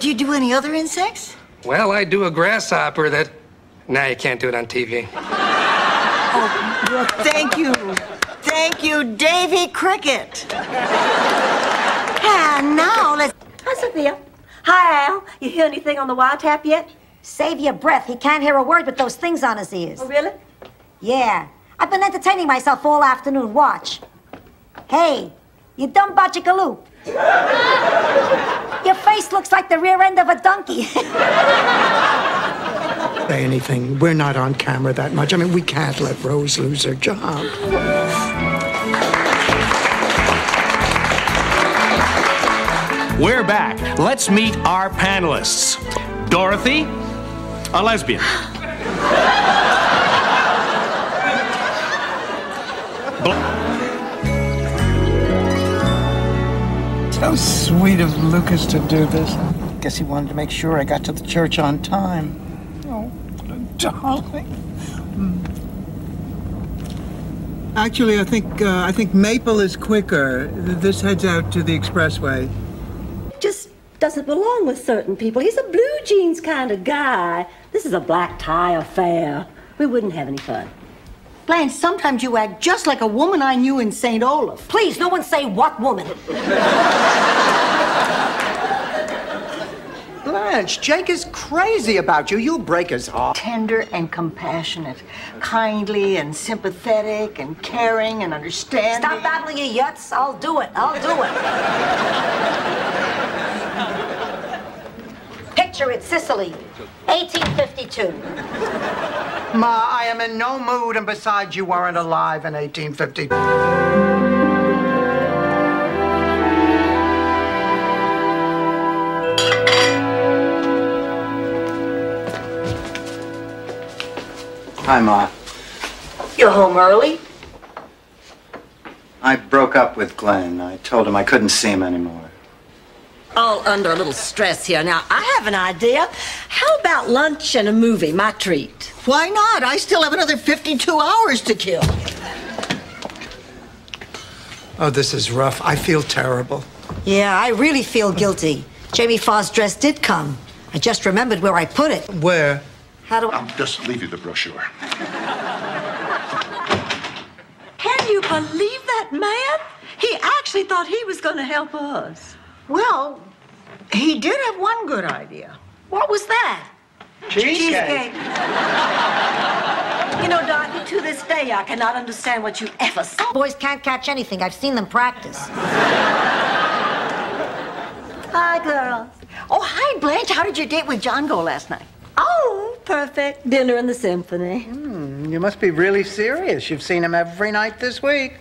Do you do any other insects? Well, I do a grasshopper that... Nah, you can't do it on TV. Oh, well, thank you. Thank you, Davy Cricket. And now let's... Hi, Sophia. Hi, Al. You hear anything on the wiretap yet? Save your breath. He can't hear a word with those things on his ears. Oh, really? Yeah. I've been entertaining myself all afternoon. Watch. Hey, you dumb bachicaloop. Your face looks like the rear end of a donkey. Say anything. We're not on camera that much. I mean, we can't let Rose lose her job. We're back. Let's meet our panelists. Dorothy, a lesbian. So sweet of Lucas to do this. Guess he wanted to make sure I got to the church on time. Oh, what a darling. Actually, I think Maple is quicker. This heads out to the expressway. Just doesn't belong with certain people. He's a blue jeans kind of guy. This is a black tie affair. We wouldn't have any fun. Blanche, sometimes you act just like a woman I knew in St. Olaf. Please, no one say what woman. Blanche, Jake is crazy about you. You'll break his heart. Tender and compassionate, kindly and sympathetic and caring and understanding. Stop babbling your yuts. I'll do it. I'll do it. Picture it, Sicily, 1852. Ma, I am in no mood, and besides, you weren't alive in 1850. Hi, Ma. You're home early? I broke up with Glenn. I told him I couldn't see him anymore. All under a little stress here. Now, I have an idea. How about lunch and a movie, my treat? Why not? I still have another 52 hours to kill. Oh, this is rough. I feel terrible. Yeah, I really feel guilty. Jamie Farr's dress did come. I just remembered where I put it. Where? How do I... I'll just leave you the brochure. Can you believe that man? He actually thought he was going to help us. Well, he did have one good idea. What was that? Cheesecake. You know, Dorothy, to this day, I cannot understand what you ever saw. Boys can't catch anything. I've seen them practice. Hi, girls. Oh, hi, Blanche. How did your date with John go last night? Oh, perfect. Dinner in the symphony. You must be really serious. You've seen him every night this week.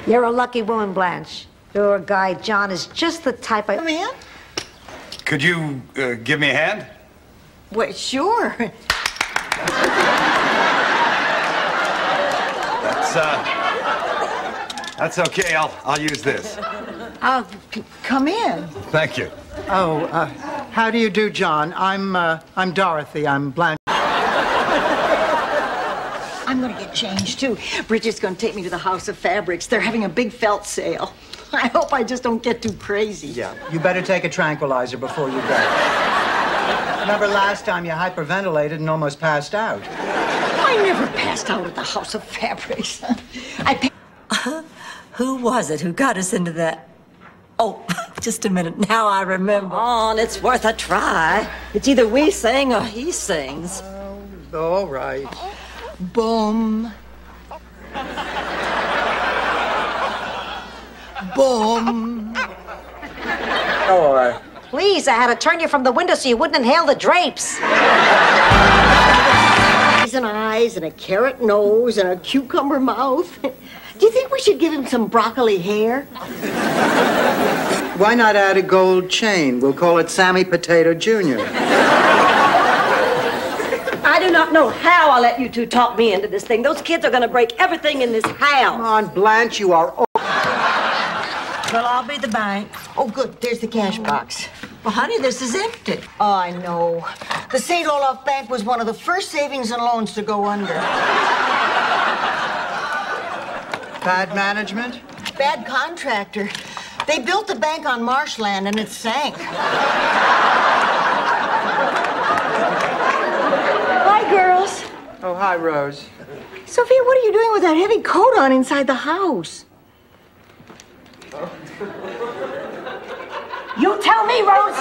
You're a lucky woman, Blanche. Your guy, John, is just the type I... Come in. Could you give me a hand? Well, sure. That's okay. I'll use this. Come in. Thank you. Oh, how do you do, John? I'm Dorothy. I'm Blanche. I'm gonna get changed, too. Bridget's gonna take me to the House of Fabrics. They're having a big felt sale. I hope I just don't get too crazy. Yeah, you better take a tranquilizer before you go. Remember last time you hyperventilated and almost passed out? I never passed out at the House of Fabrics. Who was it who got us into that? Oh, just a minute. Now I remember. On, it's worth a try. It's either we sing or he sings. All right. Boom. Boom. Oh, Please, I had to turn you from the window so you wouldn't inhale the drapes. And eyes and a carrot nose and a cucumber mouth. Do you think we should give him some broccoli hair? Why not add a gold chain? We'll call it Sammy Potato Jr. I do not know how I let you two talk me into this thing. Those kids are going to break everything in this house. Come on, Blanche, you are... Well, I'll be the bank. Oh, good. There's the cash box. Well, honey, this is empty. Oh, I know. The St. Olaf Bank was one of the first savings and loans to go under. Bad management? Bad contractor. They built a bank on marshland and it sank. Hi, girls. Oh, hi, Rose. Sophia, what are you doing with that heavy coat on inside the house? You tell me, Rose.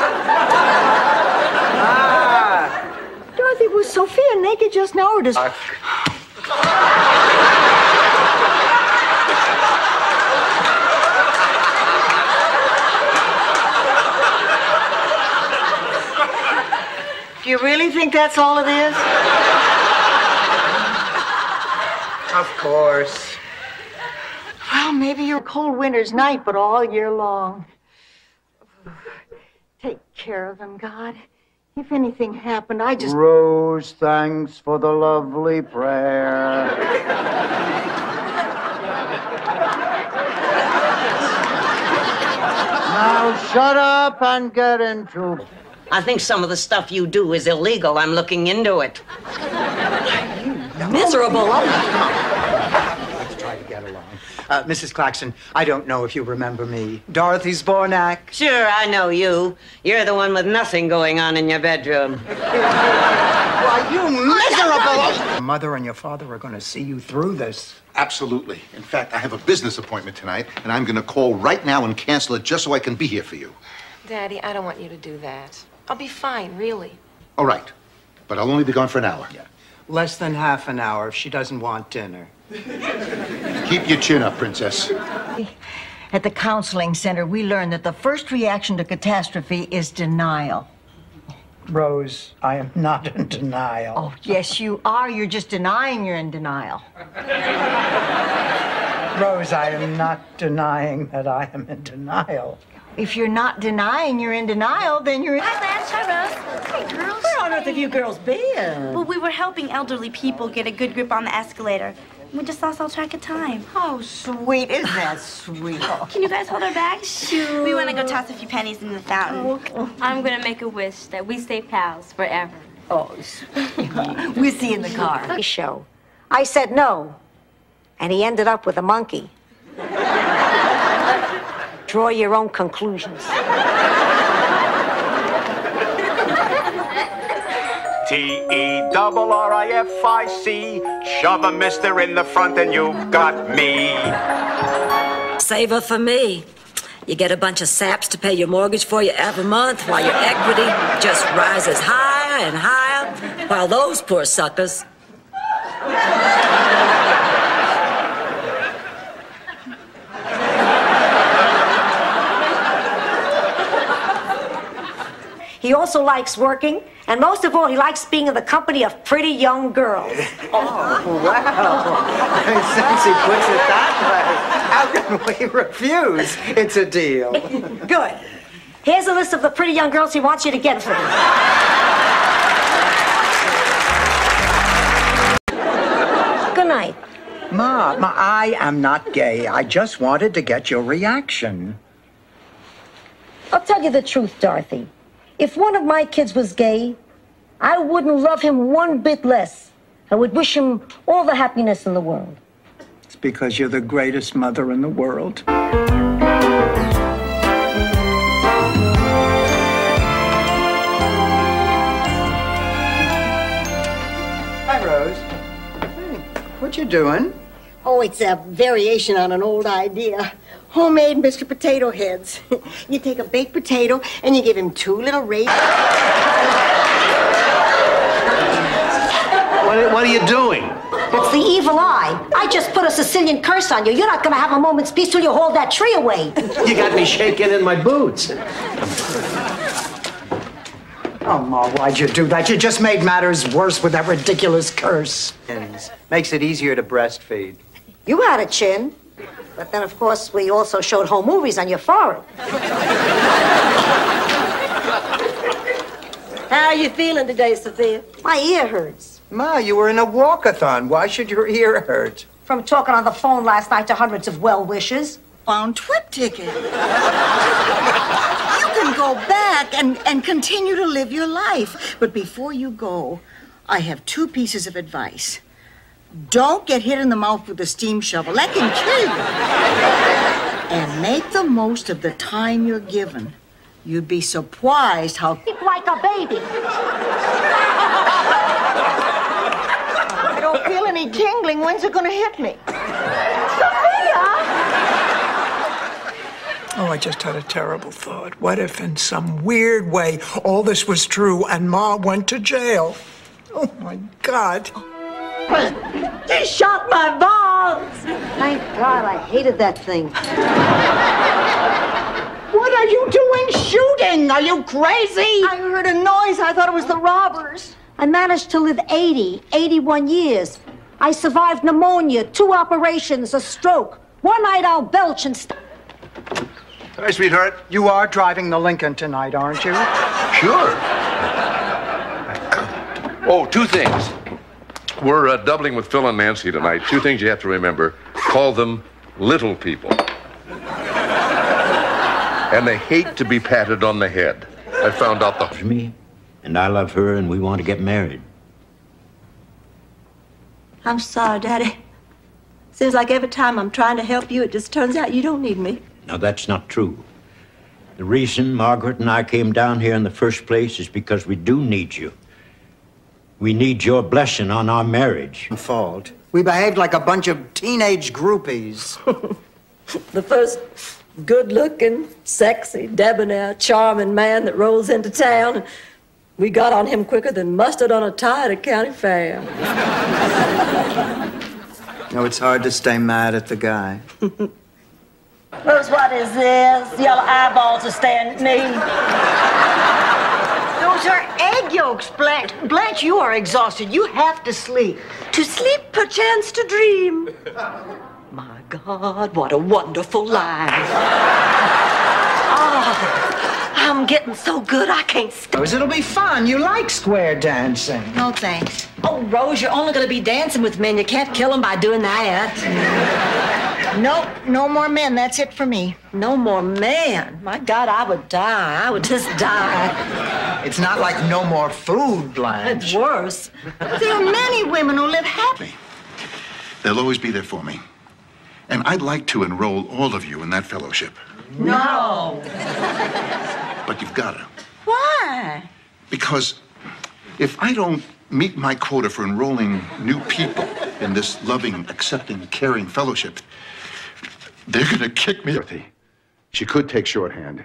Dorothy, was Sophia naked just now or does... Do you really think that's all it is? Of course. Well, maybe you're a cold winter's night, but all year long. Take care of them, God. If anything happened, I just... Rose, thanks for the lovely prayer. Now shut up and get into... I think some of the stuff you do is illegal. I'm looking into it. Miserable. Let's try to get along. Mrs. Claxton, I don't know if you remember me. Dorothy Zbornak. Sure, I know you. You're the one with nothing going on in your bedroom. Why, you miserable... Your mother and your father are going to see you through this. Absolutely. In fact, I have a business appointment tonight, and I'm going to call right now and cancel it just so I can be here for you. Daddy, I don't want you to do that. I'll be fine, really. All right. But I'll only be gone for an hour. Yeah. Less than half an hour if she doesn't want dinner. Keep your chin up, Princess. At the counseling center, we learned that the first reaction to catastrophe is denial. Rose, I am not in denial. Oh, yes, you are. You're just denying you're in denial. Rose, I am not denying that I am in denial. If you're not denying you're in denial, then you're in... Hi, Blanche. Hi, Rose. Hey, girls. Where on earth have you girls been? Well, we were helping elderly people get a good grip on the escalator. We just lost all track of time. Oh, sweet. Isn't that sweet? Can you guys hold our bags? Sure. We want to go toss a few pennies in the fountain. Okay. I'm going to make a wish that we stay pals forever. Oh, sweet. We'll see you in the car. Show. I said no. And he ended up with a monkey. Draw your own conclusions. T-E-R-R-I-F-I-C. Shove a mister in the front and you've got me. Save her for me. You get a bunch of saps to pay your mortgage for you every month while your equity just rises higher and higher while those poor suckers... He also likes working, and most of all, he likes being in the company of pretty young girls. Oh, wow. Since he puts it that way, how can we refuse? It's a deal. Good. Here's a list of the pretty young girls he wants you to get for him. Good night. Ma, I am not gay. I just wanted to get your reaction. I'll tell you the truth, Dorothy. If one of my kids was gay, I wouldn't love him one bit less. I would wish him all the happiness in the world. It's because you're the greatest mother in the world. Hi, Rose. Hey, what you doing? Oh, it's a variation on an old idea. Homemade Mr. Potato Heads. You take a baked potato and you give him 2 little raisins. What are you doing? It's the evil eye. I just put a Sicilian curse on you. You're not going to have a moment's peace till you hold that tree away. You got me shaking in my boots. Oh, Ma, why'd you do that? You just made matters worse with that ridiculous curse. Makes it easier to breastfeed. You had a chin. But then, of course, we also showed home movies on your forehead. How are you feeling today, Sophia? My ear hurts. Ma, you were in a walkathon. Why should your ear hurt? From talking on the phone last night to hundreds of well-wishers. Found trip ticket. You can go back and continue to live your life. But before you go, I have 2 pieces of advice. Don't get hit in the mouth with a steam shovel. That can kill you. And make the most of the time you're given. You'd be surprised how... Like a baby. I don't feel any tingling. When's it gonna hit me? Oh, I just had a terrible thought. What if in some weird way all this was true and Ma went to jail? Oh, my God. He shot my balls! Thank God, I hated that thing. What are you doing shooting? Are you crazy? I heard a noise. I thought it was the robbers. I managed to live 81 years. I survived pneumonia, 2 operations, a stroke. One night I'll belch and... Hi, sweetheart. You are driving the Lincoln tonight, aren't you? Sure. Oh, 2 things. We're doubling with Phil and Nancy tonight. 2 things you have to remember. Call them little people. And they hate to be patted on the head. I found out For me, and I love her, and we want to get married. I'm sorry, Daddy. Seems like every time I'm trying to help you, it just turns out you don't need me. No, that's not true. The reason Margaret and I came down here in the first place is because we do need you. We need your blessing on our marriage. Fault. We behaved like a bunch of teenage groupies. The first good-looking, sexy, debonair, charming man that rolls into town. We got on him quicker than mustard on a tie at a county fair. No, it's hard to stay mad at the guy. Rose, what is this? Yellow eyeballs are staring at me. Those are egg yolks, Blanche. Blanche, you are exhausted. You have to sleep. To sleep, perchance to dream. My God, what a wonderful life. Oh, I'm getting so good I can't stop. Rose, it'll be fun. You like square dancing. No, thanks. Oh, Rose, you're only going to be dancing with men. You can't kill them by doing that. Nope, no more men. That's it for me. No more men. My God, I would die. I would just die. It's not like no more food, Blanche. It's worse. There are many women who live happy. They'll always be there for me. And I'd like to enroll all of you in that fellowship. No. But you've got to. Why? Because if I don't meet my quota for enrolling new people in this loving, accepting, caring fellowship, they're going to kick me. She could take shorthand,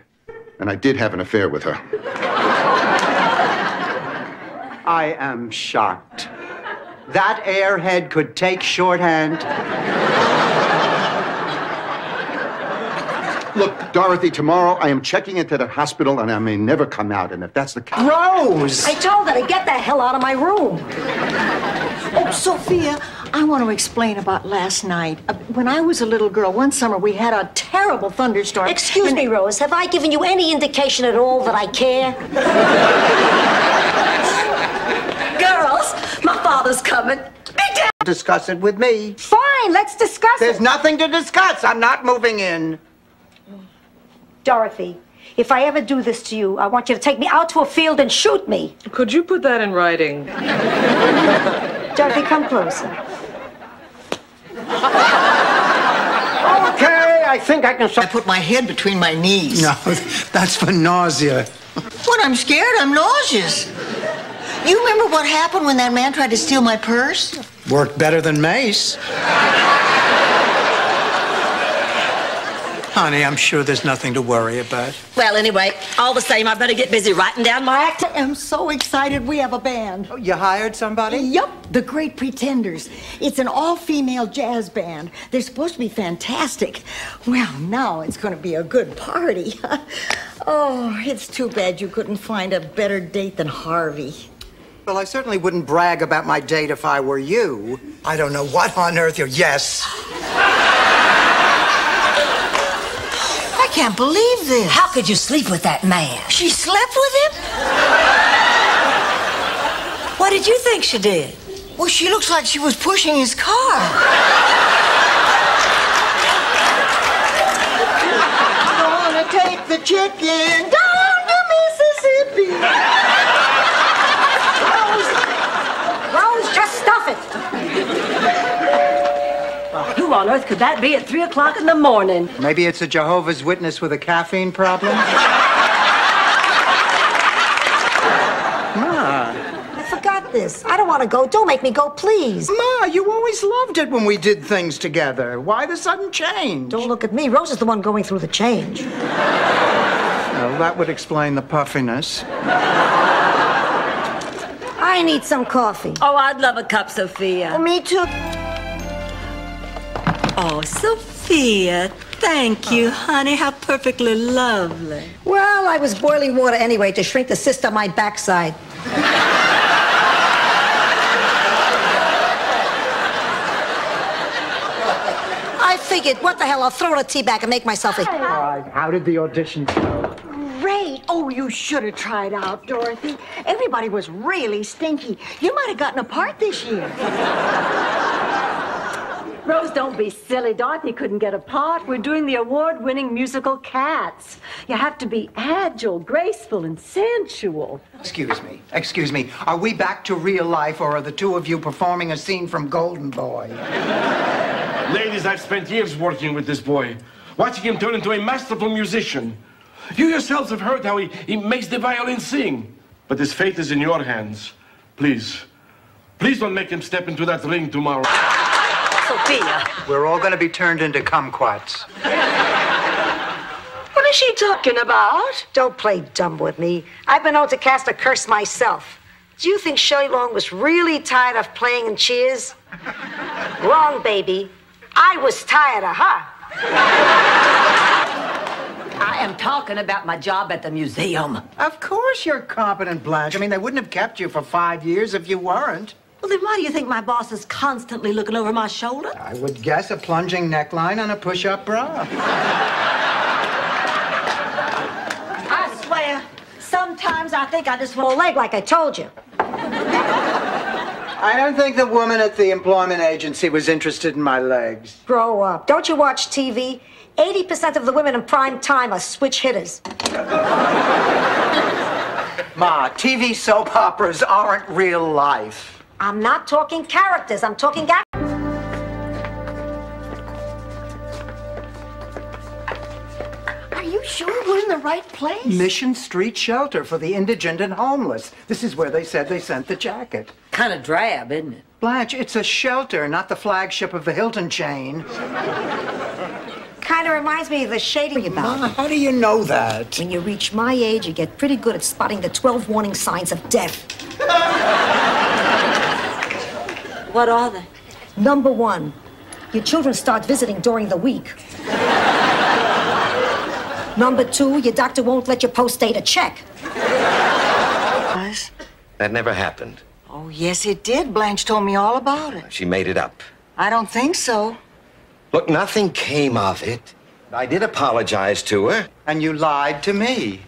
and I did have an affair with her. I am shocked. That airhead could take shorthand. Look, Dorothy, tomorrow I am checking into the hospital, and I may never come out, and if that's the case... Rose! I told her to get the hell out of my room. Oh, Sophia, I want to explain about last night. When I was a little girl, one summer we had a terrible thunderstorm. Excuse me, Rose. Have I given you any indication at all that I care? Girls, my father's coming. Be down. Discuss it with me. Fine, let's discuss There's it. nothing to discuss. I'm not moving in. Dorothy, if I ever do this to you, I want you to take me out to a field and shoot me. Could you put that in writing? Dorothy, come closer. Okay, I think I can... I put my head between my knees. No, that's for nausea. When I'm scared, I'm nauseous. You remember what happened when that man tried to steal my purse? Worked better than Mace. Honey, I'm sure there's nothing to worry about. Well, anyway, all the same, I better get busy writing down my act. I am so excited we have a band. Oh, you hired somebody? Yup, the Great Pretenders. It's an all-female jazz band. They're supposed to be fantastic. Well, now it's going to be a good party. Oh, it's too bad you couldn't find a better date than Harvey. Well, I certainly wouldn't brag about my date if I were you. I don't know what on earth you're... Yes. I can't believe this. How could you sleep with that man? She slept with him? What did you think she did? Well, she looks like she was pushing his car. Gonna take the chicken down to Mississippi. Rose, just stuff it. You are on earth could that be at 3 o'clock in the morning? Maybe it's a Jehovah's Witness with a caffeine problem? Ma. I forgot this. I don't want to go. Don't make me go, please. Ma, you always loved it when we did things together. Why the sudden change? Don't look at me. Rose is the one going through the change. Well, that would explain the puffiness. I need some coffee. Oh, I'd love a cup, Sophia. Oh, me too. Oh, Sophia, thank you, honey. How perfectly lovely. Well, I was boiling water anyway to shrink the cyst on my backside. I figured, what the hell, I'll throw in a tea bag and make myself a... All right, how did the audition go? Great. Oh, you should have tried out, Dorothy. Everybody was really stinky. You might have gotten a part this year. Rose, don't be silly. Dorothy couldn't get a part. We're doing the award-winning musical Cats. You have to be agile, graceful, and sensual. Excuse me. Are we back to real life, or are the two of you performing a scene from Golden Boy? Ladies, I've spent years working with this boy, watching him turn into a masterful musician. You yourselves have heard how he makes the violin sing. But his fate is in your hands. Please don't make him step into that ring tomorrow. Sophia. We're all going to be turned into kumquats. What is she talking about? Don't play dumb with me. I've been known to cast a curse myself. Do you think Shelley Long was really tired of playing in Cheers? Wrong, baby. I was tired of her. I am talking about my job at the museum. Of course you're competent, Blanche. I mean, they wouldn't have kept you for 5 years if you weren't. Well, then why do you think my boss is constantly looking over my shoulder? I would guess a plunging neckline and a push-up bra. I swear, sometimes I think I just want Full leg like I told you. I don't think the woman at the employment agency was interested in my legs. Grow up. Don't you watch TV? 80% of the women in prime time are switch hitters. Ma, TV soap operas aren't real life. I'm not talking characters. I'm talking Are you sure we're in the right place? Mission Street Shelter for the Indigent and Homeless. This is where they said they sent the jacket. Kind of drab, isn't it? Blanche, it's a shelter, not the flagship of the Hilton chain. Kind of reminds me of the shading about. Ma, how do you know that? When you reach my age, you get pretty good at spotting the 12 warning signs of death. What are they? Number 1, your children start visiting during the week. Number 2, your doctor won't let you post-date a check. That never happened. Oh, yes, it did. Blanche told me all about it. She made it up. I don't think so. Look, nothing came of it. I did apologize to her. And you lied to me.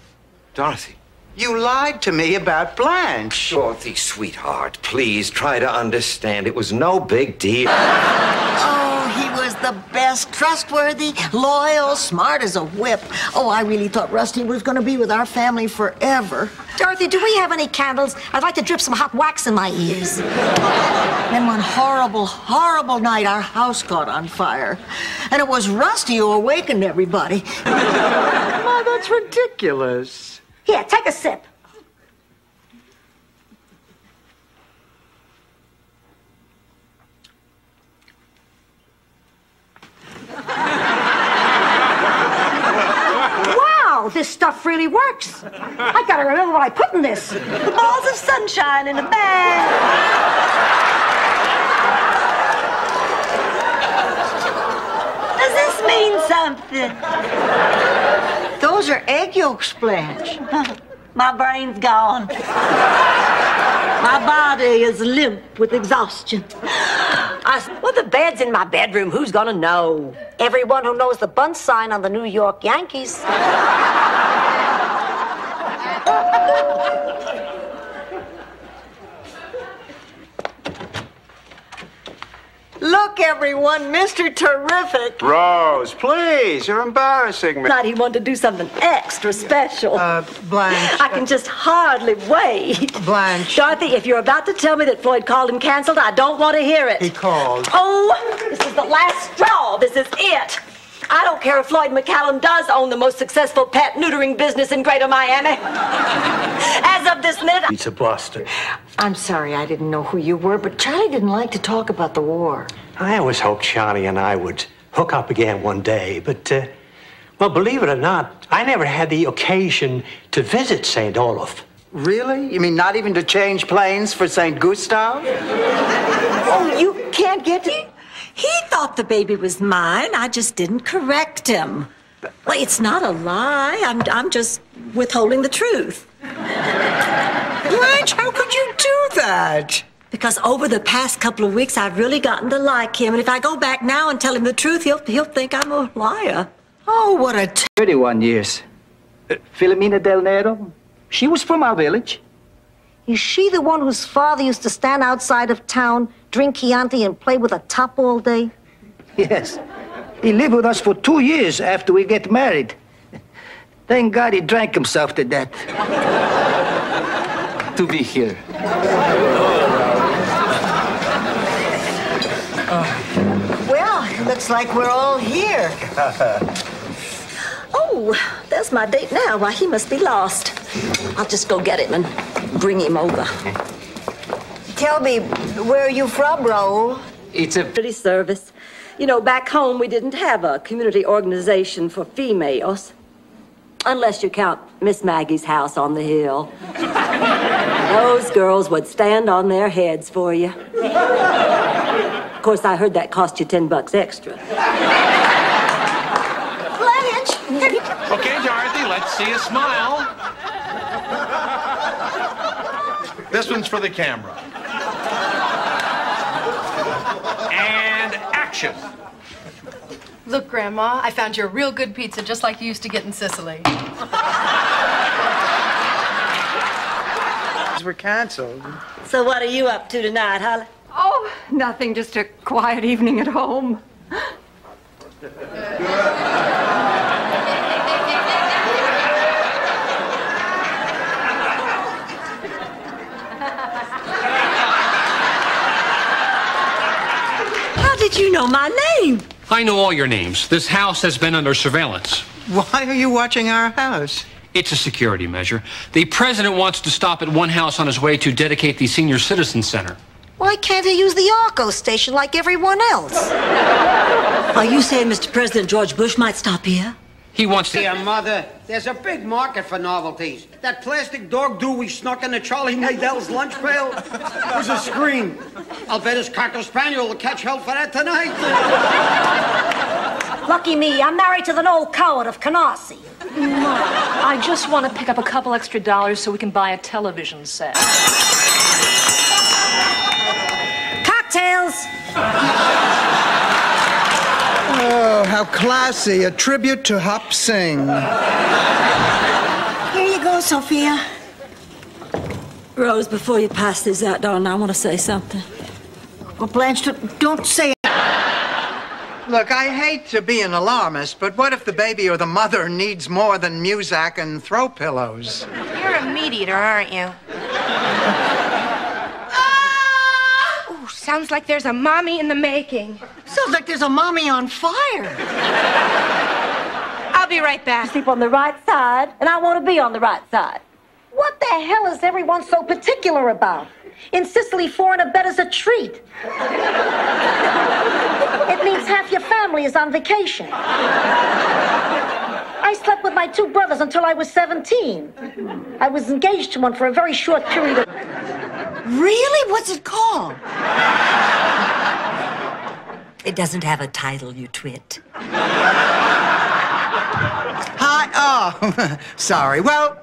Dorothy. You lied to me about Blanche. Dorothy, sweetheart, please try to understand. It was no big deal. Oh, he was the best, trustworthy, loyal, smart as a whip. Oh, I really thought Rusty was going to be with our family forever. Dorothy, do we have any candles? I'd like to drip some hot wax in my ears. Then one horrible, horrible night, our house caught on fire. And it was Rusty who awakened everybody. Ma, that's ridiculous. Here, take a sip. Wow, this stuff really works. I gotta remember what I put in this. The balls of sunshine in a bag. Does this mean something? Those are egg yolks, Blanche. My brain's gone. My body is limp with exhaustion. Well, the bed's in my bedroom. Who's gonna know? Everyone who knows the bunt sign on the New York Yankees. Look Look, everyone, Mr. Terrific. Rose, please, you're embarrassing me. Not he wanted to do something extra special. Blanche. I can just hardly wait. Blanche. Dorothy, if you're about to tell me that Floyd called and canceled, I don't want to hear it. He called. Oh, this is the last straw. This is it. I don't care if Floyd McCallum does own the most successful pet neutering business in Greater Miami. As of this minute... Pizza Boston. I'm sorry I didn't know who you were, but Charlie didn't like to talk about the war. I always hoped Charlie and I would hook up again one day, but, well, believe it or not, I never had the occasion to visit St. Olaf. Really? You mean not even to change planes for St. Gustav? Oh, you can't get to... He thought the baby was mine. I just didn't correct him. Well, it's not a lie. I'm just withholding the truth. Blanche, how could you do that? Because over the past couple of weeks, I've really gotten to like him. And if I go back now and tell him the truth, he'll think I'm a liar. Oh, what a... 31 years. Filomena Del Nero, she was from our village. Is she the one whose father used to stand outside of town, drink Chianti, and play with a top all day? Yes. He lived with us for 2 years after we get married. Thank God he drank himself to death. To be here. Well, looks like we're all here. Oh, there's my date now. Why, he must be lost. I'll just go get him and bring him over. Tell me, where are you from, Raoul? It's a pretty service. You know, back home, we didn't have a community organization for females. Unless you count Miss Maggie's house on the hill. Those girls would stand on their heads for you. Of course, I heard that cost you $10 extra. Okay, Dorothy, let's see a smile. This one's for the camera. And action. Look, Grandma, I found you a real good pizza just like you used to get in Sicily. We're canceled. So what are you up to tonight, Holly? Oh, nothing, just a quiet evening at home. How did you know my name? I know all your names. This house has been under surveillance. Why are you watching our house? It's a security measure. The president wants to stop at one house on his way to dedicate the Senior Citizen Center. Why can't he use the Arco station like everyone else? Are you saying Mr. President George Bush might stop here? He wants to... Dear Mother, there's a big market for novelties. That plastic dog do we snuck into Charlie Nadel's lunch pail was a scream. I'll bet his Cocker Spaniel will catch hell for that tonight. Lucky me, I'm married to the old coward of Canarsie. I just want to pick up a couple extra dollars so we can buy a television set. Cocktails! Oh, how classy. A tribute to Hop Sing. Here you go, Sophia. Rose, before you pass these out, darling, I want to say something. Well, Blanche, don't say it. Look, I hate to be an alarmist, but what if the baby or the mother needs more than Muzak and throw pillows? You're a meat eater, aren't you? Ooh, sounds like there's a mommy in the making. Sounds like there's a mommy on fire. I'll be right back. Sleep on the right side, and I want to be on the right side. What the hell is everyone so particular about? In Sicily, 4 and a bed is a treat. It means half your family is on vacation. I slept with my 2 brothers until I was 17. I was engaged to one for a very short period of... Really? What's it called? It doesn't have a title, you twit. Hi. Oh, sorry. Well,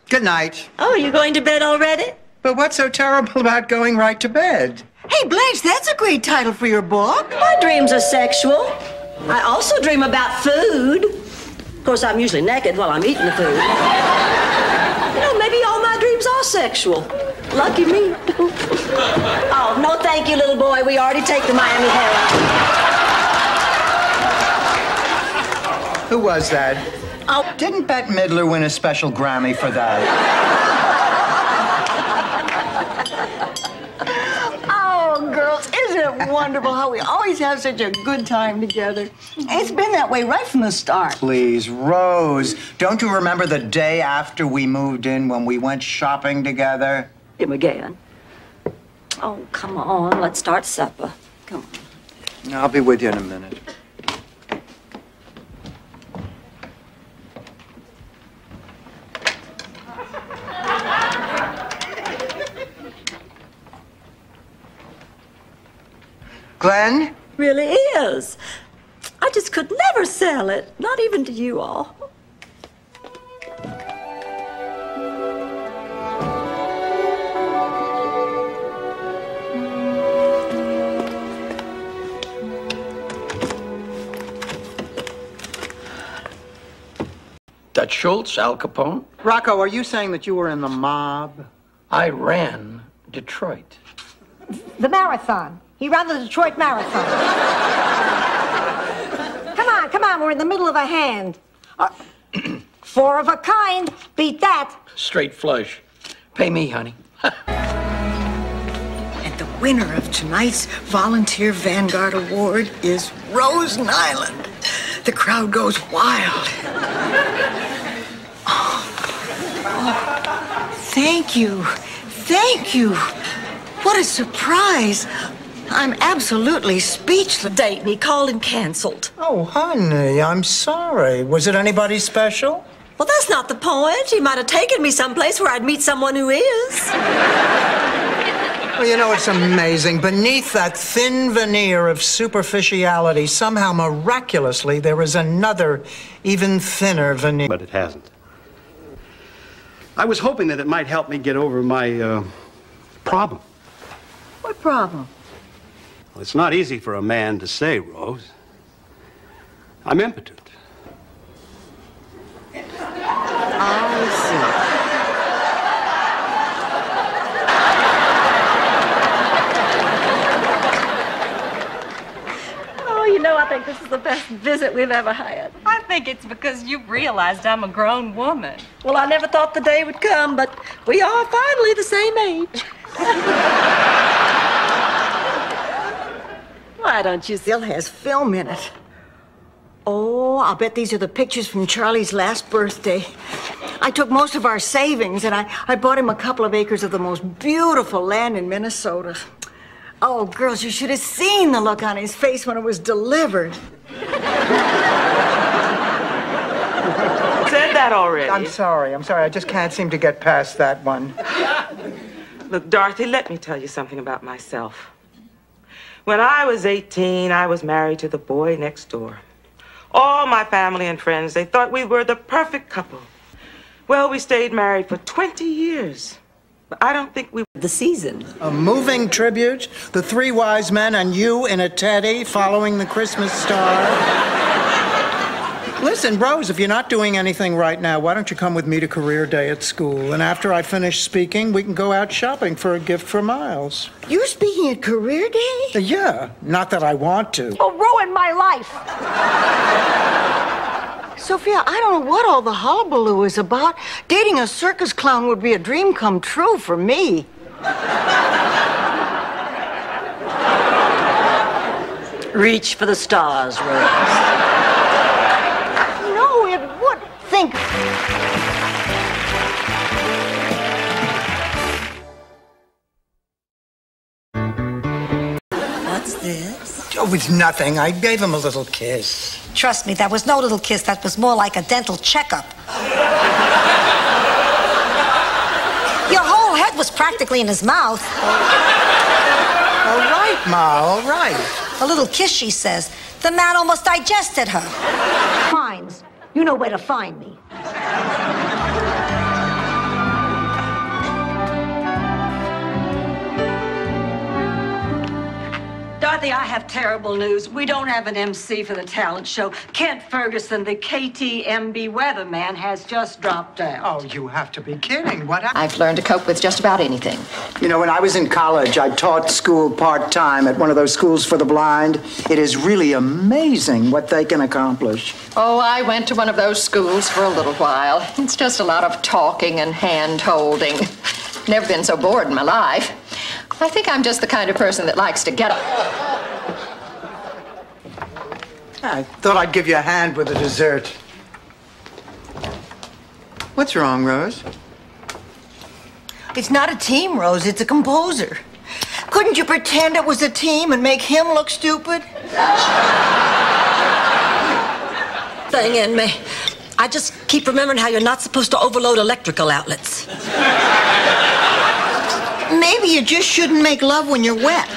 good night. Oh, you going to bed already? But what's so terrible about going right to bed? Hey, Blanche, that's a great title for your book. My dreams are sexual. I also dream about food. Of course, I'm usually naked while I'm eating the food. You know, maybe all my dreams are sexual. Lucky me. Oh, no thank you, little boy. We already take the Miami Herald. Who was that? Oh, didn't Bette Midler win a special Grammy for that? Oh, girls, isn't it wonderful how we always have such a good time together? It's been that way right from the start. Please, Rose, don't you remember the day after we moved in when we went shopping together? Him again. Oh, come on. Let's start supper. Come on. I'll be with you in a minute. Glenn? Really is. I just could never sell it. Not even to you all. Dutch Schultz, Al Capone. Rocco, are you saying that you were in the mob? I ran Detroit. The marathon. He ran the Detroit Marathon. Come on, we're in the middle of a hand. Four of a kind. Beat that. Straight flush. Pay me, honey. And the winner of tonight's Volunteer Vanguard Award is Rose Nyland. The crowd goes wild. Oh, thank you. Thank you. What a surprise. I'm absolutely speechless. Date me, called and canceled. Oh, honey, I'm sorry. Was it anybody special? Well, that's not the point. He might have taken me someplace where I'd meet someone who is. Well, you know, it's amazing. Beneath that thin veneer of superficiality, somehow miraculously, there is another, even thinner veneer. But it hasn't. I was hoping that it might help me get over my problem. What problem? Well, it's not easy for a man to say, Rose. I'm impotent. I see. Oh, you know, I think this is the best visit we've ever had. I think it's because you realized I'm a grown woman. Well, I never thought the day would come, but we are finally the same age. Why don't you Still has film in it. Oh, I'll bet these are the pictures from Charlie's last birthday. I took most of our savings and I bought him a couple of acres of the most beautiful land in Minnesota. Oh, girls, you should have seen the look on his face when it was delivered. Said that already. I'm sorry. I just can't seem to get past that one. Look, Dorothy, let me tell you something about myself. When I was 18, I was married to the boy next door. All my family and friends, they thought we were the perfect couple. Well, we stayed married for 20 years. But I don't think we... The season. A moving tribute, the three wise men and you in a teddy following the Christmas star. Listen, Rose, if you're not doing anything right now, why don't you come with me to career day at school? And after I finish speaking, we can go out shopping for a gift for Miles. You're speaking at career day? Yeah, not that I want to. Will ruin my life. Sophia, I don't know what all the hullabaloo is about. Dating a circus clown would be a dream come true for me. Reach for the stars, Rose. No, it would. Think. What's this? Oh, it's nothing. I gave him a little kiss. Trust me, that was no little kiss. That was more like a dental checkup. Your whole head was practically in his mouth. All right, Ma, all right. A little kiss, she says. The man almost digested her. Fines. You know where to find me. Dorothy, I have terrible news. We don't have an MC for the talent show. Kent Ferguson, the KTMB weatherman, has just dropped out. Oh, you have to be kidding. What I've learned to cope with just about anything. You know, when I was in college, I taught school part-time at one of those schools for the blind. It is really amazing what they can accomplish. Oh, I went to one of those schools for a little while. It's just a lot of talking and hand-holding. Never been so bored in my life. I think I'm just the kind of person that likes to get up. I thought I'd give you a hand with the dessert. What's wrong, Rose? It's not a team, Rose. It's a composer. Couldn't you pretend it was a team and make him look stupid? Thing in me. I just keep remembering how you're not supposed to overload electrical outlets. Maybe you just shouldn't make love when you're wet.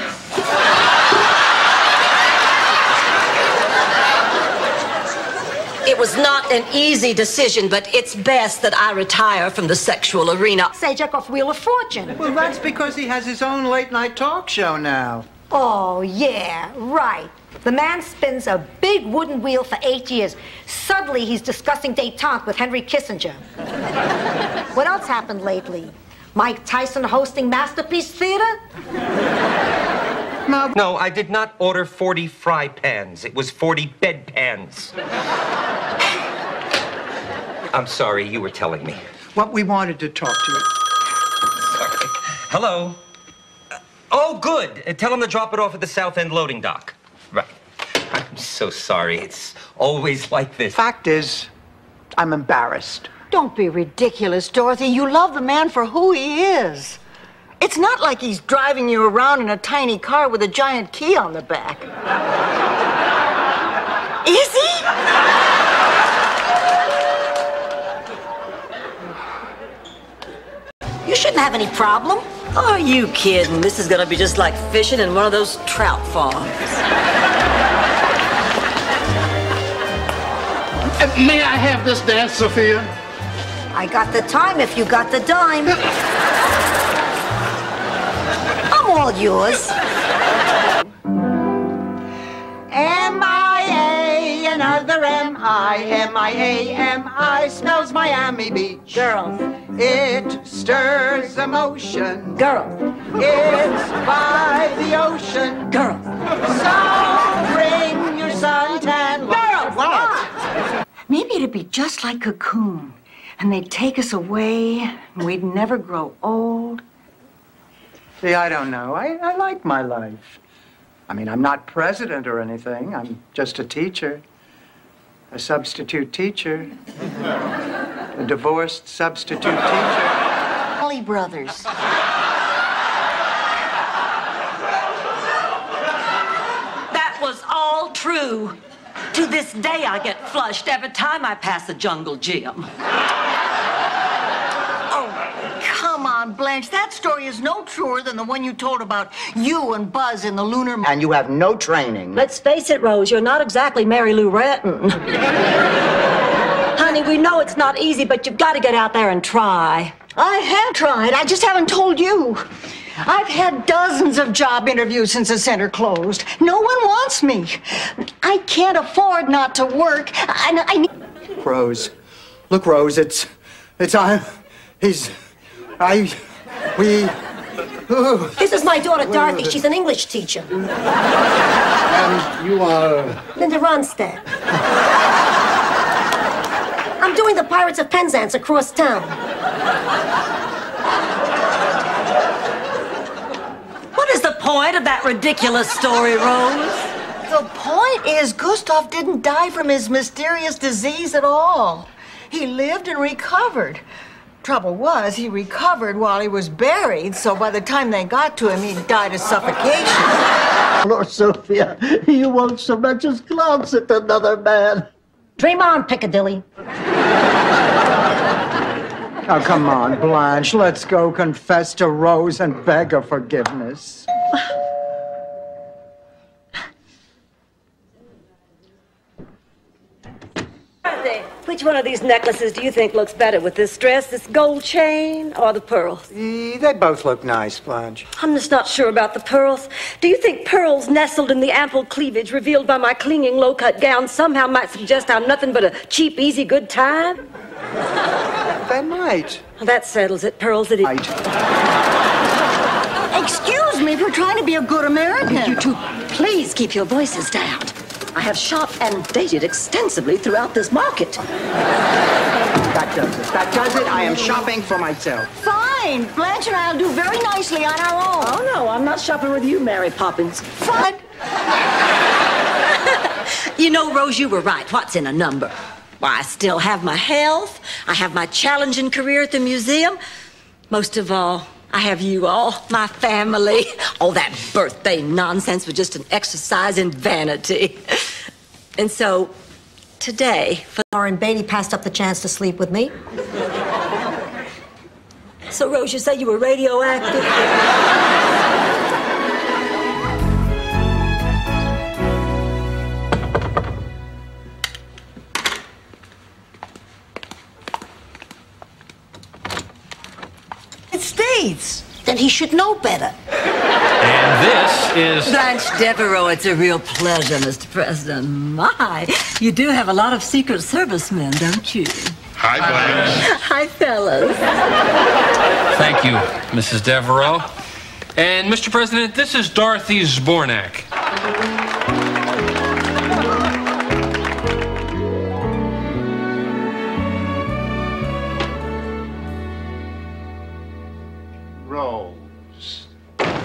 It was not an easy decision, but it's best that I retire from the sexual arena. Say, check off Wheel of Fortune. Well, that's because he has his own late-night talk show now. Oh, yeah, right. The man spins a big wooden wheel for 8 years. Suddenly, he's discussing détente with Henry Kissinger. What else happened lately? Mike Tyson hosting Masterpiece Theater? No, I did not order 40 fry pans. It was 40 bedpans. I'm sorry, you were telling me. What we wanted to talk to you. Sorry. Hello. Oh, good. Tell him to drop it off at the South End loading dock. Right. I'm so sorry. It's always like this. Fact is, I'm embarrassed. Don't be ridiculous, Dorothy. You love the man for who he is. It's not like he's driving you around in a tiny car with a giant key on the back. Is he? You shouldn't have any problem. Are you kidding? This is gonna be just like fishing in one of those trout farms. May I have this dance, Sophia? I got the time if you got the dime. I'm all yours. M-I-A, another M-I-M-I-A, M-I spells Miami Beach. Girls. It stirs emotion. Girls. It's by the ocean. Girls. So bring your suntan. Girls. What? Maybe it'd be just like Cocoon. And they'd take us away, and we'd never grow old. See, I don't know. I like my life. I mean, I'm not president or anything. I'm just a teacher. A substitute teacher. A divorced substitute teacher. Holly Brothers. That was all true. To this day, I get flushed every time I pass a jungle gym. Oh, come on, Blanche. That story is no truer than the one you told about you and Buzz in the lunar... And you have no training. Let's face it, Rose, you're not exactly Mary Lou Retton. Honey, we know it's not easy, but you've got to get out there and try. I have tried. I just haven't told you. I've had dozens of job interviews since the center closed. No one wants me. I can't afford not to work. I need... Rose. Look, Rose, we... This is my daughter, Dorothy. She's an English teacher. And you are... Linda Ronstadt. I'm doing the Pirates of Penzance across town. What is the point of that ridiculous story, Rose? The point is, Gustav didn't die from his mysterious disease at all. He lived and recovered. Trouble was, he recovered while he was buried, so by the time they got to him, he died of suffocation. Lord, Sophia, you won't so much as glance at another man. Dream on, Piccadilly. Oh, come on, Blanche. Let's go confess to Rose and beg her forgiveness. Dorothy, which one of these necklaces do you think looks better with this dress, this gold chain, or the pearls? They both look nice, Blanche. I'm just not sure about the pearls. Do you think pearls nestled in the ample cleavage revealed by my clinging low-cut gown somehow might suggest I'm nothing but a cheap, easy, good time? They might. Well, that settles it. Pearls it is. Excuse me for trying to be a good American. You two, please keep your voices down. I have shopped and dated extensively throughout this market. That does it. That does it. I am shopping for myself. Fine. Blanche and I'll do very nicely on our own. Oh, no, I'm not shopping with you, Mary Poppins. Fine. You know, Rose, you were right. What's in a number? Why, I still have my health. I have my challenging career at the museum. Most of all, I have you all, my family. Oh, that birthday nonsense was just an exercise in vanity. And so, today... And Beatty passed up the chance to sleep with me. So, Rose, you say you were radioactive? States. Then he should know better. And this is... Blanche Devereaux, it's a real pleasure, Mr. President. My, you do have a lot of Secret Service men, don't you? Hi, Blanche. Hi, fellas. Thank you, Mrs. Devereaux. And, Mr. President, this is Dorothy Zbornak.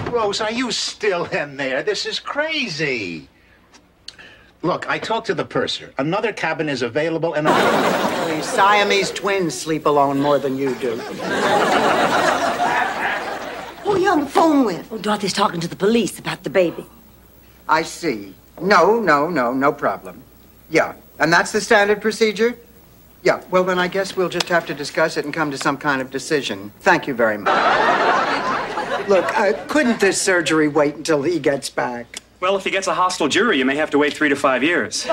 Rose, are you still in there? This is crazy. Look, I talked to the purser. Another cabin is available and... These Siamese twins sleep alone more than you do. Who are you on the phone with? Oh, Dorothy's talking to the police about the baby. I see. No problem. Yeah, and that's the standard procedure? Yeah, well, then I guess we'll just have to discuss it and come to some kind of decision. Thank you very much. Look, couldn't this surgery wait until he gets back? Well, if he gets a hostile jury, you may have to wait 3 to 5 years.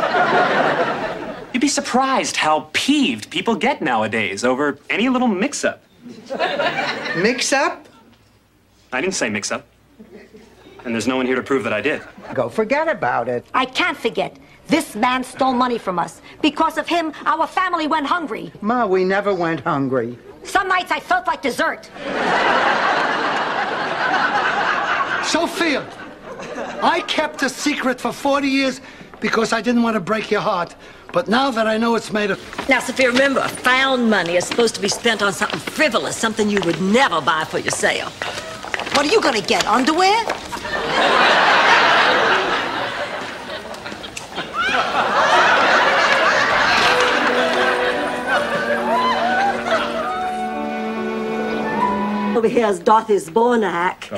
You'd be surprised how peeved people get nowadays over any little mix-up. Mix-up? I didn't say mix-up. And there's no one here to prove that I did. Go forget about it. I can't forget. This man stole money from us. Because of him, our family went hungry. Ma, we never went hungry. Some nights I felt like dessert. Sophia, I kept a secret for 40 years because I didn't want to break your heart. But now that I know it's made of... Now, Sophia, remember, found money is supposed to be spent on something frivolous, something you would never buy for yourself. What are you gonna get, underwear? Over here is Dorothy Zbornak.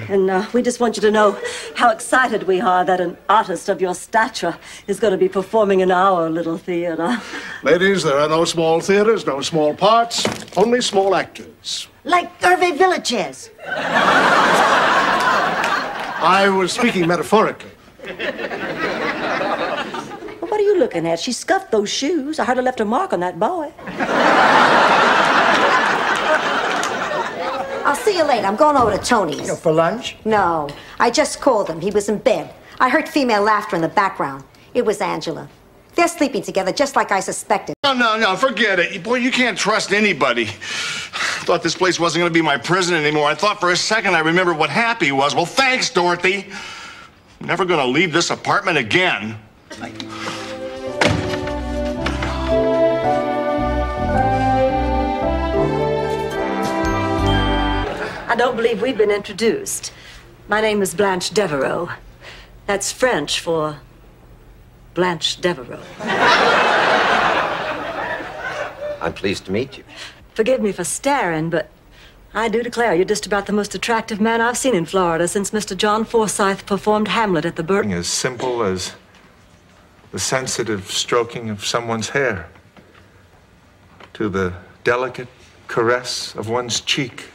And we just want you to know how excited we are that an artist of your stature is going to be performing in our little theater. Ladies, there are no small theaters, no small parts, only small actors. Like Hervé Villachez. I was speaking metaphorically. Well, what are you looking at? She scuffed those shoes. I heard her left a mark on that boy. I'll see you later. I'm going over to Tony's. For lunch? No. I just called him. He was in bed. I heard female laughter in the background. It was Angela. They're sleeping together just like I suspected. No, forget it. Boy, you can't trust anybody. I thought this place wasn't going to be my prison anymore. I thought for a second I remembered what happy was. Well, thanks, Dorothy. I'm never going to leave this apartment again. I don't believe we've been introduced. My name is Blanche Devereaux. That's French for Blanche Devereaux. I'm pleased to meet you. Forgive me for staring, but I do declare you're just about the most attractive man I've seen in Florida since Mr. John Forsythe performed Hamlet at the Burton. As simple as the sensitive stroking of someone's hair to the delicate caress of one's cheek,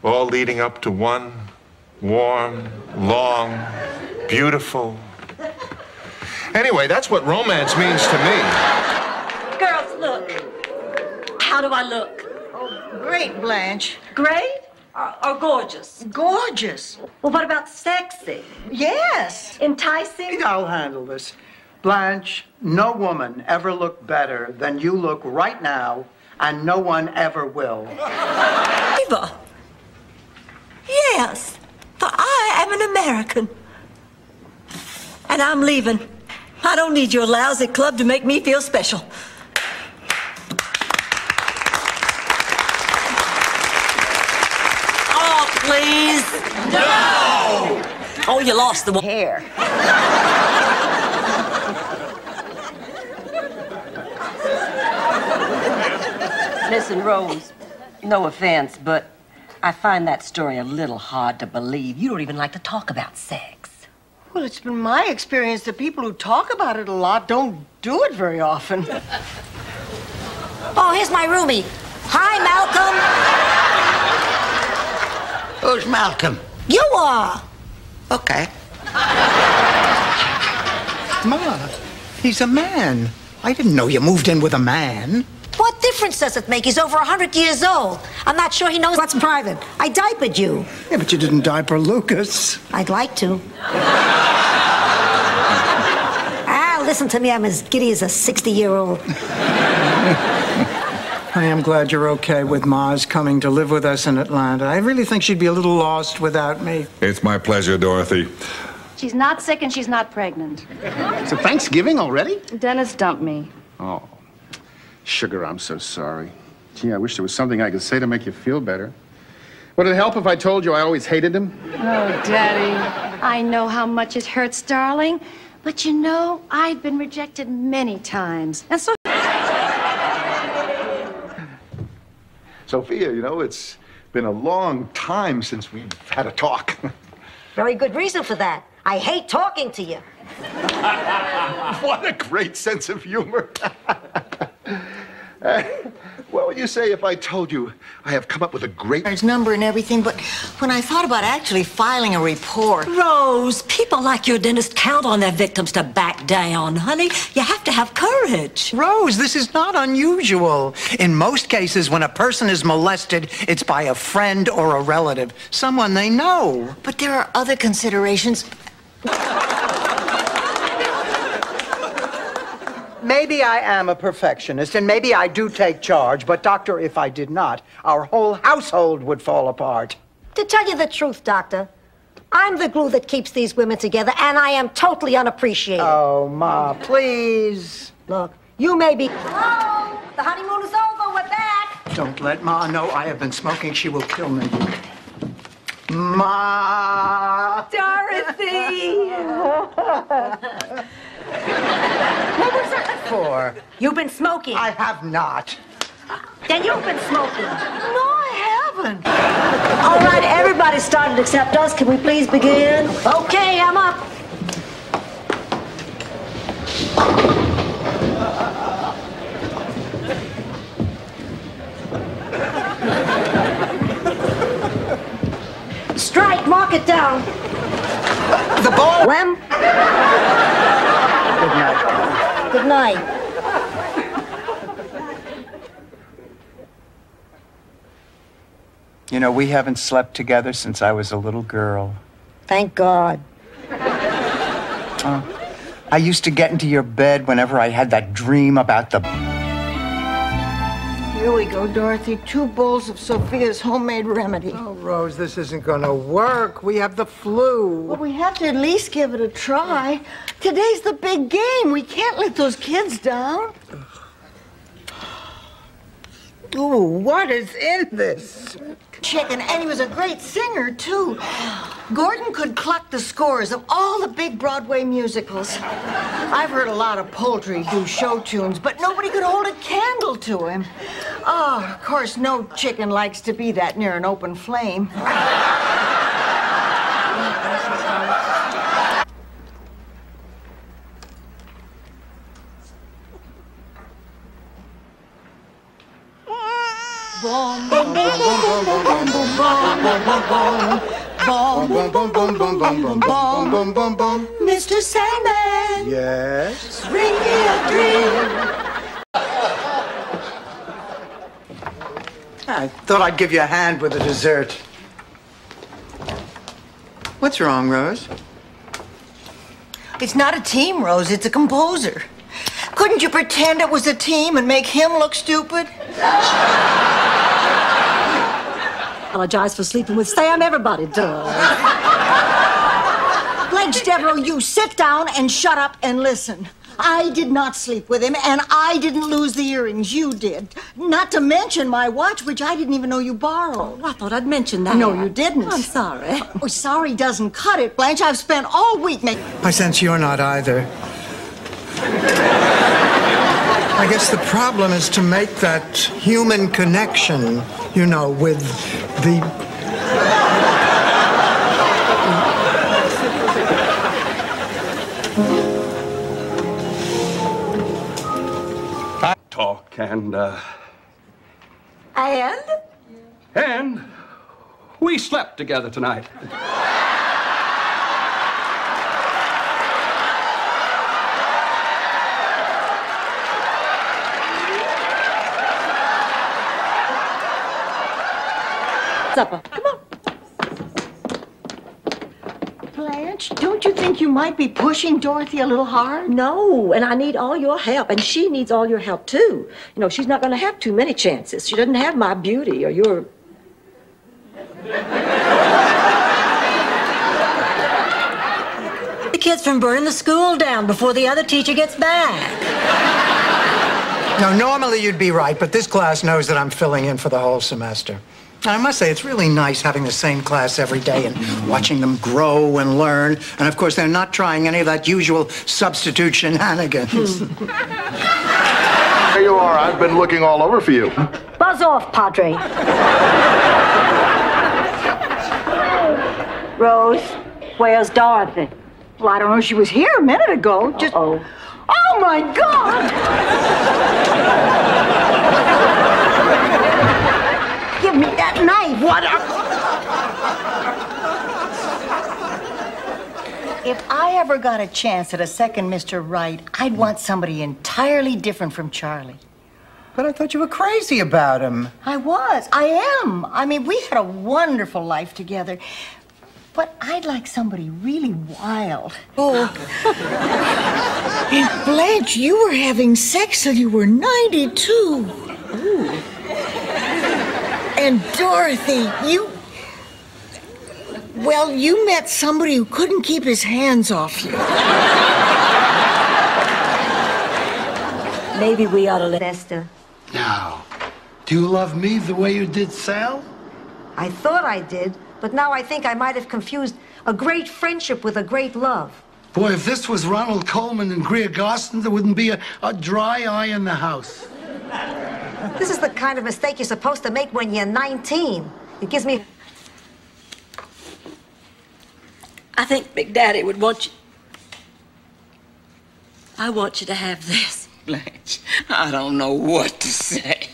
all leading up to one warm, long, beautiful, Anyway, that's what romance means to me. Girls, look. How do I look? Great, Blanche. Great or gorgeous? Gorgeous. Well, what about sexy? Yes. Enticing? I'll handle this. Blanche, no woman ever looked better than you look right now, and no one ever will. Eva. Yes, for I am an American. And I'm leaving. I don't need your lousy club to make me feel special. Oh, please. No! Oh, you lost the hair. Listen, Rose, no offense, but I find that story a little hard to believe. You don't even like to talk about sex. Well, it's been my experience that people who talk about it a lot don't do it very often. Oh, here's my roomie. Hi, Malcolm. Who's Malcolm? You are. Okay. Ma, he's a man. I didn't know you moved in with a man. What difference does it make? He's over 100 years old. I'm not sure he knows what's private. I diapered you. Yeah, but you didn't diaper Lucas. I'd like to. Listen to me. I'm as giddy as a 60-year-old. I am glad you're okay with Ma's coming to live with us in Atlanta. I really think she'd be a little lost without me. It's my pleasure, Dorothy. She's not sick and she's not pregnant. So Thanksgiving already? Dennis dumped me. Oh, sugar, I'm so sorry. Gee, I wish there was something I could say to make you feel better. Would it help if I told you I always hated him? Oh, Daddy. I know how much it hurts, darling. But you know, I've been rejected many times. And so... Sophia, you know, it's been a long time since we've had a talk. Very good reason for that. I hate talking to you. What a great sense of humor. What would you say if I told you I have come up with a great... His number and everything, but when I thought about actually filing a report... Rose, people like your dentist count on their victims to back down, honey. You have to have courage. Rose, this is not unusual. In most cases, when a person is molested, it's by a friend or a relative, someone they know. But there are other considerations. Maybe I am a perfectionist, and maybe I do take charge, but, Doctor, if I did not, our whole household would fall apart. To tell you the truth, Doctor, I'm the glue that keeps these women together, and I am totally unappreciated. Oh, Ma, please. Look, you may be... Hello? The honeymoon is over. We're back. Don't let Ma know I have been smoking. She will kill me. Ma! Dorothy! What was that for? You've been smoking. I have not. Then you've been smoking. No, I haven't. All right, everybody started to accept us. Can we please begin? Okay, I'm up. Strike, mark it down. The ball. Lem? Good night. Good night. You know, we haven't slept together since I was a little girl. Thank God. I used to get into your bed whenever I had that dream about the... Here we go, Dorothy. 2 bowls of Sophia's homemade remedy. Oh, Rose, this isn't gonna work. We have the flu. Well, we have to at least give it a try. Today's the big game. We can't let those kids down. Ooh, what is in this? Chicken, and he was a great singer, too. Gordon could cluck the scores of all the big Broadway musicals. I've heard a lot of poultry do show tunes, but nobody could hold a candle to him. Oh, of course, no chicken likes to be that near an open flame. Boom, boom, boom, boom, boom, boom, boom, boom, boom, boom, boom. Bum, bum, bum, bum, bum, bum, bum, bum, bum, bum, bum. Mr. Sandman, Yes? bring me a dream. I thought I'd give you a hand with the dessert. What's wrong, Rose? It's not a team, Rose. It's a composer. Couldn't you pretend it was a team and make him look stupid? Apologize for sleeping with Sam. Everybody does. Blanche Devereaux, you sit down and shut up and listen. I did not sleep with him, and I didn't lose the earrings. You did. Not to mention my watch, which I didn't even know you borrowed. Oh, I thought I'd mention that. No, you didn't. I'm sorry. Oh, sorry doesn't cut it, Blanche. I've spent all week making... I sense you're not either. I guess the problem is to make that human connection, you know, with the... Talk and And? we slept together tonight. Supper. Come on. Blanche, don't you think you might be pushing Dorothy a little hard? No, and I need all your help, and she needs all your help, too. You know, she's not going to have too many chances. She doesn't have my beauty or your... The kid's from burning the school down before the other teacher gets back. Now, normally you'd be right, but this class knows that I'm filling in for the whole semester. And I must say, it's really nice having the same class every day and watching them grow and learn. And, of course, they're not trying any of that usual substitute shenanigans. There you are. I've been looking all over for you. Buzz off, Padre. Rose, where's Dorothy? Well, I don't know. She was here a minute ago. Just... Oh, my God! Give me that knife. What? If I ever got a chance at a second Mr. Right, I'd want somebody entirely different from Charlie. But I thought you were crazy about him. I was. I am. I mean, we had a wonderful life together. But I'd like somebody really wild. Oh. And Blanche, you were having sex till you were 92. Ooh. And Dorothy, you met somebody who couldn't keep his hands off you. Maybe we ought to let Esther. Now, do you love me the way you did Sal? I thought I did, but now I think I might have confused a great friendship with a great love. Boy, if this was Ronald Colman and Greer Garson, there wouldn't be a dry eye in the house. This is the kind of mistake you're supposed to make when you're 19. It gives me... I think Big Daddy would want you... I want you to have this. Blanche, I don't know what to say.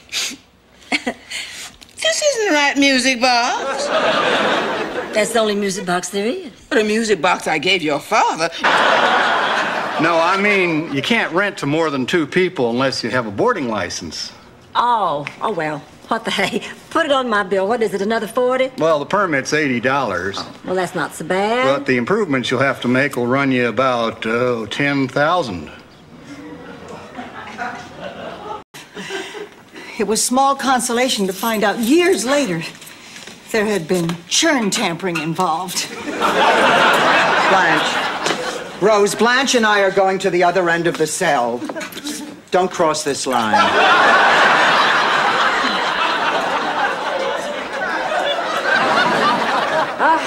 This isn't the right music box. That's the only music box there is. The music box I gave your father. No, I mean, you can't rent to more than 2 people unless you have a boarding license. Oh, well. What the hey? Put it on my bill. What is it, another 40? Well, the permit's $80. Oh, well, that's not so bad. But the improvements you'll have to make will run you about, $10,000. It was small consolation to find out years later there had been churn tampering involved. Blanche. Rose, Blanche and I are going to the other end of the cell. Don't cross this line.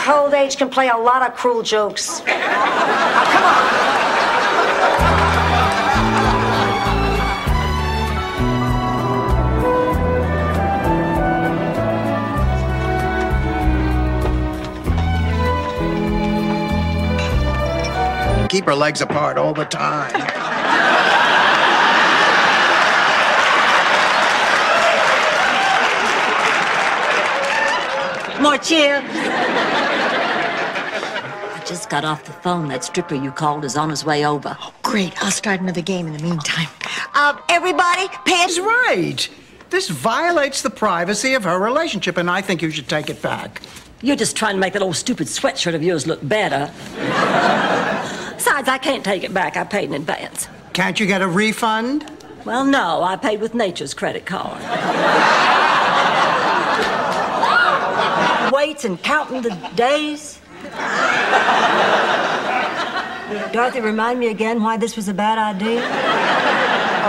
Old age can play a lot of cruel jokes. Come on. Keep her legs apart all the time. More chips. Just got off the phone. That stripper you called is on his way over. Oh, great. I'll start another game in the meantime. Everybody, pay He's right. This violates the privacy of her relationship, and I think you should take it back. You're just trying to make that old stupid sweatshirt of yours look better. Besides, I can't take it back. I paid in advance. Can't you get a refund? Well, no. I paid with Nature's credit card. Weights and counting the days. Dorothy, remind me again why this was a bad idea.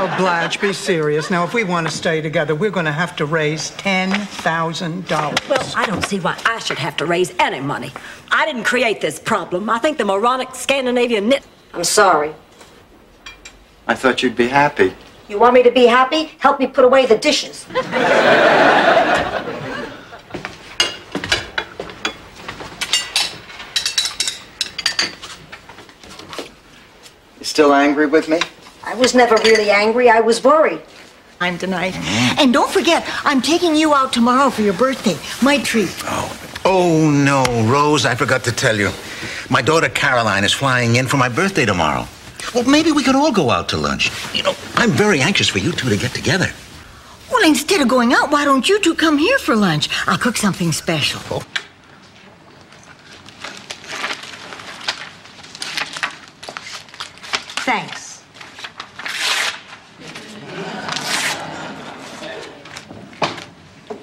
Oh, Blanche, be serious. Now, if we want to stay together, we're going to have to raise $10,000. Well, I don't see why I should have to raise any money. I didn't create this problem. I think the moronic Scandinavian knit... I'm sorry. I thought you'd be happy. You want me to be happy? Help me put away the dishes. You still angry with me? I was never really angry. I was worried. I'm tonight. And don't forget, I'm taking you out tomorrow for your birthday. My treat. Oh, no, Rose, I forgot to tell you. My daughter Caroline is flying in for my birthday tomorrow. Well, maybe we could all go out to lunch. You know, I'm very anxious for you two to get together. Well, instead of going out, why don't you two come here for lunch? I'll cook something special. Oh. Thanks.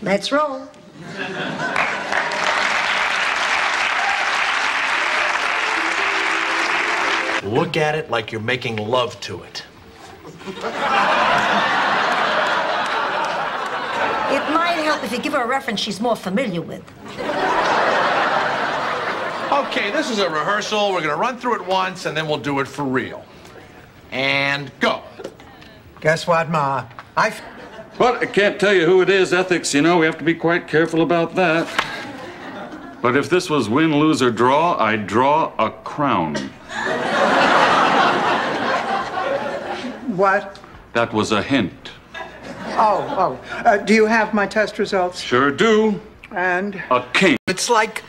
Let's roll. Look at it like you're making love to it. It might help if you give her a reference she's more familiar with. Okay, this is a rehearsal. We're gonna run through it once, and then we'll do it for real. And go. Guess what, Ma? Well, I can't tell you who it is. Ethics, you know, we have to be quite careful about that. But if this was win, lose, or draw, I'd draw a crown. What? That was a hint. Do you have my test results? Sure do. And? A king. It's like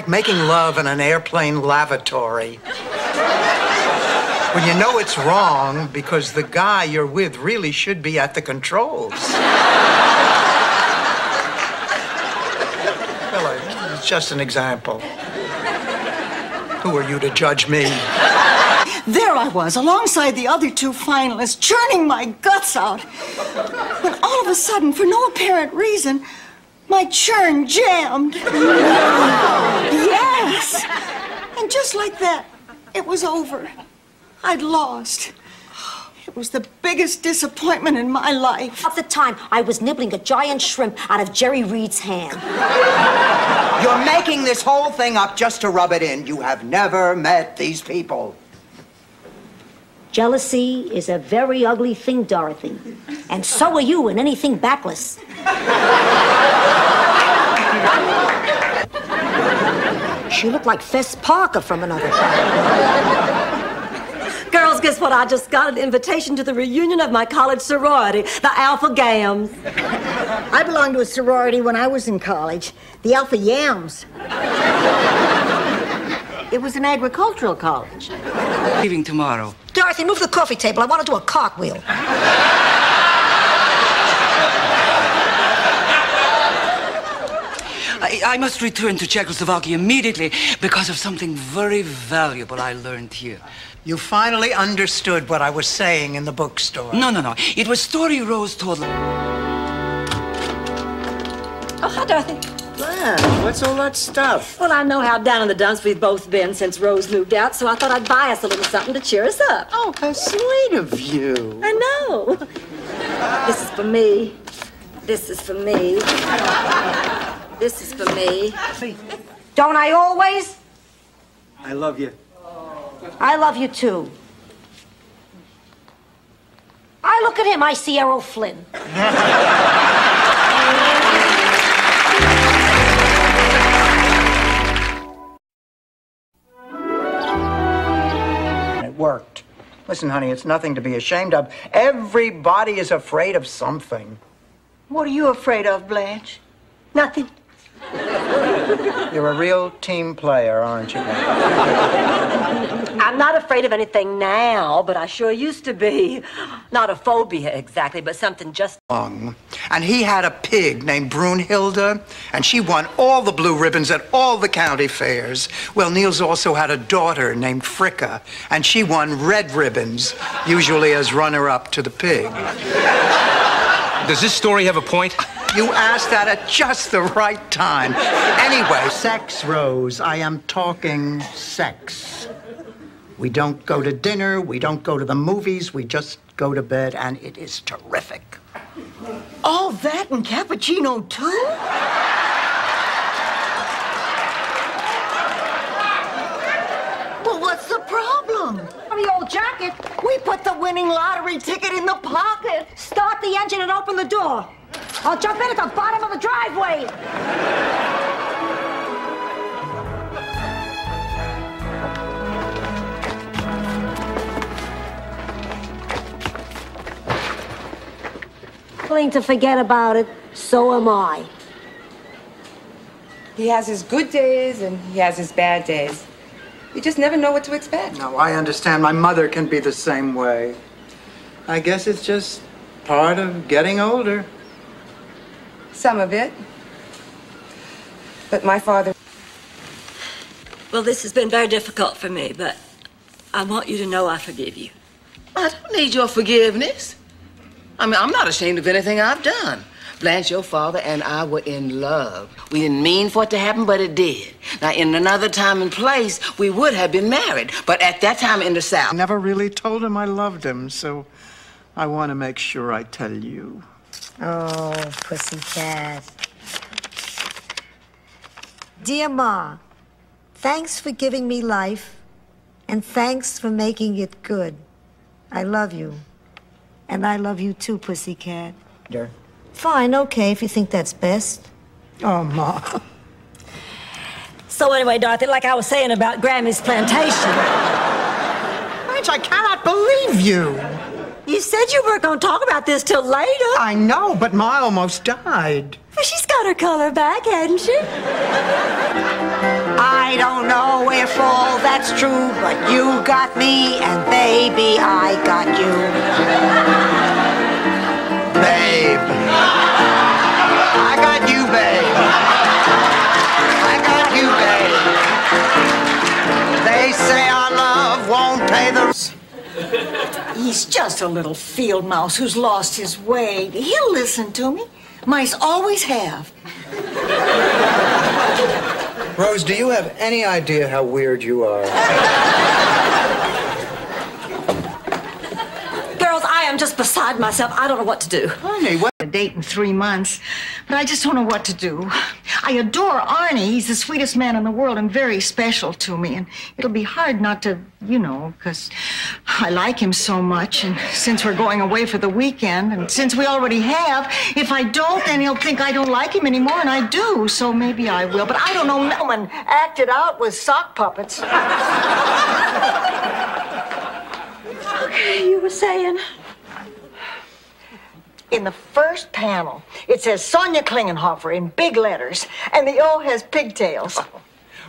making love in an airplane lavatory. When you know it's wrong because the guy you're with really should be at the controls. Well, it's just an example. Who are you to judge me? There I was, alongside the other two finalists, churning my guts out. When all of a sudden, for no apparent reason, my churn jammed. Yes. And just like that, it was over. I'd lost. It was the biggest disappointment in my life. At the time, I was nibbling a giant shrimp out of Jerry Reed's hand. You're making this whole thing up just to rub it in. You have never met these people. Jealousy is a very ugly thing, Dorothy. And so are you in anything backless. She looked like Fess Parker from another time. Girls, guess what? I just got an invitation to the reunion of my college sorority, the Alpha Gams. I belonged to a sorority when I was in college, the Alpha Yams. It was an agricultural college. Leaving tomorrow. Dorothy, move the coffee table. I want to do a cartwheel. I must return to Czechoslovakia immediately because of something very valuable I learned here. You finally understood what I was saying in the bookstore. No. It was story Rose told. Oh, hi, Dorothy. Blanche, what's all that stuff? Well, I know how down in the dumps we've both been since Rose moved out, so I thought I'd buy us a little something to cheer us up. Oh, how sweet of you. I know. This is for me. This is for me. This is for me. Don't I always? I love you. I love you, too. I look at him, I see Errol Flynn. It worked. Listen, honey, it's nothing to be ashamed of. Everybody is afraid of something. What are you afraid of, Blanche? Nothing. You're a real team player, aren't you? I'm not afraid of anything now, but I sure used to be. Not a phobia exactly, but something just... And he had a pig named Brunhilde, and she won all the blue ribbons at all the county fairs. Well, Niels also had a daughter named Fricka, and she won red ribbons, usually as runner-up to the pig. Does this story have a point? You asked that at just the right time. Anyway, sex, Rose. I am talking sex. We don't go to dinner, we don't go to the movies, we just go to bed, and it is terrific. All that and cappuccino, too? Well, what's the problem? The old jacket. We put the winning lottery ticket in the pocket. Start the engine and open the door. I'll jump in at the bottom of the driveway. Willing to forget about it, so am I. He has his good days and he has his bad days. You just never know what to expect. No, I understand. My mother can be the same way. I guess it's just part of getting older. Some of it. But my father... Well, this has been very difficult for me, but I want you to know I forgive you. I don't need your forgiveness. I mean, I'm not ashamed of anything I've done. Blanche, your father and I were in love. We didn't mean for it to happen, but it did. Now, in another time and place, we would have been married. But at that time in the South... I never really told him I loved him, so I want to make sure I tell you. Oh, pussycat. Dear Ma, thanks for giving me life, and thanks for making it good. I love you. And I love you too, pussycat. Fine, okay, if you think that's best. Oh, Ma. So anyway, Dorothy, like I was saying about Grammy's plantation. Blanche, I cannot believe you. You said you weren't going to talk about this till later. I know, but Ma almost died. Well, she's got her color back, hasn't she? I don't know if all that's true, but you got me, and baby, I got you. Babe. I got you, babe. I got you, babe. They say our love won't pay the... He's just a little field mouse who's lost his way. He'll listen to me. Mice always have. Rose, do you have any idea how weird you are? Girls, I am just beside myself. I don't know what to do. Honey, what? A date in 3 months, but I just don't know what to do. I adore Arnie. He's the sweetest man in the world and very special to me. And it'll be hard not to, you know, because I like him so much. And since we're going away for the weekend, and since we already have, if I don't, then he'll think I don't like him anymore, and I do. So maybe I will. But I don't know. Melman acted out with sock puppets. Okay, you were saying? In the first panel, it says Sonia Klingenhofer in big letters, and the O has pigtails.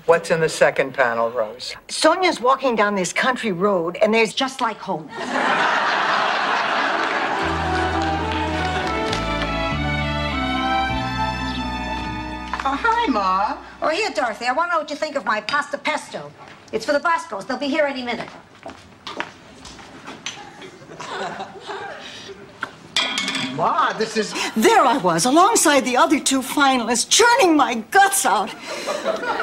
What's in the second panel, Rose? Sonia's walking down this country road, and there's just like home. Oh, hi, Ma. Oh, here, Dorothy. I want to know what you think of my pasta pesto. It's for the Boscos. They'll be here any minute. Ma, this is... There I was, alongside the other 2 finalists, churning my guts out.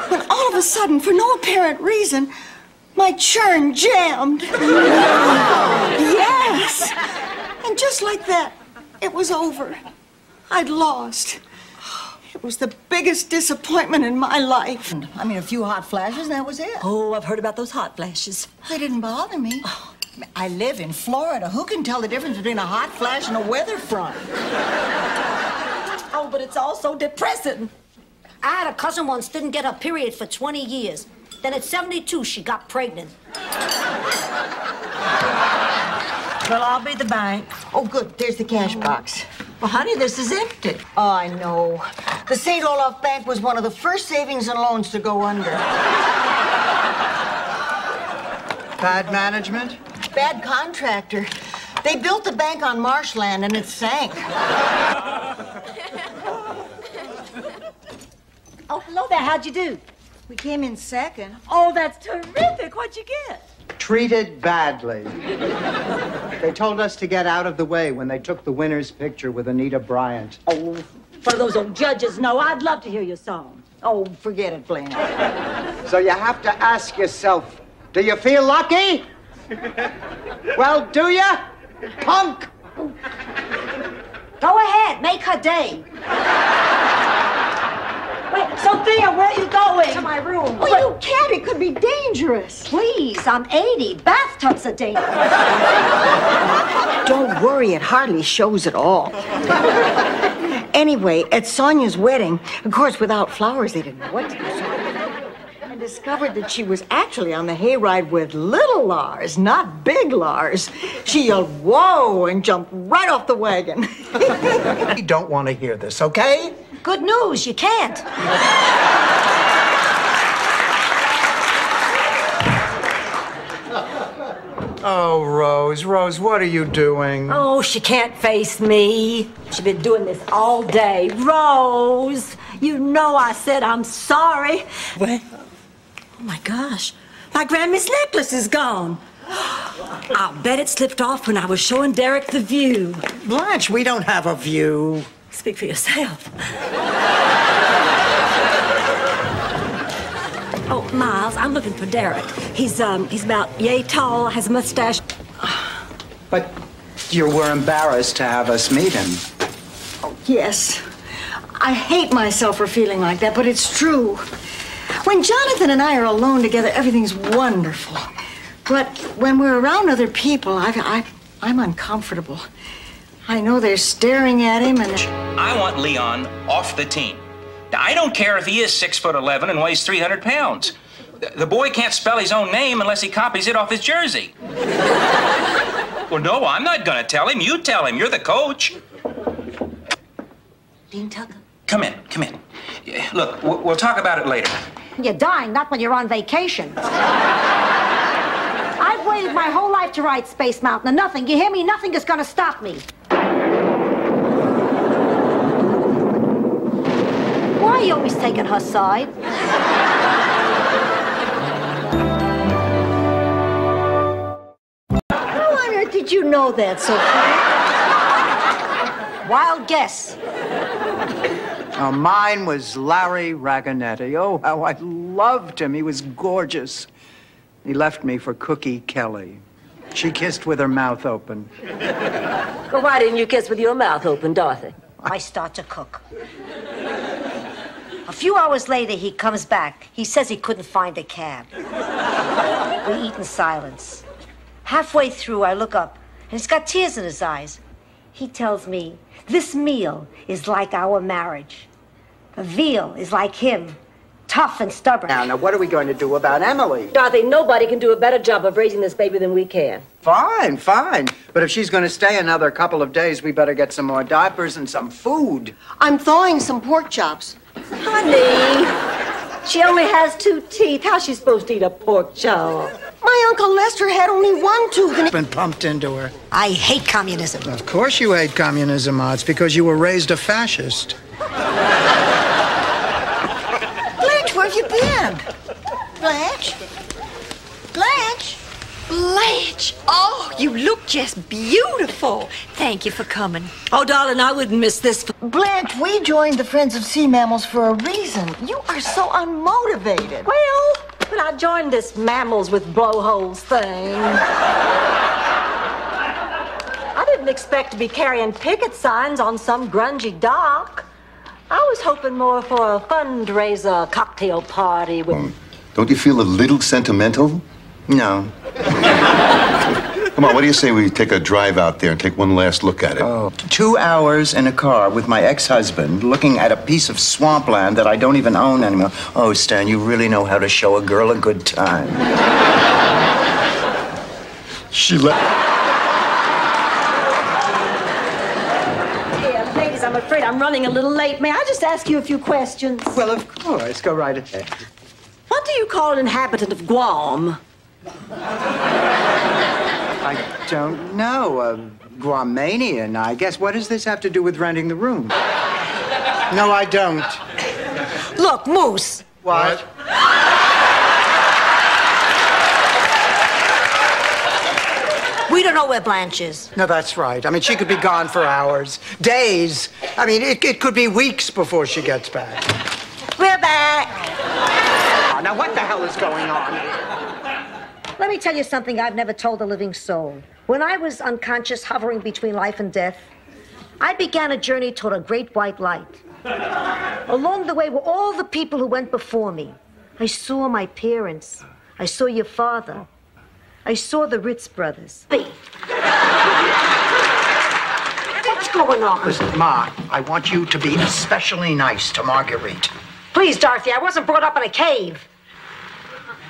When all of a sudden, for no apparent reason, my churn jammed. Yes. And just like that, it was over. I'd lost. It was the biggest disappointment in my life. I mean, a few hot flashes, and that was it. Oh, I've heard about those hot flashes. They didn't bother me. I live in Florida. Who can tell the difference between a hot flash and a weather front? Oh, but it's all so depressing. I had a cousin once didn't get her period for 20 years. Then at 72, she got pregnant. Well, I'll be the bank. Oh, good. There's the cash box. Well, honey, this is empty. Oh, I know. The St. Olaf Bank was one of the first savings and loans to go under. Bad management? Bad contractor. They built the bank on marshland and it sank. Oh, hello there. How'd you do? We came in second. Oh, that's terrific. What'd you get? Treated badly. They told us to get out of the way when they took the winner's picture with Anita Bryant. Oh, for those old judges, no. I'd love to hear your song. Oh, forget it, Blanche. So you have to ask yourself, do you feel lucky? Well, do you? Punk! Go ahead. Make her day. Wait, Sophia, where are you going? To my room. Well, you can't. It could be dangerous. Please, I'm 80. Bathtubs are dangerous. Don't worry. It hardly shows at all. Anyway, at Sonia's wedding, of course, without flowers, they didn't know what to do. I discovered that she was actually on the hayride with little Lars, not big Lars. She yelled, "Whoa," and jumped right off the wagon. We don't want to hear this, okay? Good news, you can't. Oh, Rose, what are you doing? Oh, she can't face me. She's been doing this all day. Rose, you know I said I'm sorry. What? Oh, my gosh. My Grammy's necklace is gone. I'll bet it slipped off when I was showing Derek the view. Blanche, we don't have a view. Speak for yourself. Oh, Miles, I'm looking for Derek. He's about yay tall, has a mustache. But you were embarrassed to have us meet him. Oh, yes. I hate myself for feeling like that, but it's true. When Jonathan and I are alone together, everything's wonderful. But when we're around other people, I'm uncomfortable. I know they're staring at him and... I want Leon off the team. I don't care if he is 6'11" and weighs 300 pounds. The boy can't spell his own name unless he copies it off his jersey. Well, no, I'm not gonna tell him. You tell him. You're the coach. Dean Tucker. Come in. Look, we'll talk about it later. You're dying, not when you're on vacation. I've waited my whole life to ride Space Mountain, and nothing, you hear me? Nothing is gonna stop me. Why are you always taking her side? How on earth did you know that, Sophia? Wild guess. Oh, mine was Larry Raganetti. Oh, how I loved him. He was gorgeous. He left me for Cookie Kelly. She kissed with her mouth open. Well, why didn't you kiss with your mouth open, Dorothy? I start to cook. A few hours later, he comes back. He says he couldn't find a cab. We eat in silence. Halfway through, I look up, and he's got tears in his eyes. He tells me, this meal is like our marriage. The veal is like him, tough and stubborn. Now, what are we going to do about Emily? Dorothy, nobody can do a better job of raising this baby than we can. Fine. But if she's going to stay another couple of days, we better get some more diapers and some food. I'm thawing some pork chops. Honey, she only has 2 teeth. How's she supposed to eat a pork chop? My Uncle Lester had only 1 tooth and... Been pumped into her. I hate communism. Of course you hate communism, Ma. It's because you were raised a fascist. Blanche, where have you been? Blanche? Blanche? Blanche, oh, you look just beautiful. Thank you for coming. Oh, darling, I wouldn't miss this. Blanche, we joined the Friends of Sea Mammals for a reason. You are so unmotivated. Well, but I joined this mammals with blowholes thing. I didn't expect to be carrying picket signs on some grungy dock. I was hoping more for a fundraiser cocktail party with... Don't you feel a little sentimental? No. Come on, what do you say we take a drive out there and take one last look at it? Oh, 2 hours in a car with my ex-husband looking at a piece of swampland that I don't even own anymore. Oh, Stan, you really know how to show a girl a good time. She left. Ladies, I'm afraid I'm running a little late. May I just ask you a few questions? Well, of course. Go right ahead. What do you call an inhabitant of Guam? I don't know. Guamanian, I guess. What does this have to do with renting the room? No, I don't. Look, Moose. What? We don't know where Blanche is. No, that's right. I mean, she could be gone for hours, days. I mean, it could be weeks before she gets back. We're back. Now, what the hell is going on? Let me tell you something I've never told a living soul. When I was unconscious, hovering between life and death, I began a journey toward a great white light. Along the way were all the people who went before me. I saw my parents. I saw your father. I saw the Ritz brothers. What's going on? Listen, Ma, I want you to be especially nice to Marguerite. Please, Dorothy, I wasn't brought up in a cave.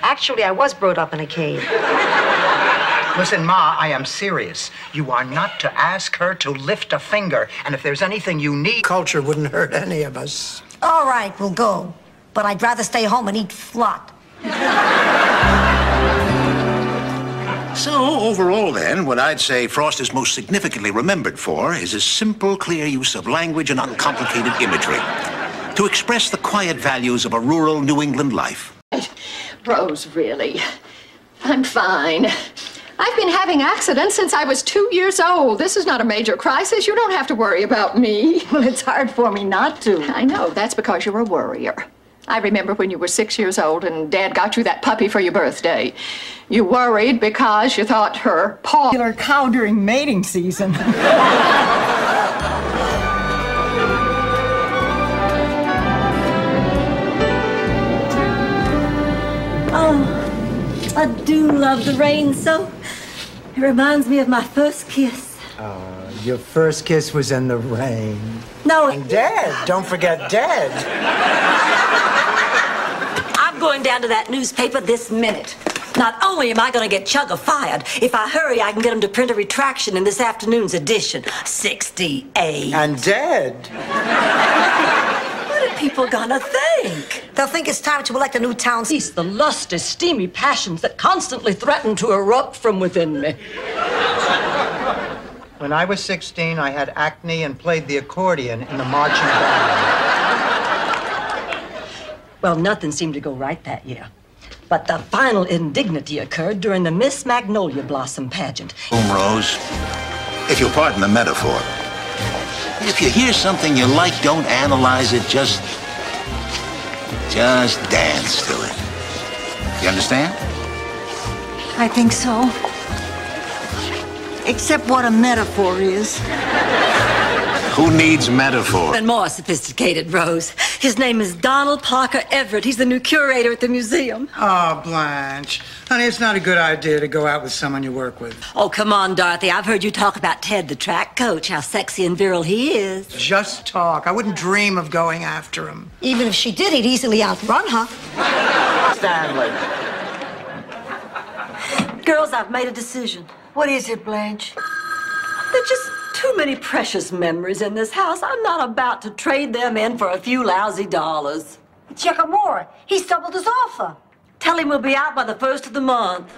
Actually, I was brought up in a cave. Listen, Ma, I am serious. You are not to ask her to lift a finger. And if there's anything you need, culture wouldn't hurt any of us. All right, we'll go. But I'd rather stay home and eat flot. So, overall then, what I'd say Frost is most significantly remembered for is his simple, clear use of language and uncomplicated imagery to express the quiet values of a rural New England life. Rose, really. I'm fine. I've been having accidents since I was 2 years old. This is not a major crisis. You don't have to worry about me. Well, it's hard for me not to. I know. That's because you're a worrier. I remember when you were 6 years old and Dad got you that puppy for your birthday. You worried because you thought her paw... Cow during mating season. Oh, I do love the rain so. It reminds me of my first kiss. Your first kiss was in the rain. No. And Dad. Don't forget Dad. I'm going down to that newspaper this minute. Not only am I going to get Chugga fired, if I hurry, I can get him to print a retraction in this afternoon's edition. 68. And Dad. What are people gonna think? They'll think it's time to elect a new town. Cease the lusty, steamy passions that constantly threaten to erupt from within me. When I was 16, I had acne and played the accordion in the marching band. Well, nothing seemed to go right that year. But the final indignity occurred during the Miss Magnolia Blossom pageant. Rose, if you'll pardon the metaphor, if you hear something you like, don't analyze it, just dance to it. You understand? I think so. Except what a metaphor is. Who needs metaphor? And more sophisticated, Rose. His name is Donald Parker Everett. He's the new curator at the museum. Oh, Blanche. Honey, it's not a good idea to go out with someone you work with. Oh, come on, Dorothy. I've heard you talk about Ted, the track coach, how sexy and virile he is. Just talk. I wouldn't dream of going after him. Even if she did, he'd easily outrun her. Stanley. Girls, I've made a decision. What is it, Blanche? There are just too many precious memories in this house. I'm not about to trade them in for a few lousy dollars. Check him more. He's doubled his offer. Tell him we'll be out by the 1st of the month.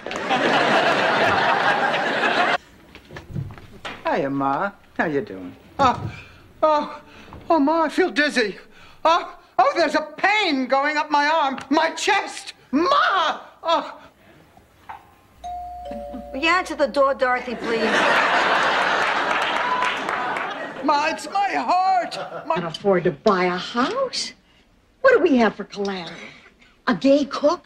Hiya, Ma. How you doing? Oh, Ma, I feel dizzy. Oh, there's a pain going up my arm, my chest. Ma! Oh. Will you answer the door, Dorothy, please? Ma, it's my heart. Can't afford to buy a house. What do we have for collateral? A gay cook?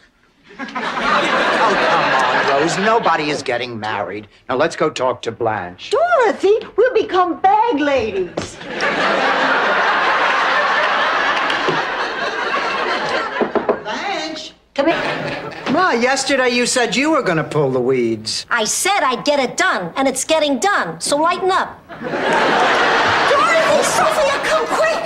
Oh, come on, Rose. Nobody is getting married. Now, let's go talk to Blanche. Dorothy, we'll become bag ladies. Blanche! Come here. Ma, yesterday you said you were going to pull the weeds. I said I'd get it done, and it's getting done. So lighten up. Dorothy, Sophia, come quick!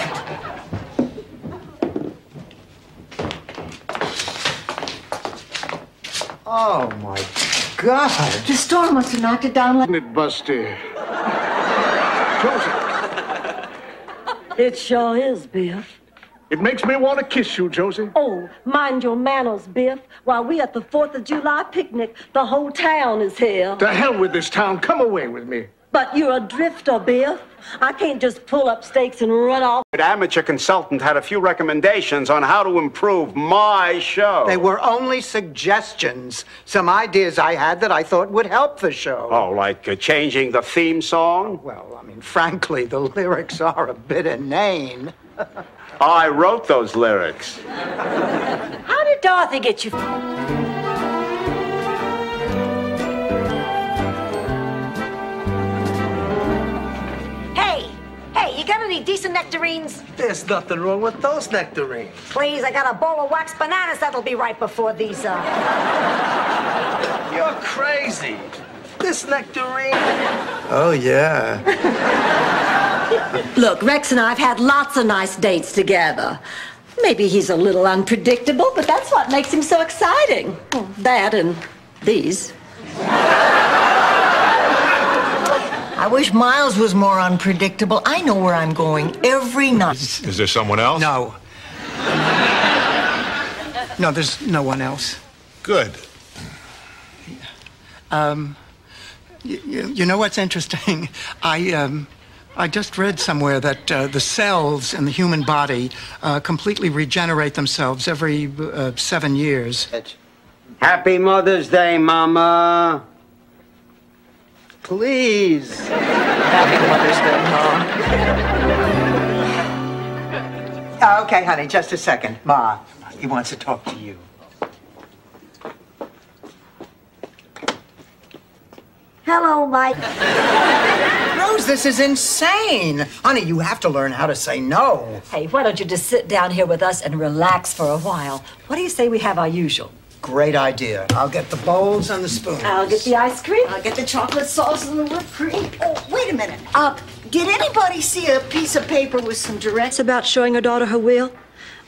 Oh, my God. The storm must have knocked it down like... Isn't it busted? Close it. It sure is, Biff. It makes me want to kiss you, Josie. Oh, mind your manners, Biff. While we at the 4th of July picnic, the whole town is here. To hell with this town. Come away with me. But you're a drifter, Biff. I can't just pull up stakes and run off. The amateur consultant had a few recommendations on how to improve my show. They were only suggestions. Some ideas I had that I thought would help the show. Oh, like changing the theme song? Well, I mean, frankly, the lyrics are a bit inane. I wrote those lyrics. How did Dorothy get you? Hey, you got any decent nectarines? There's nothing wrong with those nectarines. Please, I got a bowl of wax bananas that'll be right before these, You're crazy. This nectarine... Oh, yeah. Look, Rex and I have had lots of nice dates together. Maybe he's a little unpredictable, but that's what makes him so exciting. That and these. I wish Miles was more unpredictable. I know where I'm going every night. Is there someone else? No. No, there's no one else. Good. You know what's interesting? I just read somewhere that the cells in the human body completely regenerate themselves every 7 years. Happy Mother's Day, Mama. Please. Happy Mother's Day, Ma. Okay, honey, just a second. Ma, he wants to talk to you. Hello, Mike. Rose, this is insane. Honey, you have to learn how to say no. Hey, why don't you just sit down here with us and relax for a while? What do you say we have our usual? Great idea. I'll get the bowls and the spoons. I'll get the ice cream. I'll get the chocolate sauce and the whipped cream. Oh, wait a minute. Did anybody see a piece of paper with some directions about showing her daughter her will?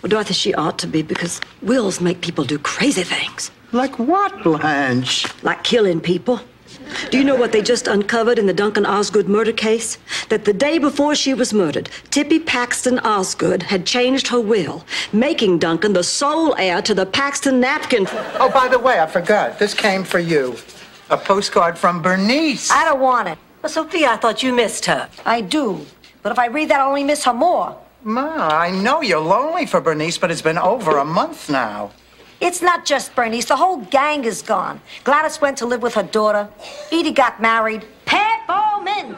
Well, Dorothy, she ought to be, because wills make people do crazy things. Like what, Blanche? Like killing people. Do you know what they just uncovered in the Duncan Osgood murder case? That the day before she was murdered, Tippy Paxton Osgood had changed her will, making Duncan the sole heir to the Paxton napkin. Oh, by the way, I forgot. This came for you. A postcard from Bernice. I don't want it. Well, Sophia, I thought you missed her. I do. But if I read that, I'll only miss her more. Ma, I know you're lonely for Bernice, but it's been over a month now. It's not just Bernice. The whole gang is gone. Gladys went to live with her daughter. Edie got married. Peppermint!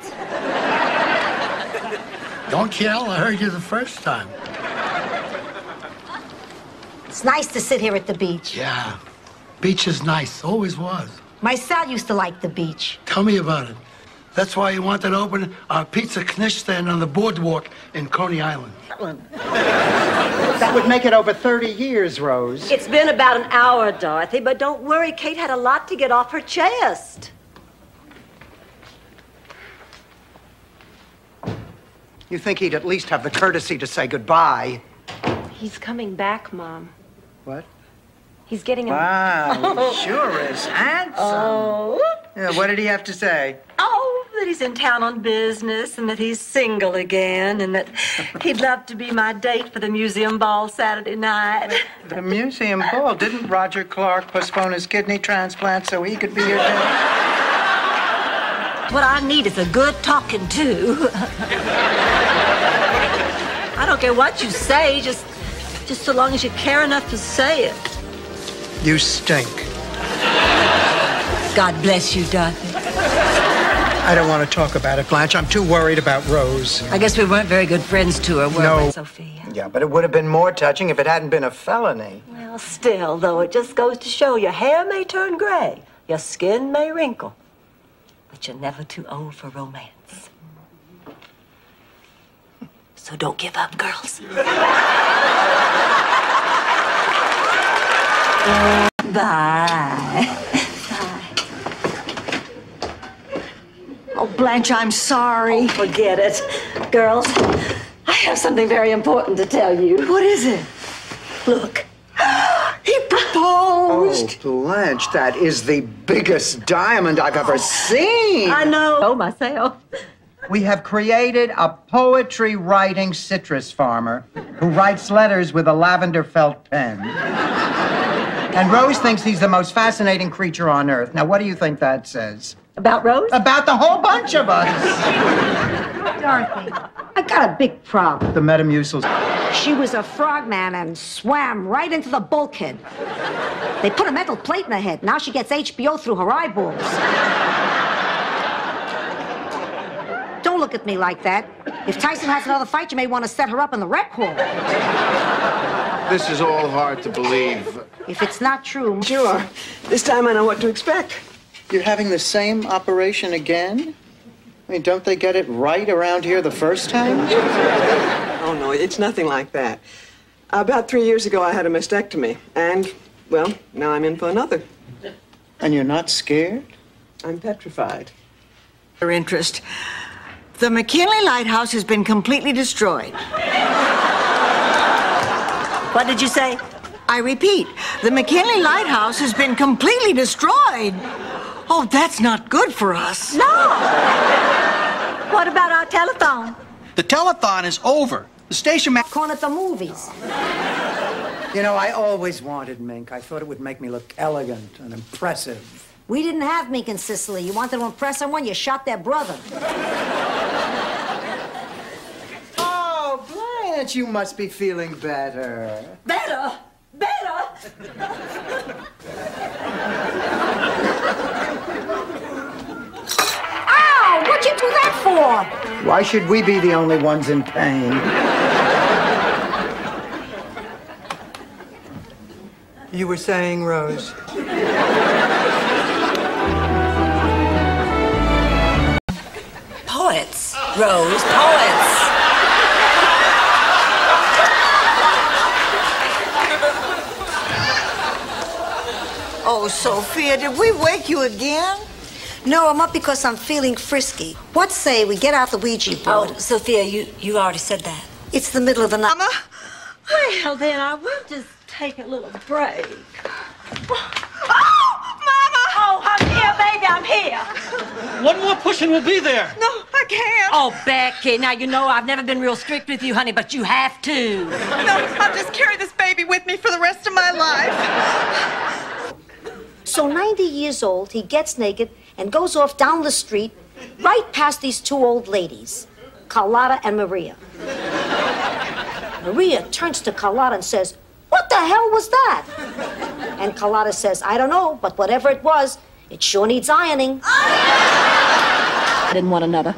Don't yell. I heard you the first time. It's nice to sit here at the beach. Yeah. Beach is nice. Always was. My Sal used to like the beach. Tell me about it. That's why you wanted to open our pizza knish stand on the boardwalk in Coney Island. That would make it over 30 years, Rose. It's been about an hour, Dorothy, but don't worry. Kate had a lot to get off her chest. You think he'd at least have the courtesy to say goodbye? He's coming back, Mom. What? He's getting a... Wow, he sure is handsome. Oh. Yeah, what did he have to say? Oh, that he's in town on business and that he's single again and that he'd love to be my date for the museum ball Saturday night. The museum ball? Didn't Roger Clark postpone his kidney transplant so he could be your date? What I need is a good talking to. I don't care what you say, just so long as you care enough to say it. You stink. God bless you, Dorothy. I don't want to talk about it, Blanche. I'm too worried about Rose. I guess we weren't very good friends to her, were we, Sophia? Yeah, but it would have been more touching if it hadn't been a felony. Well, still, though, it just goes to show your hair may turn gray, your skin may wrinkle, but you're never too old for romance. So don't give up, girls. Bye. Oh, Blanche, I'm sorry. Oh, forget it. Girls, I have something very important to tell you. What is it? Look. He proposed. Oh, Blanche, that is the biggest diamond I've ever seen. I know myself. We have created a poetry-writing citrus farmer who writes letters with a lavender felt pen. And Rose thinks he's the most fascinating creature on earth. Now, what do you think that says? About Rose? About the whole bunch of us. Dorothy, I got a big problem. The Metamucils. She was a frogman and swam right into the bulkhead. They put a metal plate in her head. Now she gets HBO through her eyeballs. Don't look at me like that. If Tyson has another fight, you may want to set her up in the rec hall. This is all hard to believe. If it's not true... Sure. This time I know what to expect. You're having the same operation again? I mean, don't they get it right around here the first time? Oh, no, it's nothing like that. About 3 years ago, I had a mastectomy. And, well, now I'm in for another. And you're not scared? I'm petrified. Your interest. The McKinley Lighthouse has been completely destroyed. What did you say? I repeat, the McKinley Lighthouse has been completely destroyed. Oh, that's not good for us. No! What about our telethon? The telethon is over. The station Going at the movies. You know, I always wanted mink. I thought it would make me look elegant and impressive. We didn't have mink in Sicily. You wanted to impress someone, you shot their brother. Oh, Blanche, you must be feeling better. Better? Better? Ow! What'd you do that for? Why should we be the only ones in pain? You were saying, Rose? Poets, Rose, poets. Oh, Sophia, did we wake you again? No, I'm up because I'm feeling frisky. What say we get out the Ouija board? Oh, Sophia, you already said that. It's the middle of the night. Mama? Well, then I will just take a little break. Oh, I'm here, baby, I'm here. One more push and we'll be there. No, I can't. Oh, Becky, now you know I've never been real strict with you, honey, but you have to. No, I'll just carry this baby with me for the rest of my life. So 90 years old, he gets naked and goes off down the street right past these two old ladies, Carlotta and Maria. Maria turns to Carlotta and says, "What the hell was that?" And Carlotta says, "I don't know, but whatever it was, it sure needs ironing." I didn't want another.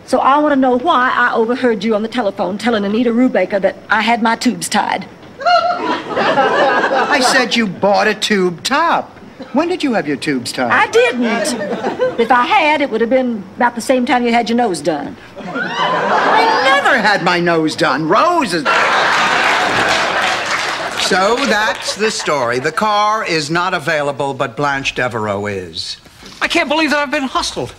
So I want to know why I overheard you on the telephone telling Anita Rubaker that I had my tubes tied. I said you bought a tube top. When did you have your tubes tied? I didn't. If I had, it would have been about the same time you had your nose done. I never had my nose done. Rose is... So that's the story. The car is not available, but Blanche Devereaux is. I can't believe that I've been hustled.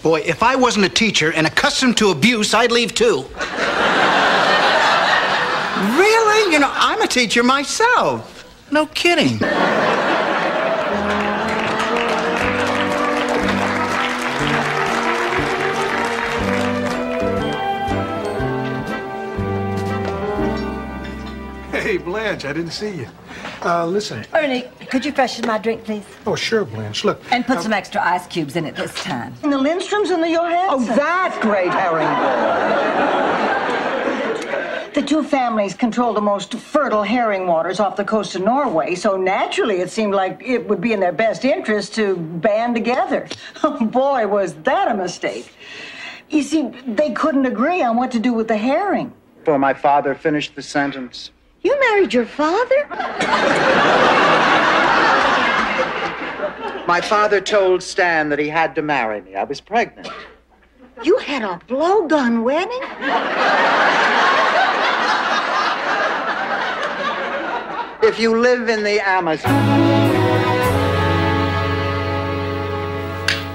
Boy, if I wasn't a teacher and accustomed to abuse, I'd leave too. Really? You know, I'm a teacher myself. No kidding. Hey, Blanche, I didn't see you. Listen. Ernie, could you freshen my drink, please? Oh, sure, Blanche. Look. And put some extra ice cubes in it this time. And the Lindstrom's in the Johansson. Oh, that great herring boy. The two families control the most fertile herring waters off the coast of Norway, so naturally it seemed like it would be in their best interest to band together. Oh, boy, was that a mistake. You see, they couldn't agree on what to do with the herring. Before my father finished the sentence. You married your father? My father told Stan that he had to marry me. I was pregnant. You had a blowgun wedding? If you live in the Amazon...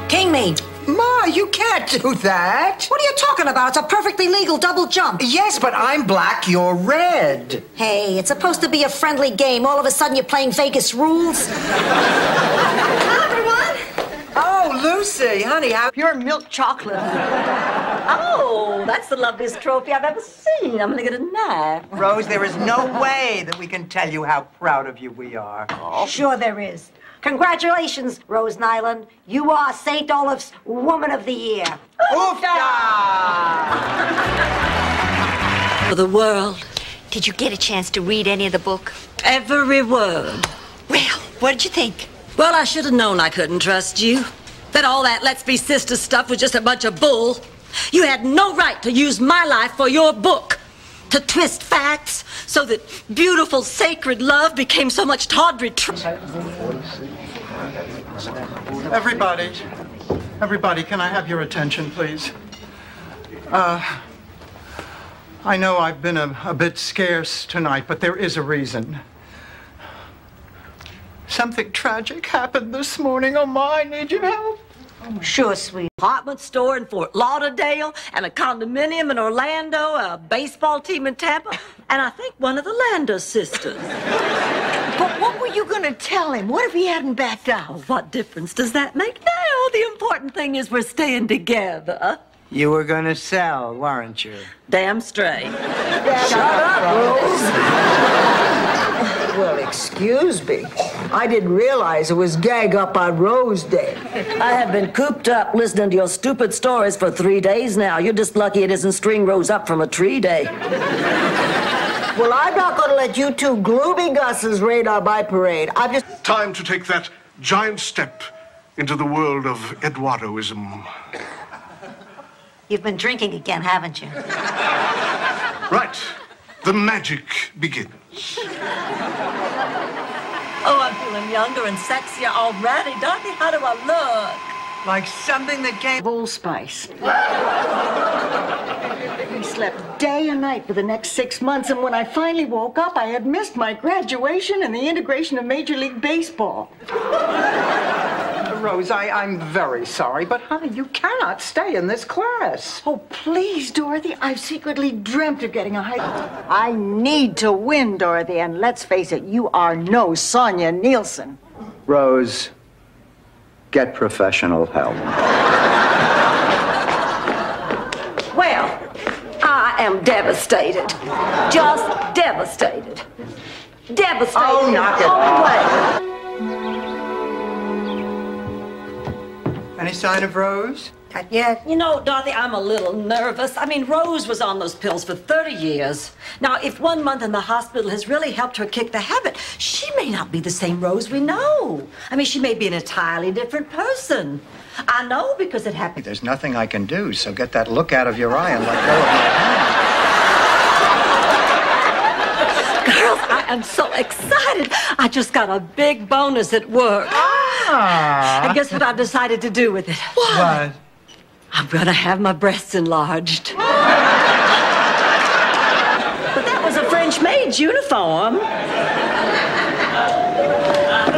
King me. Ma, you can't do that. What are you talking about? It's a perfectly legal double jump. Yes, but I'm black, you're red. Hey, it's supposed to be a friendly game. All of a sudden you're playing Vegas rules. Oh, Lucy, honey, how pure milk chocolate. Oh, that's the loveliest trophy I've ever seen. I'm gonna get a knife. Rose, there is no way that we can tell you how proud of you we are. Oh, sure there is. Congratulations, Rose Nyland. You are St. Olaf's Woman of the Year. For the world. Did you get a chance to read any of the book? Every word. Well, what did you think? Well, I should have known I couldn't trust you. That all that let's be sisters stuff was just a bunch of bull. You had no right to use my life for your book. To twist facts so that beautiful, sacred love became so much tawdry truth. Everybody, can I have your attention, please? I know I've been a bit scarce tonight, but there is a reason. Something tragic happened this morning. Oh, my, I need your help. Oh, sure, sweet. Apartment store in Fort Lauderdale, and a condominium in Orlando, a baseball team in Tampa, and I think one of the Lander sisters. But what were you going to tell him? What if he hadn't backed out? Oh, what difference does that make now? The important thing is we're staying together. You were going to sell, weren't you? Damn straight. Shut up, Rose. Well, excuse me. I didn't realize it was Gag Up on Rose Day. I have been cooped up listening to your stupid stories for 3 days now. You're just lucky it isn't String Rose Up from a Tree Day. Well, I'm not going to let you two gloomy gusses raid on my parade. I'm just... Time to take that giant step into the world of Eduardoism. You've been drinking again, haven't you? Right. The magic begins. Oh, I'm feeling younger and sexier already. Dorothy, how do I look? Like something that came... Allspice. He slept day and night for the next 6 months, and when I finally woke up, I had missed my graduation and the integration of Major League Baseball. Rose, I'm very sorry, but honey, you cannot stay in this class. Oh, please, Dorothy. I've secretly dreamt of getting a high... I need to win, Dorothy, and let's face it, you are no Sonia Nielsen. Rose, get professional help. Well, I am devastated. Just devastated. Devastated. Oh, knock it off. Any sign of Rose? Not yet. You know, Dorothy, I'm a little nervous. I mean, Rose was on those pills for 30 years. Now, if 1 month in the hospital has really helped her kick the habit, she may not be the same Rose we know. I mean, she may be an entirely different person. I know because it happened. There's nothing I can do, so get that look out of your eye and let go of my hand. Girls, I am so excited. I just got a big bonus at work. And guess what I've decided to do with it? What? I'm gonna have my breasts enlarged. But that was a French maid's uniform.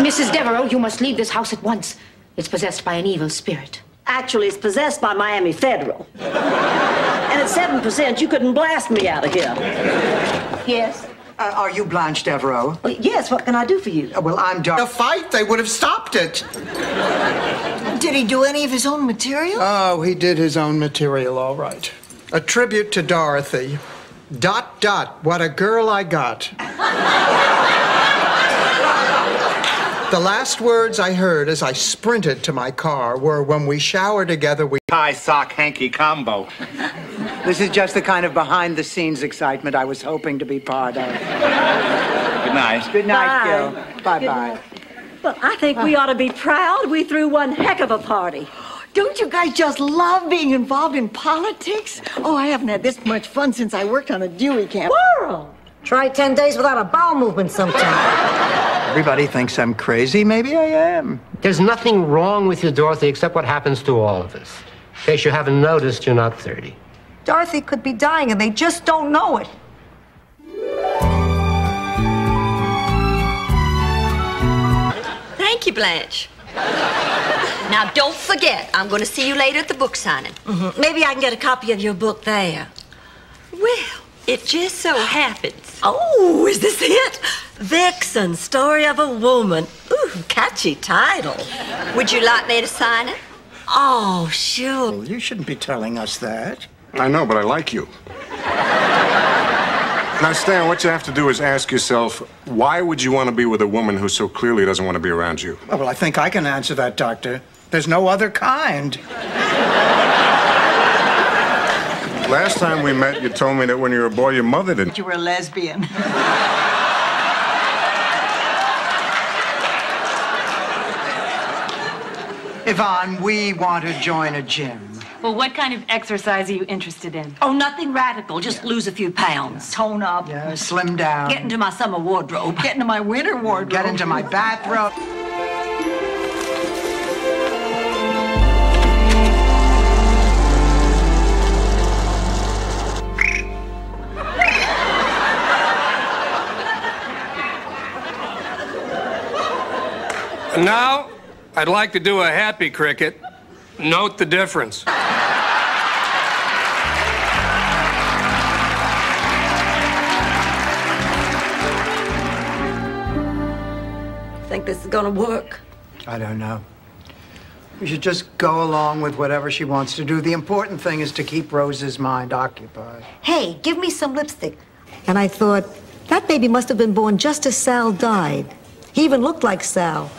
Mrs. Devereaux, you must leave this house at once. It's possessed by an evil spirit. Actually, it's possessed by Miami Federal. And at 7%, you couldn't blast me out of here. Yes? Are you Blanche Devereaux? Well, yes, what can I do for you? Well, I'm A fight, they would have stopped it. Did he do any of his own material? Oh, he did his own material, all right. A tribute to Dorothy. ... What a girl I got. The last words I heard as I sprinted to my car were, when we shower together, we... Tie, sock, hanky combo. This is just the kind of behind-the-scenes excitement I was hoping to be part of. Good night. Good night, Bye. Gil. Bye-bye. Well, I think we ought to be proud. We threw one heck of a party. Don't you guys just love being involved in politics? Oh, I haven't had this much fun since I worked on a Dewey camp. World! Try 10 days without a bowel movement sometime. Everybody thinks I'm crazy. Maybe I am. There's nothing wrong with you, Dorothy, except what happens to all of us. In case you haven't noticed, you're not 30. Dorothy could be dying and they just don't know it. Thank you, Blanche. Now, don't forget, I'm going to see you later at the book signing. Mm-hmm. Maybe I can get a copy of your book there. Well, it just so happens. Oh, is this it? Vixen, Story of a Woman. Ooh, catchy title. Would you like me to sign it? Oh, sure. You shouldn't be telling us that. I know, but I like you. Now, Stan, what you have to do is ask yourself, why would you want to be with a woman who so clearly doesn't want to be around you? Well, I think I can answer that, Doctor. There's no other kind. Last time we met, you told me that when you were a boy, your mother didn't. You were a lesbian. Yvonne, we want to join a gym. Well, what kind of exercise are you interested in? Oh, nothing radical. Just lose a few pounds. Tone up. Yeah, slim down. Get into my summer wardrobe. Get into my winter wardrobe. Get into my bathrobe. And now, I'd like to do a happy cricket. Note the difference. Think this is gonna work? I don't know. We should just go along with whatever she wants to do. The important thing is to keep Rose's mind occupied. Hey, give me some lipstick. And I thought, that baby must have been born just as Sal died. He even looked like Sal.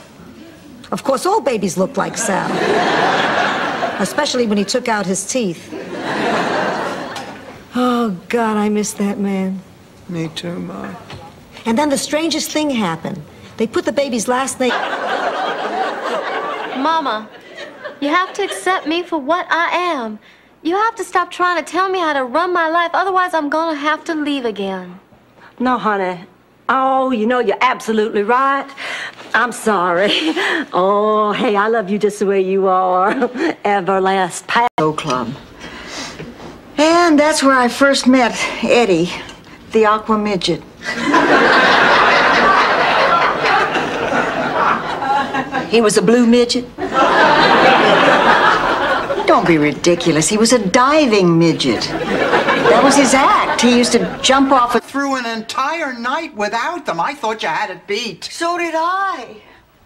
Of course, all babies look like Sal. Especially when he took out his teeth. Oh, God, I miss that man. Me too, Ma. And then the strangest thing happened. They put the baby's last name... Mama, you have to accept me for what I am. You have to stop trying to tell me how to run my life, otherwise I'm gonna have to leave again. No, honey. Oh, you know, you're absolutely right. I'm sorry. Oh, hey, I love you just the way you are. Everlast Pal Club. And that's where I first met Eddie, the Aqua Midget. He was a blue midget? Don't be ridiculous. He was a diving midget. That was his act. He used to jump off Through an entire night without them. I thought you had it beat. So did I.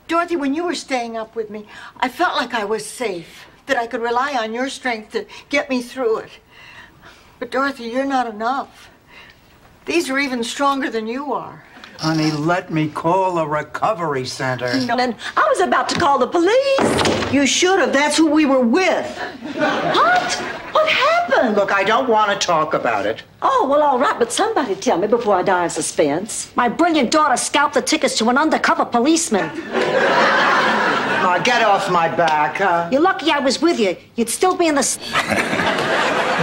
Dorothy, when you were staying up with me, I felt like I was safe, that I could rely on your strength to get me through it. But Dorothy, you're not enough. These are even stronger than you are. Honey, let me call a recovery center. And I was about to call the police. You should have. That's who we were with. What? What happened? Look, I don't want to talk about it. Oh, well, all right, but somebody tell me before I die in suspense. My brilliant daughter scalped the tickets to an undercover policeman. Now, get off my back. You're lucky I was with you. You'd still be in the...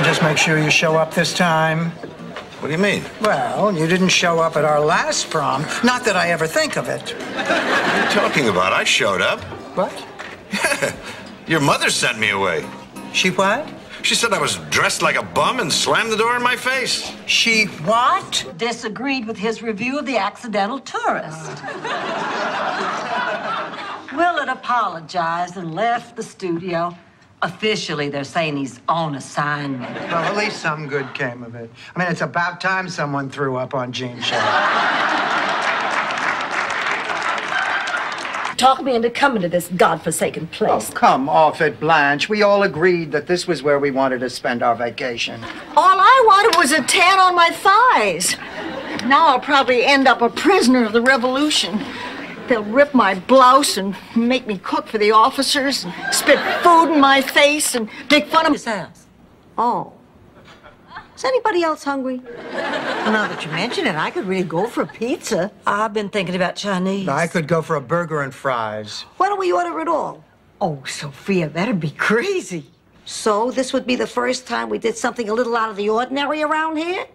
Just make sure you show up this time. What do you mean? Well, you didn't show up at our last prom. Not that I ever think of it. What are you talking about? I showed up. What? Your mother sent me away. She what? She said I was dressed like a bum and slammed the door in my face. She what? Disagreed with his review of The Accidental Tourist. Willard apologized and left the studio. Officially, they're saying he's on assignment. Well, at least some good came of it. I mean, it's about time someone threw up on Jean's show. Talk me into coming to this godforsaken place. Oh, come off it, Blanche. We all agreed that this was where we wanted to spend our vacation. All I wanted was a tan on my thighs. Now I'll probably end up a prisoner of the revolution. They'll rip my blouse and make me cook for the officers and spit food in my face and make fun of his house. Oh. Is anybody else hungry? Well, now that you mention it, I could really go for a pizza. I've been thinking about Chinese. I could go for a burger and fries. Why don't we order it all? Oh, Sophia, that'd be crazy. So this would be the first time we did something a little out of the ordinary around here?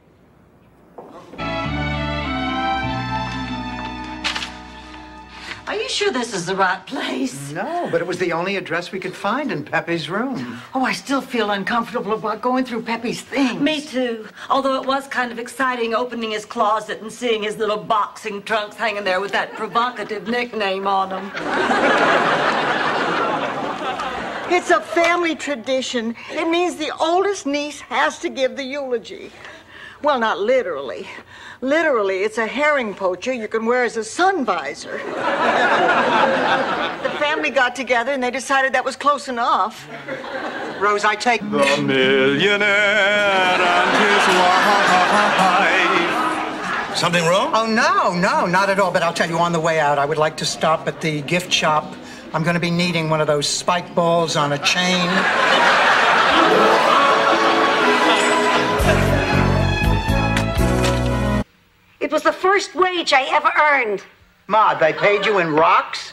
Are you sure this is the right place? No, but it was the only address we could find in Pepe's room. Oh, I still feel uncomfortable about going through Pepe's things. Me too. Although it was kind of exciting opening his closet and seeing his little boxing trunks hanging there with that provocative nickname on them. It's a family tradition. It means the oldest niece has to give the eulogy. Well, not literally. Literally, it's a herring poacher you can wear as a sun visor. The family got together and they decided that was close enough. Rose, I take... The millionaire and his wife. Something wrong? Oh, no, not at all. But I'll tell you, on the way out, I would like to stop at the gift shop. I'm going to be needing one of those spike balls on a chain. It was the first wage I ever earned. Ma, they paid you in rocks?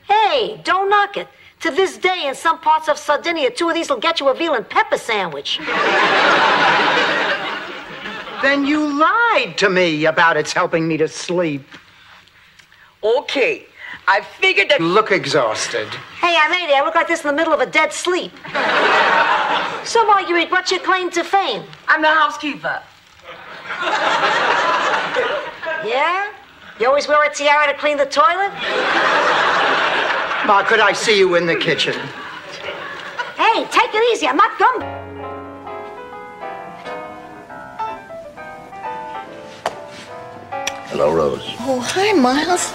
Hey, don't knock it. To this day, in some parts of Sardinia, 2 of these will get you a veal and pepper sandwich. Then you lied to me about it's helping me to sleep. Okay, I figured that... You look exhausted. Hey, lady, I look like this in the middle of a dead sleep. So, Marguerite, what's your claim to fame? I'm the housekeeper. Yeah? You always wear a tiara to clean the toilet? Ma, could I see you in the kitchen? Hey, take it easy. I'm not done. Hello, Rose. Oh, hi, Miles.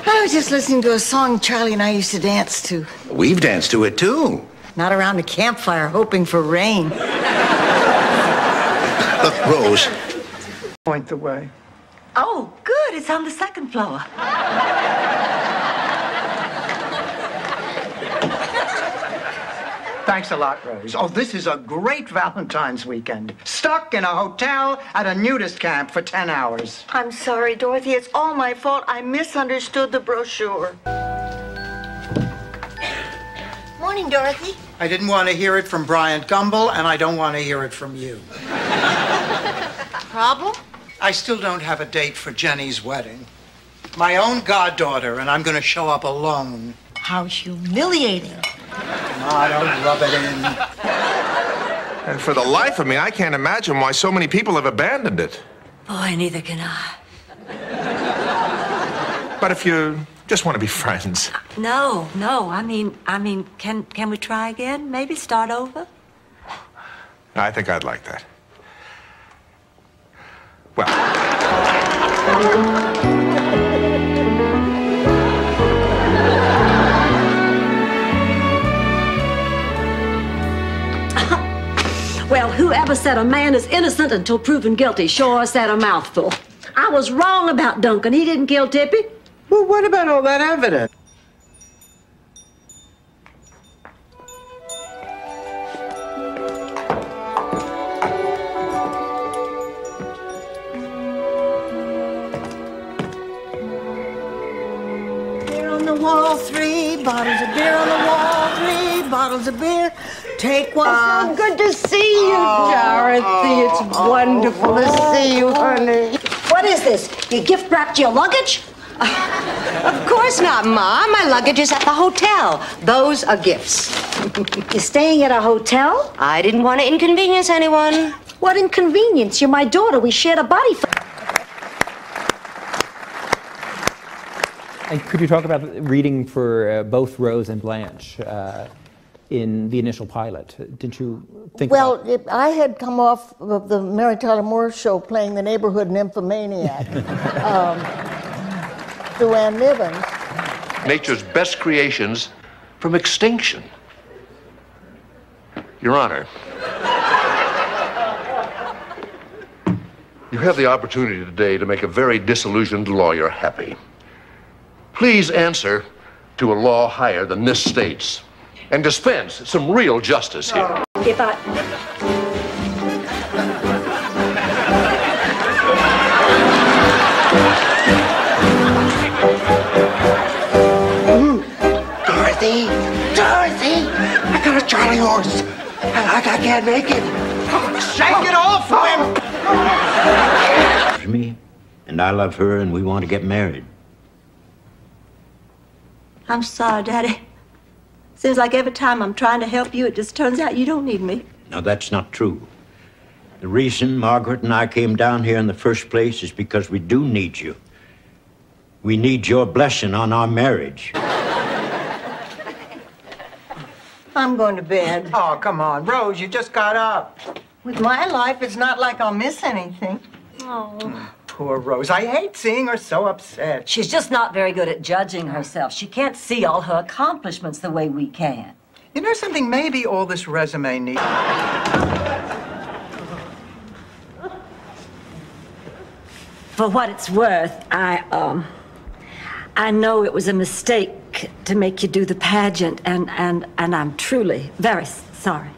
I was just listening to a song Charlie and I used to dance to. We've danced to it, too. Not around the campfire, hoping for rain. Rose. Point the way. Oh, good. It's on the second floor. Thanks a lot, Rose. Oh, this is a great Valentine's weekend. Stuck in a hotel at a nudist camp for 10 hours. I'm sorry, Dorothy. It's all my fault. I misunderstood the brochure. Morning, Dorothy. I didn't want to hear it from Bryant Gumbel, and I don't want to hear it from you. Problem? I still don't have a date for Jenny's wedding. My own goddaughter, and I'm going to show up alone. How humiliating. I don't rub it in. And for the life of me, I can't imagine why so many people have abandoned it. Boy, neither can I. But if you just want to be friends. No. I mean, can we try again? Maybe start over? I think I'd like that. Well. Well, whoever said a man is innocent until proven guilty sure said a mouthful. I was wrong about Duncan. He didn't kill Tippy. Well, what about all that evidence? Beer on the wall, 3 bottles of beer on the wall, 3 bottles of beer. Take one. So good to see you, Dorothy. It's wonderful to see you, honey. What is this? You gift wrapped your luggage? Of course not, Ma. My luggage is at the hotel. Those are gifts. You're staying at a hotel? I didn't want to inconvenience anyone. What inconvenience? You're my daughter. We shared a body for... And could you talk about reading for both Rose and Blanche in the initial pilot? Didn't you think about... Well, I had come off of the Mary Tyler Moore show playing the neighborhood nymphomaniac, Joanne Nivens. Nature's best creations from extinction. Your Honor, you have the opportunity today to make a very disillusioned lawyer happy. Please answer to a law higher than this state's and dispense some real justice here. If I... Dorothy! I got a Charlie horse. I can't make it. Shake it off him! Me, and I love her, and we want to get married. I'm sorry, Daddy. Seems like every time I'm trying to help you, it just turns out you don't need me. No, that's not true. The reason Margaret and I came down here in the first place is because we do need you. We need your blessing on our marriage. I'm going to bed. Oh, come on. Rose, you just got up. With my life, it's not like I'll miss anything. Oh. Poor Rose. I hate seeing her so upset. She's just not very good at judging herself. She can't see all her accomplishments the way we can. You know something? Maybe all this resume needs... For what it's worth, I know it was a mistake to make you do the pageant, and I'm truly very sorry.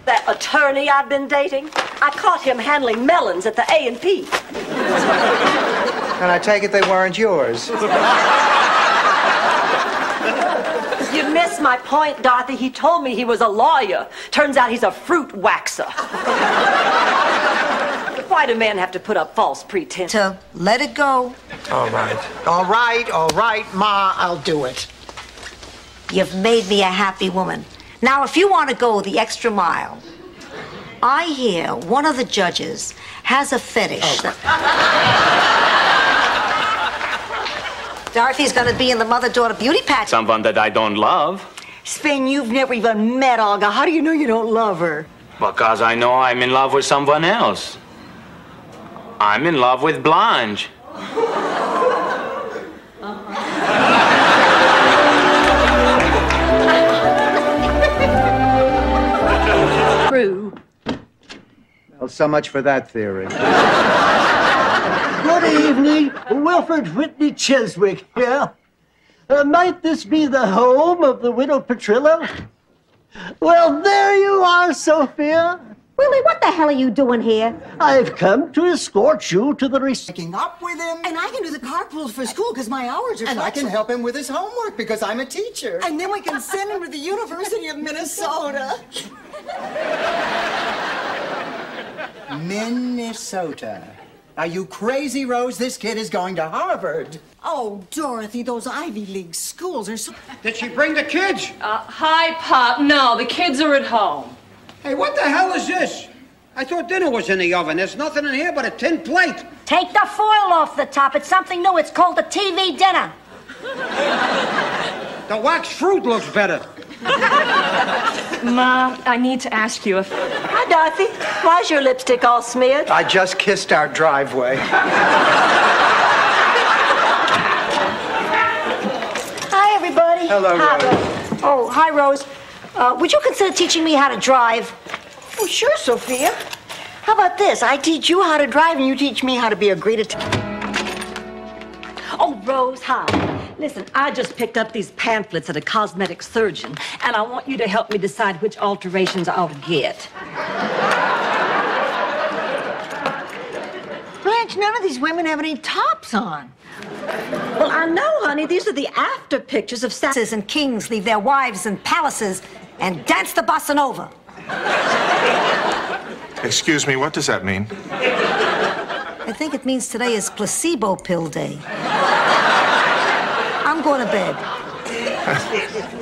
That attorney I've been dating, I caught him handling melons at the A&P. And I take it they weren't yours. You missed my point, Dorothy. He told me he was a lawyer. Turns out he's a fruit waxer. Why do men have to put up false pretense? To let it go. All right. All right, all right, Ma, I'll do it. You've made me a happy woman. Now, if you want to go the extra mile, I hear one of the judges has a fetish. Dorothy's going to be in the mother-daughter beauty pageant. Someone that I don't love. Sven, you've never even met Olga. How do you know you don't love her? Because I know I'm in love with someone else. I'm in love with Blanche. True. Well, so much for that theory. Good evening. Wilfred Whitney Cheswick here. Might this be the home of the widow Petrillo? Well, there you are, Sophia. Willie, what the hell are you doing here? I've come to escort you to the Picking up with him. And I can do the carpools for school because my hours are And I flexible. can help him with his homework because I'm a teacher. And then we can send him to the University of Minnesota. Minnesota. Are you crazy, Rose? This kid is going to Harvard. Oh, Dorothy, those Ivy League schools are so... Did she bring the kids? Hi, Pop. No, the kids are at home. Hey, what the hell is this? I thought dinner was in the oven. There's nothing in here but a tin plate. Take the foil off the top. It's something new. It's called a TV dinner. The waxed fruit looks better. Ma, I need to ask you if... Hi, Dorothy. Why's your lipstick all smeared? I just kissed our driveway. Hi, everybody. Hello, Hi, Rose. Oh, hi, Rose. Would you consider teaching me how to drive? Oh, sure, Sophia. How about this? I teach you how to drive and you teach me how to be a great Oh, Rose, hi. Listen, I just picked up these pamphlets at a cosmetic surgeon, and I want you to help me decide which alterations I'll get. Blanche, none of these women have any tops on. Well, I know, honey. These are the after pictures of Sasses and kings leave their wives in palaces and dance the bossa nova. Excuse me, what does that mean? I think it means today is placebo pill day. I'm going to bed.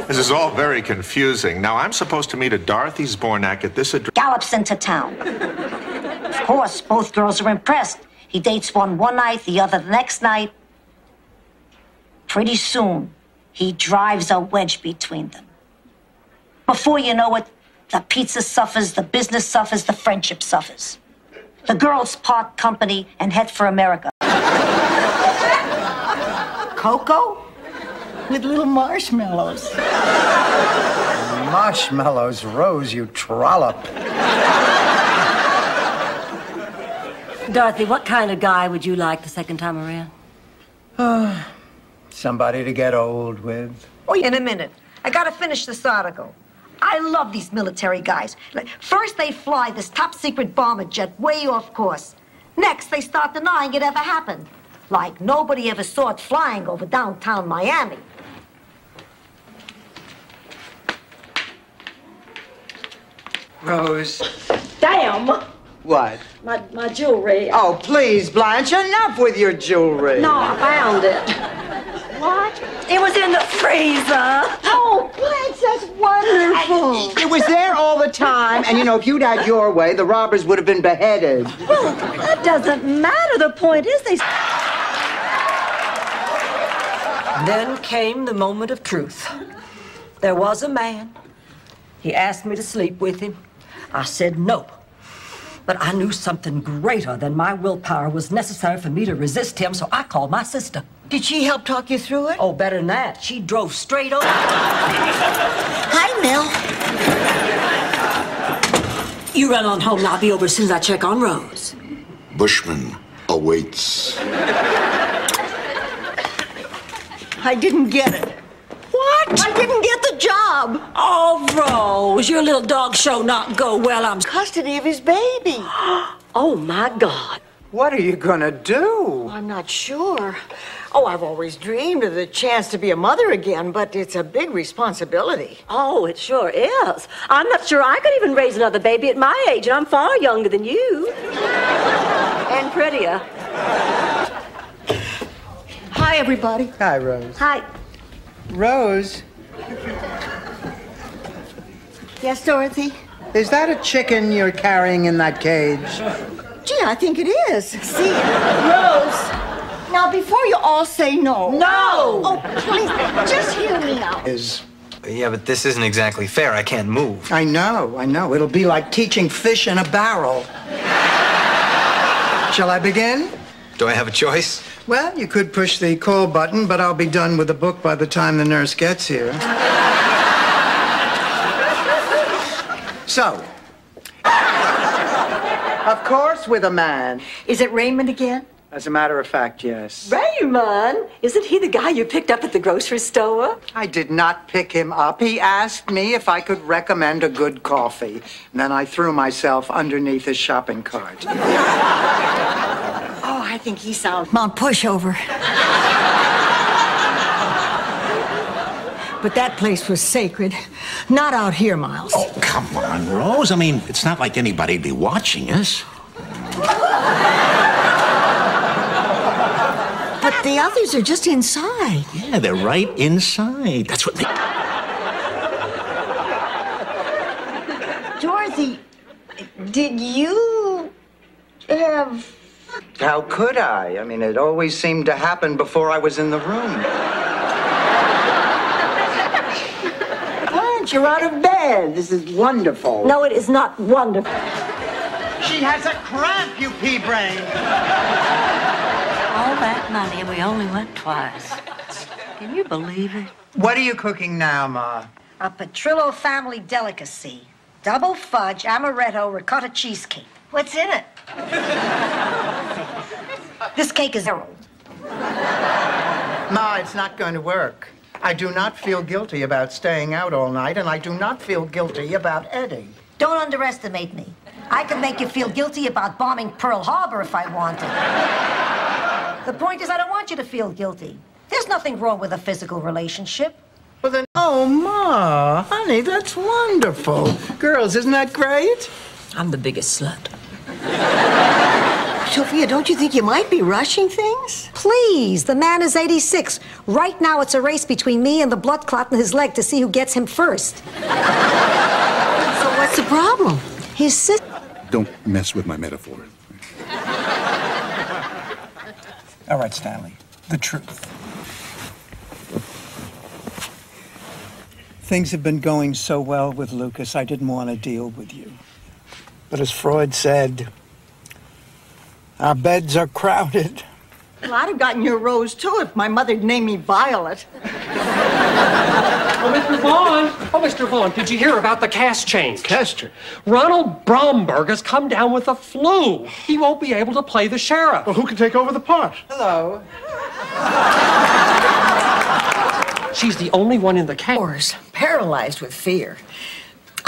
This is all very confusing. Now, I'm supposed to meet a Dorothy Zbornak at this address. Gallops into town. Of course, both girls are impressed. He dates one night, the other the next night. Pretty soon, he drives a wedge between them. Before you know it, the pizza suffers, the business suffers, the friendship suffers. The girls part company and head for America. Cocoa? With little marshmallows. Marshmallows, Rose, you trollop. Dorothy, what kind of guy would you like the second time around? Somebody to get old with. Oh, in a minute. I gotta finish this article. I love these military guys. First, they fly this top-secret bomber jet way off course. Next, they start denying it ever happened. Like nobody ever saw it flying over downtown Miami. Rose. Damn! What? My jewelry. Oh, please, Blanche, enough with your jewelry. No, I found it. What? It was in the freezer. Oh, Blanche, that's wonderful. It was there all the time, and you know, if you'd had your way, the robbers would have been beheaded. Well, that doesn't matter. The point is they... Then came the moment of truth. There was a man. He asked me to sleep with him. I said no. But I knew something greater than my willpower was necessary for me to resist him, so I called my sister. Did she help talk you through it? Oh, better than that. She drove straight over. Hi, Mel. You run on home, and I'll be over as soon as I check on Rose. Bushman awaits. I didn't get it. What? I didn't get the job. Oh, Rose, your little dog show not go well. I'm custody of his baby. Oh, my God. What are you gonna do? I'm not sure. Oh, I've always dreamed of the chance to be a mother again, but it's a big responsibility. Oh, it sure is. I'm not sure I could even raise another baby at my age, and I'm far younger than you. And prettier. Hi, everybody. Hi, Rose. Hi. Rose, Yes, Dorothy? is that a chicken you're carrying in that cage? Gee, I think it is. See, Rose, now before you all say no. No! Oh, please, just hear me out. Yeah, but this isn't exactly fair. I can't move. I know. It'll be like teaching fish in a barrel. Shall I begin? Do I have a choice? Well, you could push the call button, but I'll be done with the book by the time the nurse gets here. So, of course, with a man. Is it Raymond again? As a matter of fact, yes. Raymond? Isn't he the guy you picked up at the grocery store? I did not pick him up. He asked me if I could recommend a good coffee. And then I threw myself underneath his shopping cart. Oh, I think he sounds Mount Pushover. But that place was sacred. Not out here, Miles. Oh, come on, Rose. I mean, it's not like anybody'd be watching us. But the others are just inside. Yeah, they're right inside. That's what they... Dorothy, did you have... How could I? I mean, it always seemed to happen before I was in the room. Blanche, you're out of bed. This is wonderful. No, it is not wonderful. She has a cramp, you pea brain. All that money and we only went twice. Can you believe it? What are you cooking now, Ma? A Petrillo family delicacy. Double fudge, amaretto, ricotta cheesecake. What's in it? This cake is Harold. Ma, it's not going to work. I do not feel guilty about staying out all night, and I do not feel guilty about Eddie. Don't underestimate me. I could make you feel guilty about bombing Pearl Harbor if I wanted. The point is, I don't want you to feel guilty. There's nothing wrong with a physical relationship. Well, then, oh, Ma, honey, that's wonderful. Girls, isn't that great? I'm the biggest slut. Sophia, don't you think you might be rushing things? Please, the man is 86. Right now, it's a race between me and the blood clot in his leg to see who gets him first. So what's the problem? His sister... Don't mess with my metaphor. All right, Stanley, the truth. Things have been going so well with Lucas, I didn't want to deal with you. But as Freud said, our beds are crowded. Well, I'd have gotten your Rose, too, if my mother'd named me Violet. Oh, Mr. Vaughn. Oh, Mr. Vaughn, did you hear about the cast change? Castor. Ronald Bromberg has come down with the flu. He won't be able to play the sheriff. Well, who can take over the part? Hello. She's the only one in the cast. Paralyzed with fear.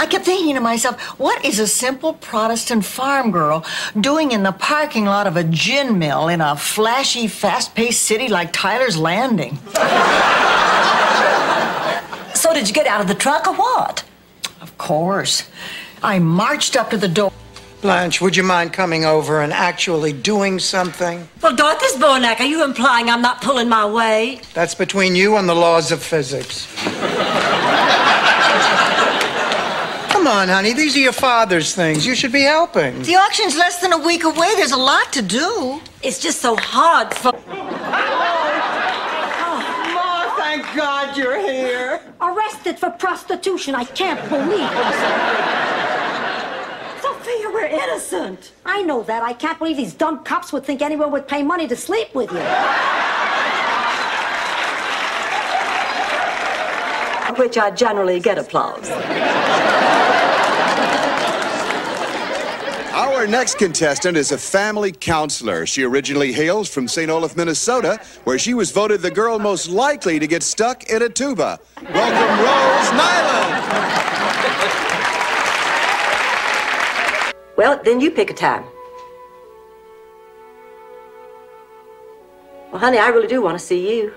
I kept thinking to myself, what is a simple Protestant farm girl doing in the parking lot of a gin mill in a flashy, fast-paced city like Tyler's Landing? So did you get out of the truck or what? Of course. I marched up to the door. Blanche, would you mind coming over and actually doing something? Well, Dorothy's Bornak, are you implying I'm not pulling my weight? That's between you and the laws of physics. Come on, honey. These are your father's things. You should be helping. The auction's less than a week away. There's a lot to do. It's just so hard for... Ma, thank God you're here. Arrested for prostitution. I can't believe it. Sophia, we're innocent. I know that. I can't believe these dumb cops would think anyone would pay money to sleep with you. Which I generally get applause. Our next contestant is a family counselor. She originally hails from St. Olaf, Minnesota, where she was voted the girl most likely to get stuck in a tuba. Welcome, Rose Nyland. Well, then you pick a time. Well, honey, I really do want to see you.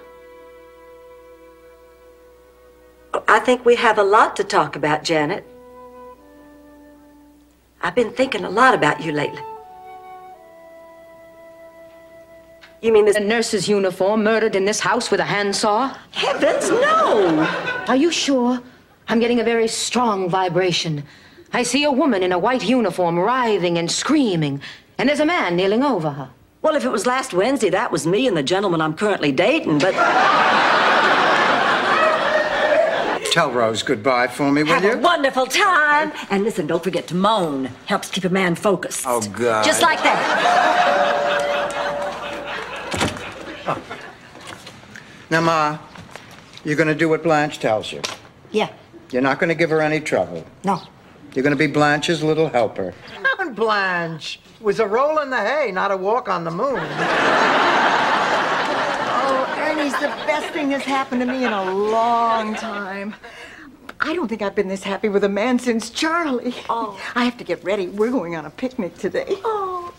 I think we have a lot to talk about, Janet. I've been thinking a lot about you lately. You mean this nurse's uniform murdered in this house with a handsaw? Heavens, no! Are you sure? I'm getting a very strong vibration. I see a woman in a white uniform writhing and screaming, and there's a man kneeling over her. Well, if it was last Wednesday, that was me and the gentleman I'm currently dating, but... Tell Rose goodbye for me, will you? Have a wonderful time. And listen, don't forget to moan. Helps keep a man focused. Oh, God. Just like that. Oh. Now, Ma, you're going to do what Blanche tells you. Yeah. You're not going to give her any trouble. No. You're going to be Blanche's little helper. And Blanche. It was a roll in the hay, not a walk on the moon. Ernie's the best thing that's happened to me in a long time. I don't think I've been this happy with a man since Charlie. Oh. I have to get ready. We're going on a picnic today. Oh,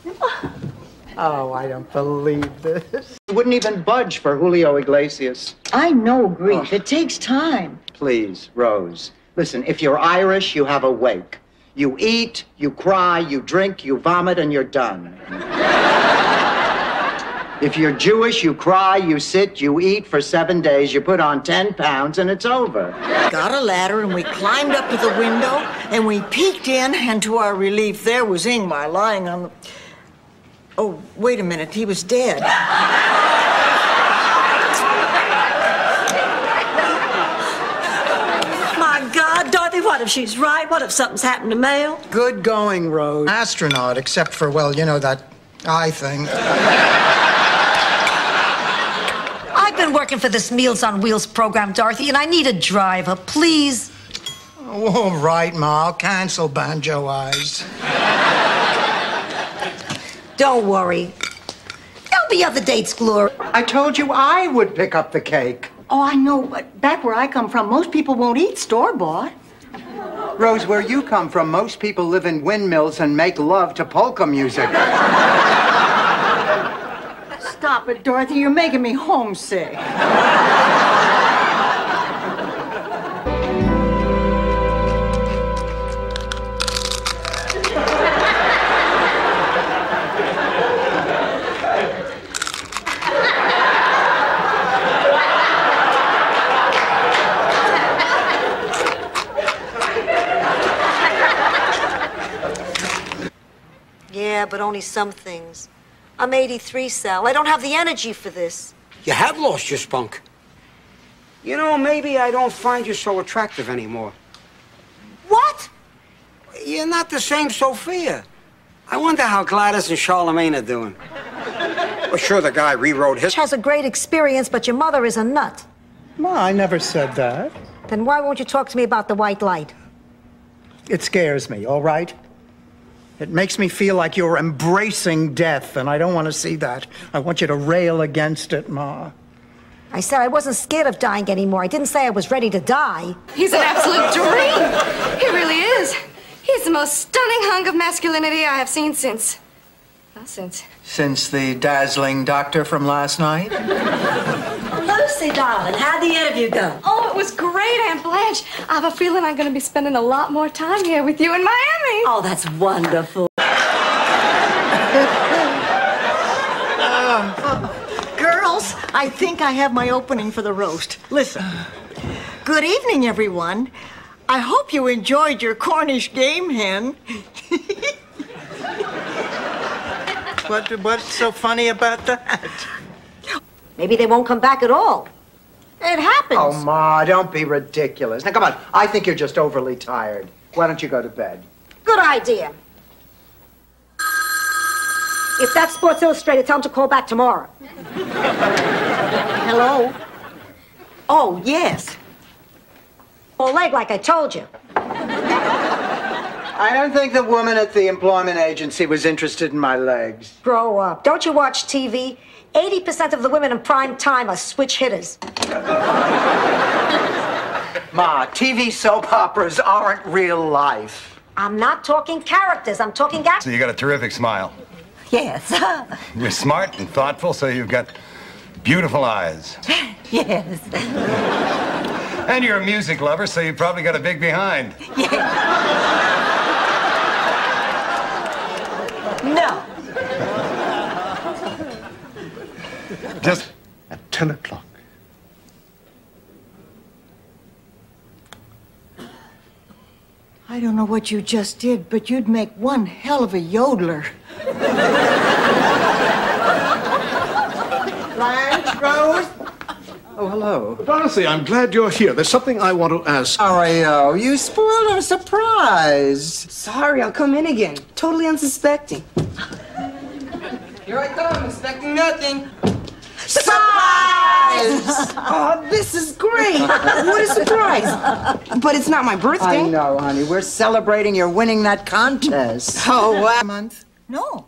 I don't believe this. You wouldn't even budge for Julio Iglesias. I know grief. It takes time. Please, Rose. Listen, if you're Irish, you have a wake. You eat, you cry, you drink, you vomit, and you're done. If you're Jewish, you cry, you sit, you eat for 7 days, you put on 10 pounds, and it's over. Got a ladder, and we climbed up to the window, and we peeked in, and to our relief, there was Ingmar lying on the... Oh, wait a minute, he was dead. My God, Dorothy, what if she's right? What if something's happened to Mel? Good going, Rose. Astronaut, except for, well, you know, that eye thing. I've been working for this Meals on Wheels program, Dorothy, and I need a driver, please. Oh, all right, Ma. I'll cancel Banjo Eyes. Don't worry. There'll be other dates, Gloria. I told you I would pick up the cake. Oh, I know, but back where I come from, most people won't eat store-bought. Rose, where you come from, most people live in windmills and make love to polka music. Stop it, Dorothy. You're making me homesick. Yeah, but only some things. I'm 83, Sal. I don't have the energy for this. You have lost your spunk. You know, maybe I don't find you so attractive anymore. What? You're not the same Sophia. I wonder how Gladys and Charlemagne are doing. Well, sure, the guy rewrote his... Has a great experience, but your mother is a nut. Ma, I never said that. Then why won't you talk to me about the white light? It scares me, all right? It makes me feel like you're embracing death, and I don't want to see that. I want you to rail against it, Ma. I said I wasn't scared of dying anymore. I didn't say I was ready to die. He's an absolute dream. He really is. He's the most stunning hunk of masculinity I have seen since... Well, Since the dazzling doctor from last night? Lucy, darling, how'd the interview go? Oh, it was great, Aunt Blanche. I have a feeling I'm going to be spending a lot more time here with you in Miami. Oh, that's wonderful. Girls, I think I have my opening for the roast. Listen. Good evening, everyone. I hope you enjoyed your Cornish game hen. What's so funny about that? Maybe they won't come back at all. It happens. Oh, Ma, don't be ridiculous. Now, come on. I think you're just overly tired. Why don't you go to bed? Good idea. If that's Sports Illustrated, tell them to call back tomorrow. Hello? Oh, yes. Or leg, like I told you. I don't think the woman at the employment agency was interested in my legs. Grow up. Don't you watch TV? 80% of the women in prime time are switch hitters. Ma, TV soap operas aren't real life. I'm not talking characters. I'm talking So you got a terrific smile. Yes. You're smart and thoughtful, so you've got beautiful eyes. Yes. And you're a music lover, so you've probably got a big behind. No. Just at 10 o'clock. I don't know what you just did, but you'd make one hell of a yodeler. Blanche, Rose? Oh, hello. Honestly, I'm glad you're here. There's something I want to ask. Mario, you spoiled our surprise. Sorry, I'll come in again. Totally unsuspecting. Here I come, expecting nothing. Surprise! Oh, this is great. What a surprise. But it's not my birthday. I know, honey. We're celebrating your winning that contest. Oh, wow. Month? No.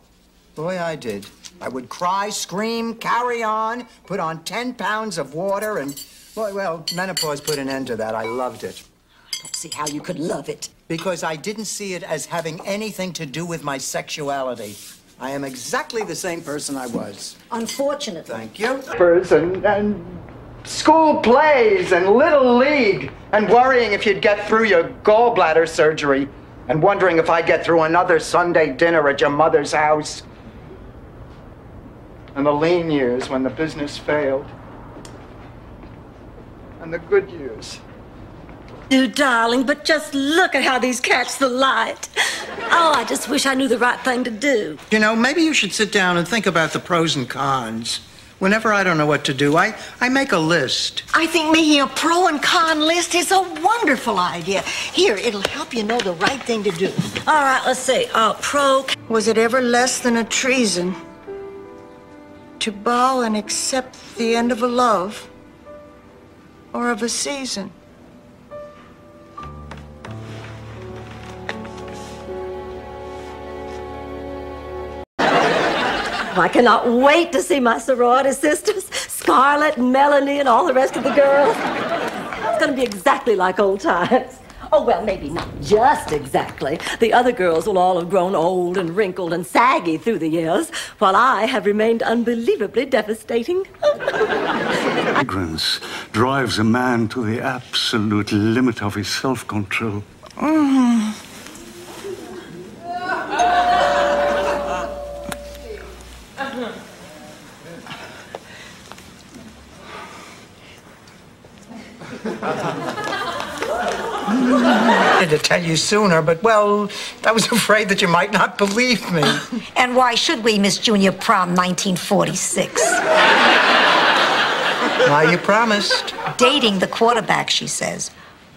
Boy, I did. I would cry, scream, carry on, put on 10 pounds of water, and, well, menopause put an end to that. I loved it. I don't see how you could love it. Because I didn't see it as having anything to do with my sexuality. I am exactly the same person I was. Unfortunately. Thank you. And school plays and Little League and worrying if you'd get through your gallbladder surgery and wondering if I'd get through another Sunday dinner at your mother's house. And the lean years when the business failed. And the good years. You darling, but just look at how these catch the light. Oh, I just wish I knew the right thing to do. You know, maybe you should sit down and think about the pros and cons. Whenever I don't know what to do, I make a list. I think making a pro and con list is a wonderful idea. Here, it'll help you know the right thing to do. All right, let's see. Pro. Was it ever less than a treason to bow and accept the end of a love or of a season? I cannot wait to see my sorority sisters, Scarlett and Melanie and all the rest of the girls. It's going to be exactly like old times. Oh, well, maybe not just exactly. The other girls will all have grown old and wrinkled and saggy through the years, while I have remained unbelievably devastating. Ignorance drives a man to the absolute limit of his self-control. I wanted to tell you sooner, but, well, I was afraid that you might not believe me. And why should we, Miss Junior Prom 1946? Why, you promised. Dating the quarterback, she says.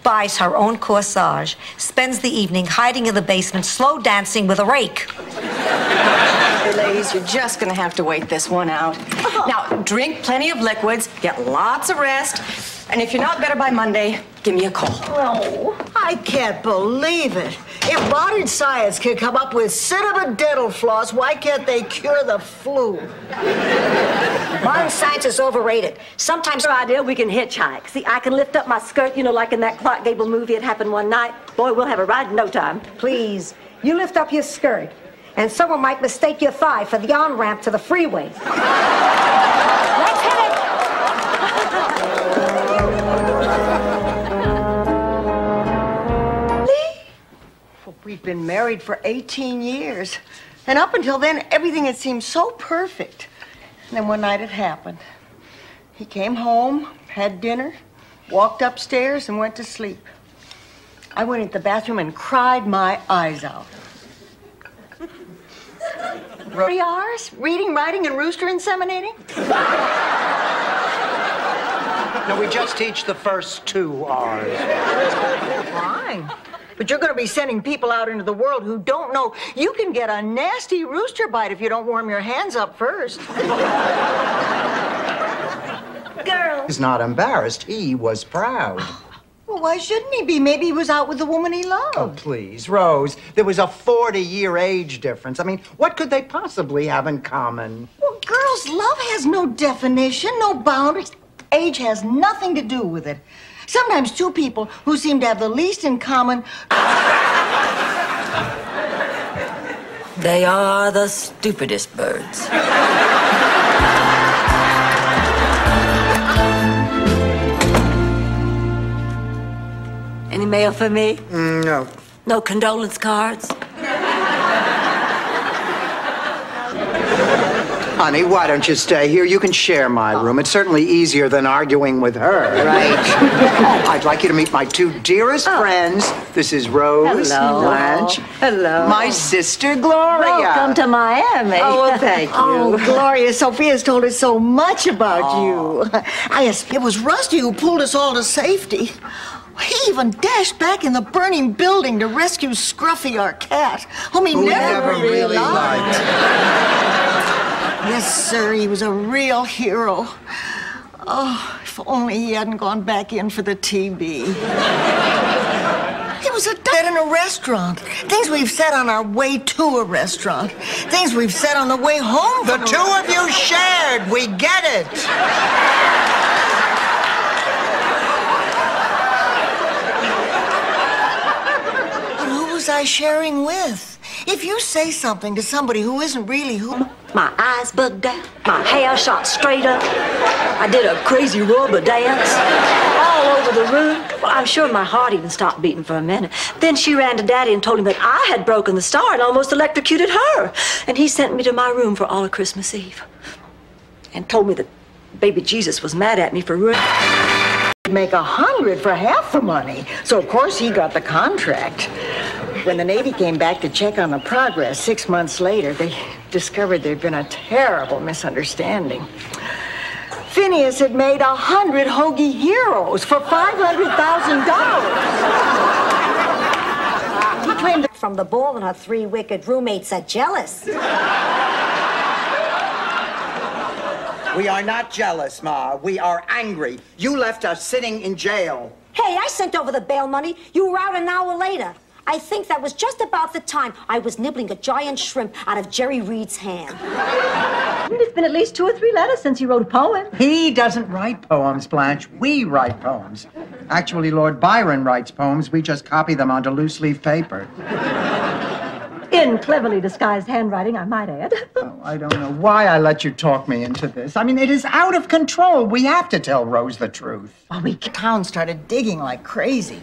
Buys her own corsage. Spends the evening hiding in the basement, slow dancing with a rake. Hey, ladies, you're just gonna have to wait this one out. Now, drink plenty of liquids, get lots of rest, and if you're not better by Monday, give me a call. Oh, I can't believe it. If modern science can come up with cinnamon dental floss, why can't they cure the flu? Modern science is overrated. Sometimes... Your idea, we can hitchhike. See, I can lift up my skirt, you know, like in that Clark Gable movie, It Happened One Night. Boy, we'll have a ride in no time. Please, you lift up your skirt, and someone might mistake your thigh for the on-ramp to the freeway. Let's hit it! We'd been married for 18 years. And up until then, everything had seemed so perfect. And then one night it happened. He came home, had dinner, walked upstairs, and went to sleep. I went into the bathroom and cried my eyes out. 3 hours? Reading, writing, and rooster inseminating? No, we just teach the first 2 R's. Fine. But you're going to be sending people out into the world who don't know you can get a nasty rooster bite if you don't warm your hands up first. Girls. He's not embarrassed. He was proud. Well, why shouldn't he be? Maybe he was out with the woman he loved. Oh, please, Rose. There was a 40-year age difference. I mean, what could they possibly have in common? Well, girls' love has no definition, no boundaries. Age has nothing to do with it. Sometimes 2 people who seem to have the least in common... They are the stupidest birds. Any mail for me? No. No condolence cards? Honey, why don't you stay here? You can share my room. It's certainly easier than arguing with her. Right. I'd like you to meet my 2 dearest friends. This is Rose. Hello. Blanche. Hello. My sister, Gloria. Welcome to Miami. Oh, well, thank you. Oh, Gloria, Sophia's told us so much about you. It was Rusty who pulled us all to safety. He even dashed back in the burning building to rescue Scruffy, our cat, whom he never really liked. Yes, sir, he was a real hero. Oh, if only he hadn't gone back in for the TB. He was a dad in a restaurant. Things we've said on our way to a restaurant. Things we've said on the way home The from 2 of you shared. We get it. But who was I sharing with? If you say something to somebody who isn't really who... My eyes bugged out, my hair shot straight up. I did a crazy rubber dance all over the room. Well, I'm sure my heart even stopped beating for a minute. Then she ran to Daddy and told him that I had broken the star and almost electrocuted her. And he sent me to my room for all of Christmas Eve. And told me that baby Jesus was mad at me for ruining... Make 100 for half the money. So, of course, he got the contract. When the Navy came back to check on the progress 6 months later, they discovered there'd been a terrible misunderstanding. Phineas had made 100 Hoagie heroes for $500,000. He claimed that from the ball and her 3 wicked roommates are jealous. We are not jealous, Ma. We are angry. You left us sitting in jail. Hey, I sent over the bail money. You were out an hour later. I think that was just about the time I was nibbling a giant shrimp out of Jerry Reed's hand. It's been at least 2 or 3 letters since he wrote a poem. He doesn't write poems, Blanche. We write poems. Actually, Lord Byron writes poems. We just copy them onto loose-leaf paper. In cleverly disguised handwriting, I might add. Oh, I don't know why I let you talk me into this. I mean, it is out of control. We have to tell Rose the truth. Well, town started digging like crazy.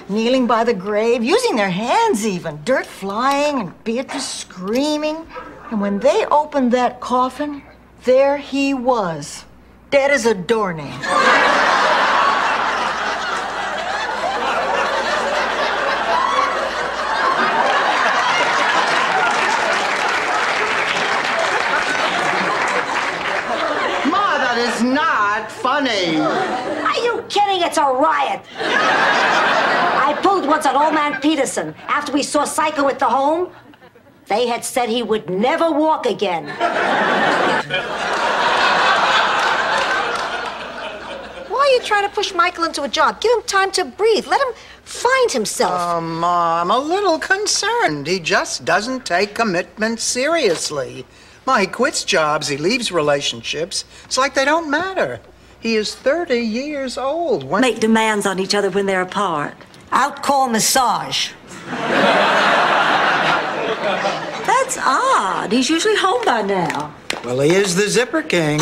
Kneeling by the grave, using their hands even. Dirt flying and Beatrice screaming. And when they opened that coffin, there he was. Dead as a doornail. Not funny. Are you kidding? It's a riot. I pulled once on old man Peterson after we saw Psycho at the home. They had said he would never walk again. Why are you trying to push Michael into a job? Give him time to breathe. Let him find himself. Oh, Mom, I'm a little concerned. He just doesn't take commitment seriously. He quits jobs, he leaves relationships. It's like they don't matter. He is 30 years old. Make demands on each other when they're apart. Out call massage. That's odd. He's usually home by now. Well, he is the Zipper King.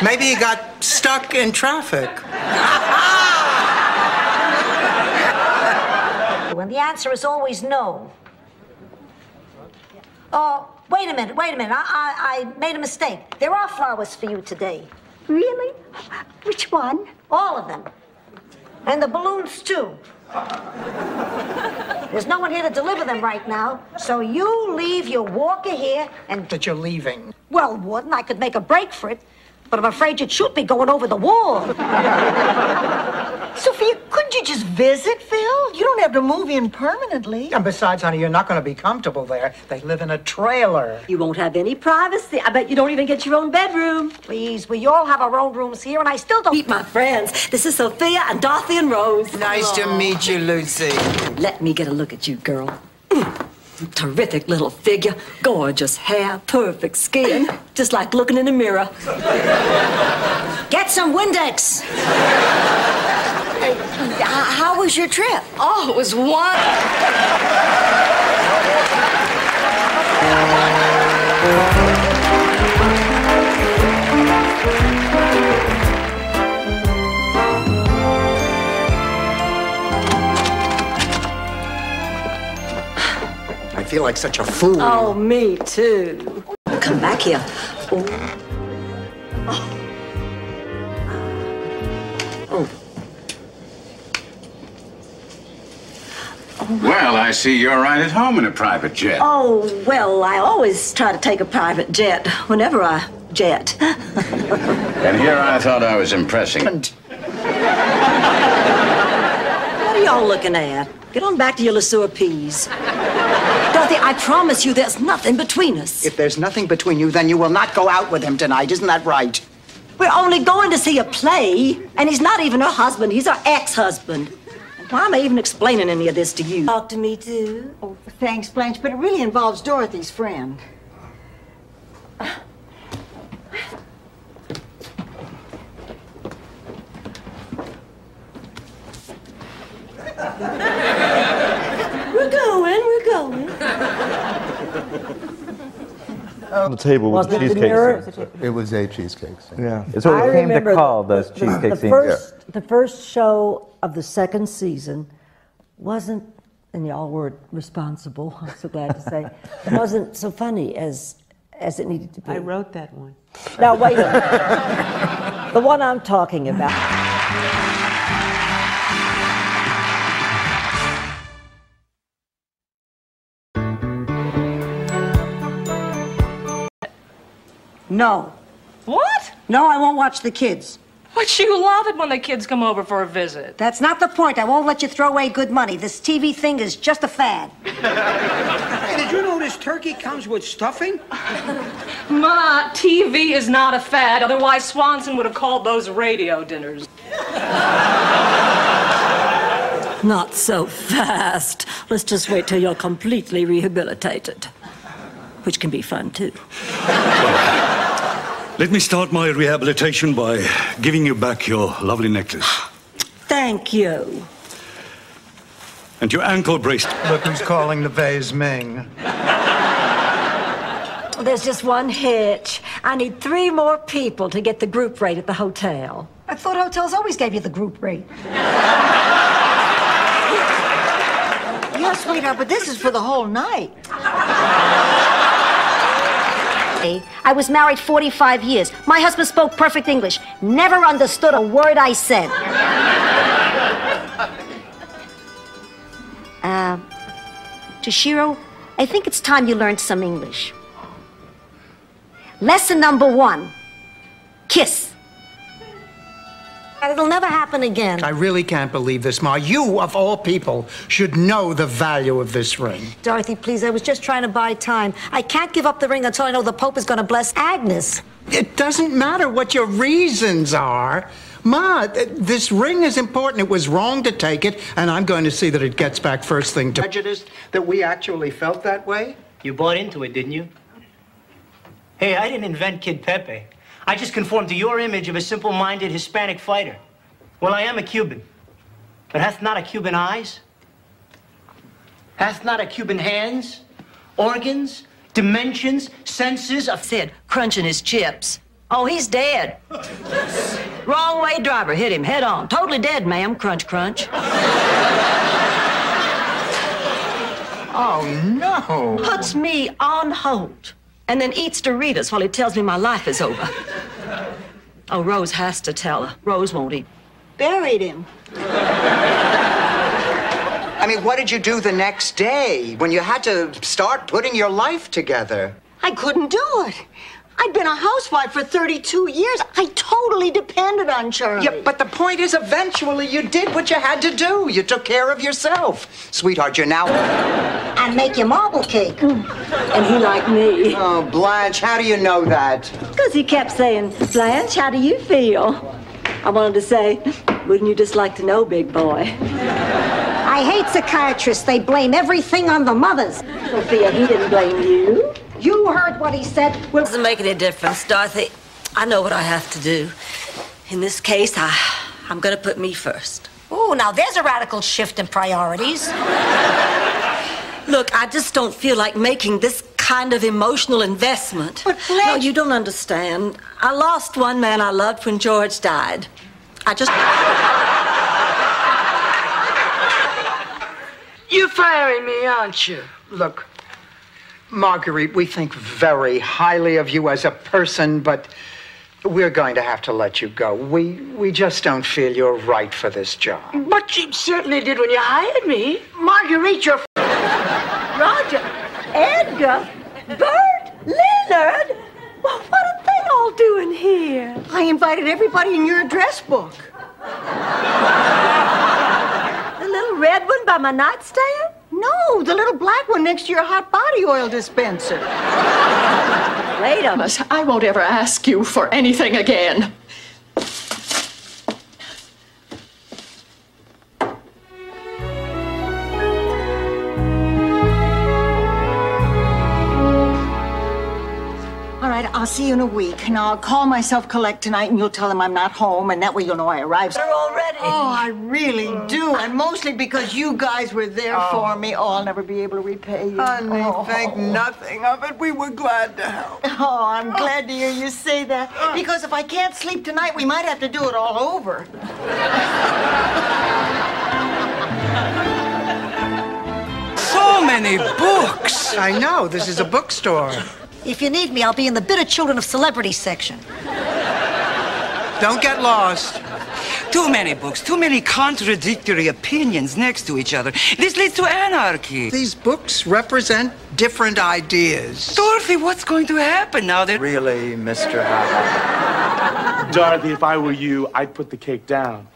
Maybe he got stuck in traffic. When the answer is always no. Oh, wait a minute. I made a mistake. There are flowers for you today. Really? Which one? All of them. And the balloons, too. There's no one here to deliver them right now, so you leave your walker here and... That you're leaving. Well, Warden, I could make a break for it. but I'm afraid you'd shoot me going over the wall. Sophia, couldn't you just visit, Phil? You don't have to move in permanently. And besides, honey, you're not going to be comfortable there. They live in a trailer. You won't have any privacy. I bet you don't even get your own bedroom. Please, we all have our own rooms here, and I still don't... Meet my friends. This is Sophia and Dorothy and Rose. Nice to meet you, Lucy. Let me get a look at you, girl. Terrific little figure, gorgeous hair, perfect skin, just like looking in a mirror. Get some Windex. How was your trip? Oh, it was I feel like such a fool. Oh, me too. Come back here. Oh. Oh. Well, I see you're right at home in a private jet. Oh, well, I always try to take a private jet whenever I jet. And here I thought I was impressing. What are y'all looking at? Get on back to your LeSueur peas. Dorothy, I promise you there's nothing between us. If there's nothing between you, then you will not go out with him tonight. Isn't that right? We're only going to see a play, and he's not even her husband. He's her ex-husband. Why am I even explaining any of this to you? Talk to me, too. Oh, thanks, Blanche, but it really involves Dorothy's friend. We're going. On the table was Wasn't it the cheesecake mirror? scene. It was a cheesecake scene. Yeah, it's what we came to call those cheesecake scenes. The first show of the second season wasn't, and y'all were responsible, I'm so glad to say, wasn't so funny as it needed to be. I wrote that one. Now, wait a minute. The one I'm talking about. No. What? No, I won't watch the kids. But you love it when the kids come over for a visit. That's not the point. I won't let you throw away good money. This TV thing is just a fad. Hey, did you know this turkey comes with stuffing? Ma, TV is not a fad. Otherwise, Swanson would have called those radio dinners. Not so fast. Let's just wait till you're completely rehabilitated. Which can be fun, too. Let me start my rehabilitation by giving you back your lovely necklace. Thank you. And your ankle bracelet. Look who's calling the vase Ming. There's just one hitch. I need 3 more people to get the group rate at the hotel. I thought hotels always gave you the group rate. Yes, sweetheart, but this is for the whole night. I was married 45 years. My husband spoke perfect English. Never understood a word I said. Toshiro, I think it's time you learned some English. Lesson number 1. Kiss. It'll never happen again. I really can't believe this, Ma. You, of all people, should know the value of this ring. Dorothy, please, I was just trying to buy time. I can't give up the ring until I know the Pope is going to bless Agnes. It doesn't matter what your reasons are. Ma, this ring is important. It was wrong to take it, and I'm going to see that it gets back first thing to... Prejudiced that we actually felt that way? You bought into it, didn't you? Hey, I didn't invent Kid Pepe. I just conform to your image of a simple-minded Hispanic fighter. Well, I am a Cuban. But hath not a Cuban eyes? Hath not a Cuban hands, organs, dimensions, senses of... Sid, crunching his chips. Oh, he's dead. Wrong way driver hit him head on. Totally dead, ma'am. Crunch, crunch. Oh, no. Puts me on hold. And then eats Doritos while he tells me my life is over. Oh, Rose has to tell her. Rose won't eat. Buried him. I mean, what did you do the next day when you had to start putting your life together? I couldn't do it. I'd been a housewife for 32 years. I totally depended on Charlie. Yeah, but the point is, eventually you did what you had to do. You took care of yourself. Sweetheart, you're now... And make your marble cake. And he liked me. Oh, Blanche, how do you know that? Because he kept saying, Blanche, how do you feel? I wanted to say, wouldn't you just like to know, big boy? I hate psychiatrists. They blame everything on the mothers. Sophia, he didn't blame you. You heard what he said. Well, it doesn't make any difference, Dorothy. I know what I have to do. In this case, I'm going to put me first. Ooh, now there's a radical shift in priorities. Look, I just don't feel like making this kind of emotional investment. But Blanche... No, you don't understand. I lost one man I loved when George died. I just... You're firing me, aren't you? Look, Marguerite, we think very highly of you as a person, but we're going to have to let you go. We just don't feel you're right for this job. But you certainly did when you hired me. Marguerite, you're... Roger, Edgar, Bert, Leonard. Well, what are they all doing here? I invited everybody in your address book. The little red one by my nightstand? No, the little black one next to your hot body oil dispenser. Wait a minute. I won't ever ask you for anything again. All right, I'll see you in a week. Now, I'll call myself collect tonight, and you'll tell them I'm not home, and that way you'll know I arrived. They're already. Oh, I really do, and mostly because you guys were there for me. Oh, I'll never be able to repay you. Honey, think nothing of it. We were glad to help. Oh, I'm glad to hear you say that, because if I can't sleep tonight, we might have to do it all over. So many books. I know, this is a bookstore. If you need me, I'll be in the Bitter Children of Celebrity section. Don't get lost. Too many books, too many contradictory opinions next to each other. This leads to anarchy. These books represent different ideas. Dorothy, what's going to happen now that... Really, Mr. Howard? Dorothy, if I were you, I'd put the cake down.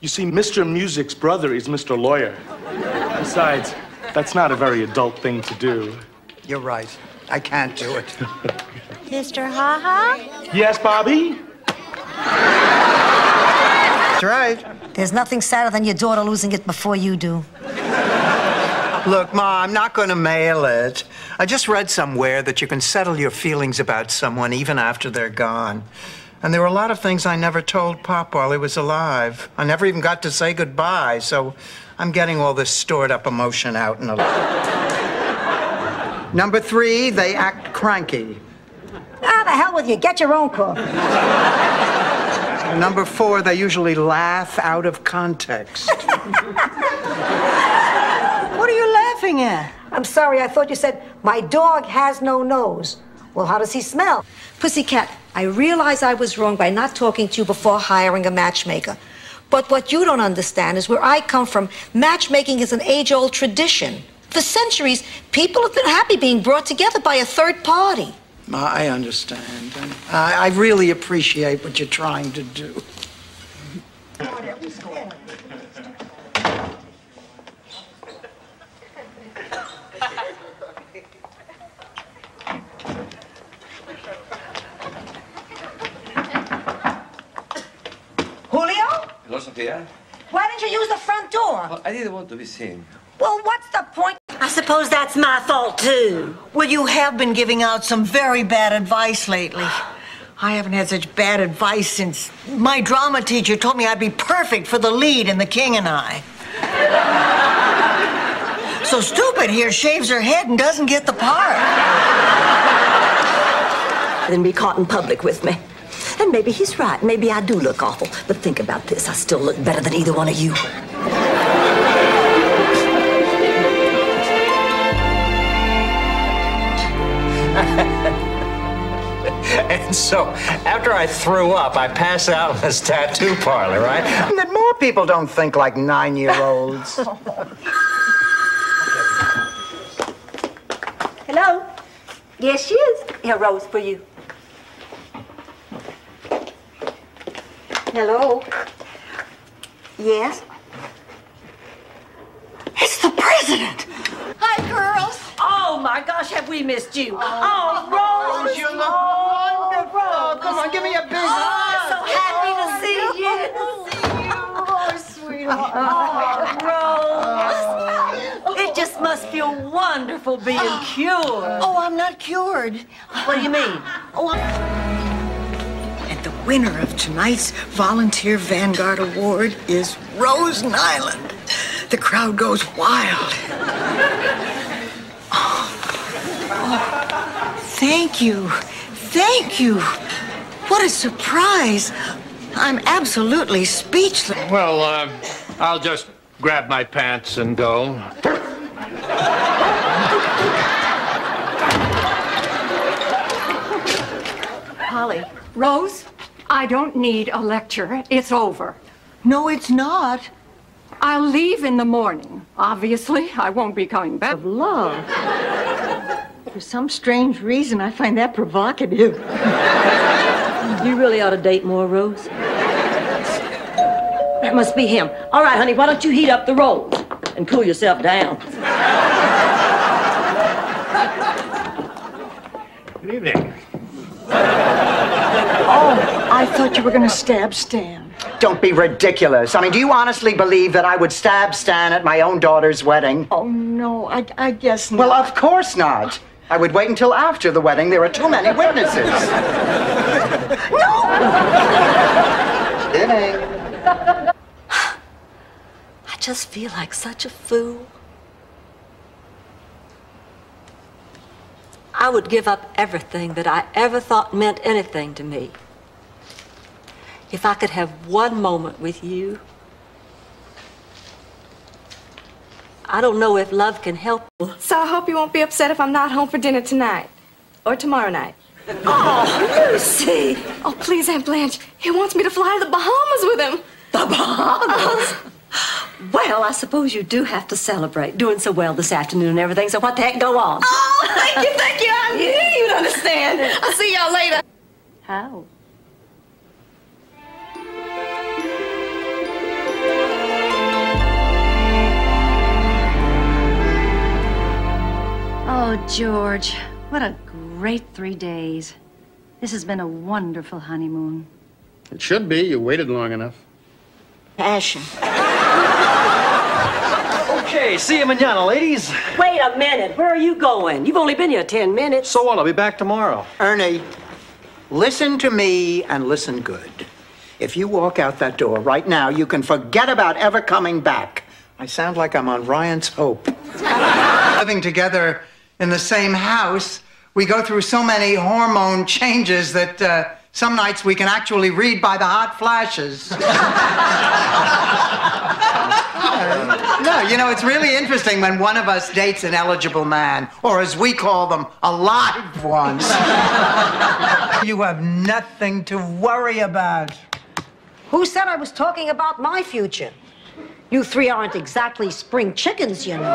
You see, Mr. Music's brother is Mr. Lawyer. Besides, that's not a very adult thing to do. You're right. I can't do it. Mr. Ha-Ha? Yes, Bobby? That's right. There's nothing sadder than your daughter losing it before you do. Look, Ma, I'm not going to mail it. I just read somewhere that you can settle your feelings about someone even after they're gone. And there were a lot of things I never told Pop while he was alive. I never even got to say goodbye, so I'm getting all this stored up emotion out in a... Number 3, they act cranky. Ah, the hell with you. Get your own car. Number 4, they usually laugh out of context. What are you laughing at? I'm sorry, I thought you said, my dog has no nose. Well, how does he smell? Pussycat, I realize I was wrong by not talking to you before hiring a matchmaker. But what you don't understand is where I come from, matchmaking is an age-old tradition. For centuries, people have been happy being brought together by a third party. Ma, I understand. And I really appreciate what you're trying to do. Julio? Hello, Sophia. Why didn't you use the front door? Well, I didn't want to be seen. Well, what's the point? I suppose that's my fault, too. Well, you have been giving out some very bad advice lately. I haven't had such bad advice since my drama teacher told me I'd be perfect for the lead in The King and I. So Stupid here shaves her head and doesn't get the part. Then be caught in public with me. And maybe he's right. Maybe I do look awful. But think about this. I still look better than either one of you. And so, after I threw up, I pass out in this tattoo parlor, right? And that more people don't think like 9-year-olds. Hello? Yes, she is. Here, Rose, for you. Hello? Yes? It's the president! Hi, girls. Oh, my gosh, have we missed you? Oh, Rose. You look wonderful. Oh, come on, give me a big hug. So happy to see you. Oh, sweetheart. Oh, Rose. It just must feel wonderful being cured. Oh, I'm not cured. What do you mean? Oh, and the winner of tonight's Volunteer Vanguard Award is Rose Nyland. The crowd goes wild. Oh, thank you. Thank you. What a surprise. I'm absolutely speechless. Well, I'll just grab my pants and go. Holly, Rose, I don't need a lecture. It's over. No, it's not. I'll leave in the morning. Obviously, I won't be coming back. Of love. For some strange reason, I find that provocative. You really ought to date more, Rose. That must be him. All right, honey, why don't you heat up the rolls and cool yourself down? Good evening. Oh, I thought you were going to stab Stan. Don't be ridiculous. I mean, do you honestly believe that I would stab Stan at my own daughter's wedding? Oh, no, I guess not. Well, of course not. I would wait until after the wedding. There are too many witnesses. No! Dinning. I just feel like such a fool. I would give up everything that I ever thought meant anything to me if I could have one moment with you. I don't know if love can help. So I hope you won't be upset if I'm not home for dinner tonight. Or tomorrow night. Oh, Lucy! Oh, please, Aunt Blanche. He wants me to fly to the Bahamas with him. The Bahamas? Well, I suppose you do have to celebrate. Doing so well this afternoon and everything, so what the heck, go on. Oh, thank you. I knew you'd understand. I'll see y'all later. How? Oh, George, what a great 3 days. This has been a wonderful honeymoon. It should be. You waited long enough. Passion. Okay, see you mañana, ladies. Wait a minute. Where are you going? You've only been here 10 minutes. So what? I'll be back tomorrow. Ernie, listen to me and listen good. If you walk out that door right now, you can forget about ever coming back. I sound like I'm on Ryan's Hope. Living together in the same house, we go through so many hormone changes that some nights we can actually read by the hot flashes. No, you know, it's really interesting when one of us dates an eligible man, or as we call them, a live one. You have nothing to worry about. Who said I was talking about my future? You three aren't exactly spring chickens, you know.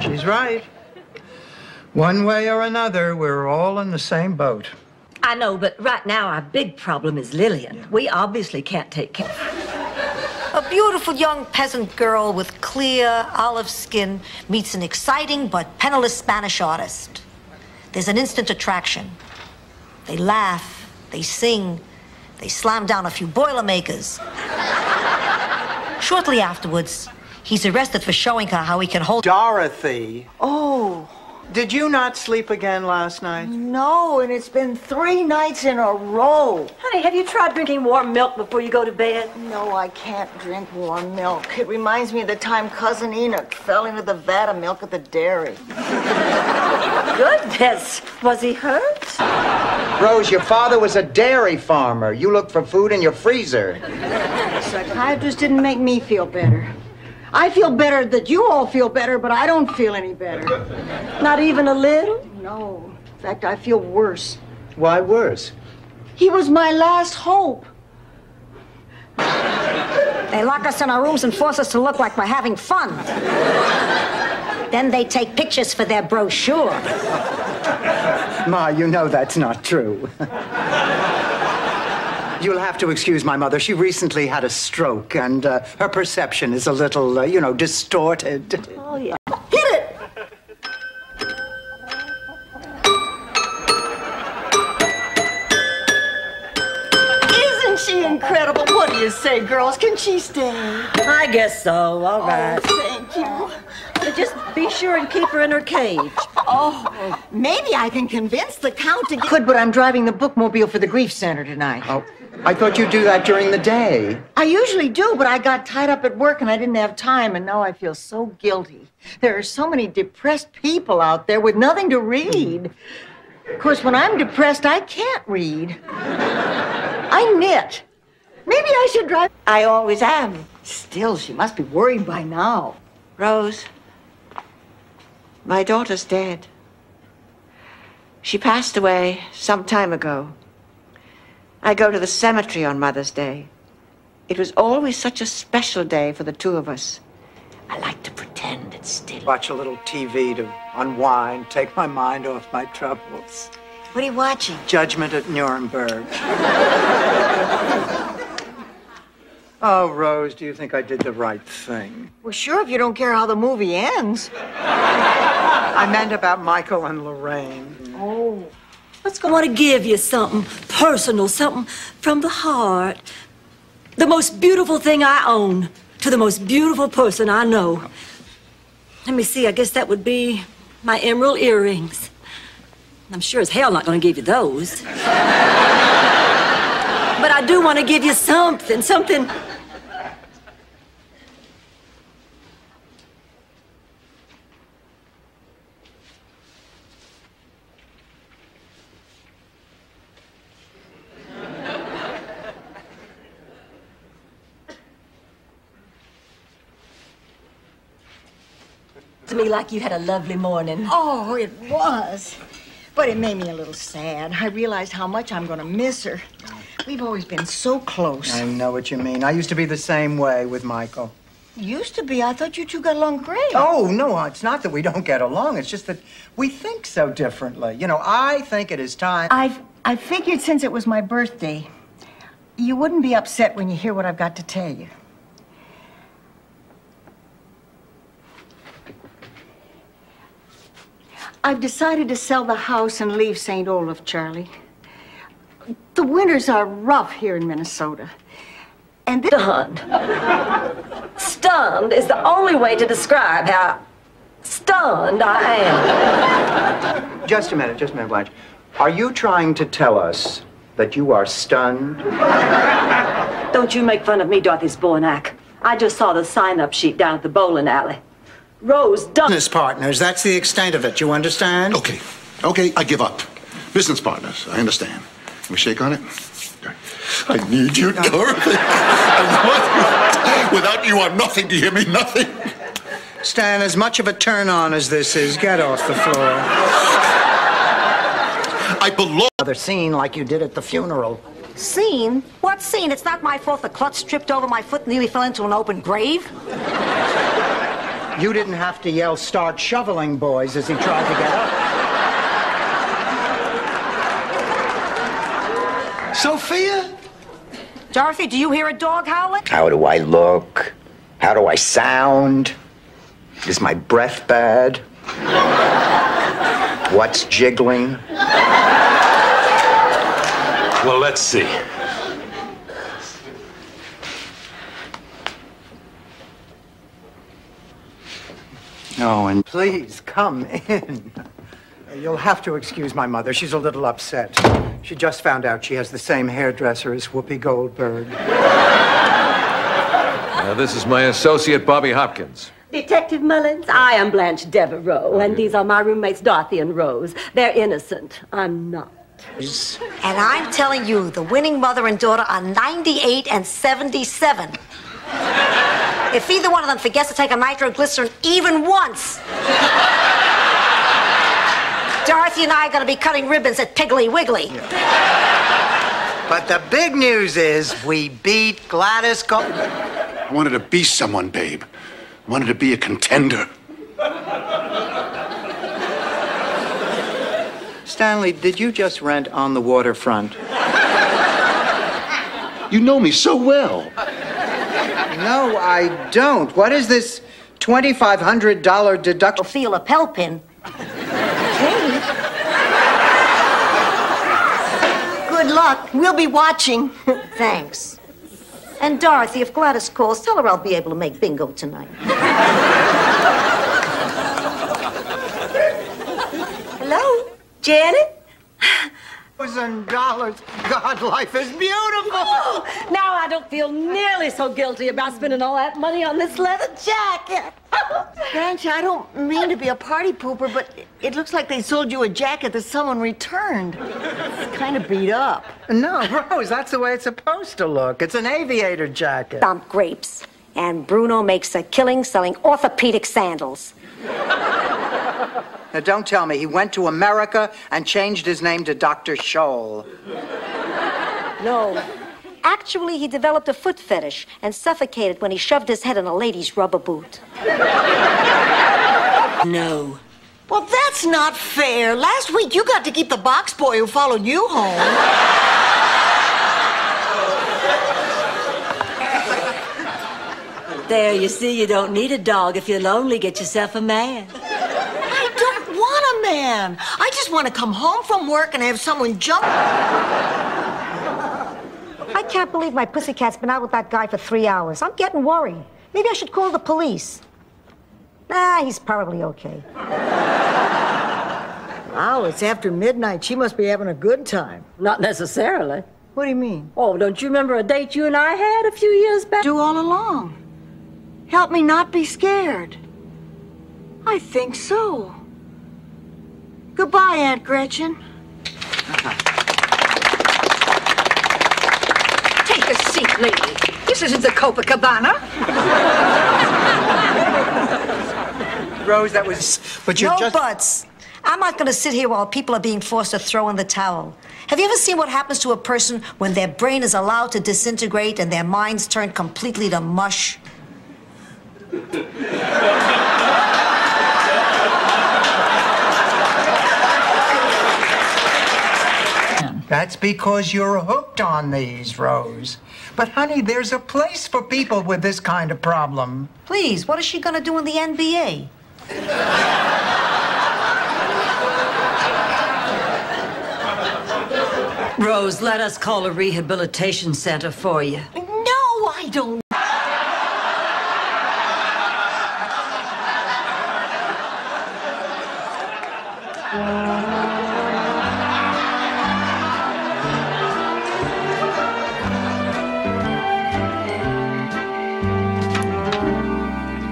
She's right. One way or another, we're all in the same boat. I know, but right now our big problem is Lillian. Yeah. We obviously can't take care. A beautiful young peasant girl with clear olive skin meets an exciting but penniless Spanish artist. There's an instant attraction. They laugh, they sing, they slam down a few Boilermakers. Shortly afterwards, he's arrested for showing her how he can hold... Dorothy. Oh. Did you not sleep again last night? No, and it's been 3 nights in a row. Honey, have you tried drinking warm milk before you go to bed? No, I can't drink warm milk. It reminds me of the time Cousin Enoch fell into the vat of milk at the dairy. Goodness, was he hurt? Rose, your father was a dairy farmer. You look for food in your freezer. The psychiatrist didn't make me feel better. I feel better that you all feel better, but I don't feel any better. Not even a little? No. In fact, I feel worse. Why worse? He was my last hope. They lock us in our rooms and force us to look like we're having fun. Then they take pictures for their brochure. Ma, you know that's not true. You'll have to excuse my mother. She recently had a stroke, and her perception is a little, distorted. Oh, yeah. Hit it! Isn't she incredible? What do you say, girls? Can she stay? I guess so. All right. Oh, thank you. But just be sure and keep her in her cage. Oh, maybe I can convince the Count to... Could, but I'm driving the bookmobile for the Grief Center tonight. Oh, I thought you'd do that during the day. I usually do, but I got tied up at work and I didn't have time, and now I feel so guilty. There are so many depressed people out there with nothing to read. Of course, when I'm depressed, I can't read. I knit. Maybe I should drive... I always am. Still, she must be worried by now. Rose, my daughter's dead. She passed away some time ago. I go to the cemetery on Mother's Day. It was always such a special day for the two of us. I like to pretend it's still. Watch a little TV to unwind, take my mind off my troubles. What are you watching? Judgment at Nuremberg. Oh, Rose, do you think I did the right thing? Well, sure, if you don't care how the movie ends. I meant about Michael and Lorraine. Oh. I want to give you something personal, something from the heart. The most beautiful thing I own to the most beautiful person I know. Let me see, I guess that would be my emerald earrings. I'm sure as hell not going to give you those. But I do want to give you something. To me like you had a lovely morning. Oh, it was. But it made me a little sad. I realized how much I'm going to miss her. We've always been so close. I know what you mean. I used to be the same way with Michael. Used to be. I thought you two got along great. Oh, no, it's not that we don't get along. It's just that we think so differently. You know, I think it is time... I figured since it was my birthday, you wouldn't be upset when you hear what I've got to tell you. I've decided to sell the house and leave St. Olaf, Charlie. The winters are rough here in Minnesota. And Stunned. Stunned is the only way to describe how stunned I am. Just a minute, Blanche. Are you trying to tell us that you are stunned? Don't you make fun of me, Dorothy Spornak. I just saw the sign-up sheet down at the bowling alley. Rose Dunn. Business partners, that's the extent of it, you understand? Okay, I give up. Business partners, I understand. Can we shake on it? Okay. I need you, Dorothy. I want you. Without you, I'm nothing. Do you hear me? Nothing. Stan, as much of a turn-on as this is, get off the floor. I belong. Another scene like you did at the funeral. Scene? What scene? It's not my fault the klutz tripped over my foot and nearly fell into an open grave. You didn't have to yell, "Start shoveling, boys," as he tried to get up. Sophia? Dorothy, do you hear a dog howling? How do I look? How do I sound? Is my breath bad? What's jiggling? Well, let's see. Oh, and please come in. You'll have to excuse my mother. She's a little upset. She just found out she has the same hairdresser as Whoopi Goldberg. This is my associate, Bobby Hopkins. Detective Mullins, I am Blanche Devereaux, and these are my roommates, Dorothy and Rose. They're innocent. I'm not. And I'm telling you, the winning mother and daughter are 98 and 77. If either one of them forgets to take a nitroglycerin even once, Dorothy and I are going to be cutting ribbons at Piggly Wiggly. But the big news is we beat Gladys I wanted to be someone, babe. I wanted to be a contender. Stanley, did you just rent On the Waterfront? You know me so well. No, I don't. What is this $2,500 deduction? Feel a Pel pin. Hey. Good luck. We'll be watching. Thanks. And Dorothy, if Gladys calls, tell her I'll be able to make bingo tonight. Hello, Janet? $1,000. God, life is beautiful. Oh, now I don't feel nearly so guilty about spending all that money on this leather jacket. Granch, I don't mean to be a party pooper, but it looks like they sold you a jacket that someone returned. It's kind of beat up. No, Rose, that's the way it's supposed to look. It's an aviator jacket. Dump grapes. And Bruno makes a killing selling orthopedic sandals. Now, don't tell me he went to America and changed his name to Dr. Scholl. No. Actually, he developed a foot fetish and suffocated when he shoved his head in a lady's rubber boot. No. Well, that's not fair. Last week you got to keep the box boy who followed you home. There, you see, you don't need a dog. If you're lonely, get yourself a man. I don't want a man. I just want to come home from work and have someone jump. I can't believe my pussycat's been out with that guy for 3 hours. I'm getting worried. Maybe I should call the police. Nah, he's probably okay. Wow, it's after midnight. She must be having a good time. Not necessarily. What do you mean? Oh, don't you remember a date you and I had a few years back? Do all along. Help me not be scared. I think so. Goodbye, Aunt Gretchen. Take a seat, lady. This isn't the Copacabana. Rose, that was... But you're no just... buts. I'm not going to sit here while people are being forced to throw in the towel. Have you ever seen what happens to a person when their brain is allowed to disintegrate and their minds turn completely to mush? That's because you're hooked on these, Rose. But, honey, there's a place for people with this kind of problem. Please, what is she going to do in the NBA? Rose, let us call a rehabilitation center for you. No, I don't.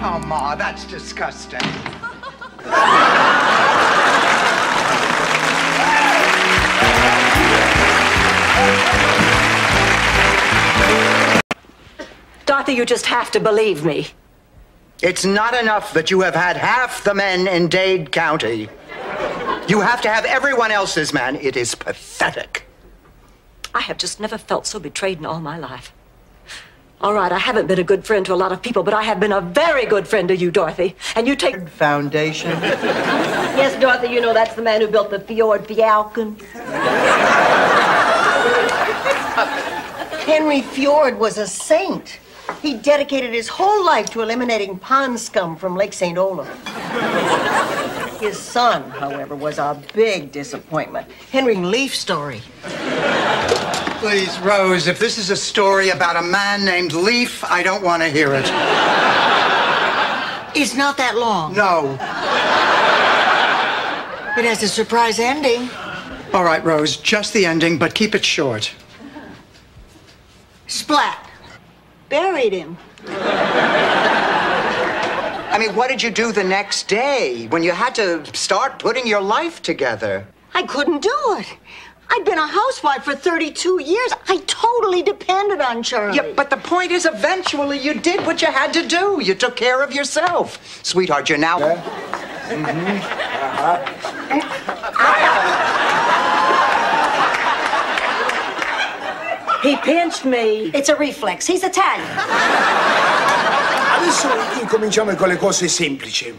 Oh, Ma, that's disgusting. Dorothy, you just have to believe me. It's not enough that you have had half the men in Dade County. You have to have everyone else's man. It is pathetic. I have just never felt so betrayed in all my life. All right, I haven't been a good friend to a lot of people, but I have been a very good friend to you, Dorothy. And you take... Foundation. Yes, Dorothy, you know that's the man who built the Fjord Falcon. Henry Fjord was a saint. He dedicated his whole life to eliminating pond scum from Lake St. Olaf. His son, however, was a big disappointment. Henry Leaf story. Please, Rose, if this is a story about a man named Leaf, I don't want to hear it. It's not that long. No. It has a surprise ending. All right, Rose, just the ending, but keep it short. Splat. Buried him. I mean, what did you do the next day when you had to start putting your life together? I couldn't do it. I'd been a housewife for 32 years. I totally depended on Charlie. Yeah, but the point is, eventually you did what you had to do. You took care of yourself. Sweetheart, you're now... He pinched me. It's a reflex. He's Italian. Adesso incominciamo con le cose semplici.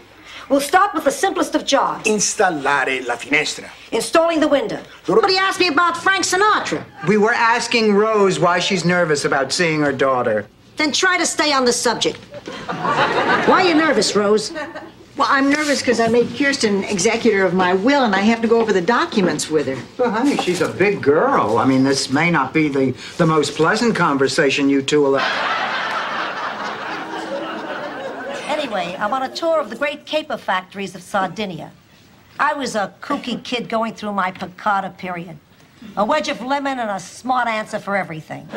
We'll start with the simplest of jobs. Installare la finestra. Installing the window. Somebody asked me about Frank Sinatra. We were asking Rose why she's nervous about seeing her daughter. Then try to stay on the subject. Why are you nervous, Rose? Well, I'm nervous because I made Kirsten executor of my will, and I have to go over the documents with her. Well, honey, she's a big girl. I mean, this may not be the most pleasant conversation you two will have. Anyway, I'm on a tour of the great caper factories of Sardinia. I was a kooky kid going through my piccata period. A wedge of lemon and a smart answer for everything.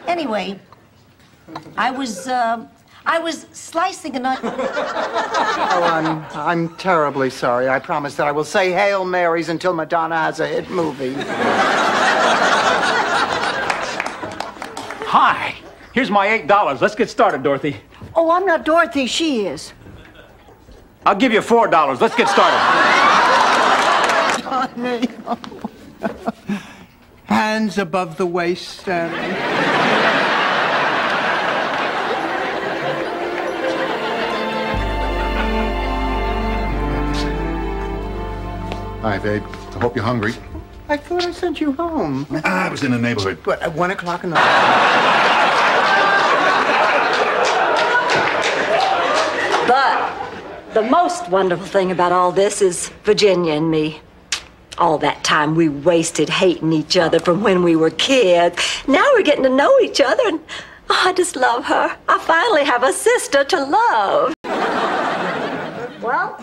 Anyway, I was slicing an onion. Oh, I'm terribly sorry. I promise that I will say Hail Marys until Madonna has a hit movie. Hi. Here's my $8. Let's get started, Dorothy. Oh, I'm not Dorothy. She is. I'll give you $4. Let's get started. Honey. Hands above the waist, Stanley. Hi, babe. I hope you're hungry. I thought I sent you home. I was in the neighborhood. What, at 1 o'clock in the... But the most wonderful thing about all this is Virginia and me. All that time we wasted hating each other from when we were kids. Now we're getting to know each other, and oh, I just love her. I finally have a sister to love. Well,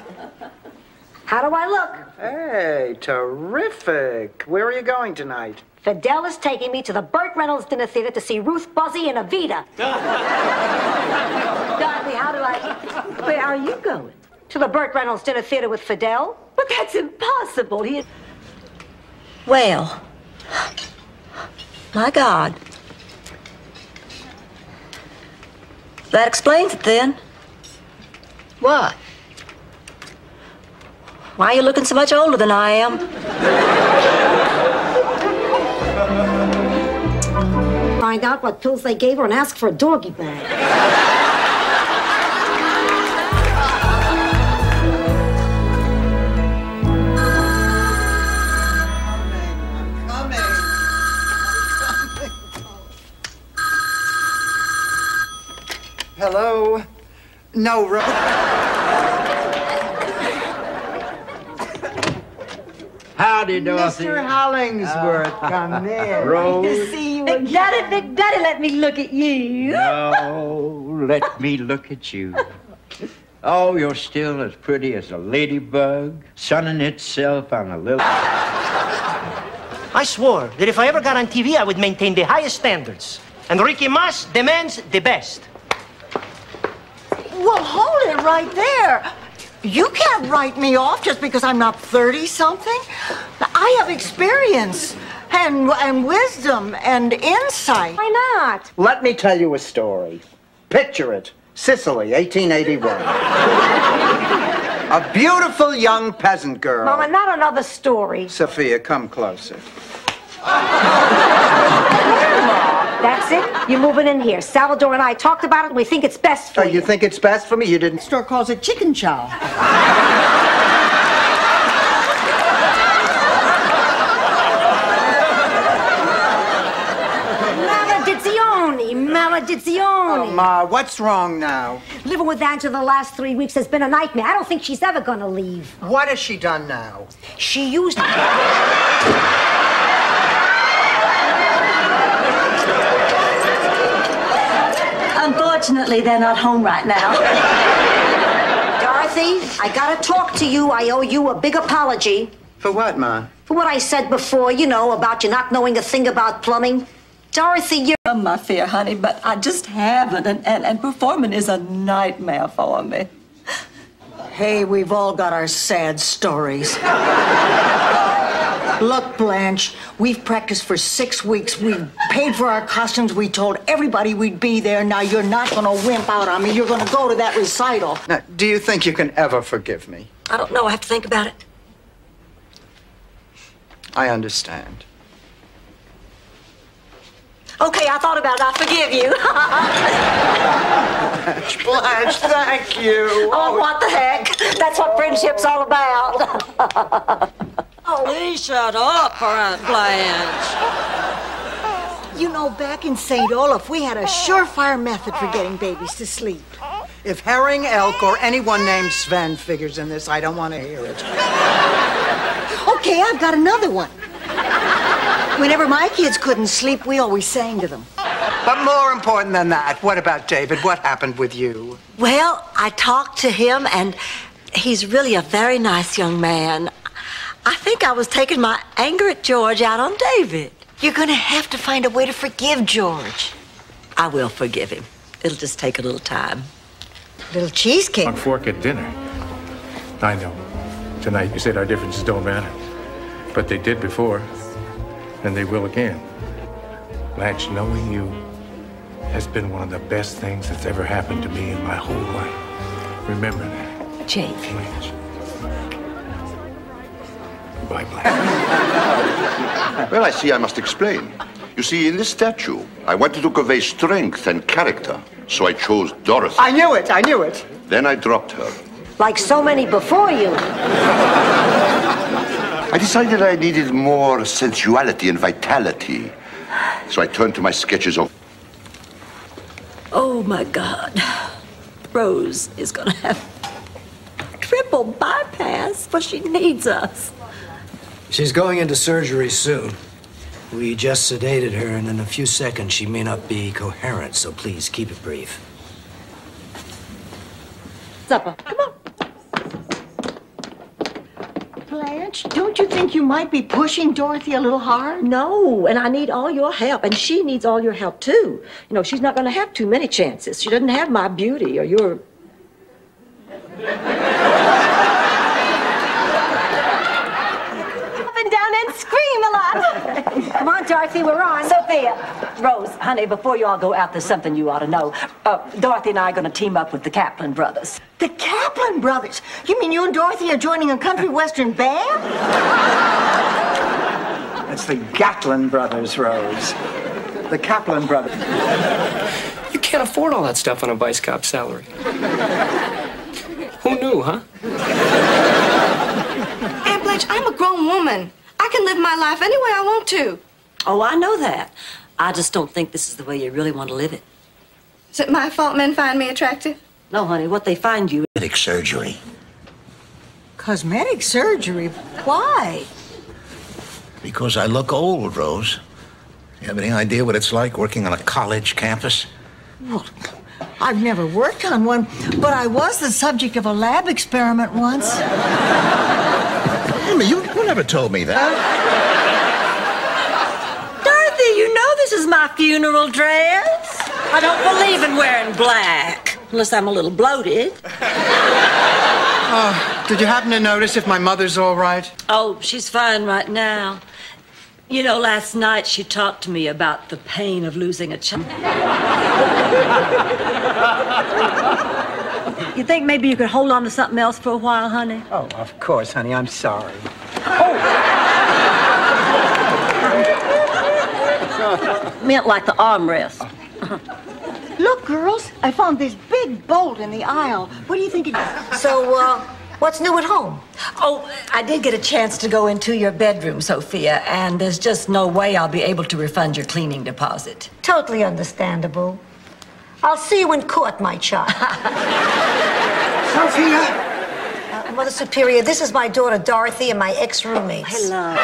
how do I look? Hey, terrific. Where are you going tonight? Fidel is taking me to the Burt Reynolds Dinner Theater to see Ruth Buzzy and Evita. Dorothy, how do I... Where are you going? To the Burt Reynolds Dinner Theater with Fidel. But that's impossible. Well, my God. That explains it then. What? Why are you looking so much older than I am? Find out what pills they gave her and ask for a doggy bag. Hello? No, Howdy, Dorothy. Mr. Hollingsworth, come in. Rose. Good to see you Big Daddy, let me look at you. No, let me look at you. Oh, you're still as pretty as a ladybug, sunning itself on a little... I swore that if I ever got on TV, I would maintain the highest standards. And Ricky Mas demands the best. Well, hold it right there. You can't write me off just because I'm not 30-something. I have experience and wisdom and insight. Why not? Let me tell you a story. Picture it. Sicily, 1881. A beautiful young peasant girl. Mama, not another story. Sophia, come closer. That's it. You're moving in here. Salvador and I talked about it, and we think it's best for you. You think it's best for me? You didn't... The store calls it chicken chow. Maledizione. Oh, Ma, what's wrong now? Living with Angela the last 3 weeks has been a nightmare. I don't think she's ever gonna leave. What has she done now? She used... Unfortunately, they're not home right now. Dorothy, I gotta talk to you. I owe you a big apology. For what, Ma? For what I said before, you know, about you not knowing a thing about plumbing. Dorothy, you're... My fear, honey, but I just haven't, and performing is a nightmare for me. Hey, we've all got our sad stories. Look, Blanche, we've practiced for 6 weeks. We've paid for our costumes. We told everybody we'd be there. Now, you're not going to wimp out on me. You're going to go to that recital. Now, do you think you can ever forgive me? I don't know. I have to think about it. I understand. Okay, I thought about it. I forgive you. Blanche, thank you. Oh, what the heck? That's what friendship's all about. Oh, please shut up, Aunt Blanche. You know, back in St. Olaf, we had a surefire method for getting babies to sleep. If Herring, Elk, or anyone named Sven figures in this, I don't want to hear it. Okay, I've got another one. Whenever my kids couldn't sleep, we always sang to them. But more important than that, what about David? What happened with you? Well, I talked to him, and he's really a very nice young man. I think I was taking my anger at George out on David. You're gonna have to find a way to forgive George. I will forgive him. It'll just take a little time. Little cheesecake. On fork at dinner. I know. Tonight you said our differences don't matter. But they did before. And they will again. Blanche, knowing you has been one of the best things that's ever happened to me in my whole life. Remember that. Jake. Blanche. Goodbye, Blanche. Well, I see I must explain. You see, in this statue, I wanted to convey strength and character, so I chose Dorothy. I knew it, I knew it. Then I dropped her. Like so many before you. I decided I needed more sensuality and vitality, so I turned to my sketches of... Oh, my God. Rose is gonna have triple bypass, but she needs us. She's going into surgery soon. We just sedated her, and in a few seconds she may not be coherent, so please keep it brief. Supper. Come on. Blanche, don't you think you might be pushing Dorothy a little hard? No, and I need all your help, and she needs all your help, too. You know, she's not going to have too many chances. She doesn't have my beauty or your... Up and down and scream a lot. Come on, Dorothy, we're on. Sophia, Rose, honey, before you all go out, there's something you ought to know. Dorothy and I are going to team up with the Kaplan brothers. The Kaplan brothers? You mean you and Dorothy are joining a country western band? It's the Gatlin brothers, Rose. The Kaplan brothers. You can't afford all that stuff on a vice cop salary. Who knew, huh? Aunt Blanche, I'm a grown woman. I can live my life any way I want to. Oh, I know that. I just don't think this is the way you really want to live it. Is it my fault men find me attractive? No, honey, what they find you... Cosmetic surgery. Cosmetic surgery? Why? Because I look old, Rose. You have any idea what it's like working on a college campus? Well, I've never worked on one, but I was the subject of a lab experiment once. You never told me that. Dorothy, you know this is my funeral dress. I don't believe in wearing black, unless I'm a little bloated. Did you happen to notice if my mother's all right? Oh, she's fine right now. You know, last night she talked to me about the pain of losing a child. You think maybe you could hold on to something else for a while, honey? Oh, of course, honey. I'm sorry. Meant like the armrest. Look, girls, I found this big bolt in the aisle. What do you think it is? So, what's new at home? Oh, I did get a chance to go into your bedroom, Sophia, and there's just no way I'll be able to refund your cleaning deposit. Totally understandable. I'll see you in court, my child. Sophia? Mother Superior, this is my daughter, Dorothy, and my ex-roommates. Hello.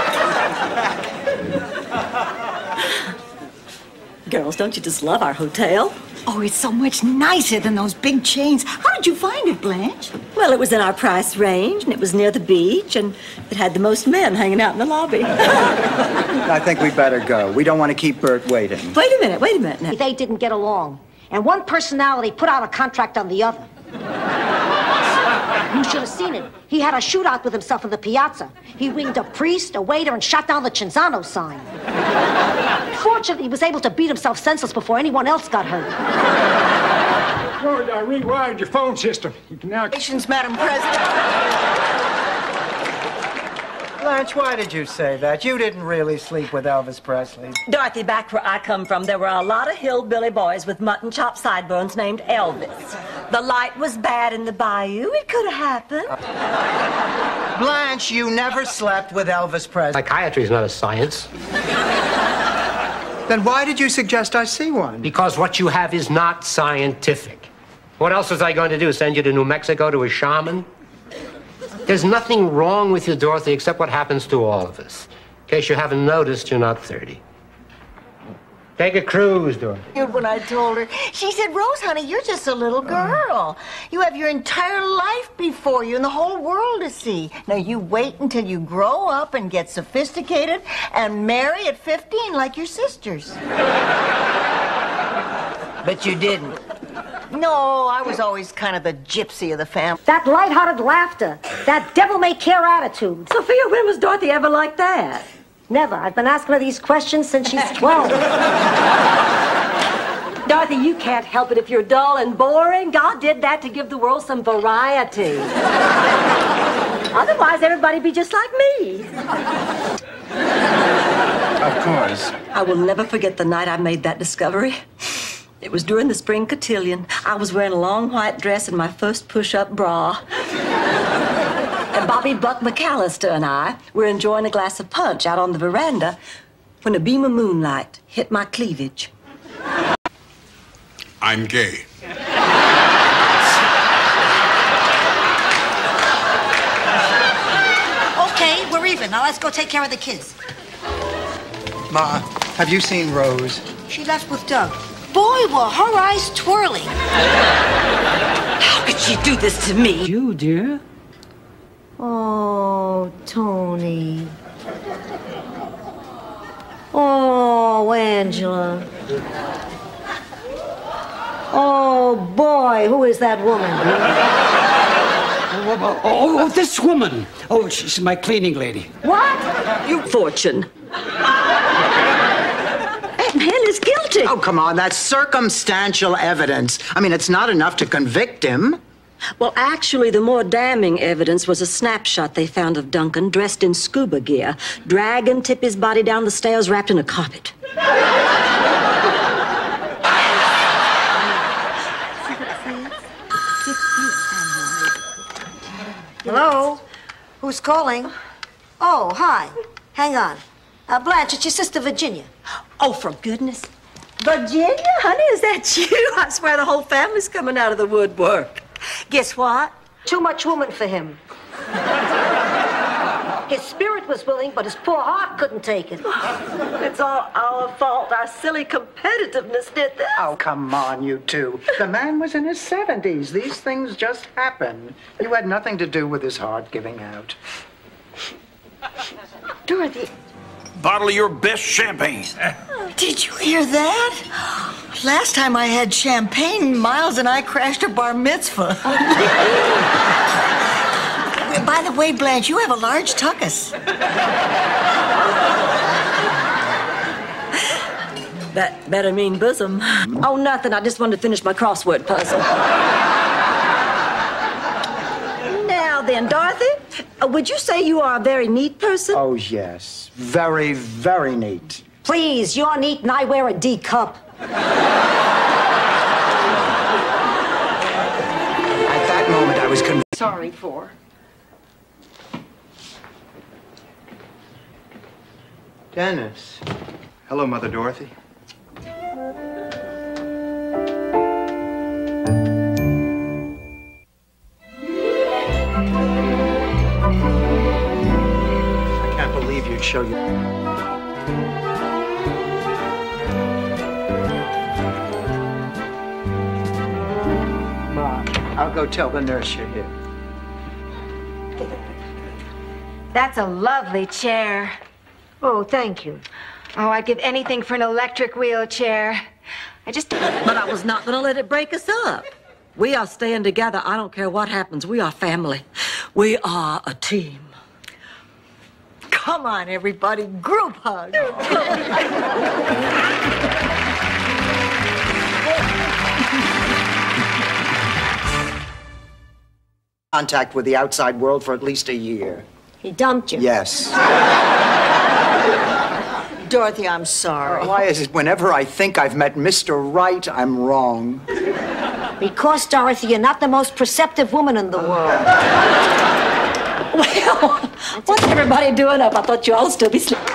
Girls, don't you just love our hotel? Oh, it's so much nicer than those big chains. How did you find it, Blanche? Well, it was in our price range, and it was near the beach, and it had the most men hanging out in the lobby. I think we better go. We don't want to keep Bert waiting. Wait a minute now. They didn't get along, and one personality put out a contract on the other. You should have seen it. He had a shootout with himself in the piazza. He winged a priest, a waiter, and shot down the Cinzano sign. Fortunately, he was able to beat himself senseless before anyone else got hurt. George, I rewired your phone system. You can now... Congratulations, Madam President. Blanche, why did you say that? You didn't really sleep with Elvis Presley. Dorothy, back where I come from, there were a lot of hillbilly boys with mutton chop sideburns named Elvis. The light was bad in the bayou. It could have happened. Blanche, you never slept with Elvis Presley. Psychiatry is not a science. Then why did you suggest I see one? Because what you have is not scientific. What else was I going to do? Send you to New Mexico to a shaman? There's nothing wrong with you, Dorothy, except what happens to all of us. In case you haven't noticed, you're not 30. Take a cruise, Dorothy. When I told her, she said, Rose, honey, you're just a little girl. You have your entire life before you and the whole world to see. Now, you wait until you grow up and get sophisticated and marry at 15 like your sisters. But you didn't. No, I was always kind of the gypsy of the family. That lighthearted laughter, that devil-may-care attitude. Sophia, when was Dorothy ever like that? Never. I've been asking her these questions since she's 12. Dorothy, you can't help it if you're dull and boring. God did that to give the world some variety. Otherwise, everybody'd be just like me. Of course. I will never forget the night I made that discovery. It was during the spring cotillion. I was wearing a long white dress and my first push-up bra. And Bobby Buck McAllister and I were enjoying a glass of punch out on the veranda when a beam of moonlight hit my cleavage. I'm gay. Okay, we're even. Now let's go take care of the kids. Ma, have you seen Rose? She left with Doug. Boy, were her eyes twirling. How could she do this to me? You, dear? Oh, Tony. Oh, Angela. Oh, boy, who is that woman? Oh, this woman. Oh, she's my cleaning lady. What? You fortune. That man is guilty. Oh, come on, that's circumstantial evidence. I mean, it's not enough to convict him. Well, actually, the more damning evidence was a snapshot they found of Duncan dressed in scuba gear, dragging Tippy's body down the stairs wrapped in a carpet. Hello? Who's calling? Oh, hi. Hang on. Blanche, it's your sister Virginia. Oh, for goodness. Virginia, honey, is that you? I swear the whole family's coming out of the woodwork. Guess what? Too much woman for him. His spirit was willing, but his poor heart couldn't take it. It's all our fault. Our silly competitiveness did this. Oh, come on, you two. The man was in his 70s. These things just happen. You had nothing to do with his heart giving out. Dorothy. Bottle of your best champagne. Did you hear that? Last time I had champagne, Miles and I crashed a bar mitzvah. By the way, Blanche, you have a large tuchus. That better mean bosom. Oh, nothing. I just wanted to finish my crossword puzzle. Now then, Dorothy, would you say you are a very neat person? Oh, yes. Very, very neat. Please, you're neat and I wear a D cup. At that moment, I was convinced. Sorry for. Dennis. Hello, Mother Dorothy. I can't believe you'd show you. Ma, I'll go tell the nurse you're here. That's a lovely chair. Oh, thank you. Oh, I'd give anything for an electric wheelchair. But I was not going to let it break us up. We are staying together. I don't care what happens. We are family. We are a team. Come on, everybody. Group hug. Contact with the outside world for at least a year. He dumped you. Yes. Dorothy, I'm sorry. Why is it whenever I think I've met Mr. Right, I'm wrong? Because, Dorothy, you're not the most perceptive woman in the world. Well, what's everybody doing up? I thought you all still be sleeping.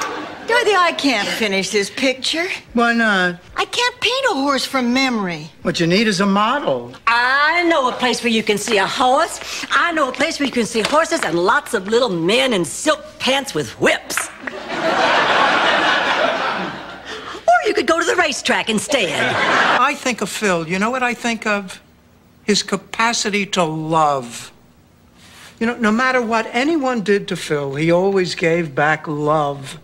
Dorothy, I can't finish this picture. Why not? I can't paint a horse from memory. What you need is a model. I know a place where you can see a horse. I know a place where you can see horses and lots of little men in silk pants with whips. Or you could go to the racetrack instead. I think of Phil. You know what I think of? His capacity to love. You know, no matter what anyone did to Phil, he always gave back love.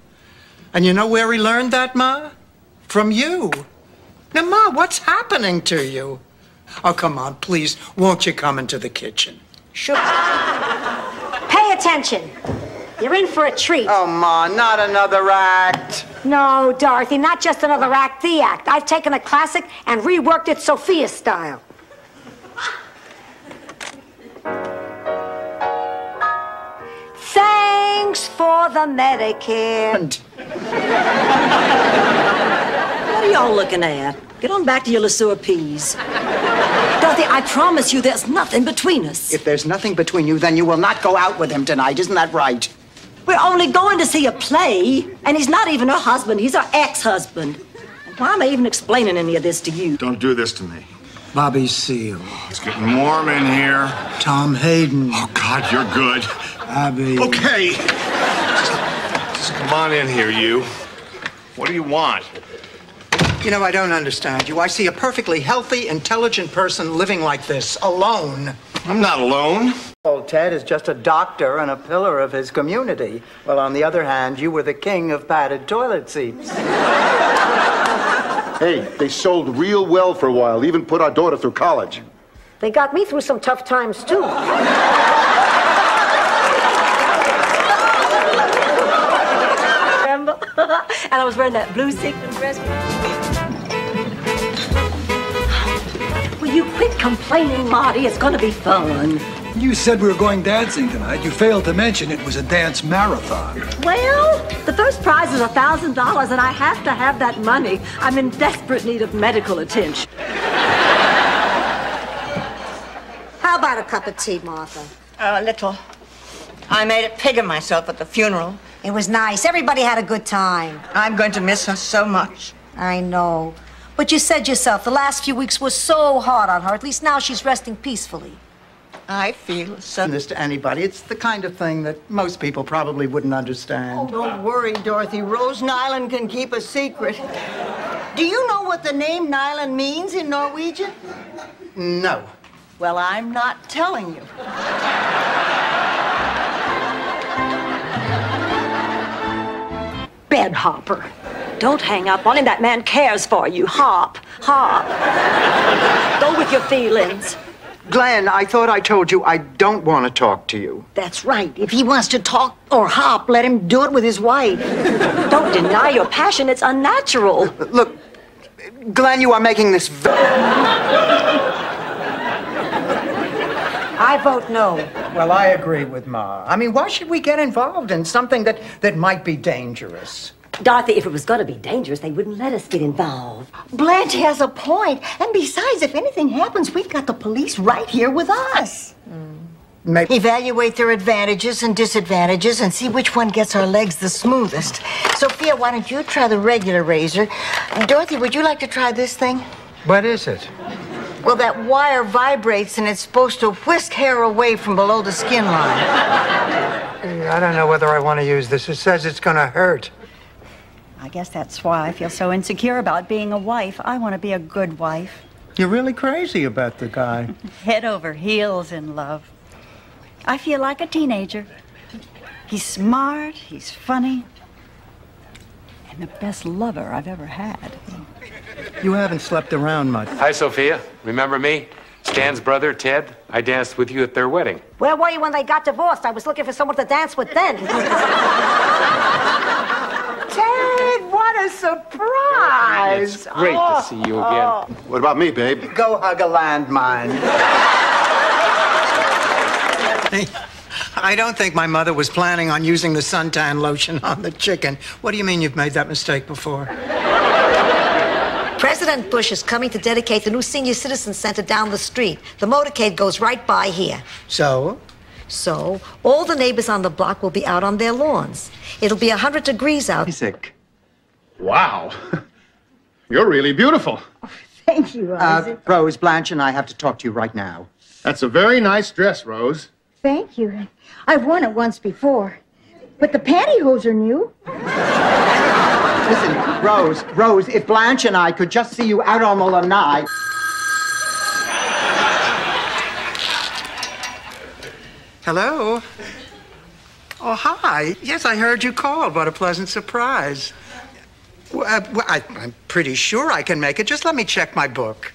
And you know where he learned that, Ma? From you. Now, Ma, what's happening to you? Oh, come on, please. Won't you come into the kitchen? Sure. Pay attention. You're in for a treat. Oh, Ma, not another act. No, Dorothy, not just another act, the act. I've taken a classic and reworked it Sophia style. Thanks for the Medicare. What are y'all looking at? Get on back to your LeSueur peas. Dorothy, I promise you there's nothing between us. If there's nothing between you, then you will not go out with him tonight. Isn't that right? We're only going to see a play, and he's not even her husband. He's our ex-husband. And why am I even explaining any of this to you? Don't do this to me. Bobby Seale. It's getting warm in here. Tom Hayden. Oh, God, you're good. Abby. Okay. Just come on in here, you. What do you want? You know, I don't understand you. I see a perfectly healthy, intelligent person living like this, alone. I'm not alone. Old Ted is just a doctor and a pillar of his community. Well, on the other hand, you were the king of padded toilet seats. Hey, they sold real well for a while. Even put our daughter through college. They got me through some tough times, too. Remember? And I was wearing that blue sequin dress. Will you quit complaining, Marty? It's going to be fun. You said we were going dancing tonight. You failed to mention it was a dance marathon. Well, the first prize is $1,000, and I have to have that money. I'm in desperate need of medical attention. How about a cup of tea, Martha? A little. I made a pig of myself at the funeral. It was nice. Everybody had a good time. I'm going to miss her so much. I know. But you said yourself, the last few weeks were so hard on her. At least now she's resting peacefully. I feel so... This to anybody. It's the kind of thing that most people probably wouldn't understand. Oh, don't worry, Dorothy. Rose Nyland can keep a secret. Do you know what the name Nyland means in Norwegian? No. Well, I'm not telling you. Bed hopper. Don't hang up on him. That man cares for you. Hop. Hop. Go with your feelings. Glenn, I thought I told you I don't want to talk to you. That's right. If he wants to talk or hop, let him do it with his wife. Don't deny your passion. It's unnatural. Look, Glenn, you are making this... I vote no. Well, I agree with Ma. I mean, why should we get involved in something that might be dangerous? Dorothy, if it was going to be dangerous, they wouldn't let us get involved. Blanche has a point. And besides, if anything happens, we've got the police right here with us. Maybe. Evaluate their advantages and disadvantages and see which one gets our legs the smoothest. Sophia, why don't you try the regular razor? Dorothy, would you like to try this thing? What is it? Well, that wire vibrates and it's supposed to whisk hair away from below the skin line. I don't know whether I want to use this. It says it's going to hurt. I guess that's why I feel so insecure about being a wife. I want to be a good wife. You're really crazy about the guy. Head over heels in love. I feel like a teenager. He's smart, he's funny, and the best lover I've ever had. You haven't slept around much. Hi, Sophia. Remember me? Stan's brother, Ted. I danced with you at their wedding. Where were you when they got divorced? I was looking for someone to dance with then. Ted, what a surprise! It's great to see you again. What about me, babe? Go hug a landmine. I don't think my mother was planning on using the suntan lotion on the chicken. What do you mean you've made that mistake before? President Bush is coming to dedicate the new senior citizen center down the street. The motorcade goes right by here. So? So, all the neighbors on the block will be out on their lawns. It'll be 100 degrees out. Sick. Wow. You're really beautiful. Thank you, Isaac. Rose, Blanche and I have to talk to you right now. That's a very nice dress, Rose. Thank you. I've worn it once before. But the pantyhose are new. Listen, Rose, if Blanche and I could just see you out on the lanai. Hello? Oh, hi. Yes, I heard you call. What a pleasant surprise. I'm pretty sure I can make it. Just let me check my book.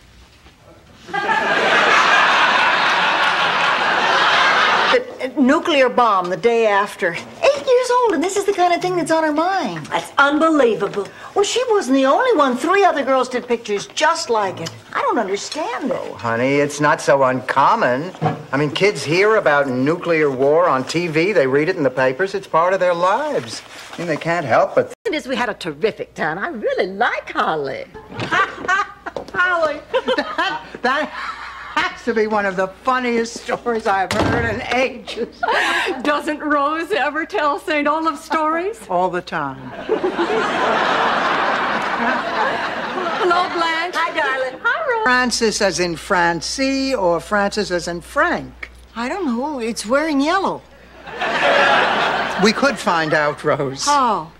Nuclear bomb the day after. 8 years old, and this is the kind of thing that's on her mind. That's unbelievable. Well, she wasn't the only one. 3 other girls did pictures just like it. I don't understand it. Oh, honey, it's not so uncommon. I mean, kids hear about nuclear war on TV. They read it in the papers. It's part of their lives. I mean, they can't help but... We had a terrific time. I really like Holly. Holly, that has to be one of the funniest stories I've heard in ages. Doesn't Rose ever tell St. Olaf stories? All the time. Hello, Blanche. Hi, darling. Hi, Rose. Francis as in Francie or Francis as in Frank? I don't know. It's wearing yellow. We could find out, Rose. How?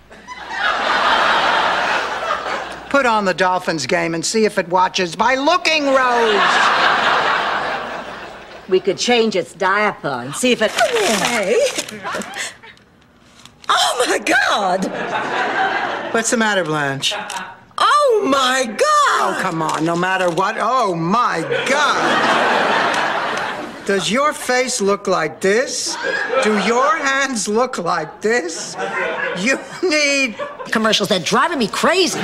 Put on the Dolphins game and see if it watches by looking, Rose. We could change its diaper and see if it... Hey. Oh, my God! What's the matter, Blanche? Oh, my God! Oh, come on, no matter what. Oh, my God. Does your face look like this? Do your hands look like this? You need... Commercials, they're driving me crazy.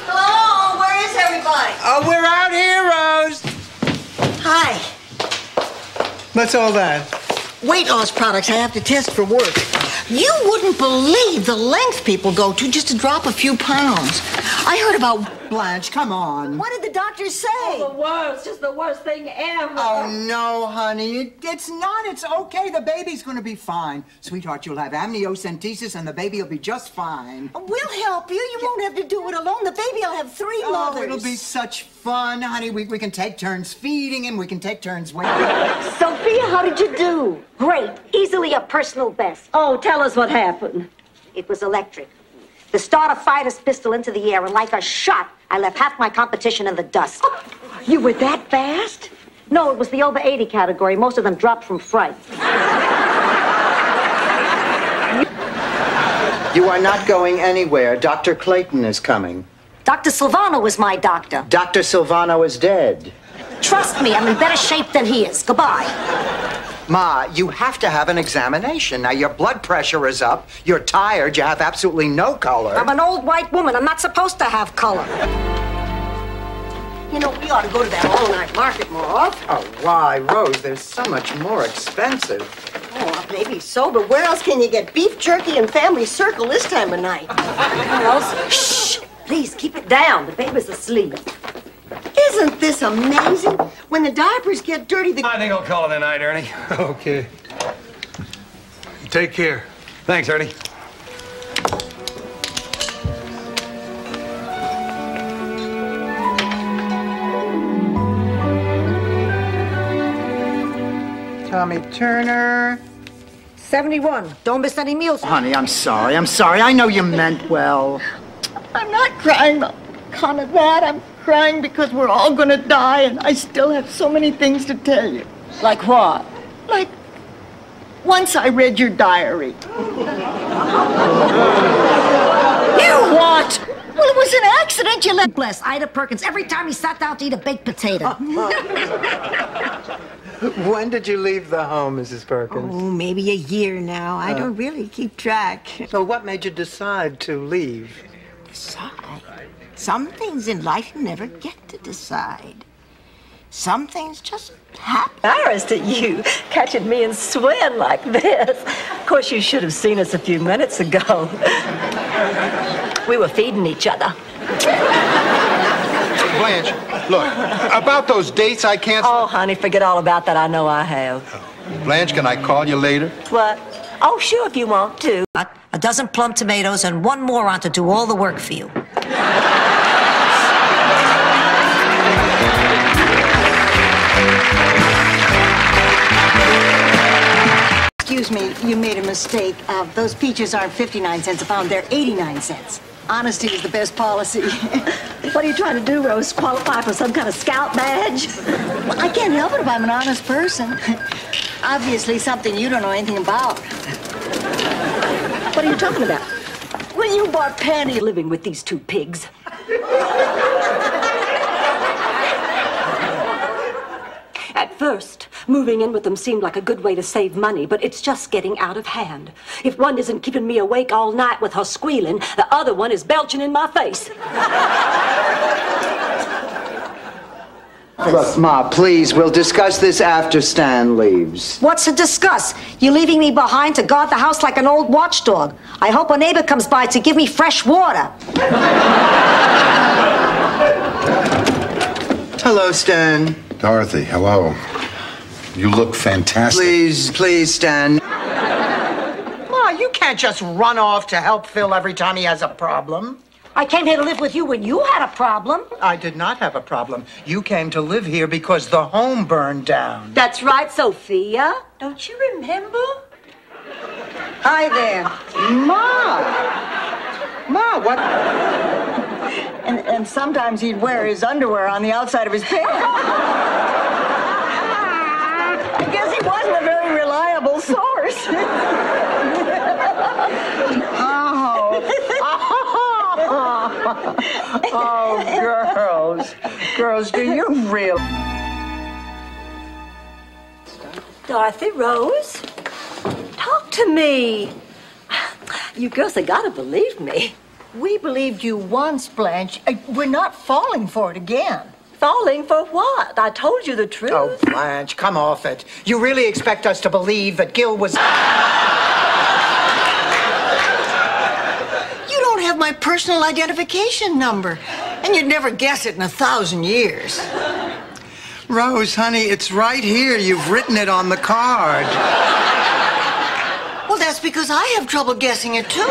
Hello, where is everybody? Oh, we're out here, Rose. Hi. What's all that? Weight loss products I have to test for work. You wouldn't believe the length people go to just to drop a few pounds. I heard about... Blanche, come on. What did the doctors say? Oh, the worst. Just the worst thing ever. Oh, no, honey. It's not. It's okay. The baby's going to be fine. Sweetheart, you'll have amniocentesis and the baby will be just fine. We'll help you. You won't have to do it alone. The baby will have 3 mothers. Oh, it'll be such fun, honey. We can take turns feeding him. We can take turns waiting. Sophia, how did you do? Great. Easily a personal best. Oh, tell us what happened. It was electric. The starter fired his pistol into the air, and like a shot, I left half my competition in the dust. You were that fast? No, it was the over 80 category. Most of them dropped from fright. You are not going anywhere. Dr. Clayton is coming. Dr. Silvano is my doctor. Dr. Silvano is dead. Trust me, I'm in better shape than he is. Goodbye. Ma, you have to have an examination. Now, your blood pressure is up. You're tired. You have absolutely no color. I'm an old white woman. I'm not supposed to have color. You know, we ought to go to that all-night market more often. Oh, why, Rose? They're so much more expensive. Oh, maybe so, but where else can you get beef jerky and family circle this time of night? Where else? Shh! Please, keep it down. The baby's asleep. Isn't this amazing? When the diapers get dirty, I think I'll call it a night, Ernie. Okay. Take care. Thanks, Ernie. Tommy Turner. 71. Don't miss any meals. Honey, I'm sorry. I know you meant well. I'm not crying on account of that. I'm crying because we're all gonna die, and I still have so many things to tell you. Like what? Like, once I read your diary. You what? Well, it was an accident. You let... Bless Ida Perkins every time he sat down to eat a baked potato. When did you leave the home, Mrs. Perkins? Oh, maybe a year now. I don't really keep track. So what made you decide to leave? Decide? Some things in life you never get to decide. Some things just happen. Embarrassed at you catching me and swearing like this. Of course, you should have seen us a few minutes ago. We were feeding each other. Blanche, look, about those dates I canceled. Oh, honey, forget all about that. I know I have. Blanche, can I call you later? What? Oh, sure, if you want to. A dozen plum tomatoes and one moron to do all the work for you. Excuse me, you made a mistake. Those peaches aren't 59 cents a pound, they're 89 cents. Honesty is the best policy. What are you trying to do, Rose? Qualify for some kind of scout badge? Well, I can't help it if I'm an honest person. Obviously something you don't know anything about. What are you talking about? When you bought Panty living with these two pigs. At first, moving in with them seemed like a good way to save money, but it's just getting out of hand. If one isn't keeping me awake all night with her squealing, the other one is belching in my face. Look, Ma, please, we'll discuss this after Stan leaves. What's to discuss? You're leaving me behind to guard the house like an old watchdog. I hope a neighbor comes by to give me fresh water. Hello, Stan. Dorothy, hello. You look fantastic. Please, Stan. Ma, you can't just run off to help Phil every time he has a problem. I came here to live with you when you had a problem. I did not have a problem. You came to live here because the home burned down. That's right, Sophia. Don't you remember? Hi there. Ma, what? And sometimes he'd wear his underwear on the outside of his pants. I guess he wasn't a very reliable source. Oh, girls, do you really? Dorothy, Rose, talk to me. You girls have got to believe me. We believed you once, Blanche. We're not falling for it again. Falling for what? I told you the truth. Oh, Blanche, come off it. You really expect us to believe that Gil was... You don't have my personal identification number, and you'd never guess it in 1,000 years. Rose, honey, it's right here. You've written it on the card. Well, that's because I have trouble guessing it, too.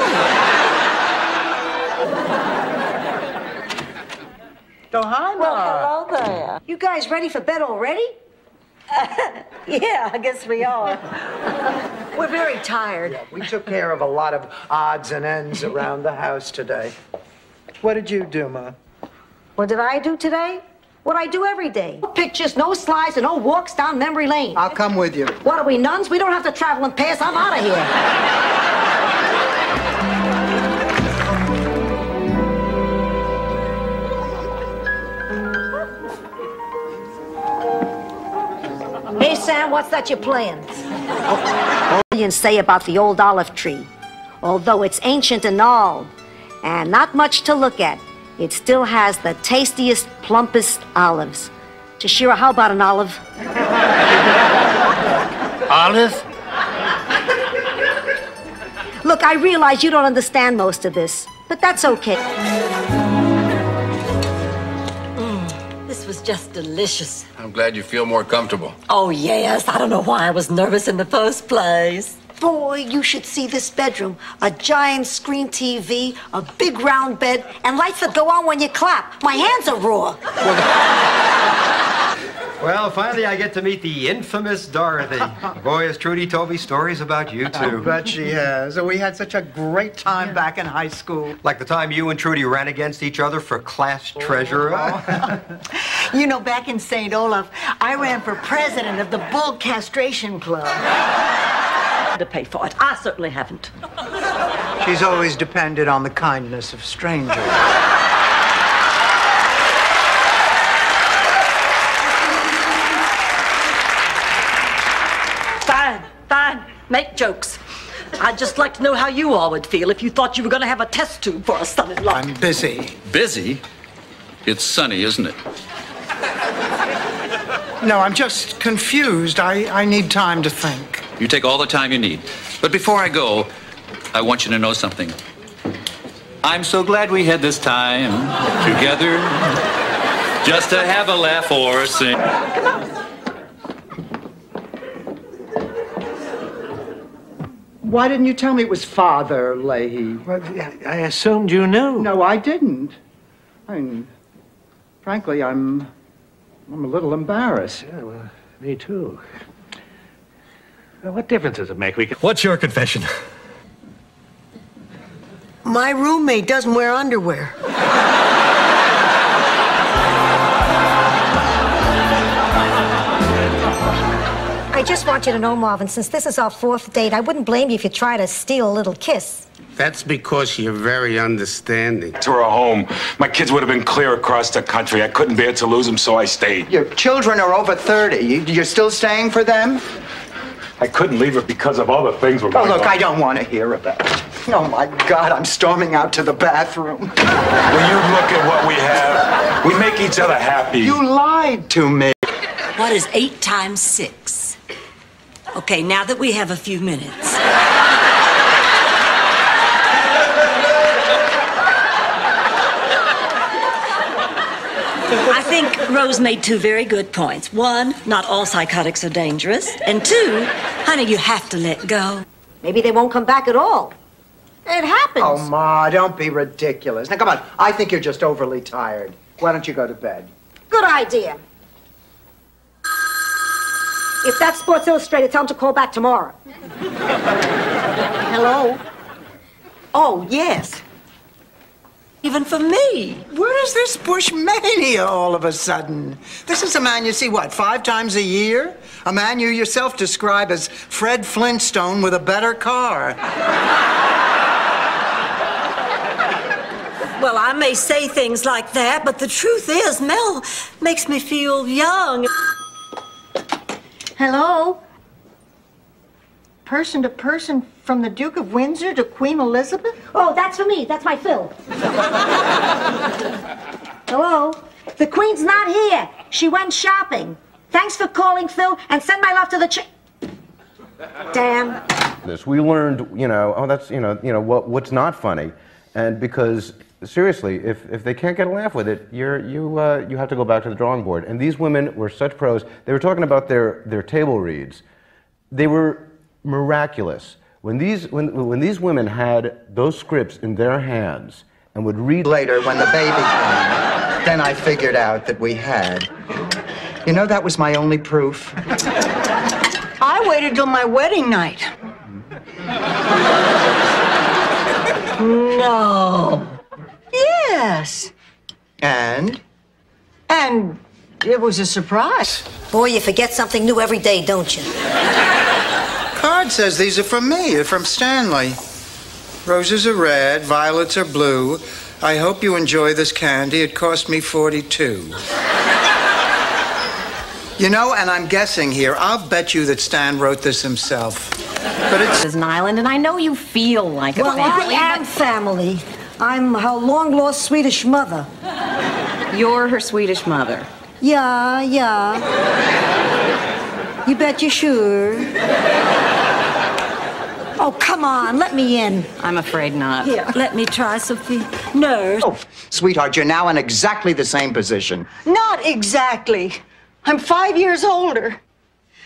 Oh, hi, Ma. Well, hello there. You guys ready for bed already? Yeah, I guess we are. We're very tired. We took care of a lot of odds and ends around the house today. What did you do, Ma? What did I do today? What I do every day. No pictures, no slides, and no walks down memory lane. I'll come with you. What are we, nuns? We don't have to travel in pairs. I'm out of here. Hey, Sam, what's that you're playing? What do you say about the old olive tree? Although it's ancient and all, and not much to look at, it still has the tastiest, plumpest olives. Tashira, how about an olive? Olive? Look, I realize you don't understand most of this, but that's okay. This was just delicious. I'm glad you feel more comfortable. Oh, yes. I don't know why I was nervous in the first place. Boy, you should see this bedroom. A giant screen TV, a big round bed, and lights that go on when you clap. My hands are raw. Well, finally I get to meet the infamous Dorothy. Boy, has Trudy told me stories about you, too. I bet she has. We had such a great time back in high school. Like the time you and Trudy ran against each other for class treasurer. You know, back in St. Olaf, I ran for president of the Bull Castration Club. To pay for it. I certainly haven't. She's always depended on the kindness of strangers. Fine. Make jokes. I'd just like to know how you all would feel if you thought you were going to have a test tube for a son-in-law. I'm busy. Busy? It's sunny, isn't it? No, I'm just confused. I need time to think. You take all the time you need. But before I go, I want you to know something. I'm so glad we had this time together just to have a laugh or sing. Come on. Why didn't you tell me it was Father Leahy? Well, I assumed you knew. No, I didn't. I mean, frankly, I'm a little embarrassed. Yeah, well, me too. Well, what difference does it make? What's your confession? My roommate doesn't wear underwear. I just want you to know, Marvin, since this is our 4th date, I wouldn't blame you if you try to steal a little kiss. That's because you're very understanding. To our home. My kids would have been clear across the country. I couldn't bear to lose them, so I stayed. Your children are over 30. You're still staying for them? I couldn't leave her because of all the things we're Oh, going look, on. I don't want to hear about it. Oh, my God, I'm storming out to the bathroom. Will you look at what we have? We make each other happy. You lied to me. What is 8 times 6? Okay, now that we have a few minutes. I think Rose made 2 very good points. 1, not all psychotics are dangerous. And 2, honey, you have to let go. Maybe they won't come back at all. It happens. Oh, Ma, don't be ridiculous. Now, come on. I think you're just overly tired. Why don't you go to bed? Good idea. If that's Sports Illustrated, tell them to call back tomorrow. Hello? Oh, yes. Even for me. Where is this Bush mania all of a sudden? This is a man you see, what, 5 times a year? A man you yourself describe as Fred Flintstone with a better car. Well, I may say things like that, but the truth is, Mel makes me feel young. Hello? Person to person from the Duke of Windsor to Queen Elizabeth? Oh, that's for me. That's my Phil. Hello? The Queen's not here. She went shopping. Thanks for calling, Phil, and send my love to the Damn. This we learned, oh, that's what's not funny, and because seriously, if they can't get a laugh with it, you have to go back to the drawing board. And these women were such pros. They were talking about their table reads. They were miraculous. When these women had those scripts in their hands and would read later when the baby came, then I figured out that we had. You know, that was my only proof. I waited till my wedding night. No. Yes. And it was a surprise. Boy, you forget something new every day, don't you? Card says these are from me. They're from Stanley. Roses are red, violets are blue. I hope you enjoy this candy. It cost me $42. You know, and I'm guessing here, I'll bet you that Stan wrote this himself. But it's an island, and I know you feel like a well, family. I am family. I'm her long-lost Swedish mother. You're her Swedish mother. Yeah. You bet you sure. Oh, come on, let me in. I'm afraid not. Here, let me try, Sophie. Nurse. Oh, sweetheart, you're now in exactly the same position. Not exactly. I'm 5 years older,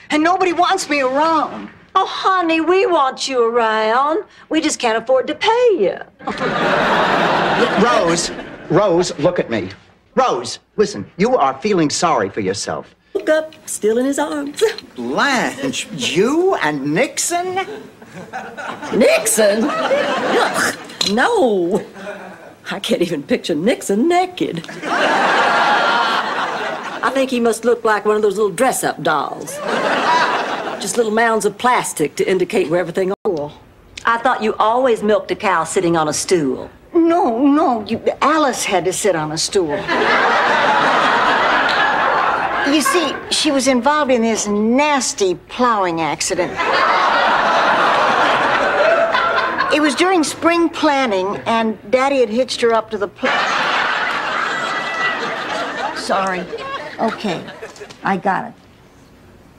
and nobody wants me around. Oh, honey, we want you around. We just can't afford to pay you. Rose, look at me. Rose, listen, you are feeling sorry for yourself. Look up, still in his arms. Blanche, you and Nixon? Nixon? Ugh, no. I can't even picture Nixon naked. I think he must look like one of those little dress-up dolls. Just little mounds of plastic to indicate where everything is. I thought you always milked a cow sitting on a stool. No, Alice had to sit on a stool. You see, she was involved in this nasty plowing accident. It was during spring planting, and Daddy had hitched her up to the plow. Sorry. Okay, I got it.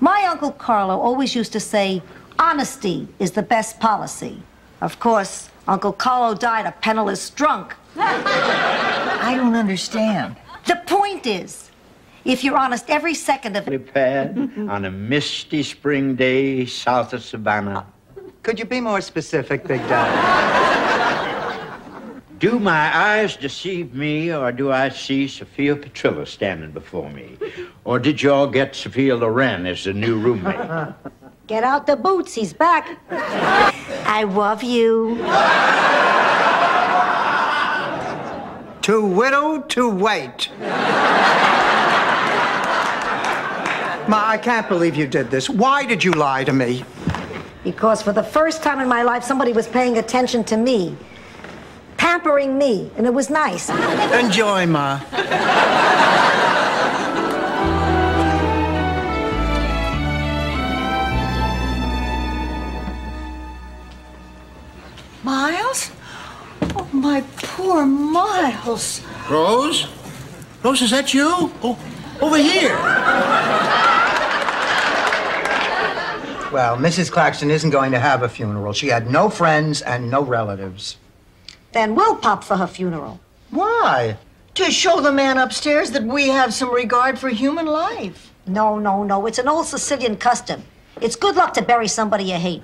My Uncle Carlo always used to say, honesty is the best policy. Of course, Uncle Carlo died a penniless drunk. I don't understand. The point is, if you're honest every second of it... Pad on a misty spring day south of Savannah. Could you be more specific, Big Daddy? Do my eyes deceive me, or do I see Sophia Petrillo standing before me? Or did you all get Sophia Loren as the new roommate? Get out the boots, he's back. I love you. Too widowed to wait. Ma, I can't believe you did this. Why did you lie to me? Because for the first time in my life, somebody was paying attention to me. Pampering me, and it was nice. Enjoy, Ma. Miles? Oh, my poor Miles. Rose? Rose, is that you? Oh, over here. Well, Mrs. Claxton isn't going to have a funeral. She had no friends and no relatives. Then we'll pop for her funeral. Why? To show the man upstairs that we have some regard for human life. No, no, no. It's an old Sicilian custom. It's good luck to bury somebody you hate.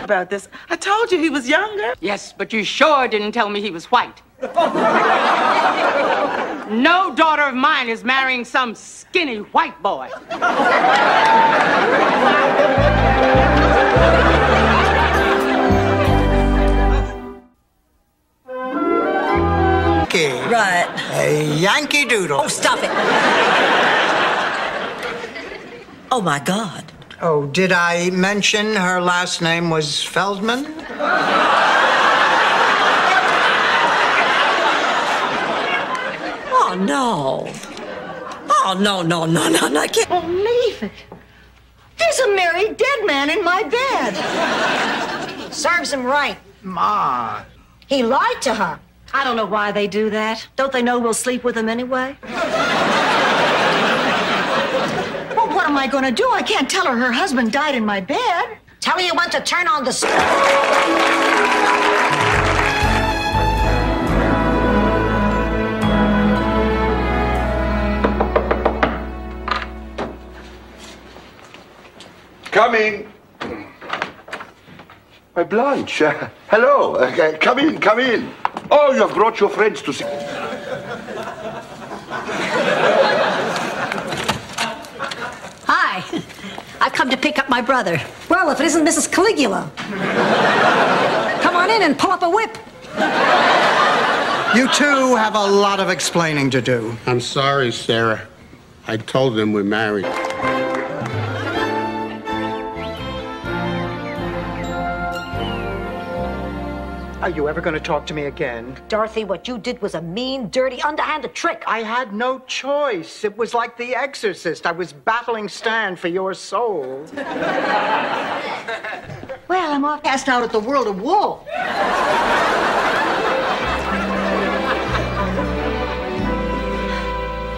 About this. I told you he was younger. Yes, but you sure didn't tell me he was white. No daughter of mine is marrying some skinny white boy. Right. A Yankee Doodle. Oh, stop it. Oh, my God. Oh, did I mention her last name was Feldman? Oh, no. Oh, no, no, no, no, no, I can't. Oh, leave it. There's a married dead man in my bed. Serves him right. Ma. He lied to her. I don't know why they do that. Don't they know we'll sleep with him anyway? Well, what am I going to do? I can't tell her husband died in my bed. Tell her you want to turn on the... Coming. My Blanche. Hello. Come in, come in. Oh, you have brought your friends to see. Hi. I've come to pick up my brother. Well, if it isn't Mrs. Caligula. Come on in and pull up a whip. You two have a lot of explaining to do. I'm sorry, Sarah. I told them we're married. Are you ever going to talk to me again? Dorothy, what you did was a mean, dirty, underhanded trick. I had no choice. It was like The Exorcist. I was battling Stan for your soul. Well, I'm all cast out at the World of Wool.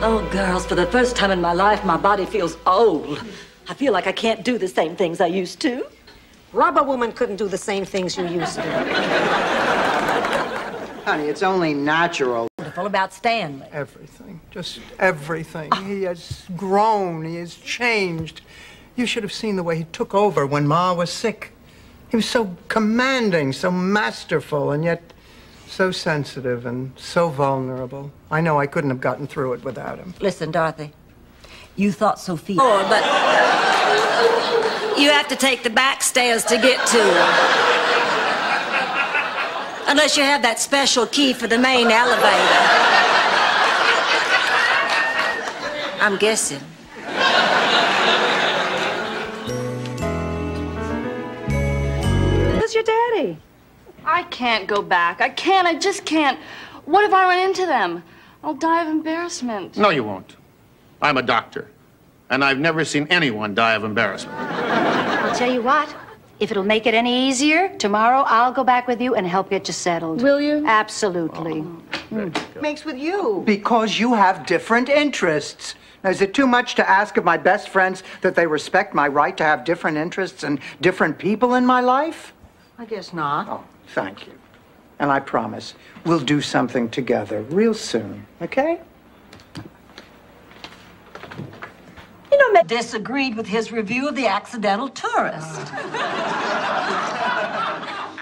Oh, girls, for the first time in my life, my body feels old. I feel like I can't do the same things I used to. Rubber woman couldn't do the same things you used to. Honey, it's only natural. Wonderful about Stanley. Everything. Just everything. He has grown. He has changed. You should have seen the way he took over when Ma was sick. He was so commanding, so masterful, and yet so sensitive and so vulnerable. I know I couldn't have gotten through it without him. Listen, Dorothy, you thought Sophia... Oh, but you have to take the back stairs to get to her. Unless you have that special key for the main elevator. I'm guessing. Who's your daddy? I can't go back. I can't. I just can't. What if I run into them? I'll die of embarrassment. No, you won't. I'm a doctor, and I've never seen anyone die of embarrassment. I'll tell you what. If it'll make it any easier, tomorrow I'll go back with you and help get you settled. Will you? Absolutely. Makes with you. Because you have different interests. Now, is it too much to ask of my best friends that they respect my right to have different interests and different people in my life? I guess not. Oh, thank you. And I promise we'll do something together real soon, okay? You know, Matt disagreed with his review of The Accidental Tourist.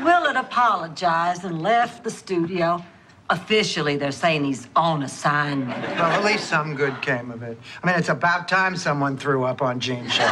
Willard apologized and left the studio. Officially, they're saying he's on assignment. Well, at least some good came of it. I mean, it's about time someone threw up on Gene's show.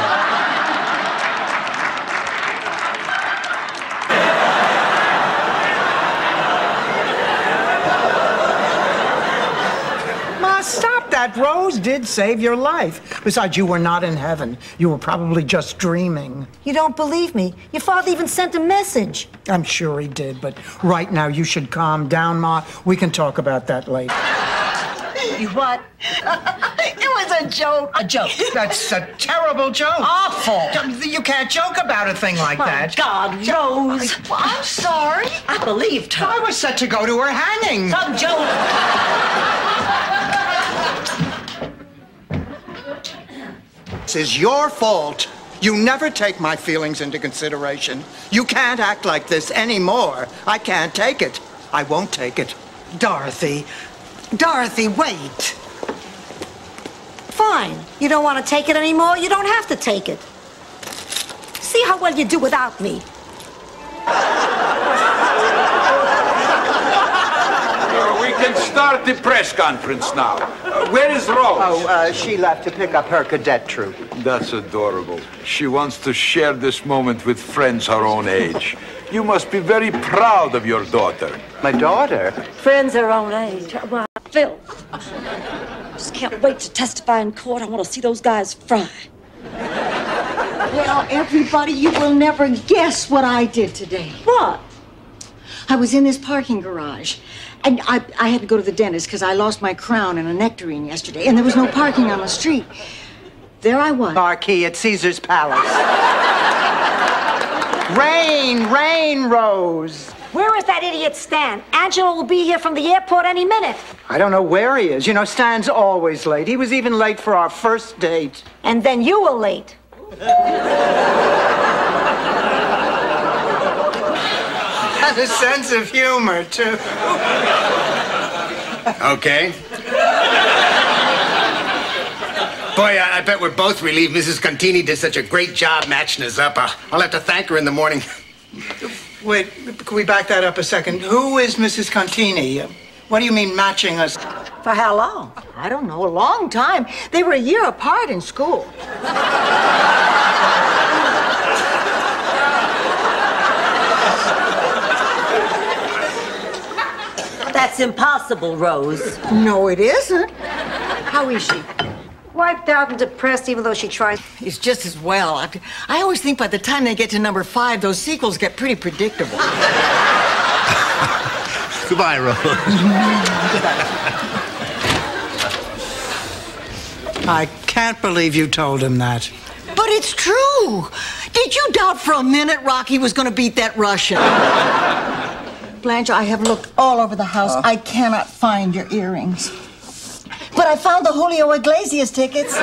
Ma, stop that. Rose did save your life. Besides, you were not in heaven. You were probably just dreaming. You don't believe me? Your father even sent a message. I'm sure he did, but right now you should calm down, Ma. We can talk about that later. You what? It was a joke. A joke. That's a terrible joke. Awful. You can't joke about a thing like that. God, Rose. I'm sorry. I believed her. I was set to go to her hanging. Some joke. This is your fault. You never take my feelings into consideration. You can't act like this anymore. I can't take it. I won't take it. Dorothy. Dorothy, wait. Fine. You don't want to take it anymore? You don't have to take it. See how well you do without me. We can start the press conference now. Where is Rose? Oh, she left to pick up her cadet troop. That's adorable. She wants to share this moment with friends her own age. You must be very proud of your daughter. My daughter? Friends her own age. Why, Phil. Just can't wait to testify in court. I want to see those guys fry. Well, everybody, you will never guess what I did today. What? I was in this parking garage, and I had to go to the dentist because I lost my crown in a nectarine yesterday, and there was no parking on the street. There I was. Marquis at Caesar's Palace. Rain, Rose. Where is that idiot Stan? Angelo will be here from the airport any minute. I don't know where he is. You know, Stan's always late. He was even late for our first date. And then you were late. Has a sense of humor, too. Okay. Boy, I bet we're both relieved Mrs. Contini did such a great job matching us up. I'll have to thank her in the morning. Wait, can we back that up a second? Who is Mrs. Contini? What do you mean matching us? For how long? I don't know, a long time. They were a year apart in school. That's impossible, Rose. No, it isn't. How is she? Wiped out and depressed, even though she tries. It's just as well. I always think by the time they get to number 5, those sequels get pretty predictable. Goodbye, Rose. I can't believe you told him that. But it's true. Did you doubt for a minute Rocky was going to beat that Russian? Blanche, I have looked all over the house. I cannot find your earrings. But I found the Julio Iglesias tickets.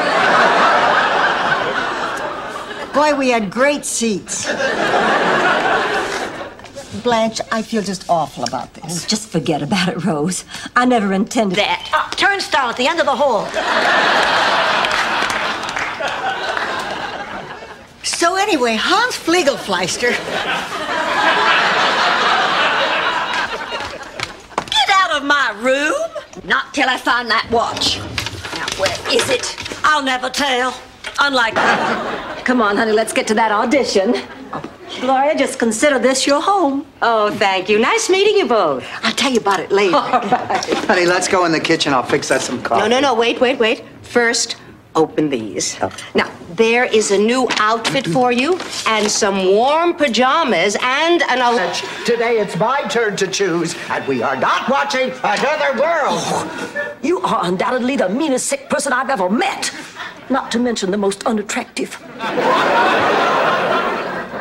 Boy, we had great seats. Blanche, I feel just awful about this. Just forget about it, Rose. I never intended that. Turnstile at the end of the hall. So anyway, Hans Fliegelfleister... Get out of my room! Not till I find that watch. Now, where is it? I'll never tell. Unlike... Come on, honey, let's get to that audition. Gloria, just consider this your home. Oh, thank you. Nice meeting you both. I'll tell you about it later. All right. Honey, let's go in the kitchen. I'll fix us some coffee. No, wait. First, open these. Oh. Now, there is a new outfit for you, and some warm pajamas, and an... Today it's my turn to choose, and we are not watching Another World. Oh, you are undoubtedly the meanest sick person I've ever met. Not to mention the most unattractive.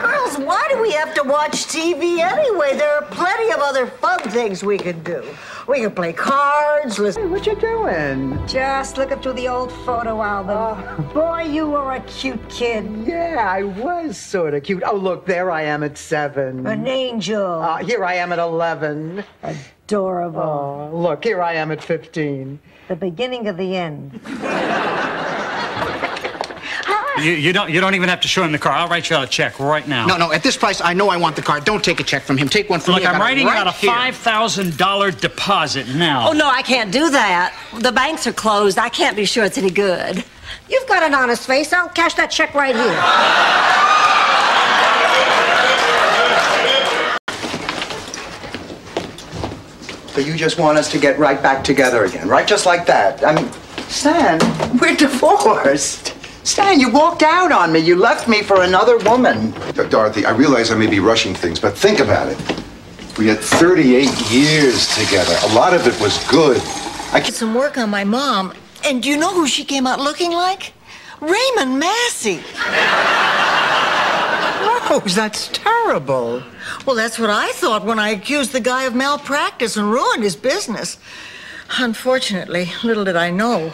Girls Rose, why do we have to watch TV anyway? There are plenty of other fun things we could do. We could play cards, listen. Hey, what you doing? Just looking through the old photo album. Boy, you were a cute kid. Yeah, I was sort of cute. Oh, look, there I am at 7. An angel. Here I am at 11. Adorable. Oh, look, here I am at 15. The beginning of the end. You don't even have to show him the car. I'll write you out a check right now. No, at this price, I know I want the car. Don't take a check from him. Take one from me. Look, I'm writing right out a here. $5,000 deposit now. Oh, no, I can't do that. The banks are closed. I can't be sure it's any good. You've got an honest face. I'll cash that check right here. So you just want us to get right back together again, right? Just like that. I mean, Stan, we're divorced. Stan, you walked out on me. You left me for another woman. Dorothy, I realize I may be rushing things, but think about it. We had 38 years together. A lot of it was good. I did some work on my mom, and do you know who she came out looking like? Raymond Massey. Rose, that's terrible. Well, that's what I thought when I accused the guy of malpractice and ruined his business. Unfortunately, little did I know.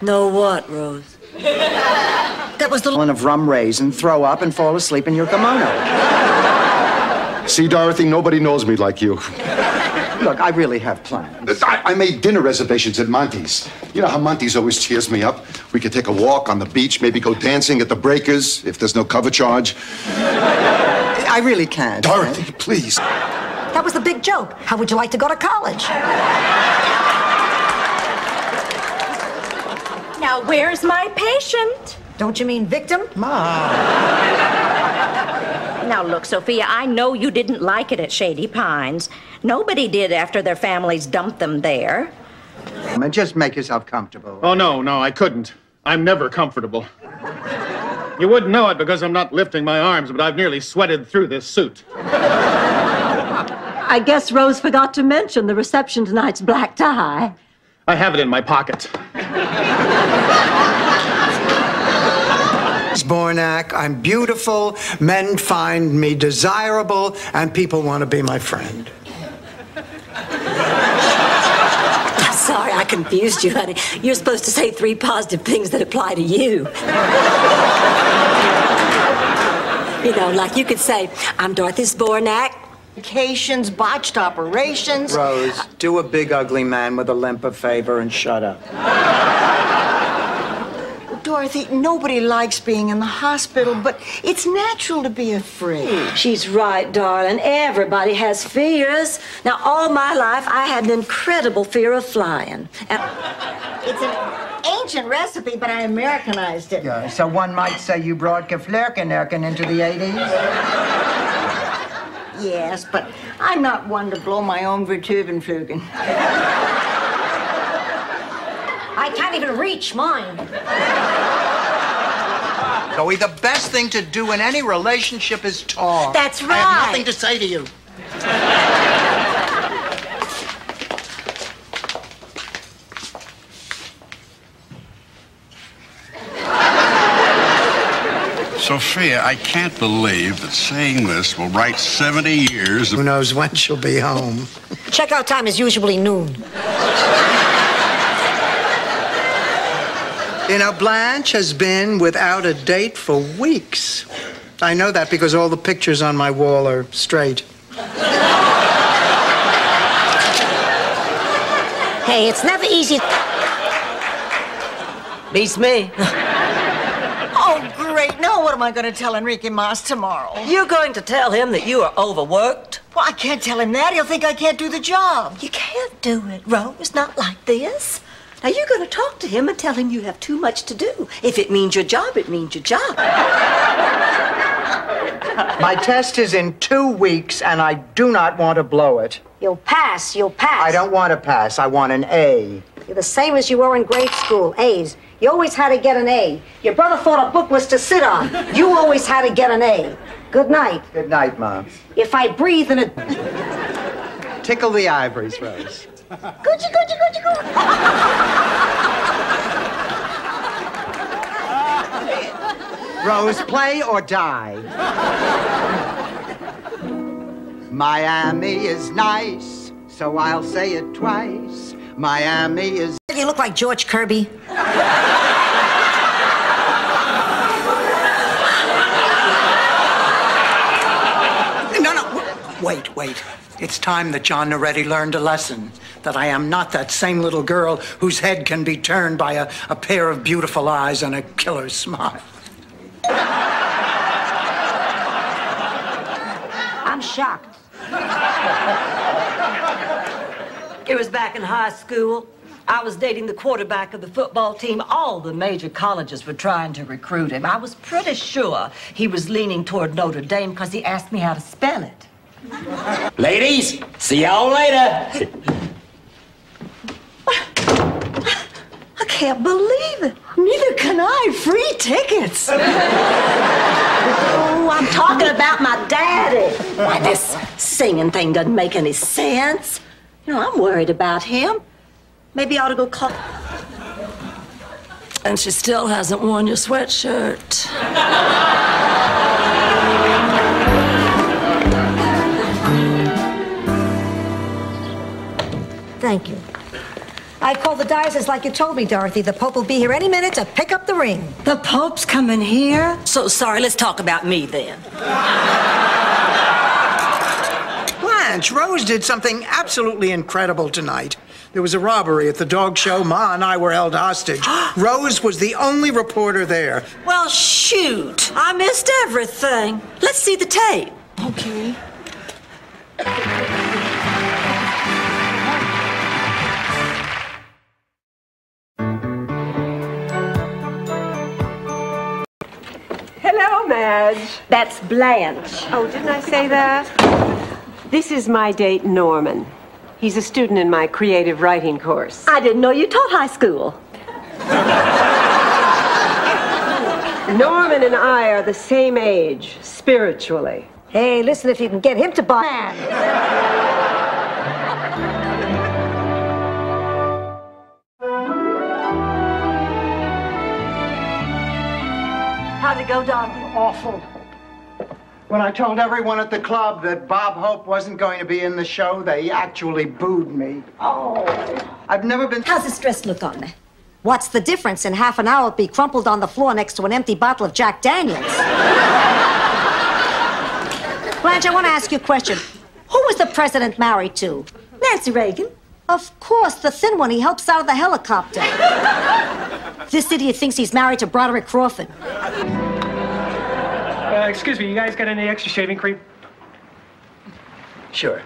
Know what, Rose? That was the one of rum raisin, throw up, and fall asleep in your kimono. See, Dorothy, nobody knows me like you. Look, I really have plans. I made dinner reservations at Monty's. You know how Monty's always cheers me up? We could take a walk on the beach, maybe go dancing at the Breakers, if there's no cover charge. I really can't. Dorothy, please. That was the big joke. How would you like to go to college? Now, where's my patient? Don't you mean victim? Ma. Now, look, Sophia, I know you didn't like it at Shady Pines. Nobody did after their families dumped them there. Just make yourself comfortable. Oh, no, I couldn't. I'm never comfortable. You wouldn't know it because I'm not lifting my arms, but I've nearly sweated through this suit. I guess Rose forgot to mention the reception tonight's black tie. I have it in my pocket. Bornak, I'm beautiful, men find me desirable, and people want to be my friend. I'm sorry, I confused you, honey. You're supposed to say 3 positive things that apply to you. You know, like you could say, I'm Dorothy Zbornak. Vacations, botched operations. Rose, do a big ugly man with a limp a favor and shut up. Dorothy, nobody likes being in the hospital, but it's natural to be afraid. She's right, darling. Everybody has fears. Now, all my life, I had an incredible fear of flying. It's an ancient recipe, but I Americanized it. Yeah, so one might say you brought Geflerkenerken into the 80s? Yes, but I'm not one to blow my own Vertuvenflugen. I can't even reach mine. Zoe, the best thing to do in any relationship is talk. That's right. I have nothing to say to you. Sophia, I can't believe that saying this will write 70 years of... Who knows when she'll be home. Checkout time is usually noon. You know, Blanche has been without a date for weeks. I know that because all the pictures on my wall are straight. Hey, it's never easy. Beats me. Oh, great. Now what am I going to tell Enrique Mas tomorrow? You're going to tell him that you are overworked? Well, I can't tell him that. He'll think I can't do the job. You can't do it, Rose. Not like this. Now, you're going to talk to him and tell him you have too much to do. If it means your job, it means your job. My test is in 2 weeks, and I do not want to blow it. You'll pass. You'll pass. I don't want to pass. I want an A. You're the same as you were in grade school. A's. You always had to get an A. Your brother thought a book was to sit on. You always had to get an A. Good night. Good night, Mom. If I breathe in it... Tickle the ivories, Rose. Goochie, goochie, goochie, goochie. Rose, play or die. Miami is nice, so I'll say it twice. Miami is... You look like George Kirby. No, wait. It's time that John Noretti learned a lesson. That I am not that same little girl whose head can be turned by a pair of beautiful eyes and a killer smile. I'm shocked. It was back in high school. I was dating the quarterback of the football team. All the major colleges were trying to recruit him. I was pretty sure he was leaning toward Notre Dame because he asked me how to spell it. Ladies, see y'all later. I can't believe it. Neither can I. Free tickets. Oh, I'm talking about my daddy. Why, this singing thing doesn't make any sense. You know, I'm worried about him. Maybe I ought to go call... And she still hasn't worn your sweatshirt. Thank you. I called the diocese like you told me, Dorothy. The Pope will be here any minute to pick up the ring. The Pope's coming here? So sorry, let's talk about me then. Blanche, Rose did something absolutely incredible tonight. There was a robbery at the dog show. Ma and I were held hostage. Rose was the only reporter there. Well, shoot. I missed everything. Let's see the tape. Okay. Hello, Madge. That's Blanche. Oh, didn't I say that? This is my date, Norman. He's a student in my creative writing course. I didn't know you taught high school. Norman and I are the same age, spiritually. Hey, listen, if you can get him to buy... How'd it go, darling? Awful. When I told everyone at the club that Bob Hope wasn't going to be in the show, they actually booed me. Oh. I've never been... How's this dress look on me? What's the difference? In half an hour, it'll be crumpled on the floor next to an empty bottle of Jack Daniels. Blanche, I want to ask you a question. Who was the president married to? Nancy Reagan. Of course, the thin one. He helps out of the helicopter. This idiot thinks he's married to Broderick Crawford. Excuse me, you guys got any extra shaving cream? Sure.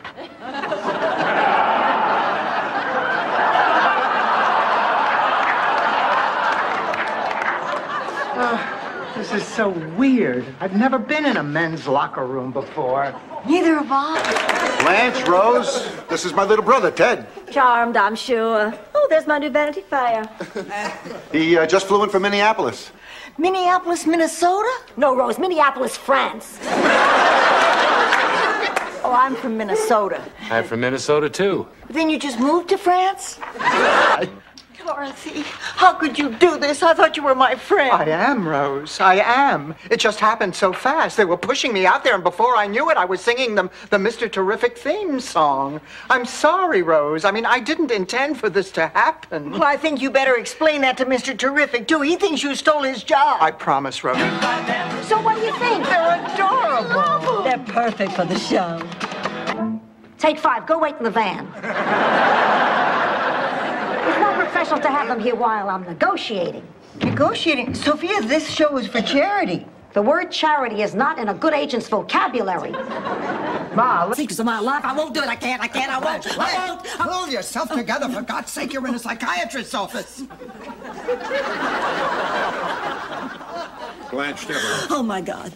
This is so weird. I've never been in a men's locker room before. Neither have I. Blanche, Rose, this is my little brother, Ted. Charmed, I'm sure. Oh, there's my new Vanity Fair. He just flew in from Minneapolis. Minneapolis, Minnesota? No, Rose, Minneapolis, France. Oh, I'm from Minnesota. I'm from Minnesota, too. Then you just moved to France? Dorothy, how could you do this? I thought you were my friend. I am, Rose. I am. It just happened so fast. They were pushing me out there, and before I knew it, I was singing them the Mr. Terrific theme song. I'm sorry, Rose. I mean, I didn't intend for this to happen. Well, I think you better explain that to Mr. Terrific, too. He thinks you stole his job. I promise, Rose. So what do you think? They're adorable. They're perfect for the show. Take 5. Go wait in the van. It's not professional to have them here while I'm negotiating. Negotiating? Sophia, this show is for charity. The word charity is not in a good agent's vocabulary. Ma, Secrets of my life. I won't do it. I won't. Pull yourself together, for God's sake. You're in a psychiatrist's office. Blanche Deborah. Oh, my God.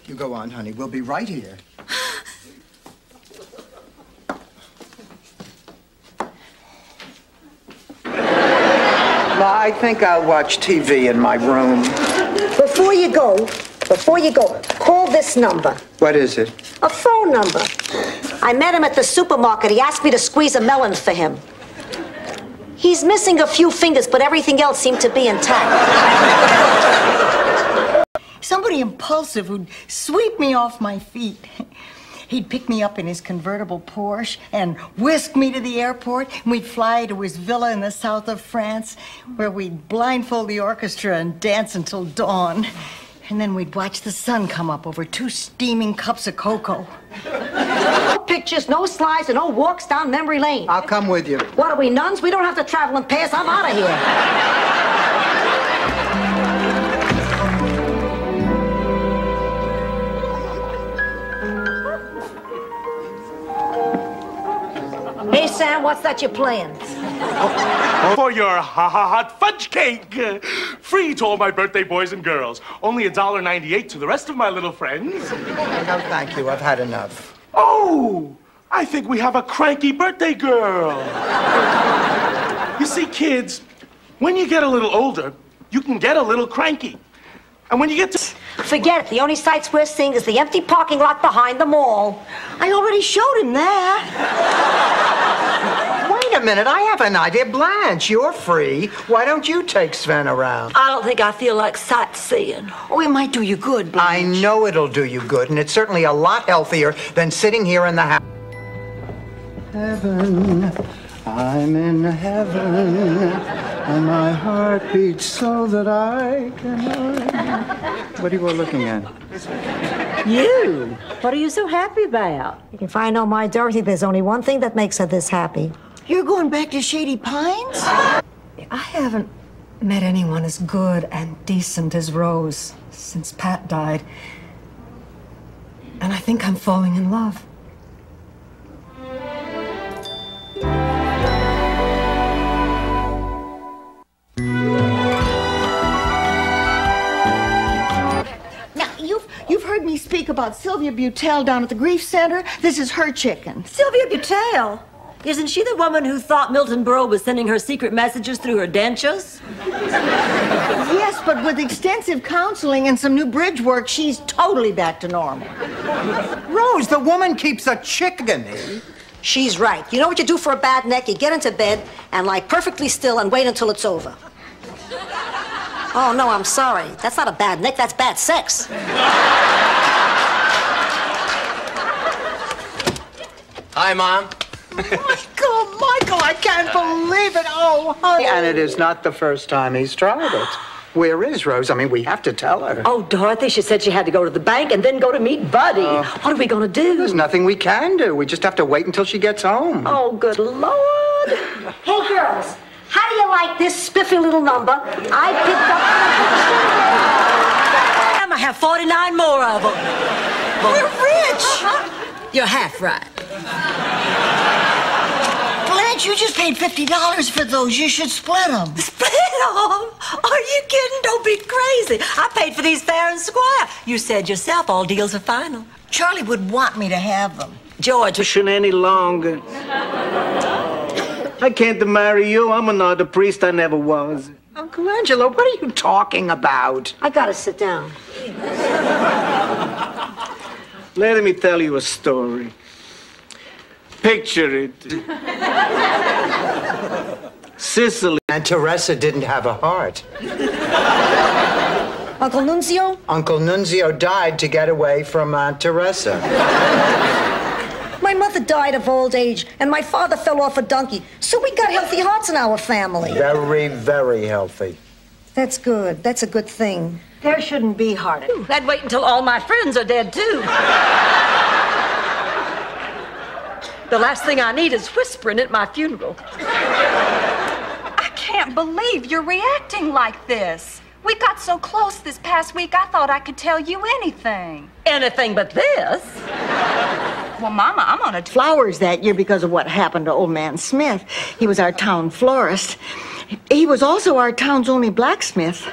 You go on, honey. We'll be right here. I think I'll watch TV in my room. Before you go, call this number. What is it? A phone number. I met him at the supermarket. He asked me to squeeze a melon for him. He's missing a few fingers, but everything else seemed to be intact. Somebody impulsive who'd sweep me off my feet. He'd pick me up in his convertible Porsche and whisk me to the airport, and we'd fly to his villa in the south of France, where we'd blindfold the orchestra and dance until dawn. And then we'd watch the sun come up over 2 steaming cups of cocoa. No pictures, no slides, and no walks down memory lane. I'll come with you. What are we, nuns? We don't have to travel in pairs. I'm out of here. Hey, Sam, what's that you're playing? For your hot fudge cake. Free to all my birthday boys and girls. Only $1.98 to the rest of my little friends. No, thank you. I've had enough. Oh, I think we have a cranky birthday girl. You see, kids, when you get a little older, you can get a little cranky. And when you get to... Forget it. The only sights we're seeing is the empty parking lot behind the mall. I already showed him that. Wait a minute, I have an idea. Blanche, you're free. Why don't you take Sven around? I don't think I feel like sightseeing. Oh, it might do you good, Blanche. I know it'll do you good, and it's certainly a lot healthier than sitting here in the house. Heaven, I'm in heaven, and my heart beats so that I can... What are you all looking at? You? What are you so happy about? If I know my Dorothy, there's only one thing that makes her this happy. You're going back to Shady Pines? I haven't met anyone as good and decent as Rose since Pat died. And I think I'm falling in love. You've heard me speak about Sylvia Butel down at the Grief Center. This is her chicken. Sylvia Butel? Isn't she the woman who thought Milton Berle was sending her secret messages through her dentures? Yes, but with extensive counseling and some new bridge work, she's totally back to normal. Rose, the woman keeps a chicken. She's right. You know what you do for a bad neck? You get into bed and lie perfectly still and wait until it's over. Oh, no, I'm sorry. That's not a bad neck, that's bad sex. Hi, Mom. Michael, I can't believe it. Oh, honey. And it is not the first time he's tried it. Where is Rose? I mean, we have to tell her. Oh, Dorothy, she said she had to go to the bank and then go to meet Buddy. What are we going to do? There's nothing we can do. We just have to wait until she gets home. Oh, good Lord. Hey, girls, how do you like this spiffy little number I picked up? I have 49 more of them. We're rich. You're half right. Blanche, you just paid $50 for those. You should split them. Split them? Are you kidding? Don't be crazy. I paid for these fair and square. You said yourself all deals are final. Charlie would want me to have them. George. Pushing any longer. I can't marry you. I'm not a priest. I never was. Uncle Angelo, what are you talking about? I gotta sit down. Let me tell you a story. Picture it. Sicily. And Teresa didn't have a heart. Uncle Nunzio? Uncle Nunzio died to get away from Aunt Teresa. My mother died of old age, and my father fell off a donkey. So we got healthy hearts in our family. Very, very healthy. That's good. That's a good thing. There shouldn't be heartache. I'd wait until all my friends are dead, too. The last thing I need is whispering at my funeral. I can't believe you're reacting like this. We got so close this past week, I thought I could tell you anything. Anything but this. Well, Mama, I'm on a... Flowers that year because of what happened to old man Smith. He was our town florist. He was also our town's only blacksmith.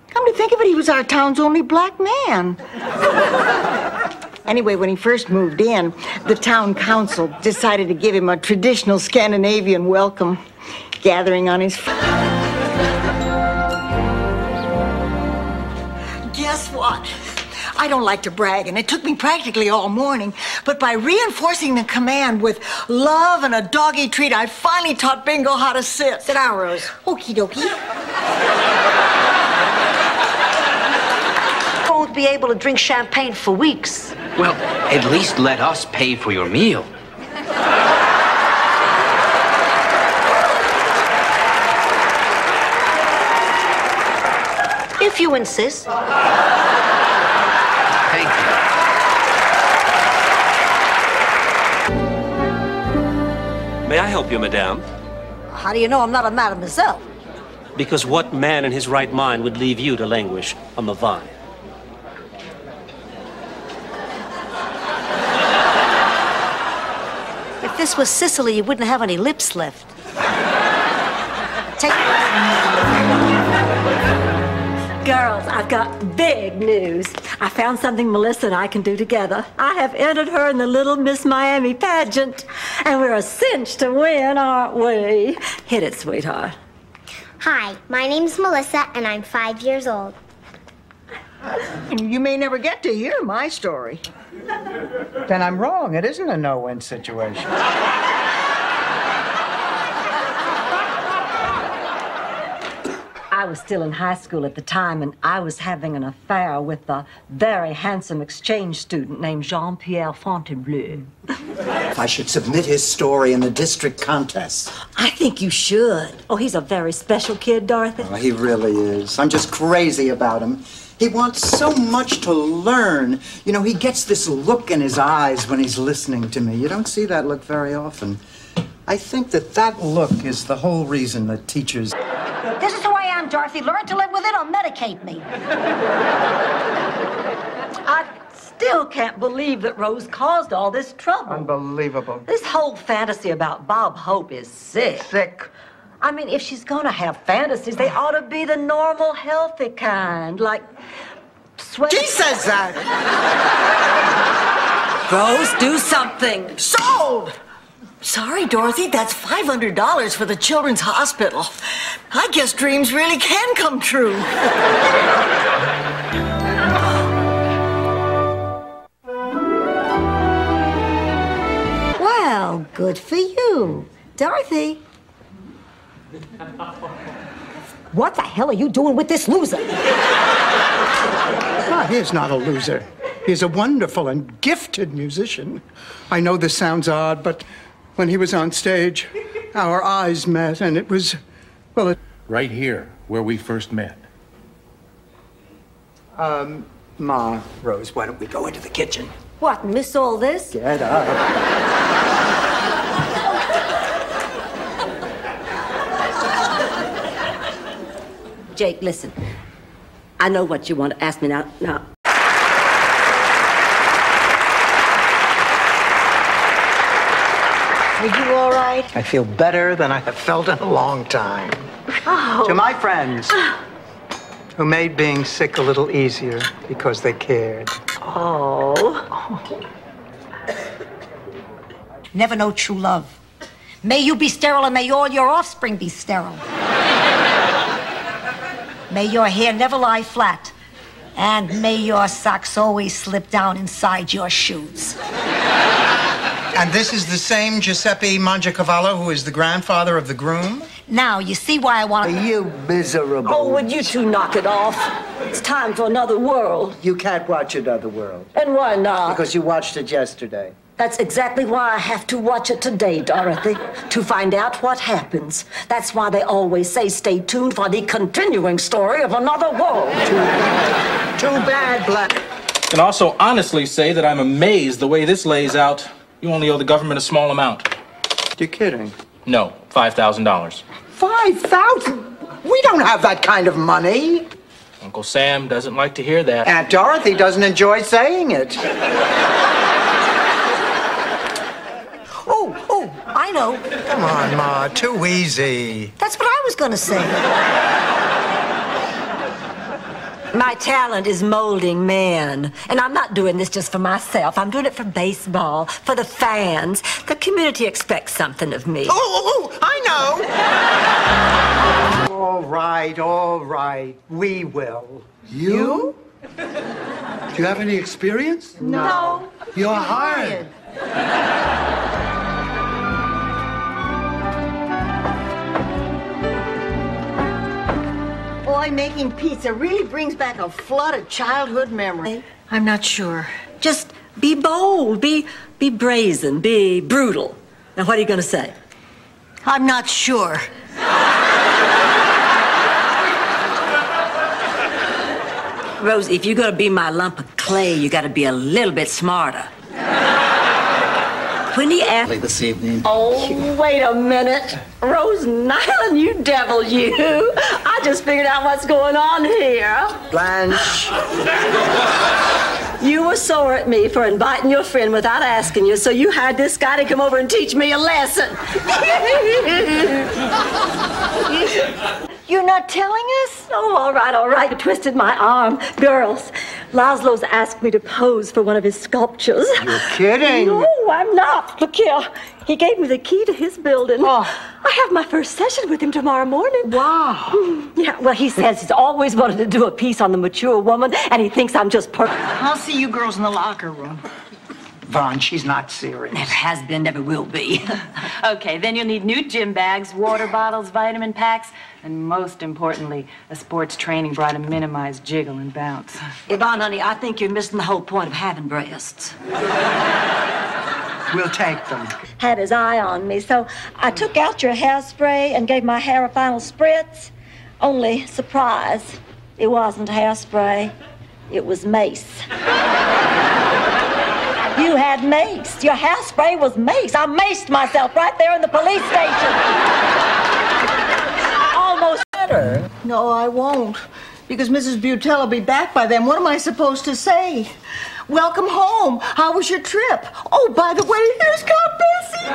Come to think of it, he was our town's only black man. Anyway, when he first moved in, the town council decided to give him a traditional Scandinavian welcome, gathering on his... Guess what? I don't like to brag, and it took me practically all morning, but by reinforcing the command with love and a doggy treat, I finally taught Bingo how to sit. Sit down, Rose. Okie dokie. be able to drink champagne for weeks. Well, at least let us pay for your meal. If you insist. Thank you. May I help you, madame? How do you know I'm not a mademoiselle? Because what man in his right mind would leave you to languish on the vine? If this was Sicily, you wouldn't have any lips left. Girls, I've got big news. I found something Melissa and I can do together. I have entered her in the Little Miss Miami pageant, and we're a cinch to win, aren't we? Hit it, sweetheart. Hi, my name's Melissa, and I'm 5 years old. You may never get to hear my story. Then I'm wrong. It isn't a no-win situation. I was still in high school at the time, and I was having an affair with a very handsome exchange student named Jean-Pierre Fontainebleau. I should submit his story in the district contest. I think you should. Oh, he's a very special kid, Dorothy. Oh, he really is. I'm just crazy about him. He wants so much to learn. You know, he gets this look in his eyes when he's listening to me. You don't see that look very often. I think that look is the whole reason that teachers... This is who I am, Dorothy. Learn to live with it or medicate me. I still can't believe that Rose caused all this trouble. Unbelievable. This whole fantasy about Bob Hope is sick. Sick. I mean, if she's gonna have fantasies, they ought to be the normal, healthy kind, like sweating. She says that! Rose, do something. Sold! Sorry, Dorothy, that's $500 for the Children's Hospital. I guess dreams really can come true. Well, good for you. Dorothy. What the hell are you doing with this loser? Ah, he's not a loser. He's a wonderful and gifted musician. I know this sounds odd, but when he was on stage, our eyes met, and it was, well, it... Right here, where we first met. Ma, Rose, why don't we go into the kitchen? What, miss all this? Get up. Jake, listen. I know what you want to ask me now. Are you all right? I feel better than I have felt in a long time. Oh. To my friends who made being sick a little easier because they cared. Oh. Never know true love. May you be sterile and may all your offspring be sterile. May your hair never lie flat. And may your socks always slip down inside your shoes. And this is the same Giuseppe Mangiacavallo who is the grandfather of the groom? Now, you see why I want to... You miserable. Oh, would you two knock it off? It's time for another world. You can't watch Another World. And why not? Because you watched it yesterday. That's exactly why I have to watch it today, Dorothy, to find out what happens. That's why they always say stay tuned for the continuing story of Another World. Too bad, Black. I can also honestly say that I'm amazed the way this lays out. You only owe the government a small amount. You're kidding. No, $5,000. 5,000? We don't have that kind of money. Uncle Sam doesn't like to hear that. Aunt Dorothy doesn't enjoy saying it. Oh, I know. Come on, Ma, too easy. That's what I was going to say. My talent is molding men. And I'm not doing this just for myself. I'm doing it for baseball, for the fans. The community expects something of me. Oh, I know. All right. We will. You? Do you have any experience? No. You're hired. Boy, boy, making pizza really brings back a flood of childhood memories. I'm not sure. Just be bold, be brazen, be brutal. Now, what are you going to say? I'm not sure. Rose, if you're going to be my lump of clay, you got to be a little bit smarter. When he asked this evening. Oh, wait a minute. Rose Nyland, you devil, you. I just figured out what's going on here. Blanche. You were sore at me for inviting your friend without asking you, so you hired this guy to come over and teach me a lesson. You're not telling us? Oh, all right. I twisted my arm. Girls, Laszlo's asked me to pose for one of his sculptures. You're kidding. No, I'm not. Look here. He gave me the key to his building. Oh. I have my first session with him tomorrow morning. Wow. Yeah, well, he says he's always wanted to do a piece on the mature woman, and he thinks I'm just perfect. I'll see you girls in the locker room. Vaughn, she's not serious. Never has been, never will be. Okay, then you'll need new gym bags, water bottles, vitamin packs, and most importantly, a sports training bra to minimize jiggle and bounce. Yvonne, honey, I think you're missing the whole point of having breasts. We'll take them. Had his eye on me, so I took out your hairspray and gave my hair a final spritz. Only, surprise, it wasn't hairspray. It was mace. You had mace. Your hairspray was mace. I maced myself right there in the police station. Almost better. No, I won't. Because Mrs. Butel will be back by then. What am I supposed to say? Welcome home. How was your trip? Oh, by the way, here's Count Bessie.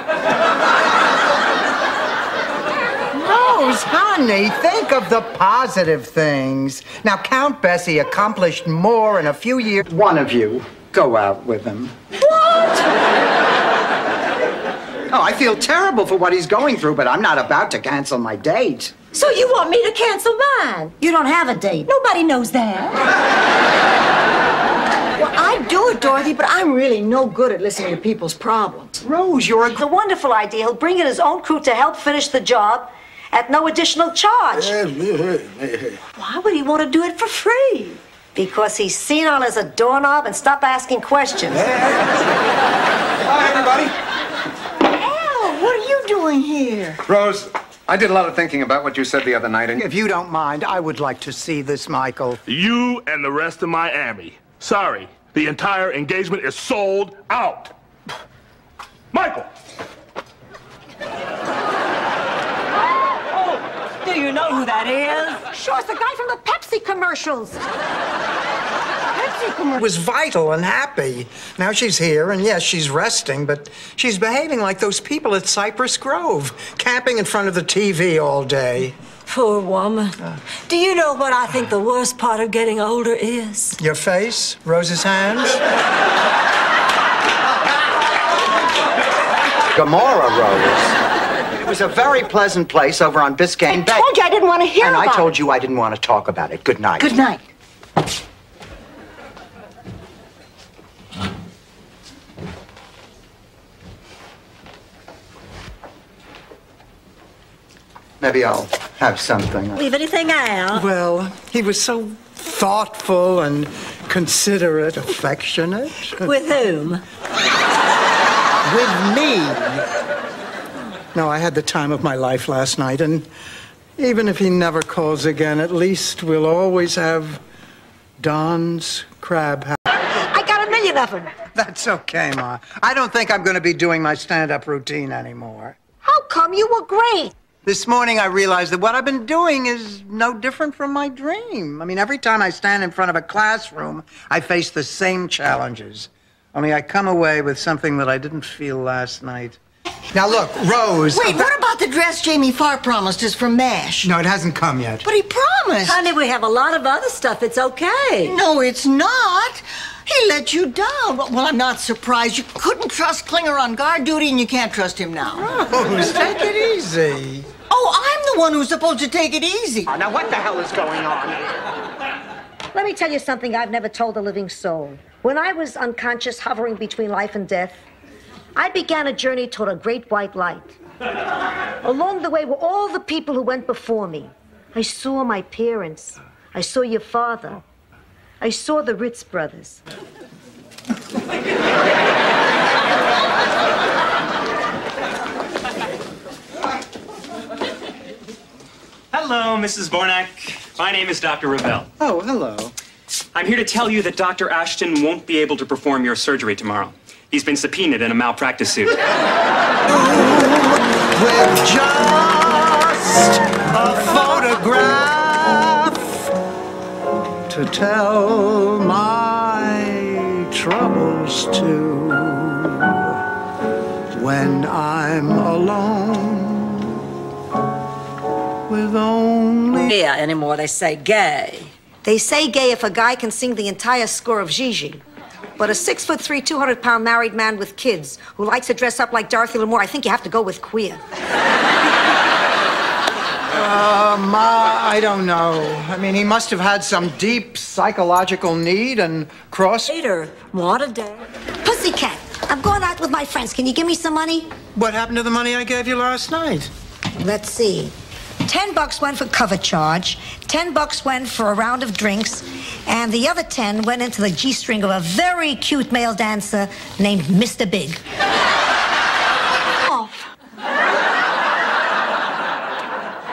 Rose, honey, think of the positive things. Now, Count Bessie accomplished more in a few years. One of you, go out with him. What? Oh, I feel terrible for what he's going through, but I'm not about to cancel my date. So you want me to cancel mine? You don't have a date. Nobody knows that. Well, I'd do it, Dorothy, but I'm really no good at listening to people's problems. Rose, you're It's a wonderful idea. He'll bring in his own crew to help finish the job at no additional charge. Why would he want to do it for free? Because he's senile as a doorknob and stop asking questions. Hi, everybody. Al, what are you doing here? Rose, I did a lot of thinking about what you said the other night, and If you don't mind, I would like to see this, Michael. You and the rest of Miami. Sorry, the entire engagement is sold out. Michael! Do you know who that is? Sure, it's the guy from the Pepsi commercials. Was vital and happy. Now she's here, and yes, she's resting, but she's behaving like those people at Cypress Grove, camping in front of the TV all day. Poor woman. Do you know what I think the worst part of getting older is? Your face, Rose's hands. Gomorrah, Rose. It was a very pleasant place over on Biscayne Bay. I told you I didn't want to hear and about I told you I didn't want to talk about it. Good night. Good night. Maybe I'll have something. Leave anything out? Well, he was so thoughtful and considerate, affectionate. With whom? With me. No, I had the time of my life last night, and even if he never calls again, at least we'll always have Don's Crab House. I got a million of them. That's okay, Ma. I don't think I'm going to be doing my stand-up routine anymore. How come? You were great. This morning I realized that what I've been doing is no different from my dream. I mean, every time I stand in front of a classroom, I face the same challenges. Only I come away with something that I didn't feel last night. Now look, Rose... Wait, what about the dress Jamie Farr promised us from MASH? No, it hasn't come yet. But he promised. Honey, we have a lot of other stuff. It's okay. No, it's not. He let you down. Well, I'm not surprised. You couldn't trust Klinger on guard duty, and you can't trust him now. Rose, take it easy. Oh, I'm the one who's supposed to take it easy. Now, what the hell is going on? Let me tell you something I've never told a living soul. When I was unconscious, hovering between life and death, I began a journey toward a great white light. Along the way were all the people who went before me. I saw my parents. I saw your father. I saw the Ritz brothers. Hello, Mrs. Bornak. My name is Dr. Ravel. Oh, hello. I'm here to tell you that Dr. Ashton won't be able to perform your surgery tomorrow. He's been subpoenaed in a malpractice suit. With just a photograph to tell my troubles to when I'm alone with only... Yeah, anymore. They say gay. They say gay if a guy can sing the entire score of Gigi. But a 6'3", 200-pound married man with kids who likes to dress up like Dorothy Lamour, I think you have to go with queer. Ma, I don't know. I mean, he must have had some deep psychological need and cross... Peter, what a day. Pussycat, I'm going out with my friends. Can you give me some money? What happened to the money I gave you last night? Let's see. $10 went for cover charge, $10 went for a round of drinks, and the other 10 went into the G-string of a very cute male dancer named Mr. Big.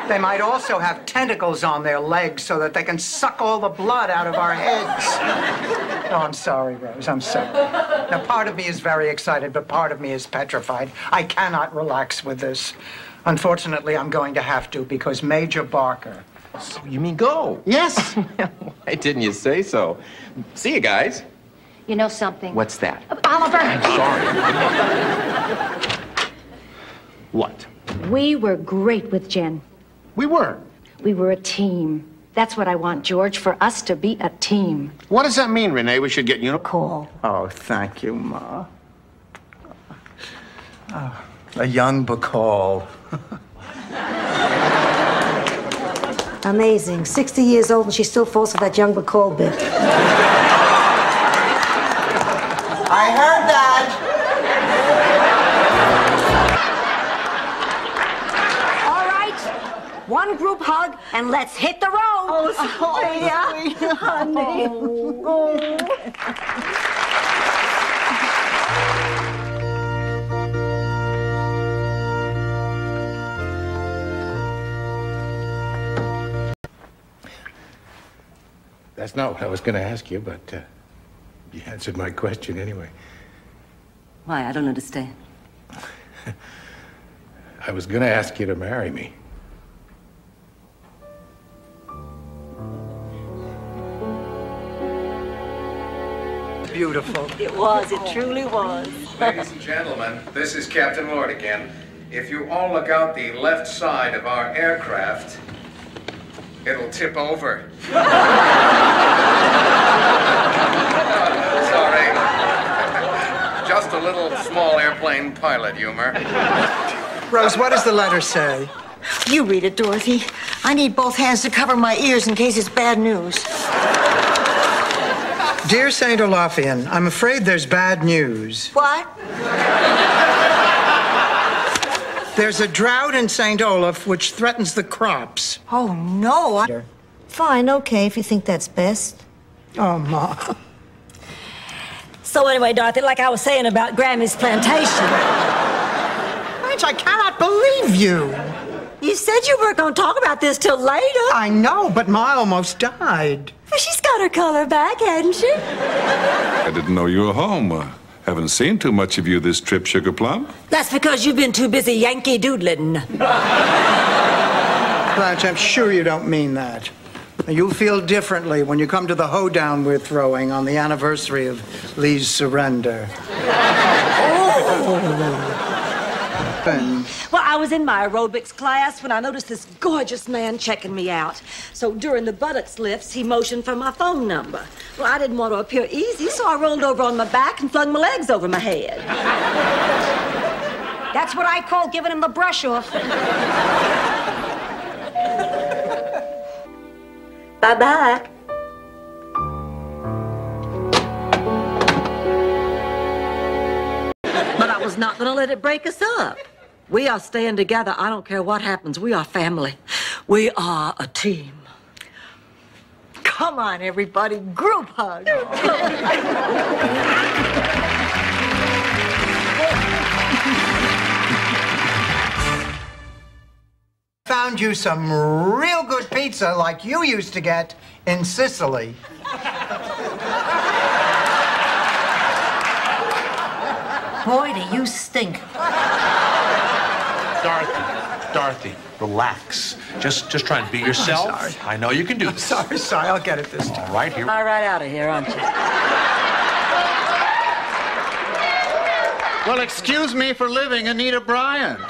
They might also have tentacles on their legs so that they can suck all the blood out of our heads. Oh, I'm sorry, Rose. I'm sorry. Now, part of me is very excited, but part of me is petrified. I cannot relax with this. Unfortunately, I'm going to have to because Major Barker... So you mean go? Yes. Why didn't you say so? See you guys. You know something? What's that? Oliver! I'm sorry. What? We were great with Jen. We were. We were a team. That's what I want, George, for us to be a team. What does that mean, Renee? We should get you a call. Oh, thank you, Ma. Oh, a young Bacall. Amazing. 60 years old and she still falls for that young Bacall bit. I heard that. All right. One group hug and let's hit the road. Oh, sweet, honey. That's not what I was going to ask you, but you answered my question anyway. Why? I don't understand. I was going to ask you to marry me. Beautiful. It was. It truly was. Ladies and gentlemen, this is Captain Lord again. If you all look out the left side of our aircraft, it'll tip over. Sorry. Just a little small airplane pilot humor. Rose, what does the letter say? You read it, Dorothy. I need both hands to cover my ears in case it's bad news. Dear St. Olafian, I'm afraid there's bad news. What? There's a drought in St. Olaf which threatens the crops. Oh, no. Fine, okay, if you think that's best. Oh, Ma. So anyway, Dorothy, like I was saying about Grammy's plantation. Rich, I cannot believe you. You said you weren't going to talk about this till later. I know, but Ma almost died. She's got her color back, hasn't she? I didn't know you were home. Haven't seen too much of you this trip, Sugar Plum. That's because you've been too busy Yankee doodling. Blanche, I'm sure you don't mean that. You'll feel differently when you come to the hoedown we're throwing on the anniversary of Lee's surrender. Well, I was in my aerobics class when I noticed this gorgeous man checking me out. So during the buttocks lifts, he motioned for my phone number. Well, I didn't want to appear easy, so I rolled over on my back and flung my legs over my head. That's what I call giving him the brush off. Bye-bye. But I was not going to let it break us up. We are staying together. I don't care what happens. We are family. We are a team. Come on, everybody, group hug. Found you some real good pizza like you used to get in Sicily. Boy, do you stink. Dorothy, relax. Just try and be yourself. I'm sorry. I know you can do this. Sorry, I'll get it this time. All right, here. All right, out of here, aren't you? Well, excuse me for living Anita Bryant.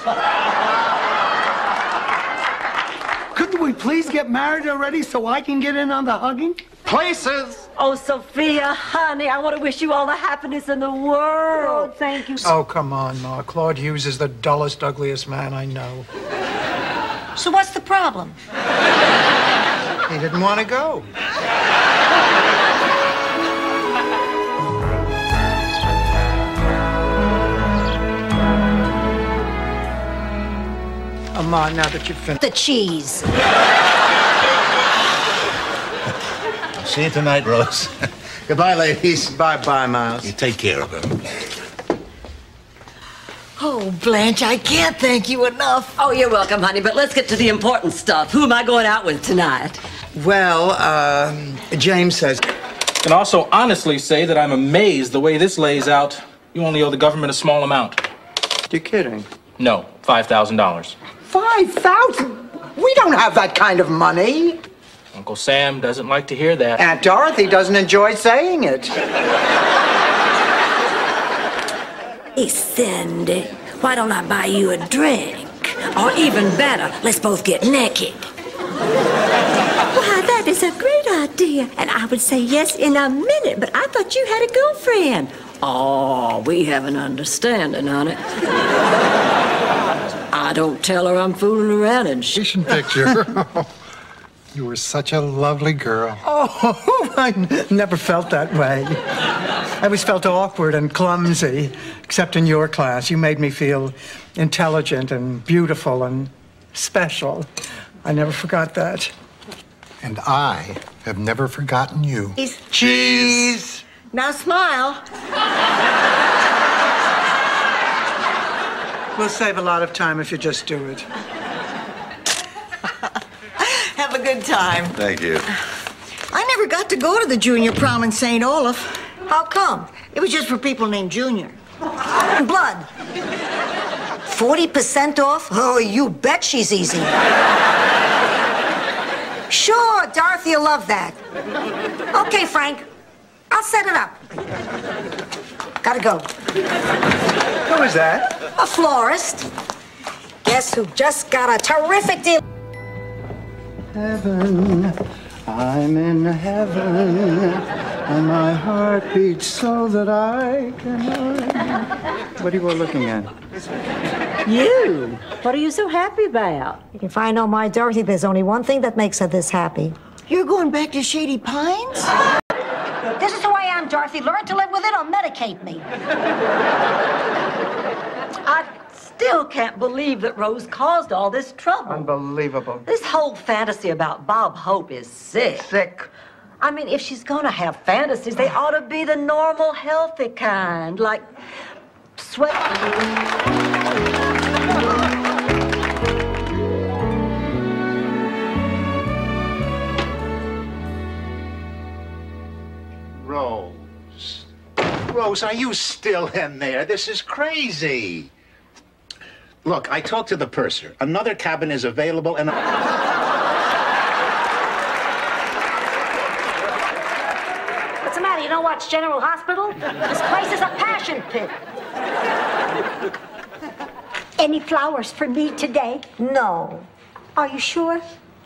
Couldn't we please get married already so I can get in on the hugging? Places! Oh, Sophia, honey, I want to wish you all the happiness in the world. Oh, thank you. Oh, come on, Ma. Claude Hughes is the dullest, ugliest man I know. So what's the problem? He didn't want to go. Ma, now that you've finished... The cheese. See you tonight, Rose. Goodbye, ladies. Bye-bye, Miles. You take care of him. Oh, Blanche, I can't thank you enough. Oh, you're welcome, honey, but let's get to the important stuff. Who am I going out with tonight? Well, James says... Can also honestly say that I'm amazed the way this lays out. You only owe the government a small amount. You're kidding. No, $5,000. 5,000? We don't have that kind of money. Uncle Sam doesn't like to hear that. Aunt Dorothy doesn't enjoy saying it. Hey, Cindy, why don't I buy you a drink? Or even better, let's both get naked. Why, that is a great idea. And I would say yes in a minute, but I thought you had a girlfriend. Oh, we have an understanding, honey. I don't tell her I'm fooling around and picture. You were such a lovely girl. Oh, I never felt that way. I always felt awkward and clumsy, except in your class. You made me feel intelligent and beautiful and special. I never forgot that. And I have never forgotten you. Cheese! Now smile. We'll save a lot of time if you just do it. Have a good time. Thank you. I never got to go to the junior prom in St. Olaf. How come? It was just for people named Junior. Blood. 40% off? Oh, you bet she's easy. Sure, Dorothy will love that. Okay, Frank. I'll set it up. Gotta go. Who is that? A florist. Guess who just got a terrific deal? Heaven, I'm in heaven, and my heart beats so that I can... What are you all looking at? You? What are you so happy about? If I know my Dorothy, there's only one thing that makes her this happy. You're going back to Shady Pines? This is who I am, Dorothy. Learn to live with it or medicate me. I still can't believe that Rose caused all this trouble. Unbelievable. This whole fantasy about Bob Hope is sick. Sick. I mean, if she's gonna have fantasies, they ought to be the normal, healthy kind, like sweat. Rose. Rose, are you still in there? This is crazy. Look, I talked to the purser. Another cabin is available and... What's the matter? You don't watch General Hospital? This place is a passion pit. Any flowers for me today? No. Are you sure?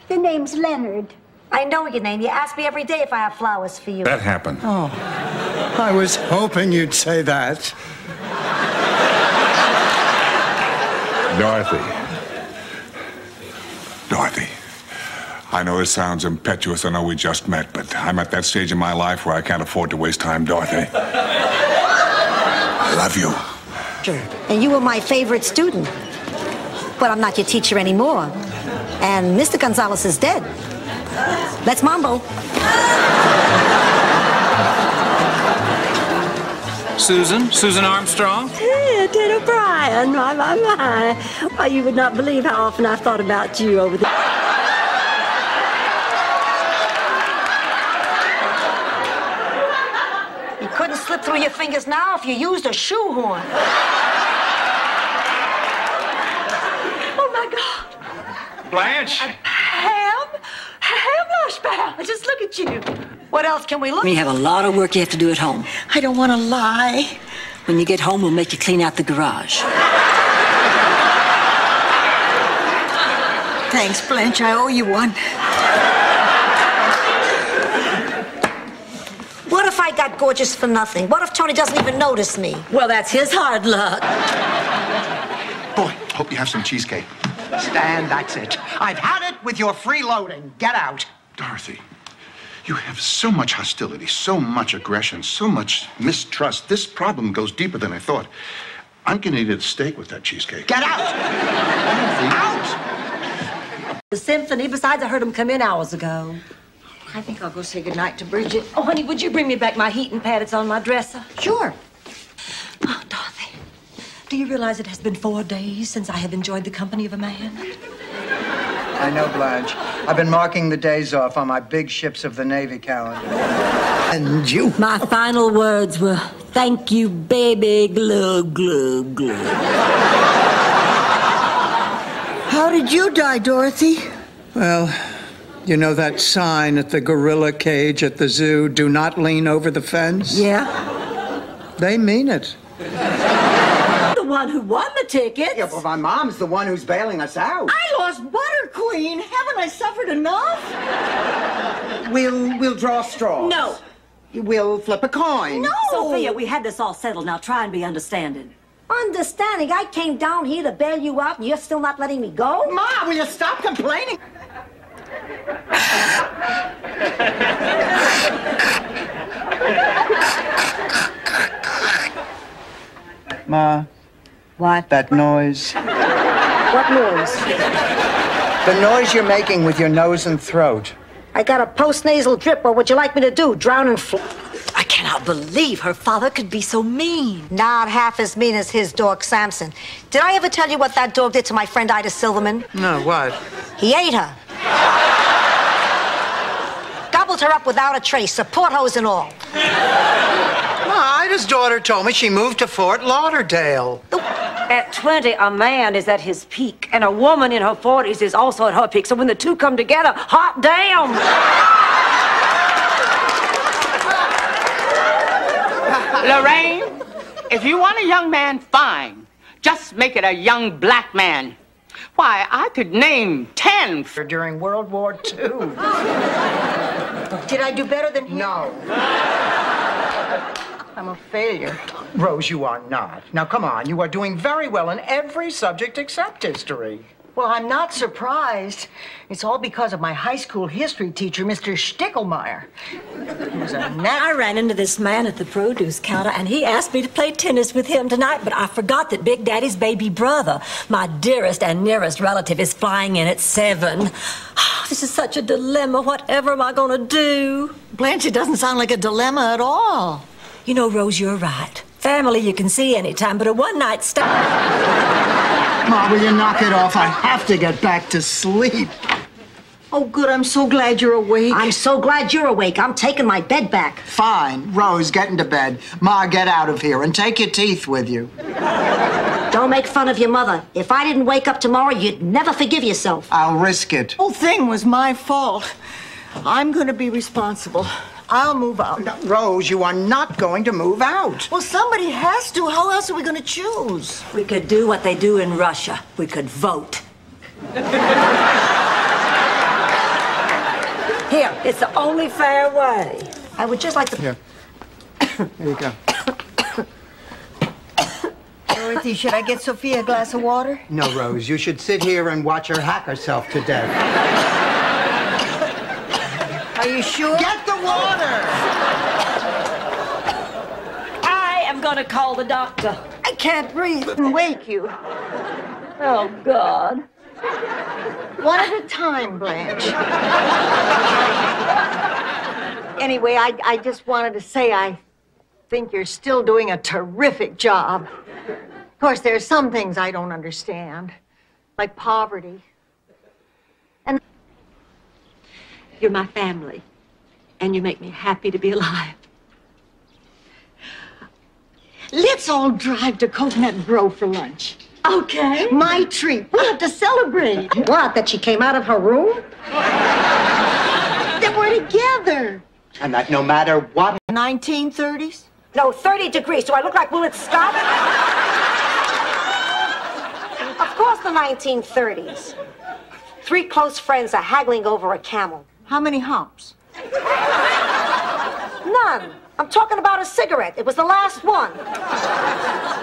The name's Leonard. I know your name. You ask me every day if I have flowers for you. That happened. Oh, I was hoping you'd say that. Dorothy. Dorothy. I know it sounds impetuous. I know we just met, but I'm at that stage in my life where I can't afford to waste time, Dorothy. I love you. And you were my favorite student. But I'm not your teacher anymore. And Mr. Gonzalez is dead. Let's mambo. Susan Armstrong? Hey, Ted O'Brien, my. Why, you would not believe how often I've thought about you over the... You couldn't slip through your fingers now if you used a shoehorn. Oh, my God. Blanche? Ham Lushbow. Just look at you. What else can we look? You have a lot of work you have to do at home. I don't want to lie. When you get home, we'll make you clean out the garage. Thanks, Blanche. I owe you one. What if I got gorgeous for nothing? What if Tony doesn't even notice me? Well, that's his hard luck. Boy, hope you have some cheesecake. Stan, that's it. I've had it with your freeloading. Get out. Dorothy, you have so much hostility, so much aggression, so much mistrust. This problem goes deeper than I thought. I'm gonna eat a steak with that cheesecake. Get out! Out! The symphony. Besides, I heard him come in hours ago. I think I'll go say goodnight to Bridget. Oh, honey, would you bring me back my heating pad? It's on my dresser. Sure. Oh, Dorothy, do you realize it has been 4 days since I have enjoyed the company of a man? I know, Blanche. I've been marking the days off on my big ships of the Navy calendar. And you... My final words were, thank you, baby, glug, glug, glug. How did you die, Dorothy? Well, you know that sign at the gorilla cage at the zoo, do not lean over the fence? Yeah? They mean it. The one who won the tickets. Yeah, well, my mom's the one who's bailing us out. I lost Butter Queen. Haven't I suffered enough? We'll draw straws. No. We'll flip a coin. No. Sophia, we had this all settled. Now try and be understanding. Understanding, I came down here to bail you out and you're still not letting me go? Ma, will you stop complaining? Ma. What? That noise. What noise? The noise you're making with your nose and throat. I got a post-nasal drip. What would you like me to do? Drown in I cannot believe her father could be so mean. Not half as mean as his dog, Samson. Did I ever tell you what that dog did to my friend Ida Silverman? No, what? He ate her. Gobbled her up without a trace, support hose and all. Ida's daughter told me she moved to Fort Lauderdale. At 20, a man is at his peak, and a woman in her 40s is also at her peak. So when the two come together, hot damn! Lorraine, if you want a young man, fine. Just make it a young black man. Why, I could name 10 during World War II. Did I do better than him? No. I'm a failure. Rose, you are not. Now, come on. You are doing very well in every subject except history. Well, I'm not surprised. It's all because of my high school history teacher, Mr. Stickelmeyer. He was a I ran into this man at the produce counter, and he asked me to play tennis with him tonight, but I forgot that Big Daddy's baby brother, my dearest and nearest relative, is flying in at 7. Oh, this is such a dilemma. Whatever am I going to do? Blanche, it doesn't sound like a dilemma at all. You know, Rose, you're right. Family you can see anytime, but a one-night stand... Ma, will you knock it off? I have to get back to sleep. Oh, good. I'm so glad you're awake. I'm so glad you're awake. I'm taking my bed back. Fine. Rose, get into bed. Ma, get out of here and take your teeth with you. Don't make fun of your mother. If I didn't wake up tomorrow, you'd never forgive yourself. I'll risk it. The whole thing was my fault. I'm going to be responsible. I'll move out. No, Rose, you are not going to move out. Well, somebody has to. How else are we going to choose? We could do what they do in Russia. We could vote. Here, it's the only fair way. I would just like to... Here. Here you go. Dorothy, should I get Sophia a glass of water? No, Rose, you should sit here and watch her hack herself to death. Are you sure? Get the water! I am going to call the doctor. I can't breathe and wake you. Oh, God. One at a time, Blanche. Anyway, I just wanted to say I think you're still doing a terrific job. Of course, there are some things I don't understand, like poverty. And You're my family, and you make me happy to be alive. let's all drive to Coconut Grove for lunch. Okay. My treat. We'll have to celebrate. What, that she came out of her room? That we're together. And that no matter what... 1930s? No, 30 degrees. Do I look like Willard Scott? Of course the 1930s. 3 close friends are haggling over a camel. How many humps? None. I'm talking about a cigarette. It was the last one.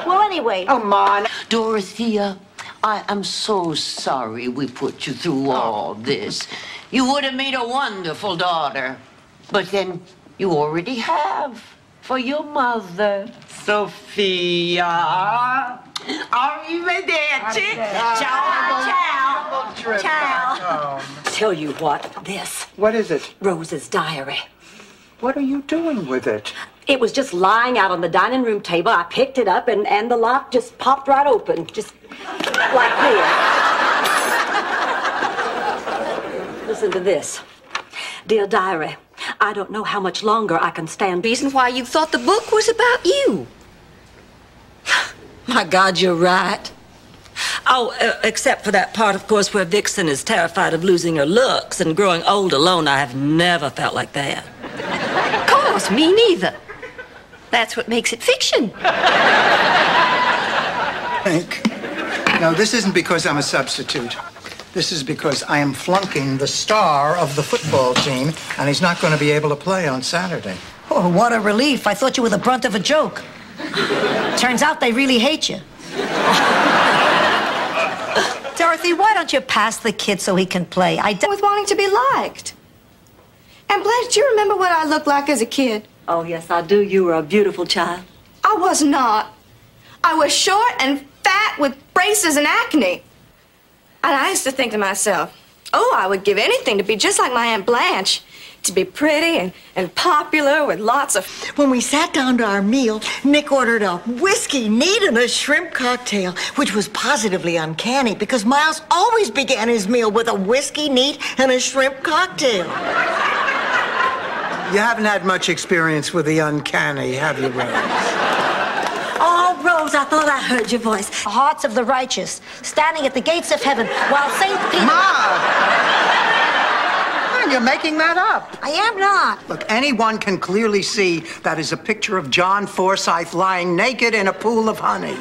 Well, anyway. Come on. Dorothea, I am so sorry we put you through all this. You would have made a wonderful daughter. But then you already have for your mother. Sophia. Arrivederci. Ciao. Ciao. Tell you what, this. What is it? Rose's diary. What are you doing with it? It was just lying out on the dining room table. I picked it up and the lock just popped right open. Just like this. Listen to this. Dear diary, I don't know how much longer I can stand. Reason why you thought the book was about you. My God, you're right. Oh, except for that part, of course, where Vixen is terrified of losing her looks and growing old alone. I have never felt like that. Of course, me neither. That's what makes it fiction. Hank, no, this isn't because I'm a substitute. This is because I am flunking the star of the football team, and he's not going to be able to play on Saturday. Oh, what a relief. I thought you were the brunt of a joke. Turns out they really hate you. Dorothy, why don't you pass the kid so he can play? With wanting to be liked. And Blanche, do you remember what I looked like as a kid? Oh, yes, I do. You were a beautiful child. I was not. I was short and fat with braces and acne. And I used to think to myself, oh, I would give anything to be just like my Aunt Blanche. To be pretty and popular with lots of... When we sat down to our meal, Nick ordered a whiskey neat and a shrimp cocktail, which was positively uncanny because Miles always began his meal with a whiskey neat and a shrimp cocktail. You haven't had much experience with the uncanny, have you, Rose? Oh, Rose, I thought I heard your voice. The hearts of the righteous, standing at the gates of heaven, while St. Peter... Ma! You're making that up. I am not. Look, anyone can clearly see that is a picture of John Forsythe lying naked in a pool of honey.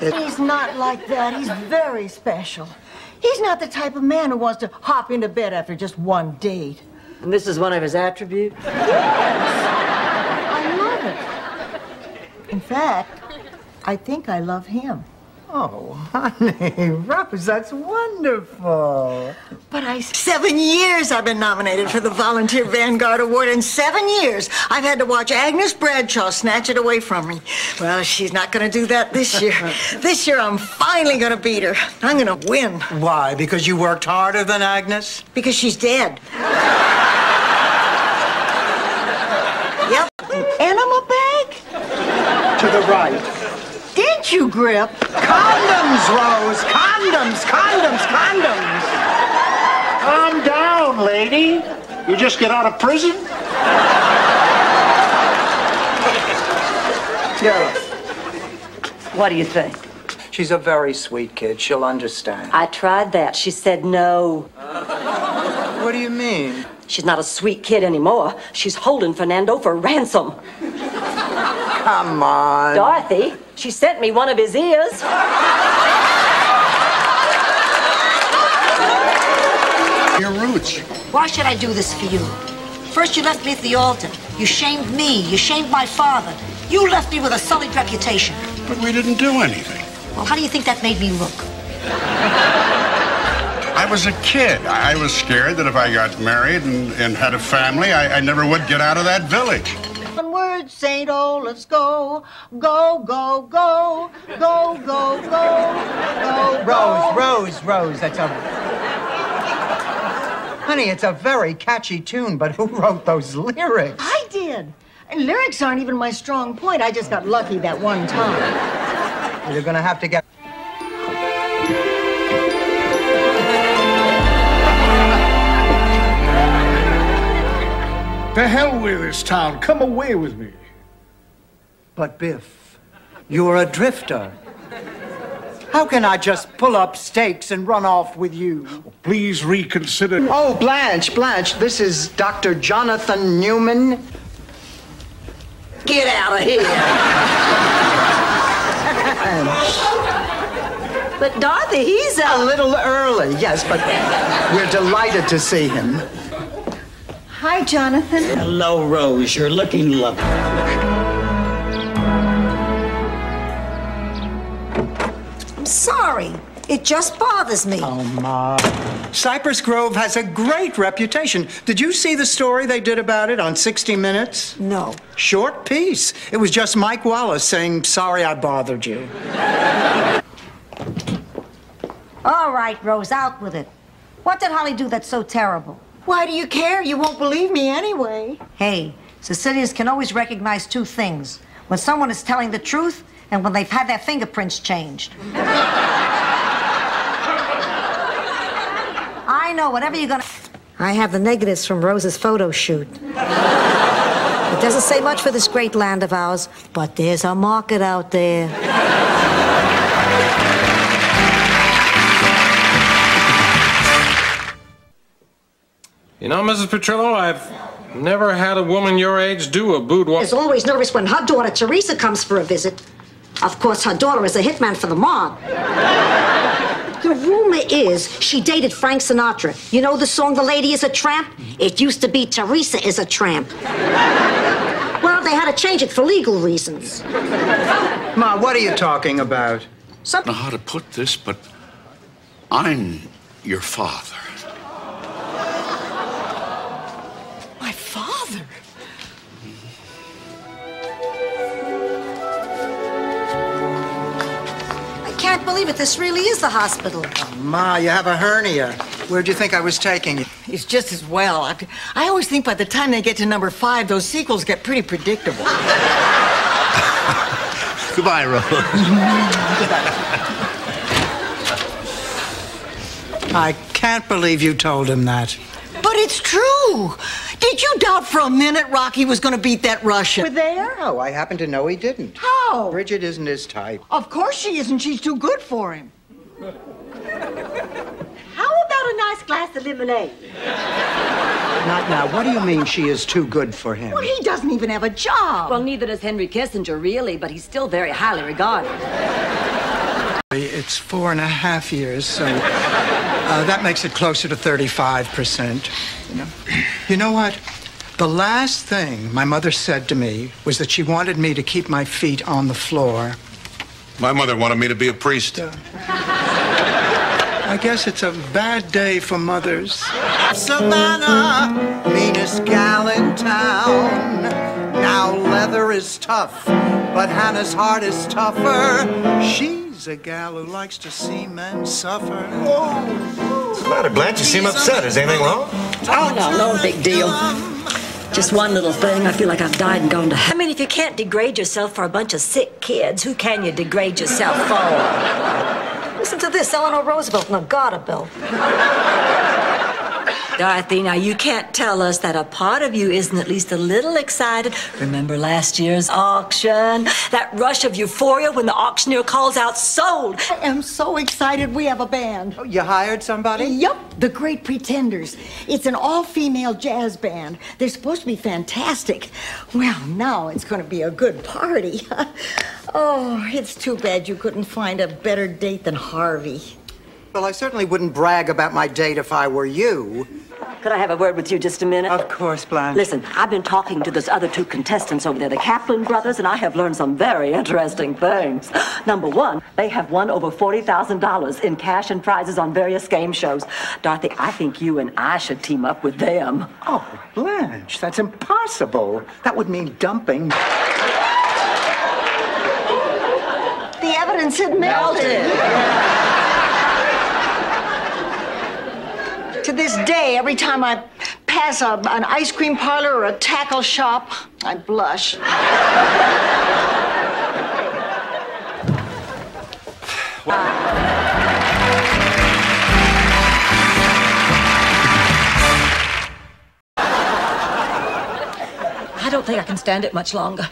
He's not like that. He's very special. He's not the type of man who wants to hop into bed after just one date. And this is one of his attributes? Yes. I love it. In fact, I think I love him. Oh, honey, Rose, that's wonderful. But 7 years I've been nominated for the Volunteer Vanguard Award, and 7 years I've had to watch Agnes Bradshaw snatch it away from me. Well, she's not going to do that this year. This year I'm finally going to beat her. I'm going to win. Why? Because you worked harder than Agnes? Because she's dead. Yep. Enema bag? To the right. Didn't you, Grip? Condoms, Rose! Condoms, condoms, condoms! Calm down, lady. You just get out of prison? Yeah. What do you think? She's a very sweet kid. She'll understand. I tried that. She said no. What do you mean? She's not a sweet kid anymore. She's holding Fernando for ransom. Come on. Dorothy, she sent me one of his ears. Your roots. Why should I do this for you? First, you left me at the altar. You shamed me. You shamed my father. You left me with a sullied reputation. But we didn't do anything. Well, how do you think that made me look? I was a kid. I was scared that if I got married and had a family, I never would get out of that village. And where Towards St. Olaf's go. Go, go, go. Go, go, go. Go, Rose, that's a... Honey, it's a very catchy tune, but who wrote those lyrics? I did. And lyrics aren't even my strong point. I just got lucky that one time. You're gonna have to get... To hell with this town. Come away with me. But Biff, you're a drifter. How can I just pull up stakes and run off with you? Please reconsider. Oh, Blanche, this is Dr. Jonathan Newman. Get out of here. But Dorothy, he's a little early, yes, but we're delighted to see him. Hi, Jonathan. Hello, Rose. You're looking lovely. I'm sorry. It just bothers me. Oh, Ma. Cypress Grove has a great reputation. Did you see the story they did about it on 60 Minutes? No. Short piece. It was just Mike Wallace saying, sorry I bothered you. All right, Rose, out with it. What did Holly do that's so terrible? Why do you care? You won't believe me anyway. Hey, Sicilians can always recognize two things. When someone is telling the truth and when they've had their fingerprints changed. I know, whatever you're gonna... I have the negatives from Rose's photo shoot. It doesn't say much for this great land of ours, but there's a market out there. You know, Mrs. Petrillo, I've never had a woman your age do a boudoir. Is always nervous when her daughter Teresa comes for a visit. Of course, her daughter is a hitman for the mob. The rumor is she dated Frank Sinatra. You know the song, The Lady is a Tramp? It used to be Teresa is a Tramp. Well, they had to change it for legal reasons. Ma, what are you talking about? I don't know how to put this, but I'm your father. My father? I can't believe it. This really is the hospital. Ma, you have a hernia. Where'd you think I was taking you? It's just as well. I always think by the time they get to number 5, those sequels get pretty predictable. Goodbye, Rose. I can't believe you told him that. But it's true. Did you doubt for a minute Rocky was going to beat that Russian? Were there? No, I happen to know he didn't. How? Bridget isn't his type. Of course she isn't. She's too good for him. How about a nice glass of lemonade? Not now. What do you mean she is too good for him? Well, he doesn't even have a job. Well, neither does Henry Kissinger, really, but he's still very highly regarded. It's 4.5 years, so that makes it closer to 35%. You know what? The last thing my mother said to me was that she wanted me to keep my feet on the floor. My mother wanted me to be a priest. I guess it's a bad day for mothers. Savannah, meanest gal in town. Now leather is tough, but Hannah's heart is tougher. She's a gal who likes to see men suffer. What's the matter, Blanche? You seem upset. Is anything wrong? Oh, no big deal. Just one little thing. I feel like I've died and gone to hell. I mean, if you can't degrade yourself for a bunch of sick kids, who can you degrade yourself for? Listen to this, Eleanor Roosevelt in a garter belt. Dorothy, now you can't tell us that a part of you isn't at least a little excited. Remember last year's auction? That rush of euphoria when the auctioneer calls out, sold! I am so excited we have a band. Oh, you hired somebody? Yup, the Great Pretenders. It's an all-female jazz band. They're supposed to be fantastic. Well, now it's going to be a good party. Oh, it's too bad you couldn't find a better date than Harvey. Well, I certainly wouldn't brag about my date if I were you. Could I have a word with you just a minute? Of course, Blanche. Listen, I've been talking to those other two contestants over there, the Kaplan brothers, and I have learned some very interesting things. Number one, they have won over $40,000 in cash and prizes on various game shows. Dorothy, I think you and I should team up with them. Oh, Blanche, that's impossible. That would mean dumping. The evidence had melted. To this day, every time I pass an ice cream parlor or a tackle shop, I blush. I don't think I can stand it much longer.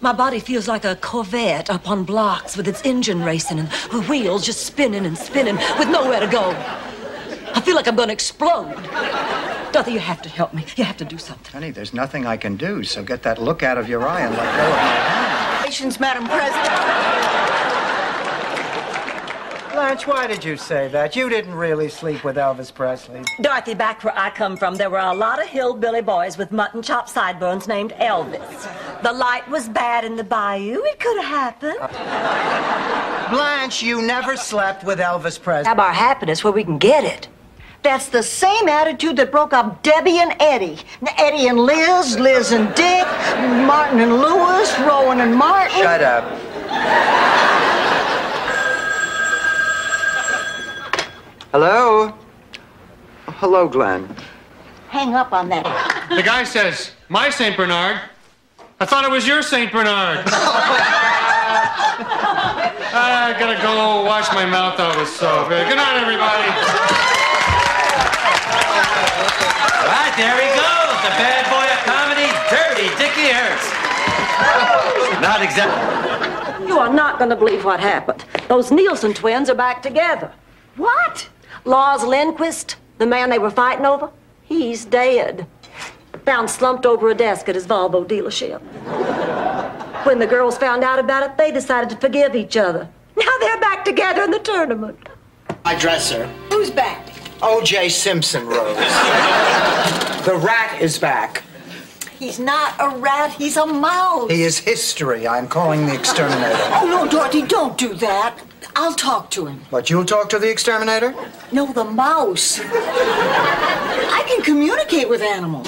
My body feels like a Corvette up on blocks with its engine racing and the wheels just spinning and spinning with nowhere to go. I feel like I'm going to explode. Dorothy, you have to help me. You have to do something. Honey, there's nothing I can do, so get that look out of your eye and let go of my hand. Congratulations, Madam President. Blanche, why did you say that? You didn't really sleep with Elvis Presley. Dorothy, back where I come from, there were a lot of hillbilly boys with mutton chop sideburns named Elvis. The light was bad in the bayou. It could have happened. Blanche, you never slept with Elvis Presley. Have our happiness where we can get it. That's the same attitude that broke up Debbie and Eddie. Eddie and Liz, Liz and Dick, Martin and Louis, Rowan and Martin. Shut up. Hello? Hello, Glenn. Hang up on that. The guy says, my St. Bernard. I thought it was your St. Bernard. I gotta go wash my mouth out with soap. Good night, everybody. All right, there he goes. The bad boy of comedy, Dirty Dickie Hurts. Not exactly. You are not going to believe what happened. Those Nielsen twins are back together. What? Lars Lindquist, the man they were fighting over, he's dead. Found slumped over a desk at his Volvo dealership. When the girls found out about it, they decided to forgive each other. Now they're back together in the tournament. My dresser. Who's back? O.J. Simpson, Rose. The rat is back. He's not a rat, he's a mouse. He is history. I'm calling the exterminator. Oh, no, Dorothy, don't do that. I'll talk to him. But you'll talk to the exterminator? No, the mouse. I can communicate with animals.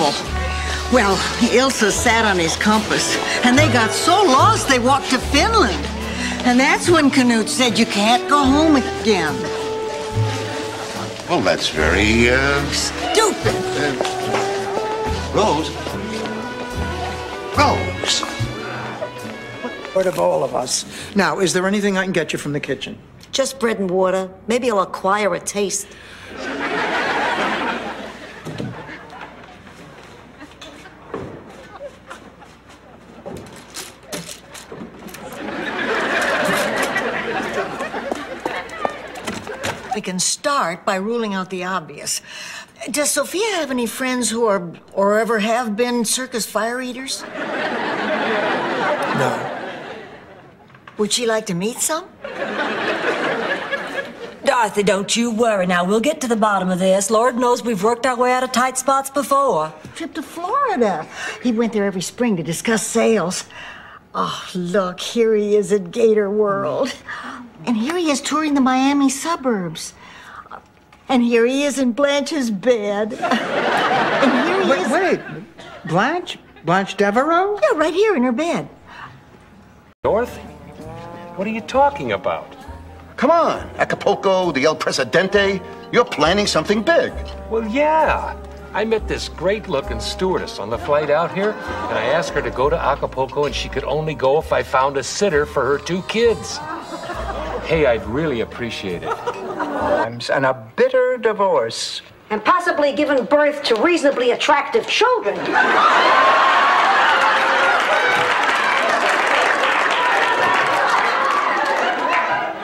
Well, Ilsa sat on his compass, and they got so lost they walked to Finland. And that's when Canute said you can't go home again. Well, that's very, Stupid. Rose? Rose? Part of all of us. Now, is there anything I can get you from the kitchen? Just bread and water. Maybe I'll acquire a taste. We can start by ruling out the obvious. Does Sophia have any friends who are, or ever have been, circus fire eaters? No. Would she like to meet some? Dorothy, don't you worry now. We'll get to the bottom of this. Lord knows we've worked our way out of tight spots before. Trip to Florida. He went there every spring to discuss sales. Oh, look, here he is at Gator World. And here he is touring the Miami suburbs. And here he is in Blanche's bed. And here he is... Wait, Blanche? Blanche Devereaux? Yeah, right here in her bed. Dorothy, what are you talking about? Come on, Acapulco, the El Presidente. You're planning something big. Well, yeah. I met this great-looking stewardess on the flight out here, and I asked her to go to Acapulco, and she could only go if I found a sitter for her 2 kids. Hey, I'd really appreciate it. And a bitter divorce. And possibly given birth to reasonably attractive children.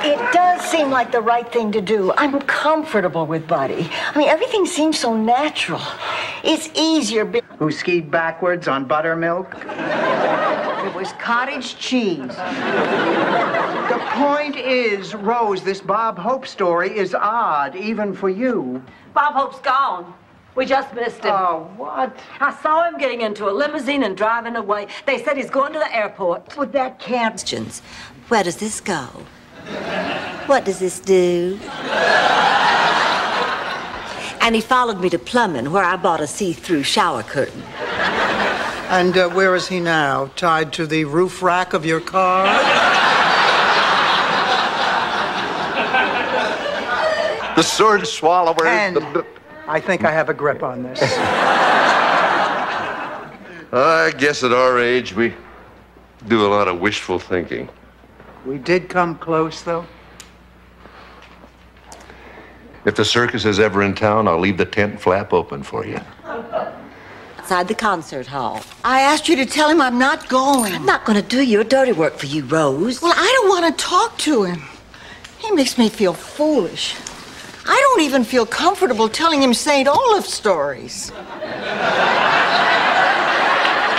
It does seem like the right thing to do. I'm comfortable with Buddy. I mean, everything seems so natural. It's easier. Who skied backwards on buttermilk? It was cottage cheese. The point is, Rose, this Bob Hope story is odd, even for you. Bob Hope's gone. We just missed him. Oh, what? I saw him getting into a limousine and driving away. They said he's going to the airport. Well, that can't... Questions. Where does this go? What does this do? And he followed me to plumbing, where I bought a see-through shower curtain. And where is he now? Tied to the roof rack of your car? The sword swallower. And I think I have a grip on this. I guess at our age, we do a lot of wishful thinking. We did come close, though. If the circus is ever in town, I'll leave the tent flap open for you. Outside the concert hall. I asked you to tell him I'm not going. I'm not going to do your dirty work for you, Rose. Well, I don't want to talk to him. He makes me feel foolish. I don't even feel comfortable telling him St. Olaf stories.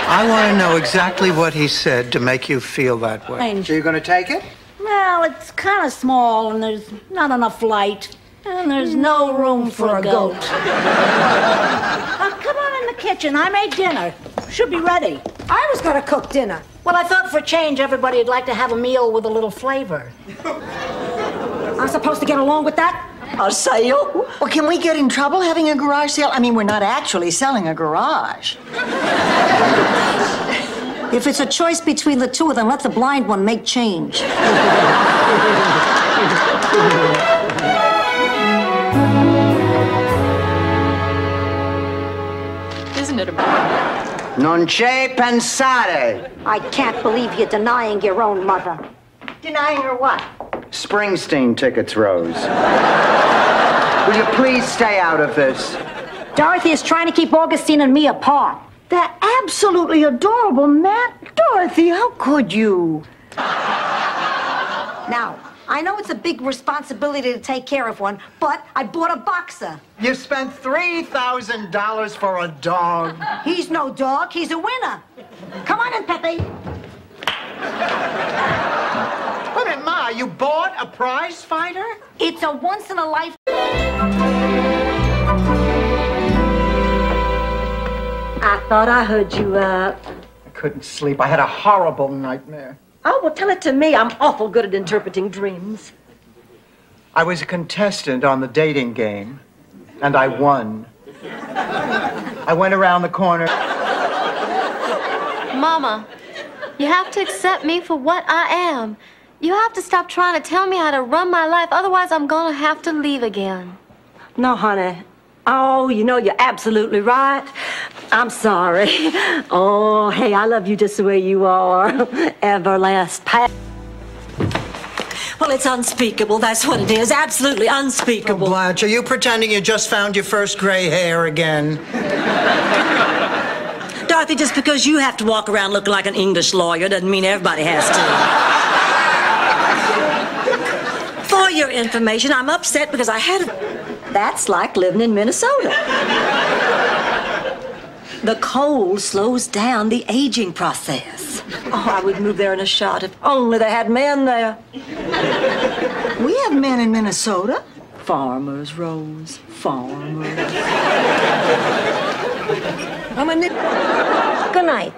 I want to know exactly what he said to make you feel that way. So you're going to take it? Well, it's kind of small, and there's not enough light. And there's no room for a goat. Come on in the kitchen. I made dinner. Should be ready. I was going to cook dinner. Well, I thought for a change, everybody'd like to have a meal with a little flavor. I'm supposed to get along with that? A sale? Well, can we get in trouble having a garage sale? I mean, we're not actually selling a garage. If it's a choice between the two of them, let the blind one make change. Isn't it a... Non c'è pensare. I can't believe you're denying your own mother. Denying her what? Springsteen tickets, Rose. Will you please stay out of this? Dorothy is trying to keep Augustine and me apart. They're absolutely adorable, Matt. Dorothy, how could you? Now, I know it's a big responsibility to take care of one, but I bought a boxer. You spent $3,000 for a dog. He's no dog. He's a winner. Come on in, Pepe. Wait a minute, Ma, you bought a prize fighter? It's a once-in-a-life... I thought I heard you, I couldn't sleep. I had a horrible nightmare. Oh, well, tell it to me. I'm awful good at interpreting dreams. I was a contestant on the dating game, and I won. I went around the corner. Mama, you have to accept me for what I am. You have to stop trying to tell me how to run my life, otherwise I'm gonna have to leave again. No, honey. Oh, you know, you're absolutely right. I'm sorry. Oh, hey, I love you just the way you are. Everlast. Well, it's unspeakable. That's what it is. Absolutely unspeakable. Oh, Blanche, are you pretending you just found your first gray hair again? Dorothy, just because you have to walk around looking like an English lawyer doesn't mean everybody has to. For your information, I'm upset because I had a... That's like living in Minnesota. The cold slows down the aging process. Oh, I would move there in a shot if only they had men there. We have men in Minnesota. Farmers, Rose, farmers. Good night.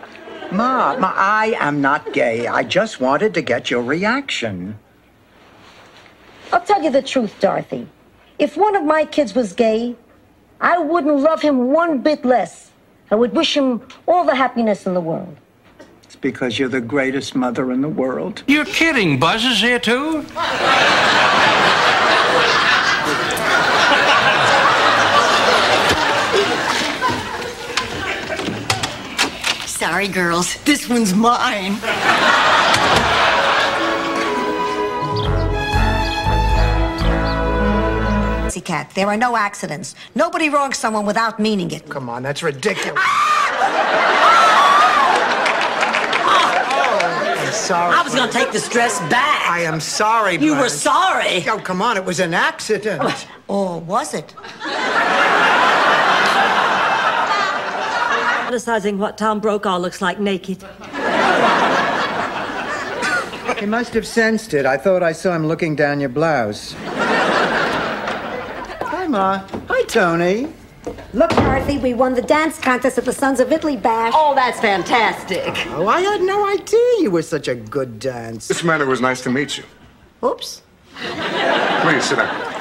Ma, I am not gay. I just wanted to get your reaction. I'll tell you the truth, Dorothy. If one of my kids was gay, I wouldn't love him one bit less. I would wish him all the happiness in the world. It's because you're the greatest mother in the world. You're kidding. Buzz is here, too? Sorry, girls. This one's mine. Cat. There are no accidents. Nobody wrongs someone without meaning it. Come on, that's ridiculous. I'm sorry. I was going to take this dress back. I am sorry, You were Blanche. sorry. Oh, come on, it was an accident. Or was it? Criticizing what Tom Brokaw looks like naked. He must have sensed it. I thought I saw him looking down your blouse. Hi, Ma. Hi, Tony. Look, Dorothy, we won the dance contest at the Sons of Italy Bash. Oh, that's fantastic. Oh, I had no idea you were such a good dancer. This man, it was nice to meet you. Oops. Please sit down.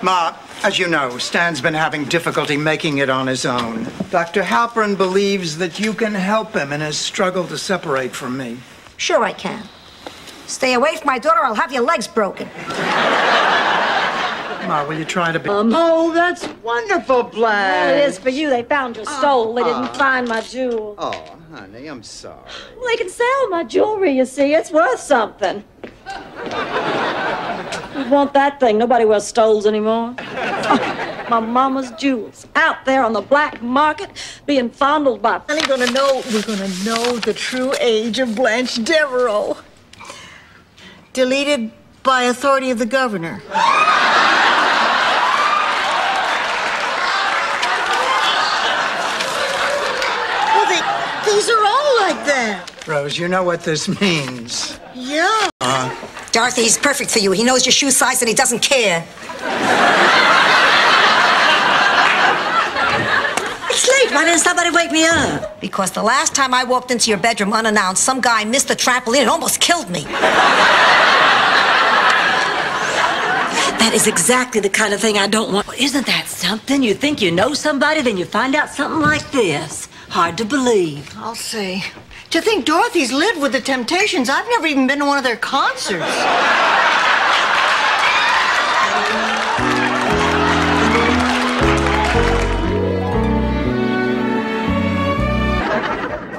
Ma, as you know, Stan's been having difficulty making it on his own. Dr. Halpern believes that you can help him in his struggle to separate from me. Sure I can. Stay away from my daughter, I'll have your legs broken. Ma, will you try to be... Oh, that's wonderful, Blanche. Well, it is for you. They found your stole. They didn't find my jewel. Oh, honey, I'm sorry. Well, they can sell my jewelry, you see. It's worth something. You want that thing? Nobody wears stoles anymore. Oh, my mama's jewels out there on the black market being fondled by... We're gonna know the true age of Blanche Devereaux. Deleted by authority of the governor. These are all like that. Rose, you know what this means. Yeah. Dorothy, he's perfect for you. He knows your shoe size and he doesn't care. It's late. Why didn't somebody wake me up? Because the last time I walked into your bedroom unannounced, some guy missed the trampoline and almost killed me. That is exactly the kind of thing I don't want. Well, isn't that something? You think you know somebody, then you find out something like this. Hard to believe. I'll say. To think Dorothy's lived with the Temptations. I've never even been to one of their concerts.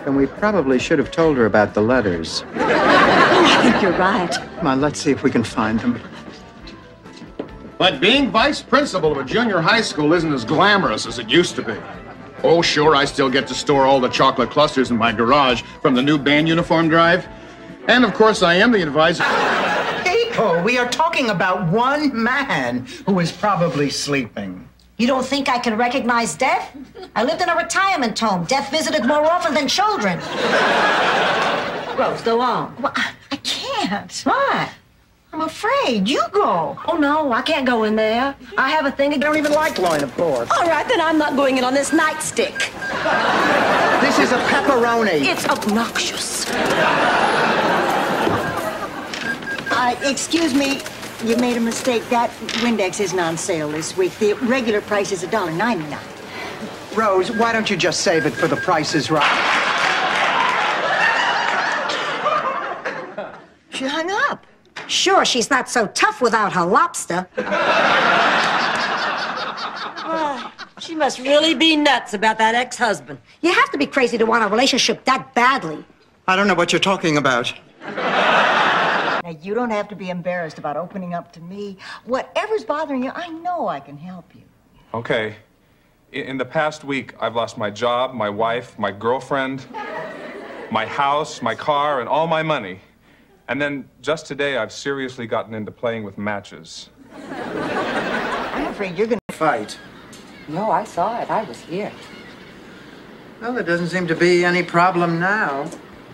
And we probably should have told her about the letters. I think you're right. Come on, let's see if we can find them. But being vice principal of a junior high school isn't as glamorous as it used to be. Oh, sure, I still get to store all the chocolate clusters in my garage from the new band uniform drive. And, of course, I am the advisor. People, we are talking about one man who is probably sleeping. You don't think I can recognize death? I lived in a retirement home. Death visited more often than children. Rose, go on. Well, I can't. Why? I'm afraid. You go. Oh, no, I can't go in there. I have a thing. I don't even like loin of pork. All right, then I'm not going in on this nightstick. This is a pepperoni. It's obnoxious. Excuse me. You made a mistake. That Windex isn't on sale this week. The regular price is $1.99. Rose, why don't you just save it for the Price is Right? She hung up. Sure, she's not so tough without her lobster. She must really be nuts about that ex-husband. You have to be crazy to want a relationship that badly. I don't know what you're talking about. Now, you don't have to be embarrassed about opening up to me. Whatever's bothering you, I know I can help you. Okay. In the past week, I've lost my job, my wife, my girlfriend, my house, my car, and all my money. And then just today, I've seriously gotten into playing with matches. I'm afraid you're going to fight. No, I saw it. I was here. Well, there doesn't seem to be any problem now.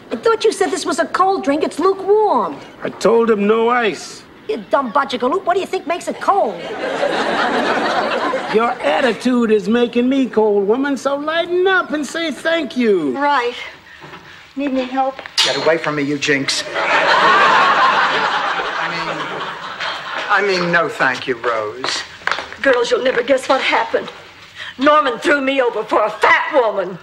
I thought you said this was a cold drink. It's lukewarm. I told him no ice. You dumb butchagaloop. What do you think makes it cold? Your attitude is making me cold, woman, so lighten up and say thank you. Right. Need any help? Get away from me, you jinx. I mean, no thank you, Rose. Girls, you'll never guess what happened. Norman threw me over for a fat woman.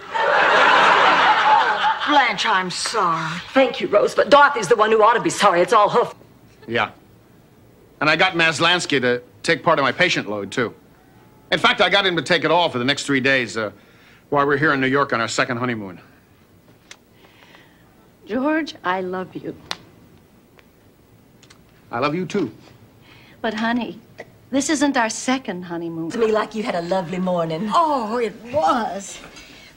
Blanche, I'm sorry. Thank you, Rose, but Dorothy's the one who ought to be sorry. It's all her fault. Yeah. And I got Maslansky to take part of my patient load, too. In fact, I got him to take it all for the next 3 days while we're here in New York on our second honeymoon. George, I love you. I love you, too. But, honey, this isn't our second honeymoon. To me, like you had a lovely morning. Oh, it was.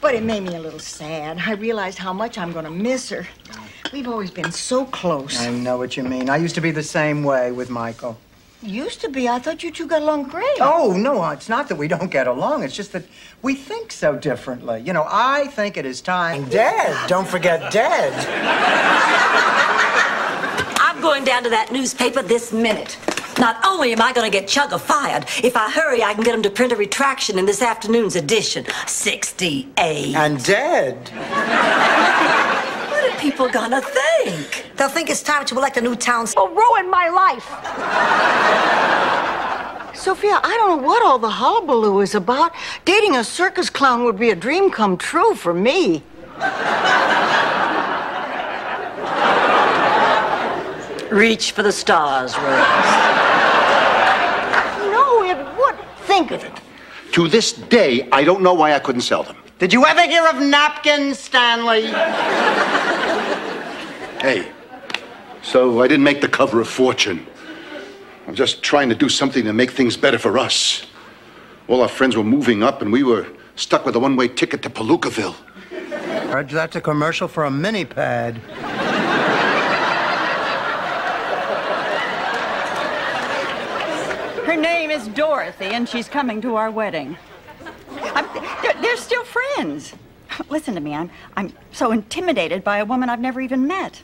But it made me a little sad. I realized how much I'm going to miss her. We've always been so close. I know what you mean. I used to be the same way with Michael. Used to be. I thought you two got along great. Oh, no, it's not that we don't get along. It's just that we think so differently. You know, I think it is time. Dead. Don't forget dead. I'm going down to that newspaper this minute. Not only am I going to get Chugga fired, if I hurry, I can get him to print a retraction in this afternoon's edition. 68. And dead. What are people gonna think? They'll think it's time to elect a new town. Will ruin my life. Sophia, I don't know what all the hullabaloo is about. Dating a circus clown would be a dream come true for me. Reach for the stars, Rose. No, it would. Think of it. To this day, I don't know why I couldn't sell them. Did you ever hear of napkins, Stanley? Hey, so I didn't make the cover of Fortune. I'm just trying to do something to make things better for us. All our friends were moving up, and we were stuck with a one-way ticket to Palookaville. Heard that's a commercial for a mini pad. Her name is Dorothy, and she's coming to our wedding. They're still friends. Listen to me, I'm so intimidated by a woman I've never even met.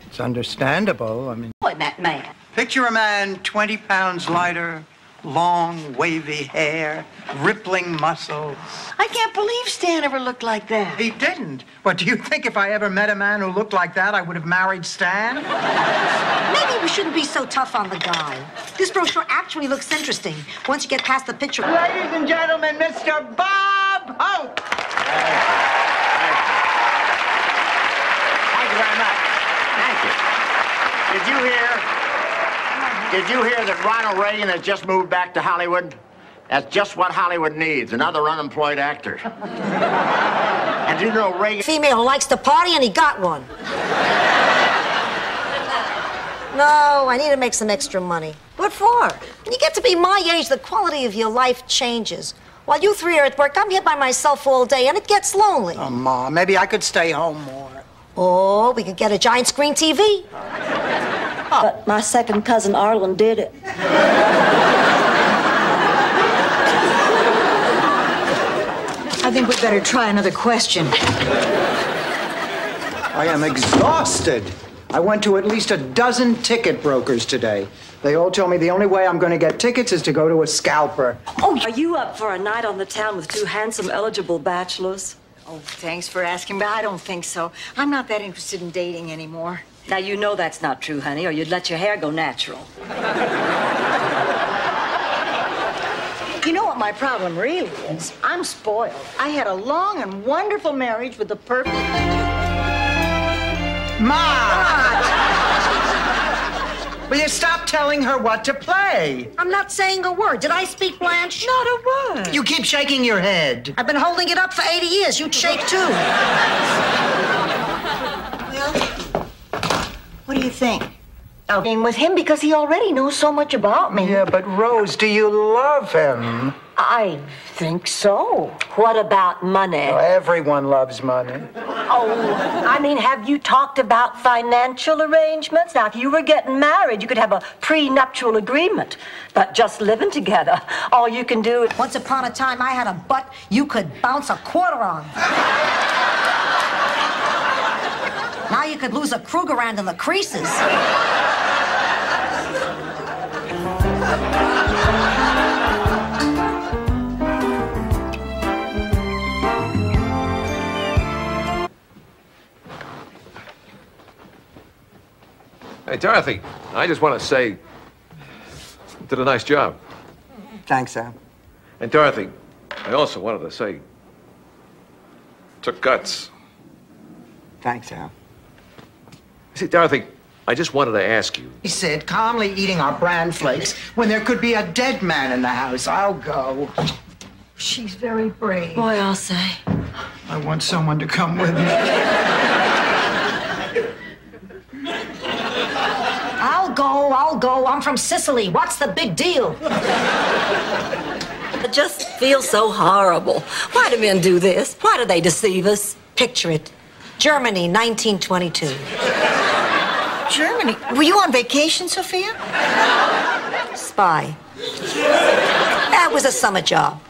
It's understandable. I mean, Boy, that man. picture a man 20 pounds lighter, long, wavy hair, rippling muscles. I can't believe Stan ever looked like that. He didn't. What, do you think if I ever met a man who looked like that, I would have married Stan? Maybe we shouldn't be so tough on the guy. This brochure actually looks interesting once you get past the picture. Ladies and gentlemen, Mr. Bob Hope. Thank you very much. Thank you. Did you hear that Ronald Reagan has just moved back to Hollywood? That's just what Hollywood needs, another unemployed actor. And you know Reagan... Female who likes to party, and he got one. No, I need to make some extra money. What for? When you get to be my age, the quality of your life changes. While you three are at work, I'm here by myself all day, and it gets lonely. Oh, Ma, maybe I could stay home more. Oh, we could get a giant screen TV. But my second cousin Arlen did it. I think we'd better try another question. I am exhausted. I went to at least a dozen ticket brokers today. They all told me the only way I'm going to get tickets is to go to a scalper. Oh, are you up for a night on the town with two handsome, eligible bachelors? Oh, thanks for asking, but I don't think so. I'm not that interested in dating anymore. Now, you know that's not true, honey, or you'd let your hair go natural. You know what my problem really is? I'm spoiled. I had a long and wonderful marriage with the perfect... Ma! Will you stop telling her what to play? I'm not saying a word. Did I speak, Blanche? Not a word. You keep shaking your head. I've been holding it up for 80 years. You'd shake, too. Well, what do you think? I'll be with him because he already knows so much about me. Yeah, but Rose, do you love him? I think so. What about money? Oh, everyone loves money. Oh, I mean, have you talked about financial arrangements? Now, if you were getting married, you could have a prenuptial agreement. But just living together, all you can do is... Once upon a time, I had a butt you could bounce a quarter on. Now you could lose a Krugerrand in the creases. Hey, Dorothy, I just want to say, you did a nice job. Thanks, Al. And Dorothy, I also wanted to say, took guts. Thanks, Al. See, Dorothy, I just wanted to ask you. He said, calmly eating our bran flakes when there could be a dead man in the house. I'll go. She's very brave. Boy, I'll say. I want someone to come with me. I'll go. I'm from Sicily. What's the big deal? It just feels so horrible. Why do men do this? Why do they deceive us? Picture it. Germany, 1922. Germany? Were you on vacation, Sophia? Spy. That was a summer job.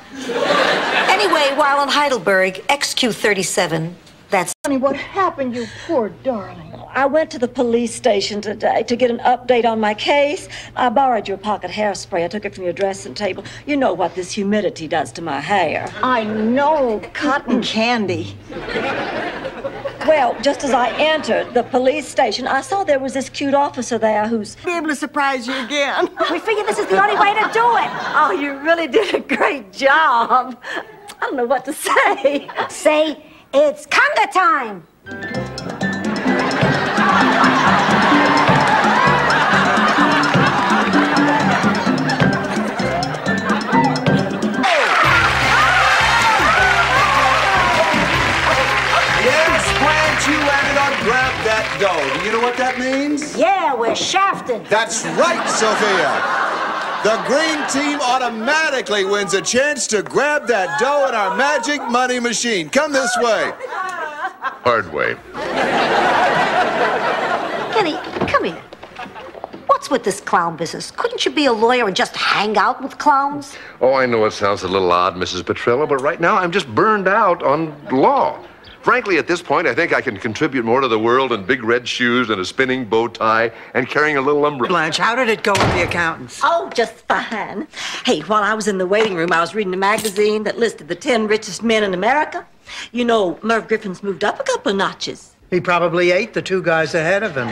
Anyway, while in Heidelberg, XQ-37, That's funny. What happened, you poor darling? I went to the police station today to get an update on my case. I borrowed your pocket hairspray. I took it from your dressing table. You know what this humidity does to my hair. I know. Cotton candy. Well, just as I entered the police station, I saw there was this cute officer there who's be able to surprise you again. We figured this is the only way to do it. Oh, you really did a great job. I don't know what to say. Say, it's conga time. You landed on grab that dough. Do you know what that means? Yeah, we're shafted. That's right, Sophia. The green team automatically wins a chance to grab that dough in our magic money machine. Come this way. Hard way. Kenny, come here. What's with this clown business? Couldn't you be a lawyer and just hang out with clowns? Oh, I know it sounds a little odd, Mrs. Petrella, but right now I'm just burned out on law. Frankly, at this point, I think I can contribute more to the world in big red shoes and a spinning bow tie and carrying a little umbrella. Blanche, how did it go with the accountants? Oh, just fine. Hey, while I was in the waiting room, I was reading a magazine that listed the 10 richest men in America. You know, Merv Griffin's moved up a couple of notches. He probably ate the two guys ahead of him.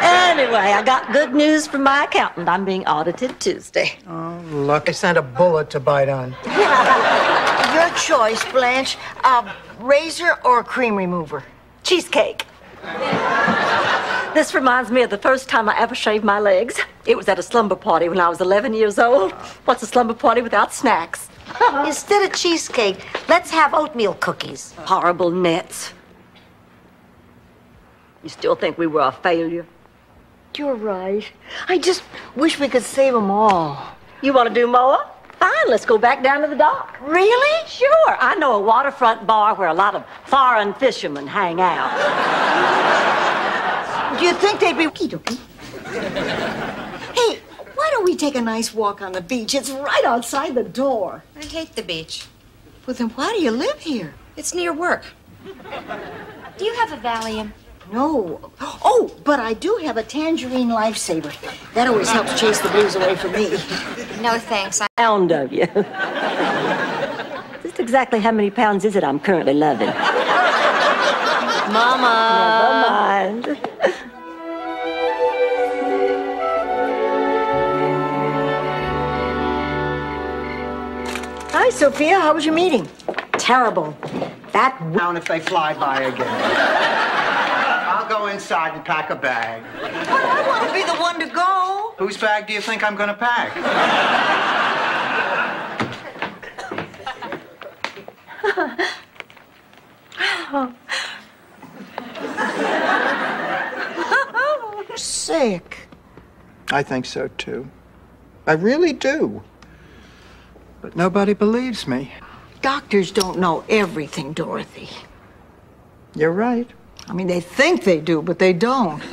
Anyway, I got good news from my accountant. I'm being audited Tuesday. Oh, look, I sent a bullet to bite on. Your choice, Blanche. Razor or cream remover? Cheesecake. This reminds me of the first time I ever shaved my legs. It was at a slumber party when I was 11 years old. What's a slumber party without snacks? Instead of cheesecake, let's have oatmeal cookies. Horrible nets. You still think we were a failure? You're right. I just wish we could save them all. You want to do more? Fine, let's go back down to the dock. Really? Sure. I know a waterfront bar where a lot of foreign fishermen hang out. Do you think they'd be okey-dokey? Hey, why don't we take a nice walk on the beach? It's right outside the door. I hate the beach. Well, then why do you live here? It's near work. Do you have a Valium? No. Oh, but I do have a tangerine lifesaver. That always helps chase the blues away from me. No, thanks. Pound of you. Just exactly how many pounds is it I'm currently loving? Mama. Never mind. Hi, Sophia. How was your meeting? Terrible. That down if they fly by again. I'll go inside and pack a bag. But I want to be the one to go. Whose bag do you think I'm going to pack? You're sick. I think so, too. I really do. But nobody believes me. Doctors don't know everything, Dorothy. You're right. I mean, they think they do, but they don't.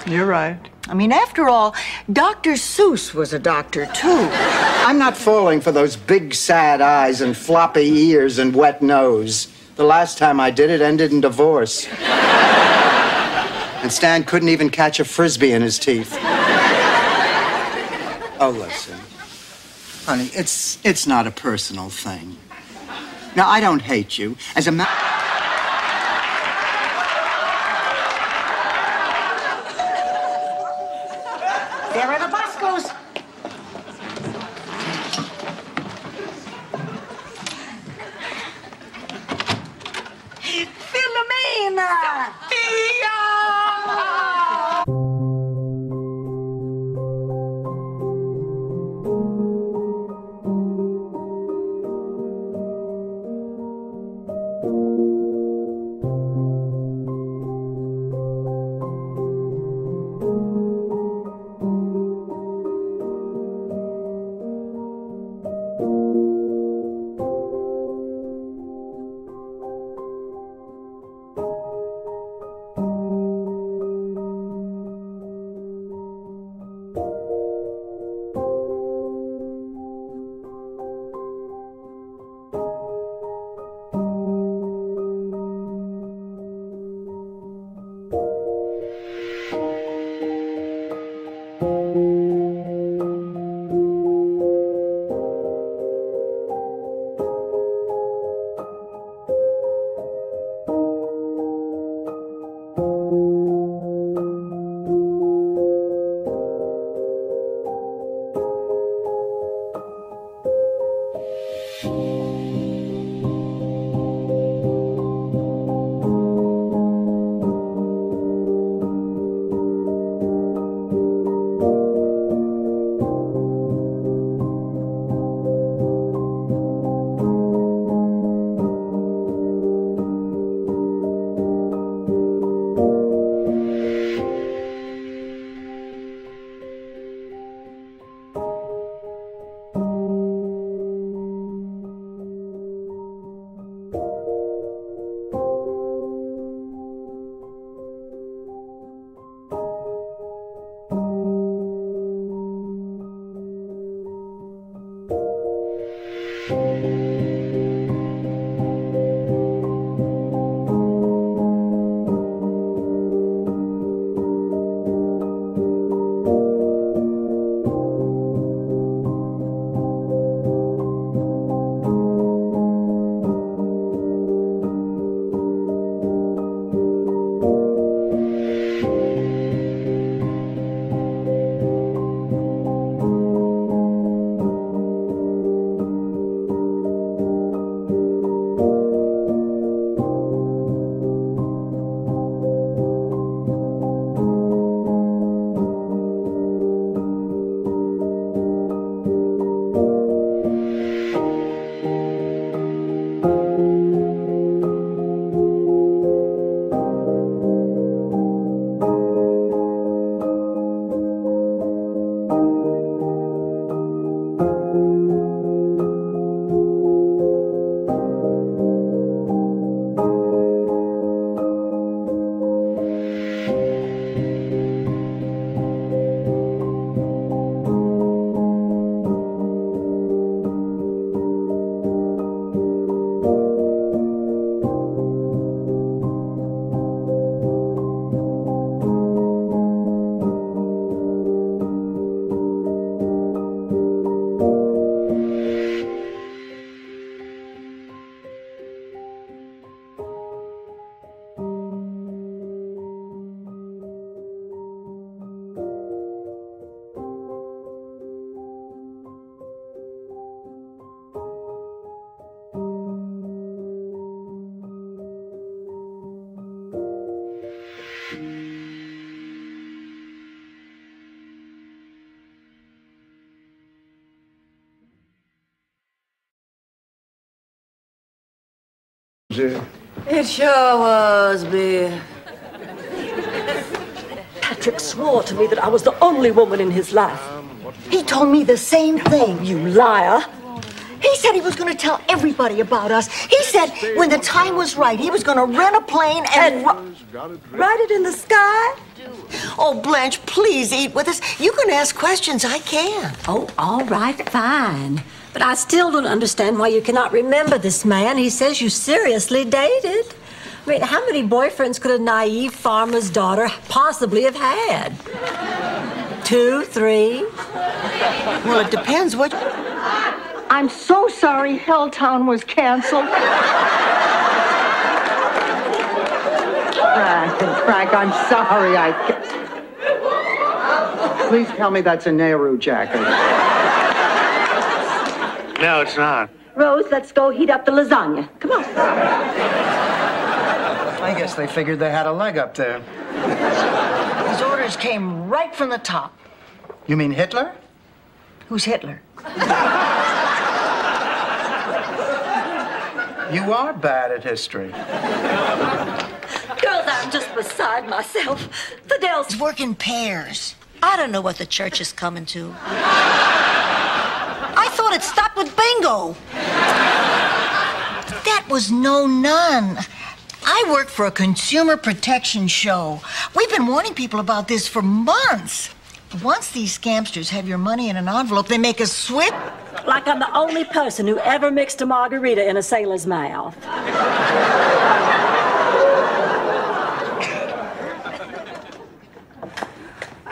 You're right. I mean, after all, Dr. Seuss was a doctor, too. I'm not falling for those big, sad eyes and floppy ears and wet nose. The last time I did it ended in divorce. And Stan couldn't even catch a Frisbee in his teeth. Oh, listen. Honey, it's not a personal thing. Now, I don't hate you. As a matter... There are the Boscos. Philomena! dear. It sure was, Bill. Patrick swore to me that I was the only woman in his life. He told me the same thing. Oh, you liar. He said he was going to tell everybody about us. He said when the time was right, he was going to rent a plane and write it in the sky. Oh, Blanche, please eat with us. You can ask questions. I can. Oh, all right, fine. But I still don't understand why you cannot remember this man. He says you seriously dated. I mean, how many boyfriends could a naive farmer's daughter possibly have had? 2, 3? Well, it depends what... I'm so sorry Helltown was canceled. Frank, I'm sorry. Please tell me that's a Nehru jacket. No, it's not. Rose, let's go heat up the lasagna. Come on. I guess they figured they had a leg up there. His orders came right from the top. You mean Hitler? Who's Hitler? You are bad at history. Girls, I'm just beside myself. Fidel's work in pairs. I don't know what the church is coming to. I thought it stopped with bingo. That was no nun. I work for a consumer protection show. We've been warning people about this for months. Once these scamsters have your money in an envelope, they make a switch. Like I'm the only person who ever mixed a margarita in a sailor's mouth.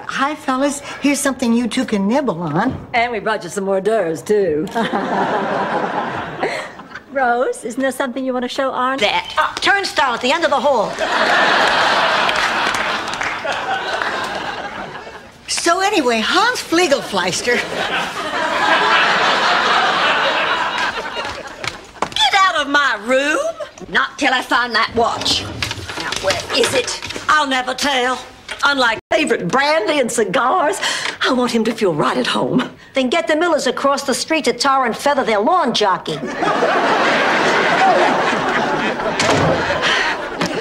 Hi, fellas. Here's something you two can nibble on. And we brought you some hors d'oeuvres, too. Rose, isn't there something you want to show Arn? That. Turnstile at the end of the hall. So anyway, Hans Fliegelfleister... Get out of my room! Not till I find that watch. Now, where is it? I'll never tell. Unlike favorite brandy and cigars, I want him to feel right at home. Then get the Millers across the street to tar and feather their lawn jockey.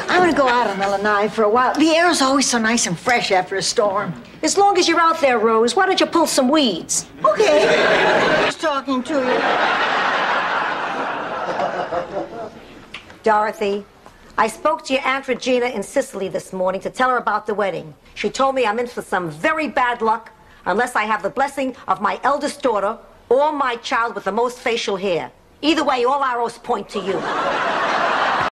I'm going to go out on the lanai for a while. The air is always so nice and fresh after a storm. As long as you're out there, Rose, why don't you pull some weeds? Okay. Just talking to you. Dorothy, I spoke to your Aunt Regina in Sicily this morning to tell her about the wedding. She told me I'm in for some very bad luck unless I have the blessing of my eldest daughter or my child with the most facial hair. Either way, all arrows point to you.